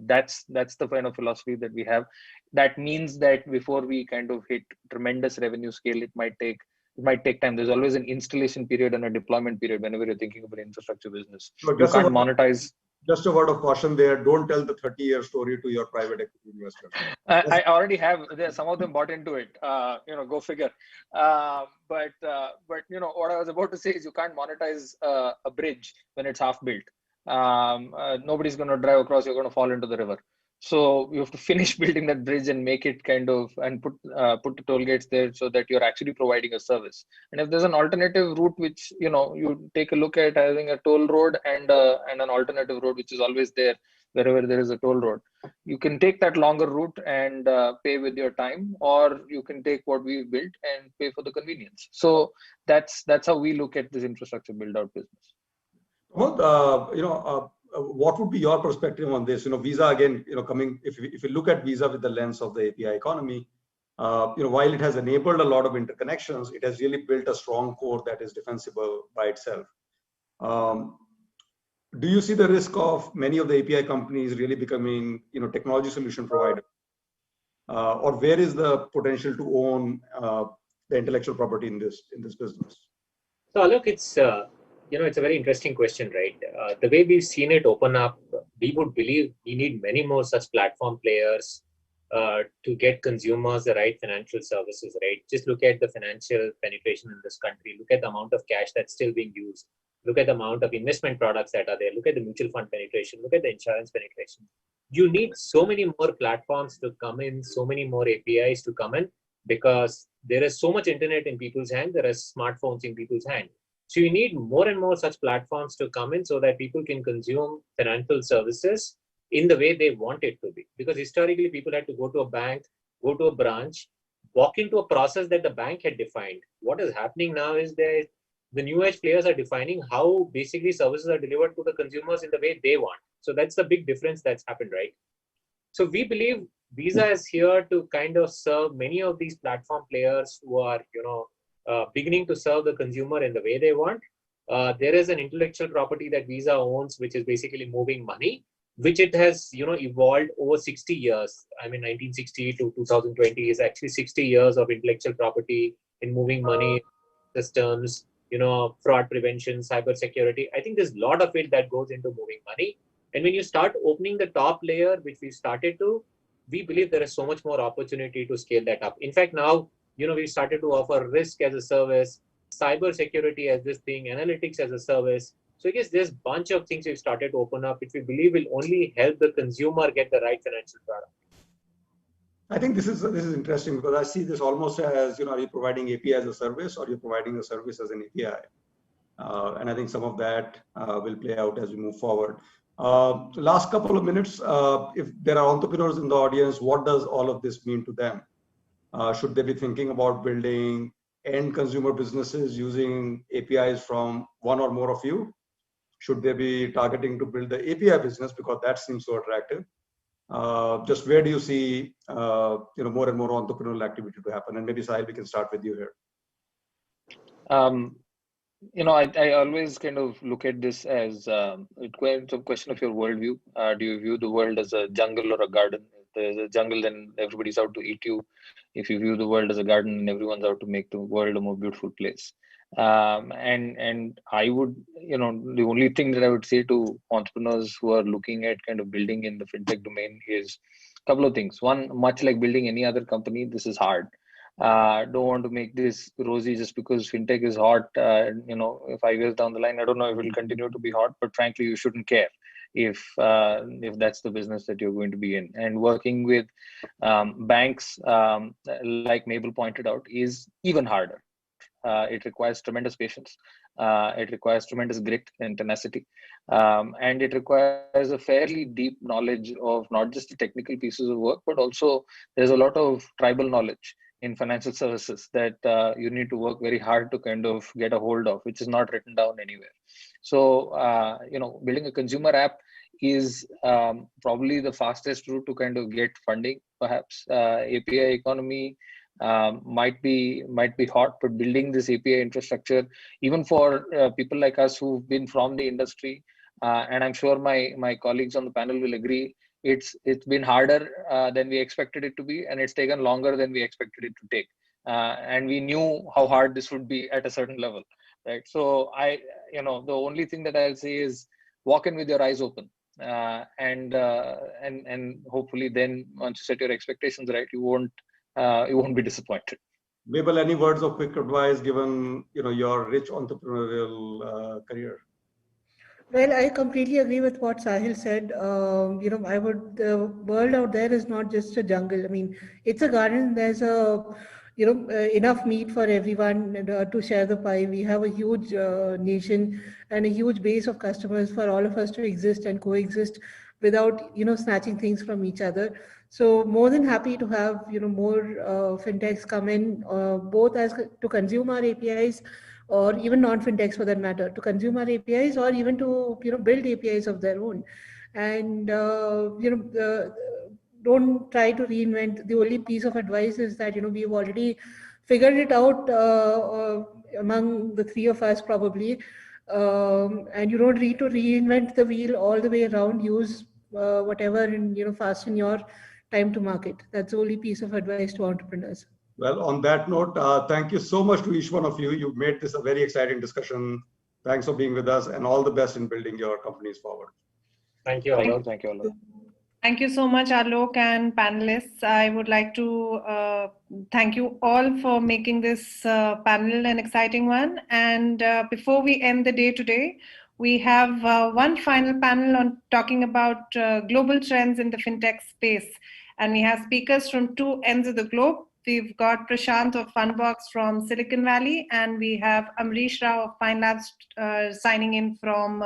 that's the kind of philosophy that we have. That means that before we kind of hit tremendous revenue scale, it might take it might take time. There's always an installation period and a deployment period whenever you're thinking about an infrastructure business. So you can't monetize. Just a word of caution there. Don't tell the 30-year story to your private equity investors. I already have. Some of them bought into it. Go figure. But what I was about to say is you can't monetize a bridge when it's half built. Nobody's going to drive across. You're going to fall into the river. So you have to finish building that bridge and make it and put the toll gates there so that you're actually providing a service. And if there's an alternative route, which you take a look at having a toll road and an alternative road, which is always there wherever there is a toll road, you can take that longer route and pay with your time, or you can take what we've built and pay for the convenience. So that's how we look at this infrastructure build out business. What would be your perspective on this? Visa again, coming, if you look at Visa with the lens of the API economy, while it has enabled a lot of interconnections, it has really built a strong core that is defensible by itself. Do you see the risk of many of the API companies really becoming, technology solution provider? Or where is the potential to own the intellectual property in this business? So look, it's it's a very interesting question, right? The way we've seen it open up, we would believe we need many more such platform players to get consumers the right financial services, right? Just look at the financial penetration in this country. Look at the amount of cash that's still being used. Look at the amount of investment products that are there. Look at the mutual fund penetration. Look at the insurance penetration. You need so many more platforms to come in, so many more APIs to come in, because there is so much internet in people's hand. There are smartphones in people's hand. So you need more and more such platforms to come in so that people can consume financial services in the way they want it to be. Because historically, people had to go to a bank, go to a branch, walk into a process that the bank had defined. What is happening now is that the new age players are defining how basically services are delivered to the consumers in the way they want. So that's the big difference that's happened, right? So we believe Visa is here to kind of serve many of these platform players who are, beginning to serve the consumer in the way they want. There is an intellectual property that Visa owns, which is basically moving money, which it has, evolved over 60 years. I mean, 1960 to 2020 is actually 60 years of intellectual property in moving money systems, fraud prevention, cyber security. I think there's a lot of it that goes into moving money. And when you start opening the top layer, which we started to, we believe there is so much more opportunity to scale that up. In fact, now, we started to offer risk as a service, cyber security as this thing, analytics as a service. So I guess there's a bunch of things we've started to open up, which we believe will only help the consumer get the right financial product. I think this is interesting, because I see this almost as, are you providing API as a service, or you're providing a service as an API? And I think some of that will play out as we move forward. Last couple of minutes, if there are entrepreneurs in the audience, what does all of this mean to them? Should they be thinking about building end consumer businesses using APIs from one or more of you? Should they be targeting to build the API business because that seems so attractive? Just where do you see more and more entrepreneurial activity to happen? And maybe Sahil, we can start with you here. I always kind of look at this as it's a question of your worldview. Do you view the world as a jungle or a garden? If there's a jungle, then everybody's out to eat you. If you view the world as a garden, everyone's out to make the world a more beautiful place. And I would, the only thing that I would say to entrepreneurs who are looking at kind of building in the fintech domain is a couple of things. One, much like building any other company, this is hard. Don't want to make this rosy just because fintech is hot. 5 years down the line, I don't know if it will continue to be hot, but frankly, you shouldn't care if that's the business that you're going to be in. And working with banks, like Mabel pointed out, is even harder. It requires tremendous patience. It requires tremendous grit and tenacity. And it requires a fairly deep knowledge of not just the technical pieces of work, but also there's a lot of tribal knowledge in financial services that you need to work very hard to kind of get a hold of, which is not written down anywhere. So, building a consumer app is probably the fastest route to kind of get funding, perhaps. API economy might be hot, but building this API infrastructure, even for people like us who've been from the industry, and I'm sure my colleagues on the panel will agree, it's been harder than we expected it to be, and it's taken longer than we expected it to take. and we knew how hard this would be at a certain level, right? So the only thing that I'll say is walk in with your eyes open, and hopefully then once you set your expectations right, you won't be disappointed. Vibal, any words of quick advice given your rich entrepreneurial career? Well, I completely agree with what Sahil said. The world out there is not just a jungle. I mean, it's a garden. There's enough meat for everyone to share the pie. We have a huge nation and a huge base of customers for all of us to exist and coexist without, snatching things from each other. So more than happy to have, more fintechs come in, both as to consume our APIs, or even non-fintechs for that matter, to consume our APIs, or even to build APIs of their own. And don't try to reinvent. The only piece of advice is that we've already figured it out among the three of us probably, and you don't need to reinvent the wheel all the way around. Use whatever and fasten your time to market. That's the only piece of advice to entrepreneurs. Well, on that note, thank you so much to each one of you. You've made this a very exciting discussion. Thanks for being with us, and all the best in building your companies forward. Thank you, Alok. Thank you, Alok. Thank you so much, Alok and panelists. I would like to thank you all for making this panel an exciting one. And before we end the day today, we have one final panel on talking about global trends in the fintech space. And we have speakers from two ends of the globe. We've got Prashant of Fundbox from Silicon Valley, and we have Amrish Rao of Pine Labs signing in from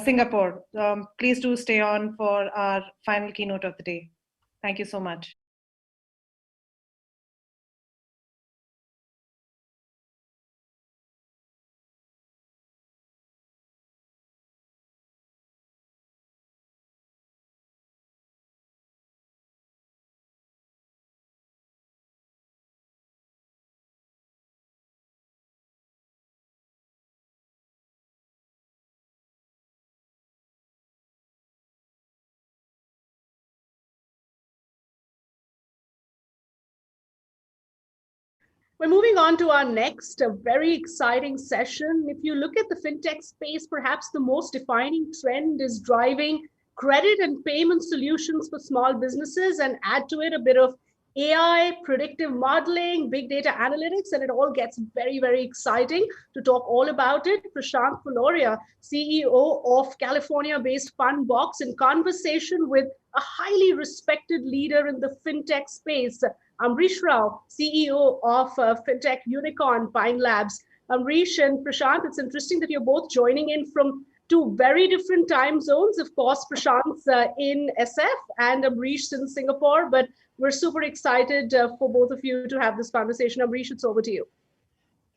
Singapore. Please do stay on for our final keynote of the day. Thank you so much. We're moving on to our next very exciting session. If you look at the fintech space, perhaps the most defining trend is driving credit and payment solutions for small businesses, and add to it a bit of AI, predictive modeling, big data analytics, and it all gets very, very exciting. To talk all about it, Prashant Fuloria, CEO of California-based Fundbox, in conversation with a highly respected leader in the fintech space, Amrish Rao, CEO of fintech unicorn Pine Labs. Amrish and Prashant, it's interesting that you're both joining in from two very different time zones. Of course, Prashant's in SF and Amrish in Singapore, but we're super excited for both of you to have this conversation. Amrish, it's over to you.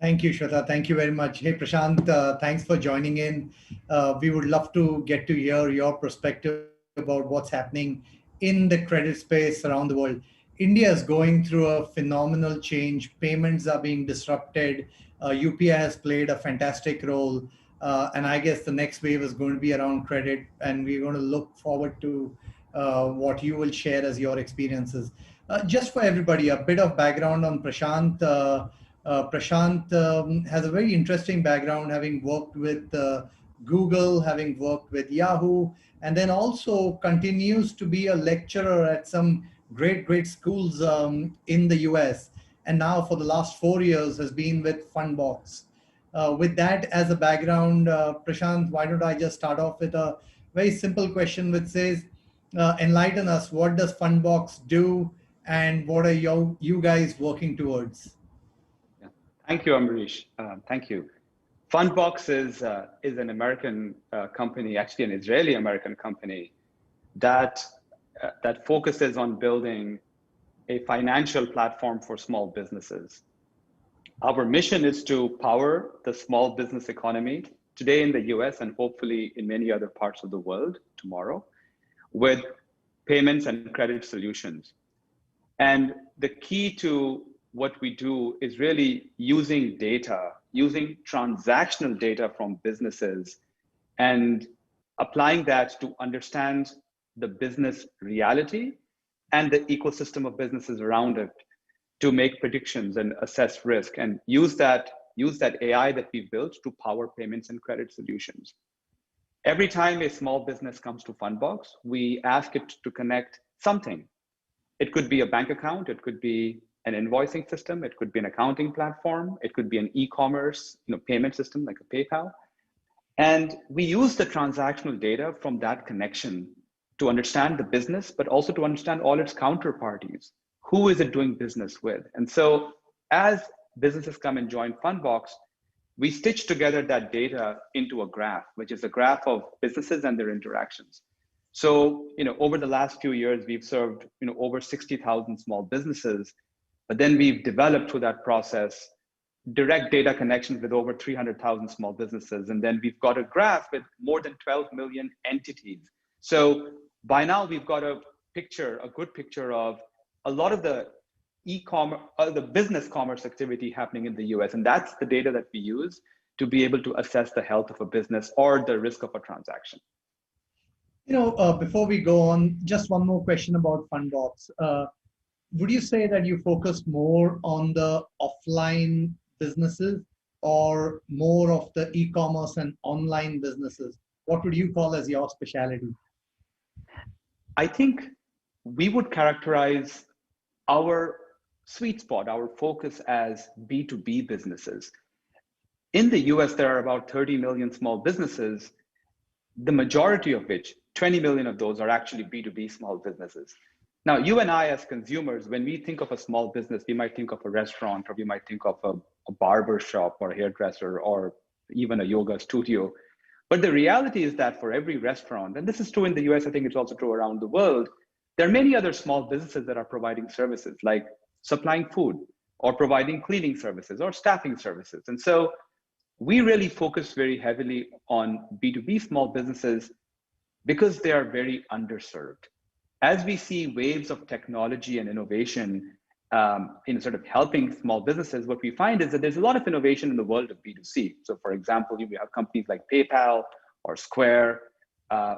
Thank you, Shweta. Thank you very much. Hey, Prashant, thanks for joining in. We would love to get to hear your perspective about what's happening in the credit space around the world. India is going through a phenomenal change. Payments are being disrupted. UPI has played a fantastic role. And I guess the next wave is going to be around credit. And we're going to look forward to what you will share as your experiences. Just for everybody, a bit of background on Prashant. Prashant has a very interesting background, having worked with Google, having worked with Yahoo, and then also continues to be a lecturer at some great schools in the US, and now for the last 4 years has been with Fundbox. With that as a background, Prashant, why don't I just start off with a very simple question which says, enlighten us, what does Fundbox do and what are you guys working towards? Yeah. Thank you, Amrish. Thank you. Fundbox is an American company, actually an Israeli-American company that focuses on building a financial platform for small businesses. Our mission is to power the small business economy today in the US and hopefully in many other parts of the world tomorrow with payments and credit solutions. And the key to what we do is really using data, using transactional data from businesses and applying that to understand the business reality and the ecosystem of businesses around it, to make predictions and assess risk, and use that AI that we've built to power payments and credit solutions. Every time a small business comes to Fundbox, we ask it to connect something. It could be a bank account, it could be an invoicing system, it could be an accounting platform, it could be an e-commerce payment system like a PayPal. And we use the transactional data from that connection to understand the business, but also to understand all its counterparties. Who is it doing business with? And so as businesses come and join Fundbox, we stitch together that data into a graph, which is a graph of businesses and their interactions. So, over the last few years, we've served, over 60,000 small businesses, but then we've developed through that process direct data connections with over 300,000 small businesses. And then we've got a graph with more than 12 million entities. So by now we've got a good picture of a lot of the e-commerce, the business commerce activity happening in the US. And that's the data that we use to be able to assess the health of a business or the risk of a transaction. Before we go on, just one more question about Fundbox. Would you say that you focus more on the offline businesses or more of the e-commerce and online businesses? What would you call as your specialty? I think we would characterize our sweet spot, our focus as B2B businesses. In the US, there are about 30 million small businesses, the majority of which, 20 million of those are actually B2B small businesses. Now, you and I as consumers, when we think of a small business, we might think of a restaurant, or we might think of a barber shop or a hairdresser or even a yoga studio. But the reality is that for every restaurant, and this is true in the US, I think it's also true around the world, there are many other small businesses that are providing services like supplying food or providing cleaning services or staffing services. And so we really focus very heavily on B2B small businesses because they are very underserved. As we see waves of technology and innovation in sort of helping small businesses, what we find is that there's a lot of innovation in the world of B2C. So for example, we have companies like PayPal or Square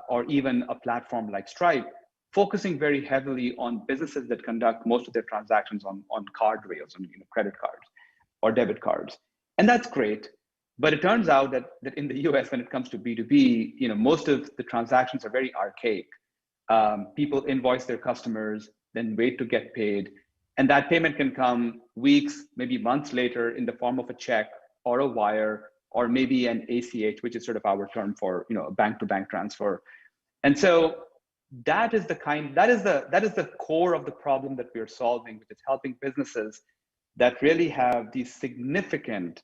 or even a platform like Stripe, focusing very heavily on businesses that conduct most of their transactions on card rails, on credit cards or debit cards. And that's great. But it turns out that in the US, when it comes to B2B, most of the transactions are very archaic. People invoice their customers, then wait to get paid. And that payment can come weeks, maybe months later in the form of a check or a wire, or maybe an ACH, which is sort of our term for a bank-to-bank transfer. And so that is the core of the problem that we're solving, which is helping businesses that really have these significant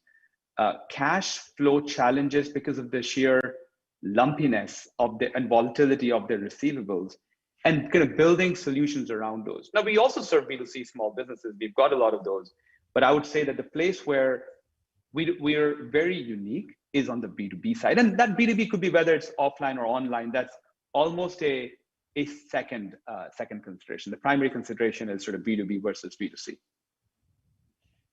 cash flow challenges because of the sheer lumpiness of and volatility of their receivables, and kind of building solutions around those. Now, we also serve B2C small businesses. We've got a lot of those, but I would say that the place where we're very unique is on the B2B side. And that B2B could be whether it's offline or online. That's almost a second consideration. The primary consideration is sort of B2B versus B2C.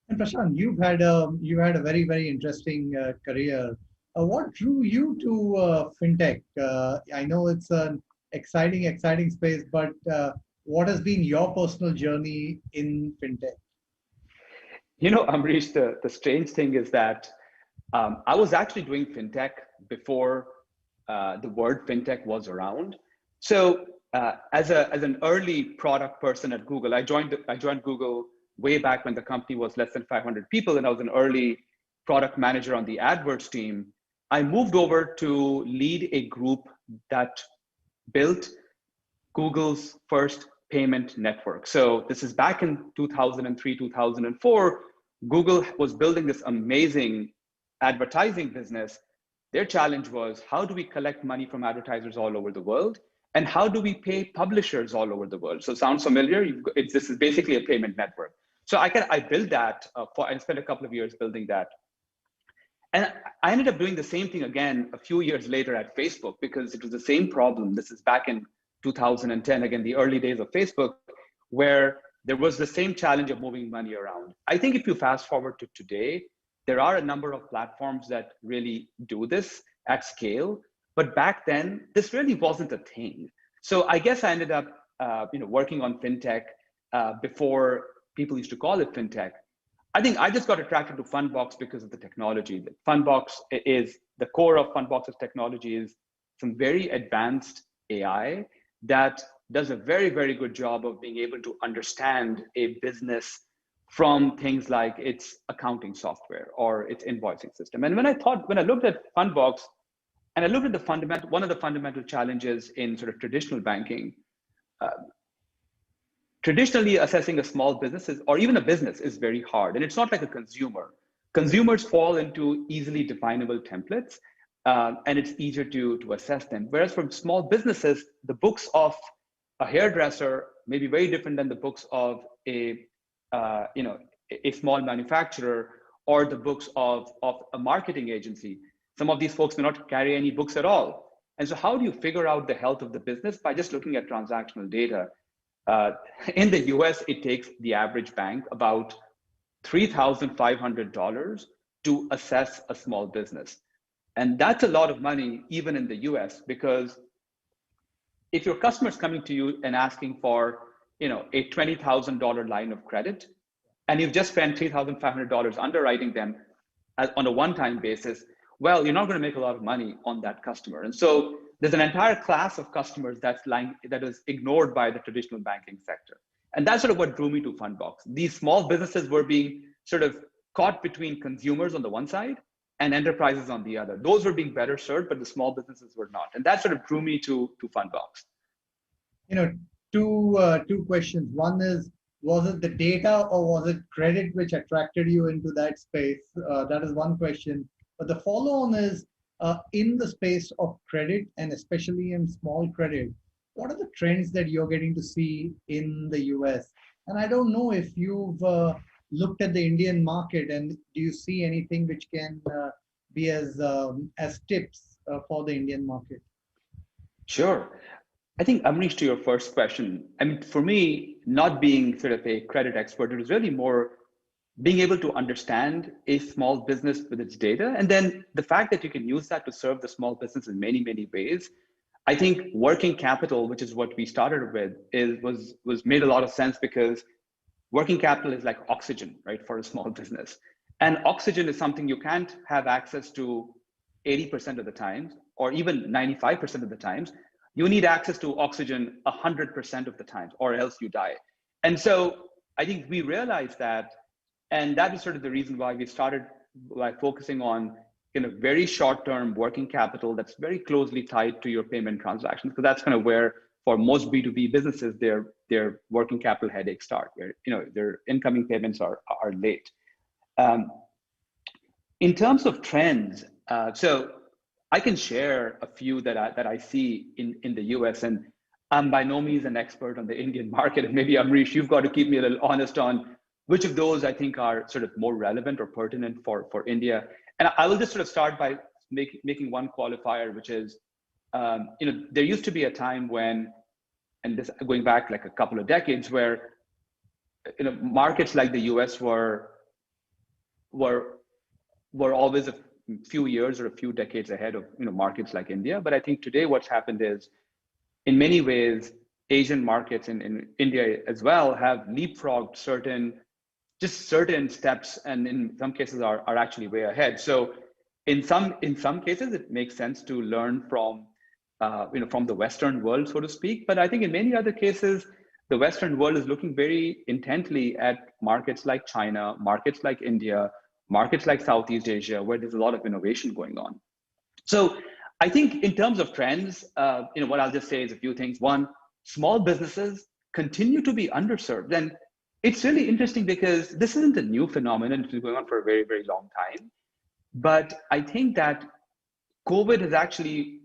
And Prashant, you've had a very, very interesting career. What drew you to fintech? I know it's an exciting space, but what has been your personal journey in fintech? Amrish, the strange thing is that I was actually doing fintech before the word fintech was around. So as an early product person at Google, I joined Google way back when the company was less than 500 people, and I was an early product manager on the AdWords team. I moved over to lead a group that built Google's first payment network. So this is back in 2003, 2004. Google was building this amazing advertising business. Their challenge was, how do we collect money from advertisers all over the world? And how do we pay publishers all over the world? So sounds familiar? This is basically a payment network. So I built that, I spent a couple of years building that. And I ended up doing the same thing again a few years later at Facebook, because it was the same problem. This is back in 2010, again, the early days of Facebook, where there was the same challenge of moving money around. I think if you fast forward to today, there are a number of platforms that really do this at scale. But back then, this really wasn't a thing. So I guess I ended up working on fintech before people used to call it fintech. I think I just got attracted to Fundbox because of the technology. The Fundbox is the core of Fundbox's technology is some very advanced AI that does a very, very good job of being able to understand a business from things like its accounting software or its invoicing system. And when I looked at Fundbox, and I looked at one of the fundamental challenges in sort of traditional banking, traditionally assessing a small business or even a business is very hard. And it's not like a consumer. Consumers fall into easily definable templates, and it's easier to assess them. Whereas for small businesses, the books of a hairdresser may be very different than the books of a small manufacturer or the books of a marketing agency. Some of these folks may not carry any books at all. And so how do you figure out the health of the business? By just looking at transactional data. In the US, it takes the average bank about $3,500 to assess a small business. And that's a lot of money, even in the US, because if your customer's coming to you and asking for a $20,000 line of credit, and you've just spent $3,500 underwriting them on a one-time basis, well, you're not going to make a lot of money on that customer. And so there's an entire class of customers that is ignored by the traditional banking sector. And that's sort of what drew me to Fundbox. These small businesses were being sort of caught between consumers on the one side and enterprises on the other. Those were being better served, but the small businesses were not. And that sort of drew me to Fundbox. Two questions. One is, was it the data or was it credit which attracted you into that space? That is one question. But the follow-on is, in the space of credit and especially in small credit, what are the trends that you're getting to see in the US? And I don't know if you've looked at the Indian market, and do you see anything which can be as tips for the Indian market? Sure. I think, Amrish, to your first question, I mean, for me, not being sort of a credit expert, it was really more being able to understand a small business with its data. And then the fact that you can use that to serve the small business in many, many ways. I think working capital, which is what we started with, was made a lot of sense because working capital is like oxygen, right, for a small business. And oxygen is something you can't have access to 80% of the time, or even 95% of the times. You need access to oxygen 100% of the time, or else you die. And so I think we realized that, and that is sort of the reason why we started by focusing on very short-term working capital that's very closely tied to your payment transactions, because that's kind of where, for most B2B businesses, their working capital headaches start, where their incoming payments are late. In terms of trends, so I can share a few that I see in the US, and I'm by no means an expert on the Indian market, and maybe Amrish, you've got to keep me a little honest on which of those I think are sort of more relevant or pertinent for India. And I will just sort of start by making one qualifier, which is, there used to be a time when, and this going back like a couple of decades, where markets like the US were always a few years or a few decades ahead of markets like India. But I think today what's happened is, in many ways, Asian markets in India as well have leapfrogged certain steps, and in some cases are actually way ahead. So in some cases, it makes sense to learn from the Western world, so to speak. But I think in many other cases, the Western world is looking very intently at markets like China, markets like India, markets like Southeast Asia, where there's a lot of innovation going on. So I think in terms of trends, what I'll just say is a few things. One, small businesses continue to be underserved. And it's really interesting because this isn't a new phenomenon. It's been going on for a very, very long time. But I think that COVID has actually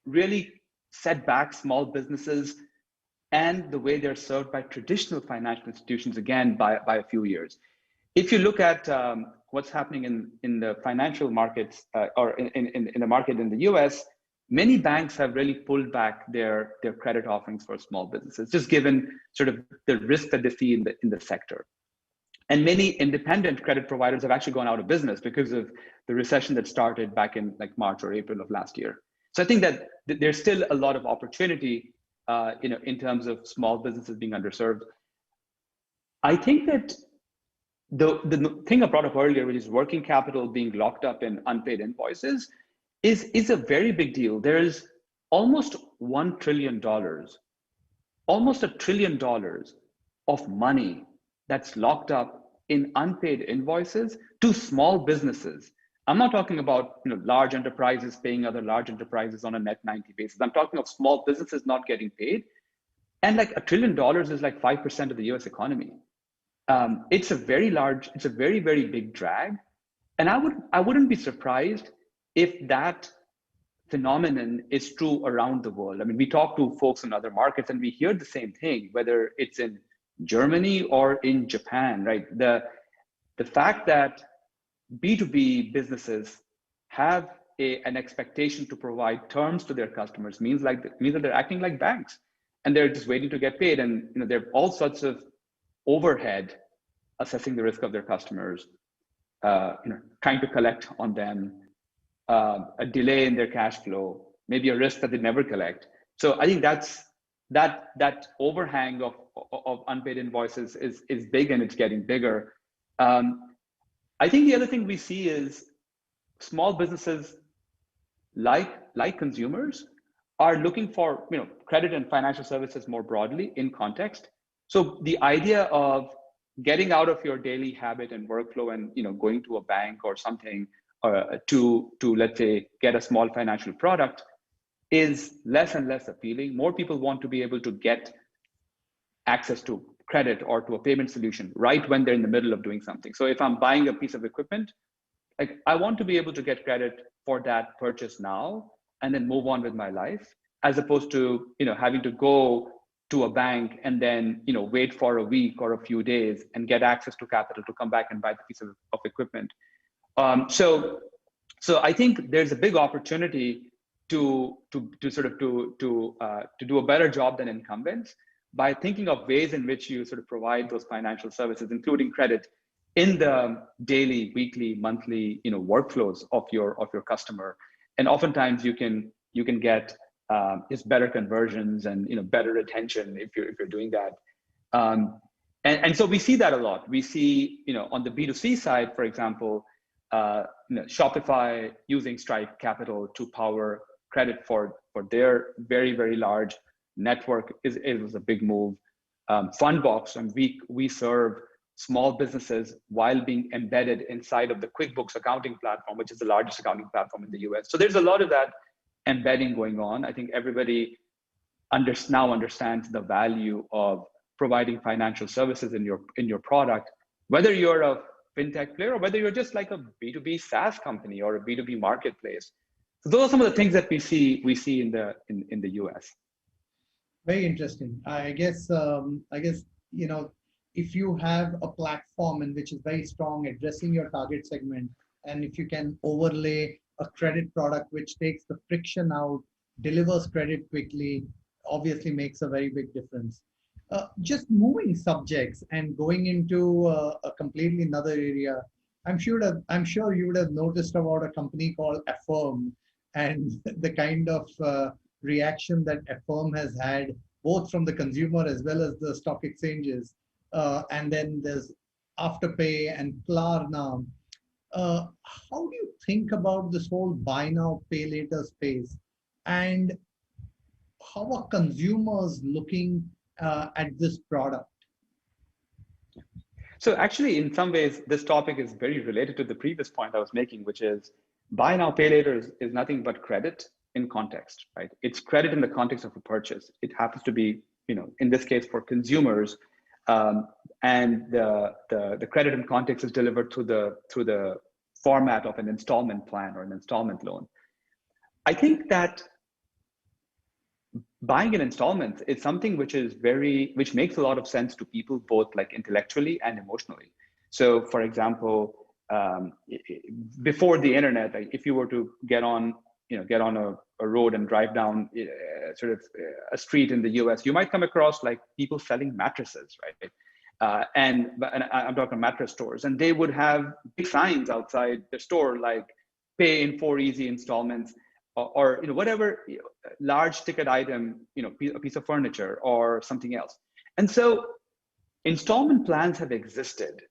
really set back small businesses and the way they're served by traditional financial institutions, again, by a few years. If you look at what's happening in the financial markets or in the market in the US, many banks have really pulled back their credit offerings for small businesses, just given sort of the risk that they see in the sector. And many independent credit providers have actually gone out of business because of the recession that started back in like March or April of last year. So I think that there's still a lot of opportunity in terms of small businesses being underserved. I think that the thing I brought up earlier, which is working capital being locked up in unpaid invoices, is a very big deal. There is almost $1 trillion, almost $1 trillion of money that's locked up in unpaid invoices to small businesses. I'm not talking about large enterprises paying other large enterprises on a net 90 basis. I'm talking of small businesses not getting paid. And like $1 trillion is like 5% of the US economy. It's a very large, it's a very, very big drag. And I wouldn't be surprised if that phenomenon is true around the world. I mean, we talk to folks in other markets and we hear the same thing, whether it's in Germany or in Japan, right? The fact that B2B businesses have an expectation to provide terms to their customers means that they're acting like banks and they're just waiting to get paid. And there are all sorts of overhead assessing the risk of their customers, trying to collect on them, a delay in their cash flow, maybe a risk that they never collect. So I think that overhang of unpaid invoices is big and it's getting bigger. I think the other thing we see is small businesses like consumers are looking for credit and financial services more broadly in context. So the idea of getting out of your daily habit and workflow and going to a bank or something to let's say get a small financial product is less and less appealing. More people want to be able to get access to credit or to a payment solution right when they're in the middle of doing something. So if I'm buying a piece of equipment, like I want to be able to get credit for that purchase now and then move on with my life, as opposed to having to go to a bank and then wait for a week or a few days and get access to capital to come back and buy the piece of equipment. So I think there's a big opportunity to do a better job than incumbents by thinking of ways in which you sort of provide those financial services, including credit, in the daily, weekly, monthly workflows of your customer. And oftentimes you can get just better conversions and better retention if you're doing that. And so we see that a lot. We see on the B2C side, for example, Shopify using Stripe Capital to power credit for their very, very large network is a big move. Fundbox, and we serve small businesses while being embedded inside of the QuickBooks accounting platform, which is the largest accounting platform in the US. So there's a lot of that embedding going on. I think everybody now understands the value of providing financial services in your product, whether you're a fintech player or whether you're just like a B2B SaaS company or a B2B marketplace. So those are some of the things that we see in the US. Very interesting. I guess if you have a platform in which is very strong addressing your target segment, and if you can overlay a credit product which takes the friction out, delivers credit quickly, obviously makes a very big difference. Just moving subjects and going into a completely another area, I'm sure you would have noticed about a company called Affirm and the kind of reaction that Affirm has had, both from the consumer as well as the stock exchanges. And then there's Afterpay and Klarna. How do you think about this whole buy now, pay later space? And how are consumers looking at this product? So actually, in some ways, this topic is very related to the previous point I was making, which is buy now, pay later is nothing but credit in context, right? It's credit in the context of a purchase. It happens to be, in this case for consumers, and the credit in context is delivered through the format of an installment plan or an installment loan. I think that buying in installments is something which makes a lot of sense to people, both like intellectually and emotionally. So for example, before the internet, like if you were to get on a road and drive down a street in the US, you might come across like people selling mattresses, right? And I'm talking mattress stores, and they would have big signs outside the store like pay in 4 easy installments, or whatever large ticket item, a piece of furniture or something else. And so installment plans have existed.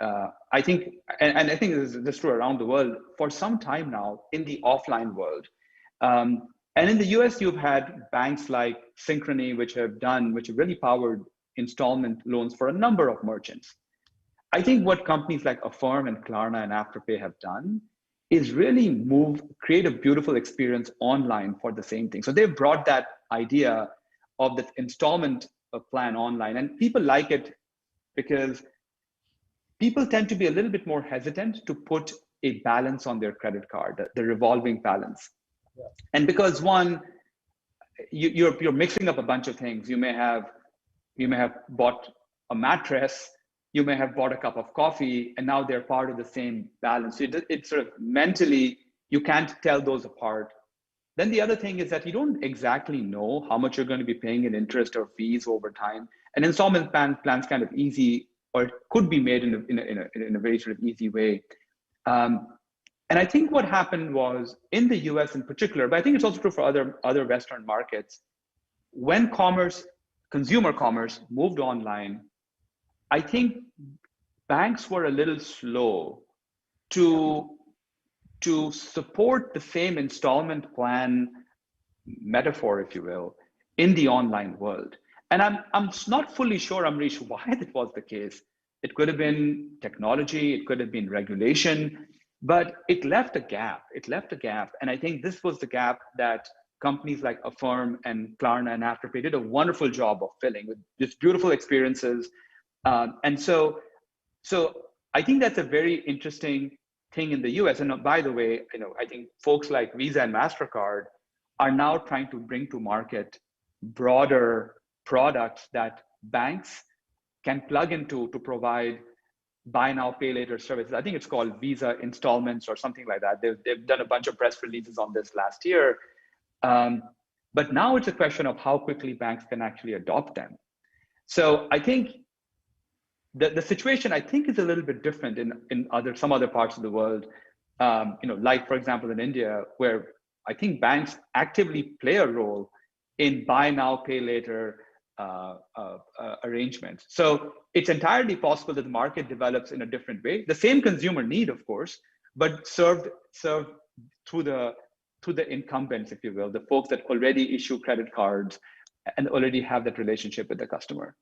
I think, and I think this is true around the world for some time now in the offline world. And in the US, you've had banks like Synchrony, which have really powered installment loans for a number of merchants. I think what companies like Affirm and Klarna and Afterpay have done is really create a beautiful experience online for the same thing. So they've brought that idea of the installment plan online, and people like it because people tend to be a little bit more hesitant to put a balance on their credit card, the revolving balance. Yeah. And because one, you're mixing up a bunch of things. You may have bought a mattress, you may have bought a cup of coffee, and now they're part of the same balance. So it's sort of mentally, you can't tell those apart. Then the other thing is that you don't exactly know how much you're going to be paying in interest or fees over time. An installment plan's kind of easy, or it could be made in a very sort of easy way. And I think what happened was in the US in particular, but I think it's also true for other Western markets, when consumer commerce moved online, I think banks were a little slow to support the same installment plan metaphor, if you will, in the online world. And I'm not fully sure, Amrish, why that was the case. It could have been technology, it could have been regulation, but it left a gap. And I think this was the gap that companies like Affirm and Klarna and Afterpay did a wonderful job of filling with just beautiful experiences. And so I think that's a very interesting thing in the US. And by the way, I think folks like Visa and MasterCard are now trying to bring to market broader products that banks can plug into to provide buy now, pay later services. I think it's called Visa Installments or something like that. They've done a bunch of press releases on this last year. But now it's a question of how quickly banks can actually adopt them. So I think the situation, I think, is a little bit different in some other parts of the world. Like for example, in India, where I think banks actively play a role in buy now, pay later arrangements. So it's entirely possible that the market develops in a different way. The same consumer need, of course, but served through the incumbents, if you will, the folks that already issue credit cards and already have that relationship with the customer.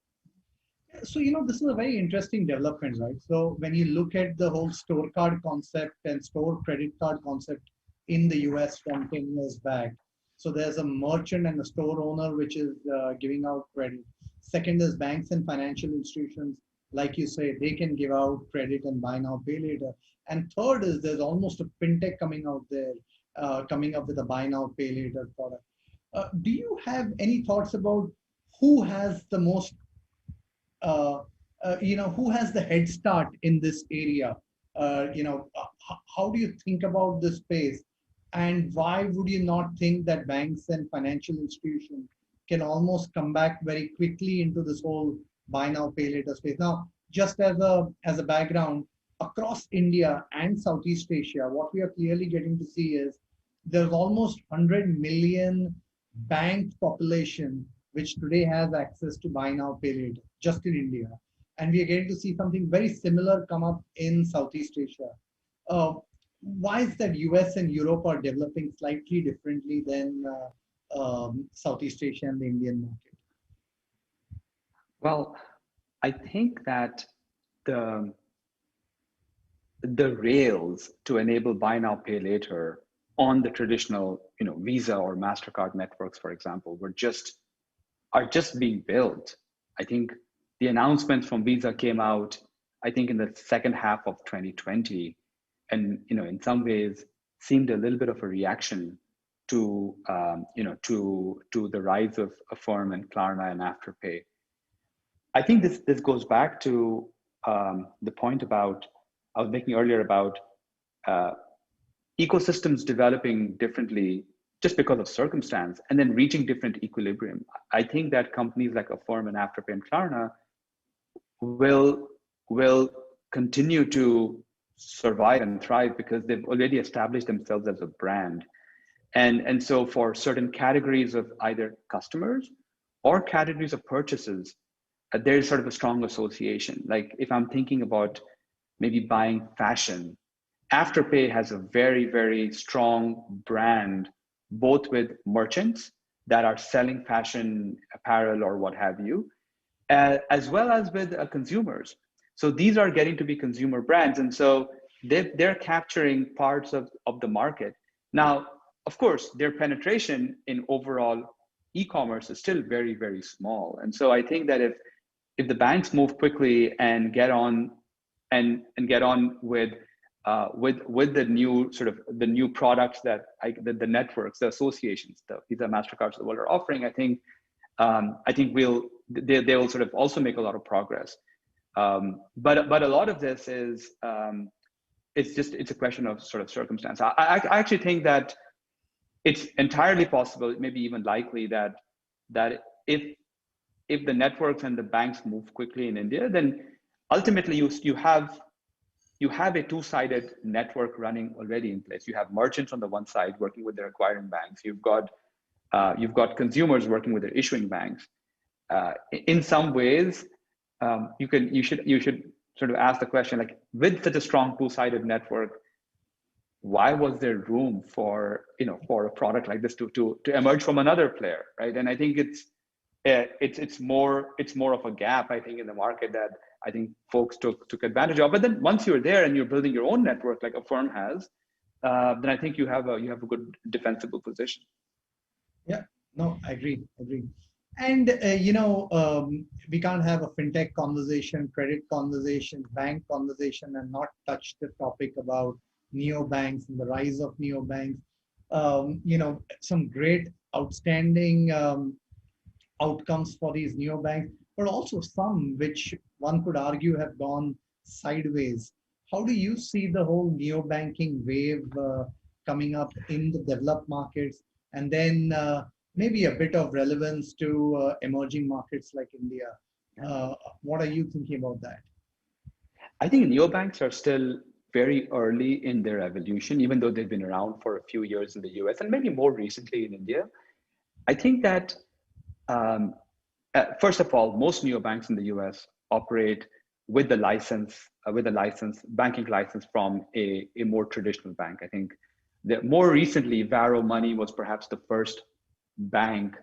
So, this is a very interesting development, right? So when you look at the whole store card concept and store credit card concept in the US from 10 years back, so there's a merchant and a store owner which is giving out credit. Second is banks and financial institutions, like you say, they can give out credit and buy now, pay later. And third is there's almost a fintech coming out there, coming up with a buy now, pay later product. Do you have any thoughts about who has the most, who has the head start in this area? How do you think about this space? And why would you not think that banks and financial institutions can almost come back very quickly into this whole buy now, pay later space? Now, just as a background, across India and Southeast Asia, what we are clearly getting to see is there's almost 100 million banked population which today has access to buy now, pay later, just in India. And we are getting to see something very similar come up in Southeast Asia. Why is that US and Europe are developing slightly differently than Southeast Asia and the Indian market? Well, I think that the rails to enable buy now, pay later on the traditional, Visa or MasterCard networks, for example, are just being built. I think the announcements from Visa came out, I think, in the second half of 2020. And in some ways seemed a little bit of a reaction to the rise of Affirm and Klarna and Afterpay. I think this goes back to the point I was making earlier about ecosystems developing differently just because of circumstance and then reaching different equilibrium. I think that companies like Affirm and Afterpay and Klarna will continue to survive and thrive because they've already established themselves as a brand. And so for certain categories of either customers or categories of purchases, there's sort of a strong association. Like if I'm thinking about maybe buying fashion, Afterpay has a very, very strong brand, both with merchants that are selling fashion apparel or what have you, as well as with consumers. So these are getting to be consumer brands. And so they're capturing parts of the market. Now, of course, their penetration in overall e-commerce is still very, very small. And so I think that if the banks move quickly and get on and get on with the new sort of the new products that the networks, the associations, the Visa, MasterCards of the world are offering, I think they will sort of also make a lot of progress. But a lot of this is it's a question of sort of circumstance. I actually think that it's entirely possible, maybe even likely, that if the networks and the banks move quickly in India, then ultimately you have a two-sided network running already in place. You have merchants on the one side working with their acquiring banks. You've got consumers working with their issuing banks. In some ways, you should sort of ask the question, like, with such a strong two-sided network, why was there room for a product like this to emerge from another player, right? And I think it's more of a gap, I think, in the market that I think folks took advantage of. But then once you're there and you're building your own network like Affirm has, then I think you have a good defensible position. Yeah, no, I agree. And we can't have a fintech conversation, credit conversation, bank conversation, and not touch the topic about neobanks and the rise of neobanks. Some great, outstanding outcomes for these neobanks, but also some which one could argue have gone sideways. How do you see the whole neobanking wave coming up in the developed markets, and then maybe a bit of relevance to emerging markets like India? What are you thinking about that? I think neobanks are still very early in their evolution, even though they've been around for a few years in the US and maybe more recently in India. I think that, first of all, most neobanks in the US operate with the banking license from a more traditional bank. I think that more recently, Varo Money was perhaps the first bank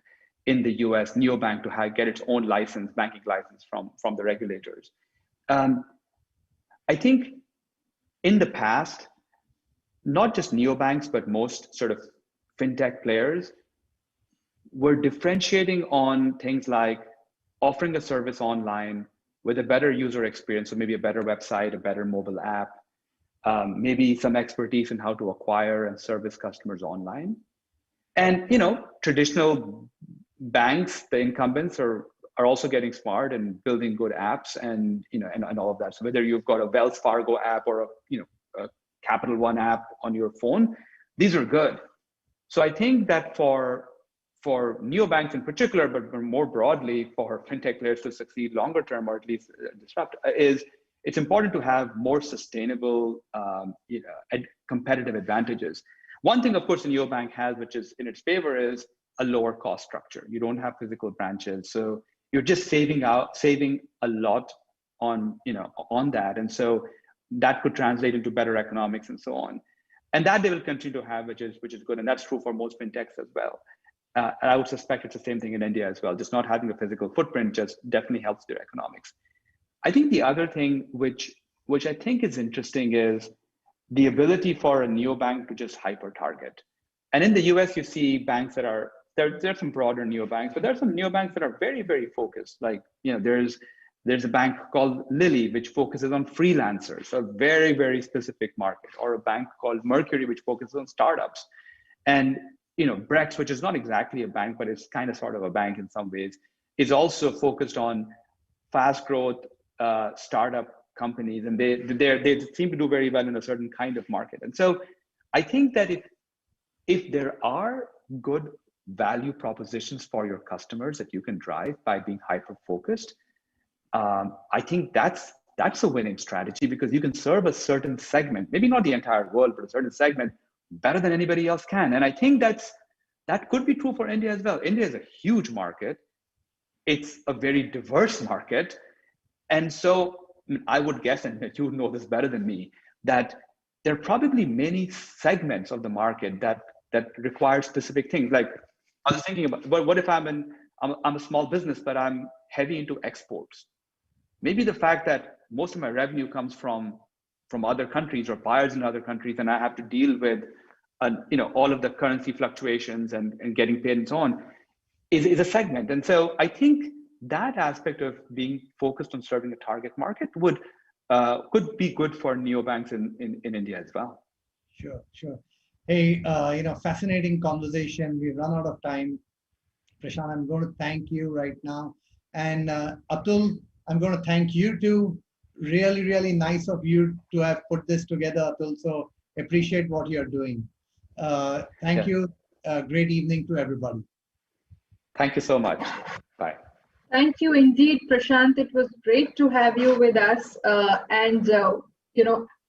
in the US, neobank, to get its own banking license from the regulators. I think in the past, not just neobanks, but most sort of fintech players were differentiating on things like offering a service online with a better user experience, so maybe a better website, a better mobile app, maybe some expertise in how to acquire and service customers online. And traditional banks, the incumbents, are also getting smart and building good apps and all of that. So whether you've got a Wells Fargo app or a Capital One app on your phone, these are good. So I think that for neobanks in particular, but more broadly for fintech players to succeed longer term, or at least disrupt, it's important to have more sustainable competitive advantages. One thing, of course, a neobank has, which is in its favor, is a lower cost structure. You don't have physical branches, so you're just saving a lot on that, and so that could translate into better economics and so on. And that they will continue to have, which is good, and that's true for most fintechs as well. And I would suspect it's the same thing in India as well. Just not having a physical footprint just definitely helps their economics. I think the other thing which I think is interesting is the ability for a neobank to just hyper target. And in the US, you see banks that are there's some broader neobanks, but there's some neobanks that are very, very focused. Like, there's a bank called Lily, which focuses on freelancers, a very, very specific market, or a bank called Mercury, which focuses on startups. And Brex, which is not exactly a bank, but it's kind of sort of a bank in some ways, is also focused on fast growth startup companies, and they seem to do very well in a certain kind of market. And so I think that if there are good value propositions for your customers that you can drive by being hyper focused, I think that's a winning strategy, because you can serve a certain segment, maybe not the entire world, but a certain segment better than anybody else can. And I think that could be true for India as well. India is a huge market, it's a very diverse market. And so I would guess, and you know this better than me, that there are probably many segments of the market that require specific things. Like I was thinking about, but what if I'm a small business, but I'm heavy into exports? Maybe the fact that most of my revenue comes from other countries or buyers in other countries, and I have to deal with all of the currency fluctuations and getting paid and so on is a segment. And so I think that aspect of being focused on serving a target market could be good for neobanks in India as well. Sure. Hey, fascinating conversation. We've run out of time. Prashant, I'm going to thank you right now. And Atul, I'm going to thank you too. Really, really nice of you to have put this together, Atul. So appreciate what you're doing. Thank you. Great evening to everybody. Thank you so much. Bye. Thank you indeed, Prashant. It was great to have you with us and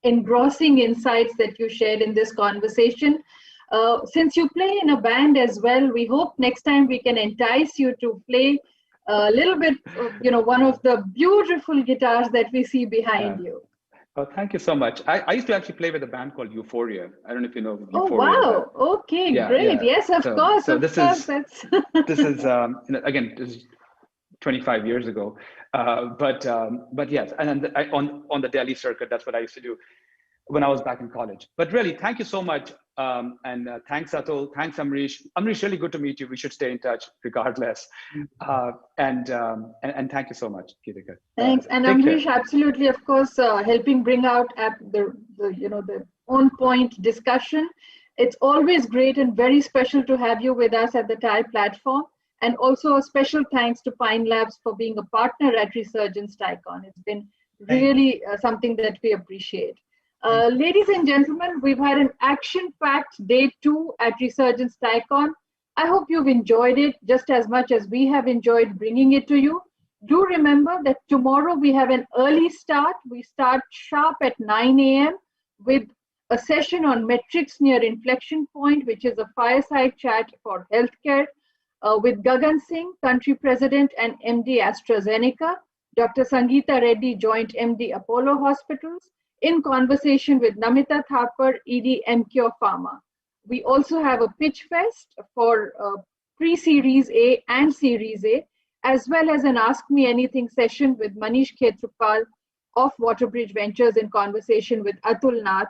engrossing insights that you shared in this conversation. Since you play in a band as well, we hope next time we can entice you to play a little bit, one of the beautiful guitars that we see behind you. Oh, thank you so much. I used to actually play with a band called Euphoria. I don't know if you know Oh, Euphoria. wow. Okay, great. Yeah. Yes, of course. So this is again, this is 25 years ago. But yes, and on the Delhi circuit, that's what I used to do when I was back in college. But really, thank you so much. And thanks, Atul. Thanks, Amrish. Amrish, really good to meet you. We should stay in touch regardless. And thank you so much, Geetika. Thanks. And Amrish, absolutely, of course, helping bring out the on-point discussion. It's always great and very special to have you with us at the TIE platform. And also a special thanks to Pine Labs for being a partner at Resurgence TiECon. It's been really something that we appreciate. Ladies and gentlemen, we've had an action-packed day 2 at Resurgence TiECon. I hope you've enjoyed it just as much as we have enjoyed bringing it to you. Do remember that tomorrow we have an early start. We start sharp at 9 a.m. with a session on metrics near inflection point, which is a fireside chat for healthcare with Gagan Singh, Country President and MD AstraZeneca, Dr. Sangeeta Reddy, Joint MD Apollo Hospitals, in conversation with Namita Thapar, ED MCure Pharma. We also have a pitch fest for pre-Series A and Series A, as well as an Ask Me Anything session with Manish Khetrupal of Waterbridge Ventures in conversation with Atul Nath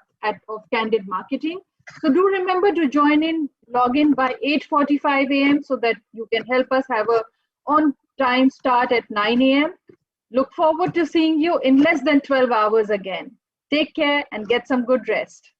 of Candid Marketing. So do remember to join in, log in by 8:45 a.m. so that you can help us have a on-time start at 9 a.m. Look forward to seeing you in less than 12 hours again. Take care and get some good rest.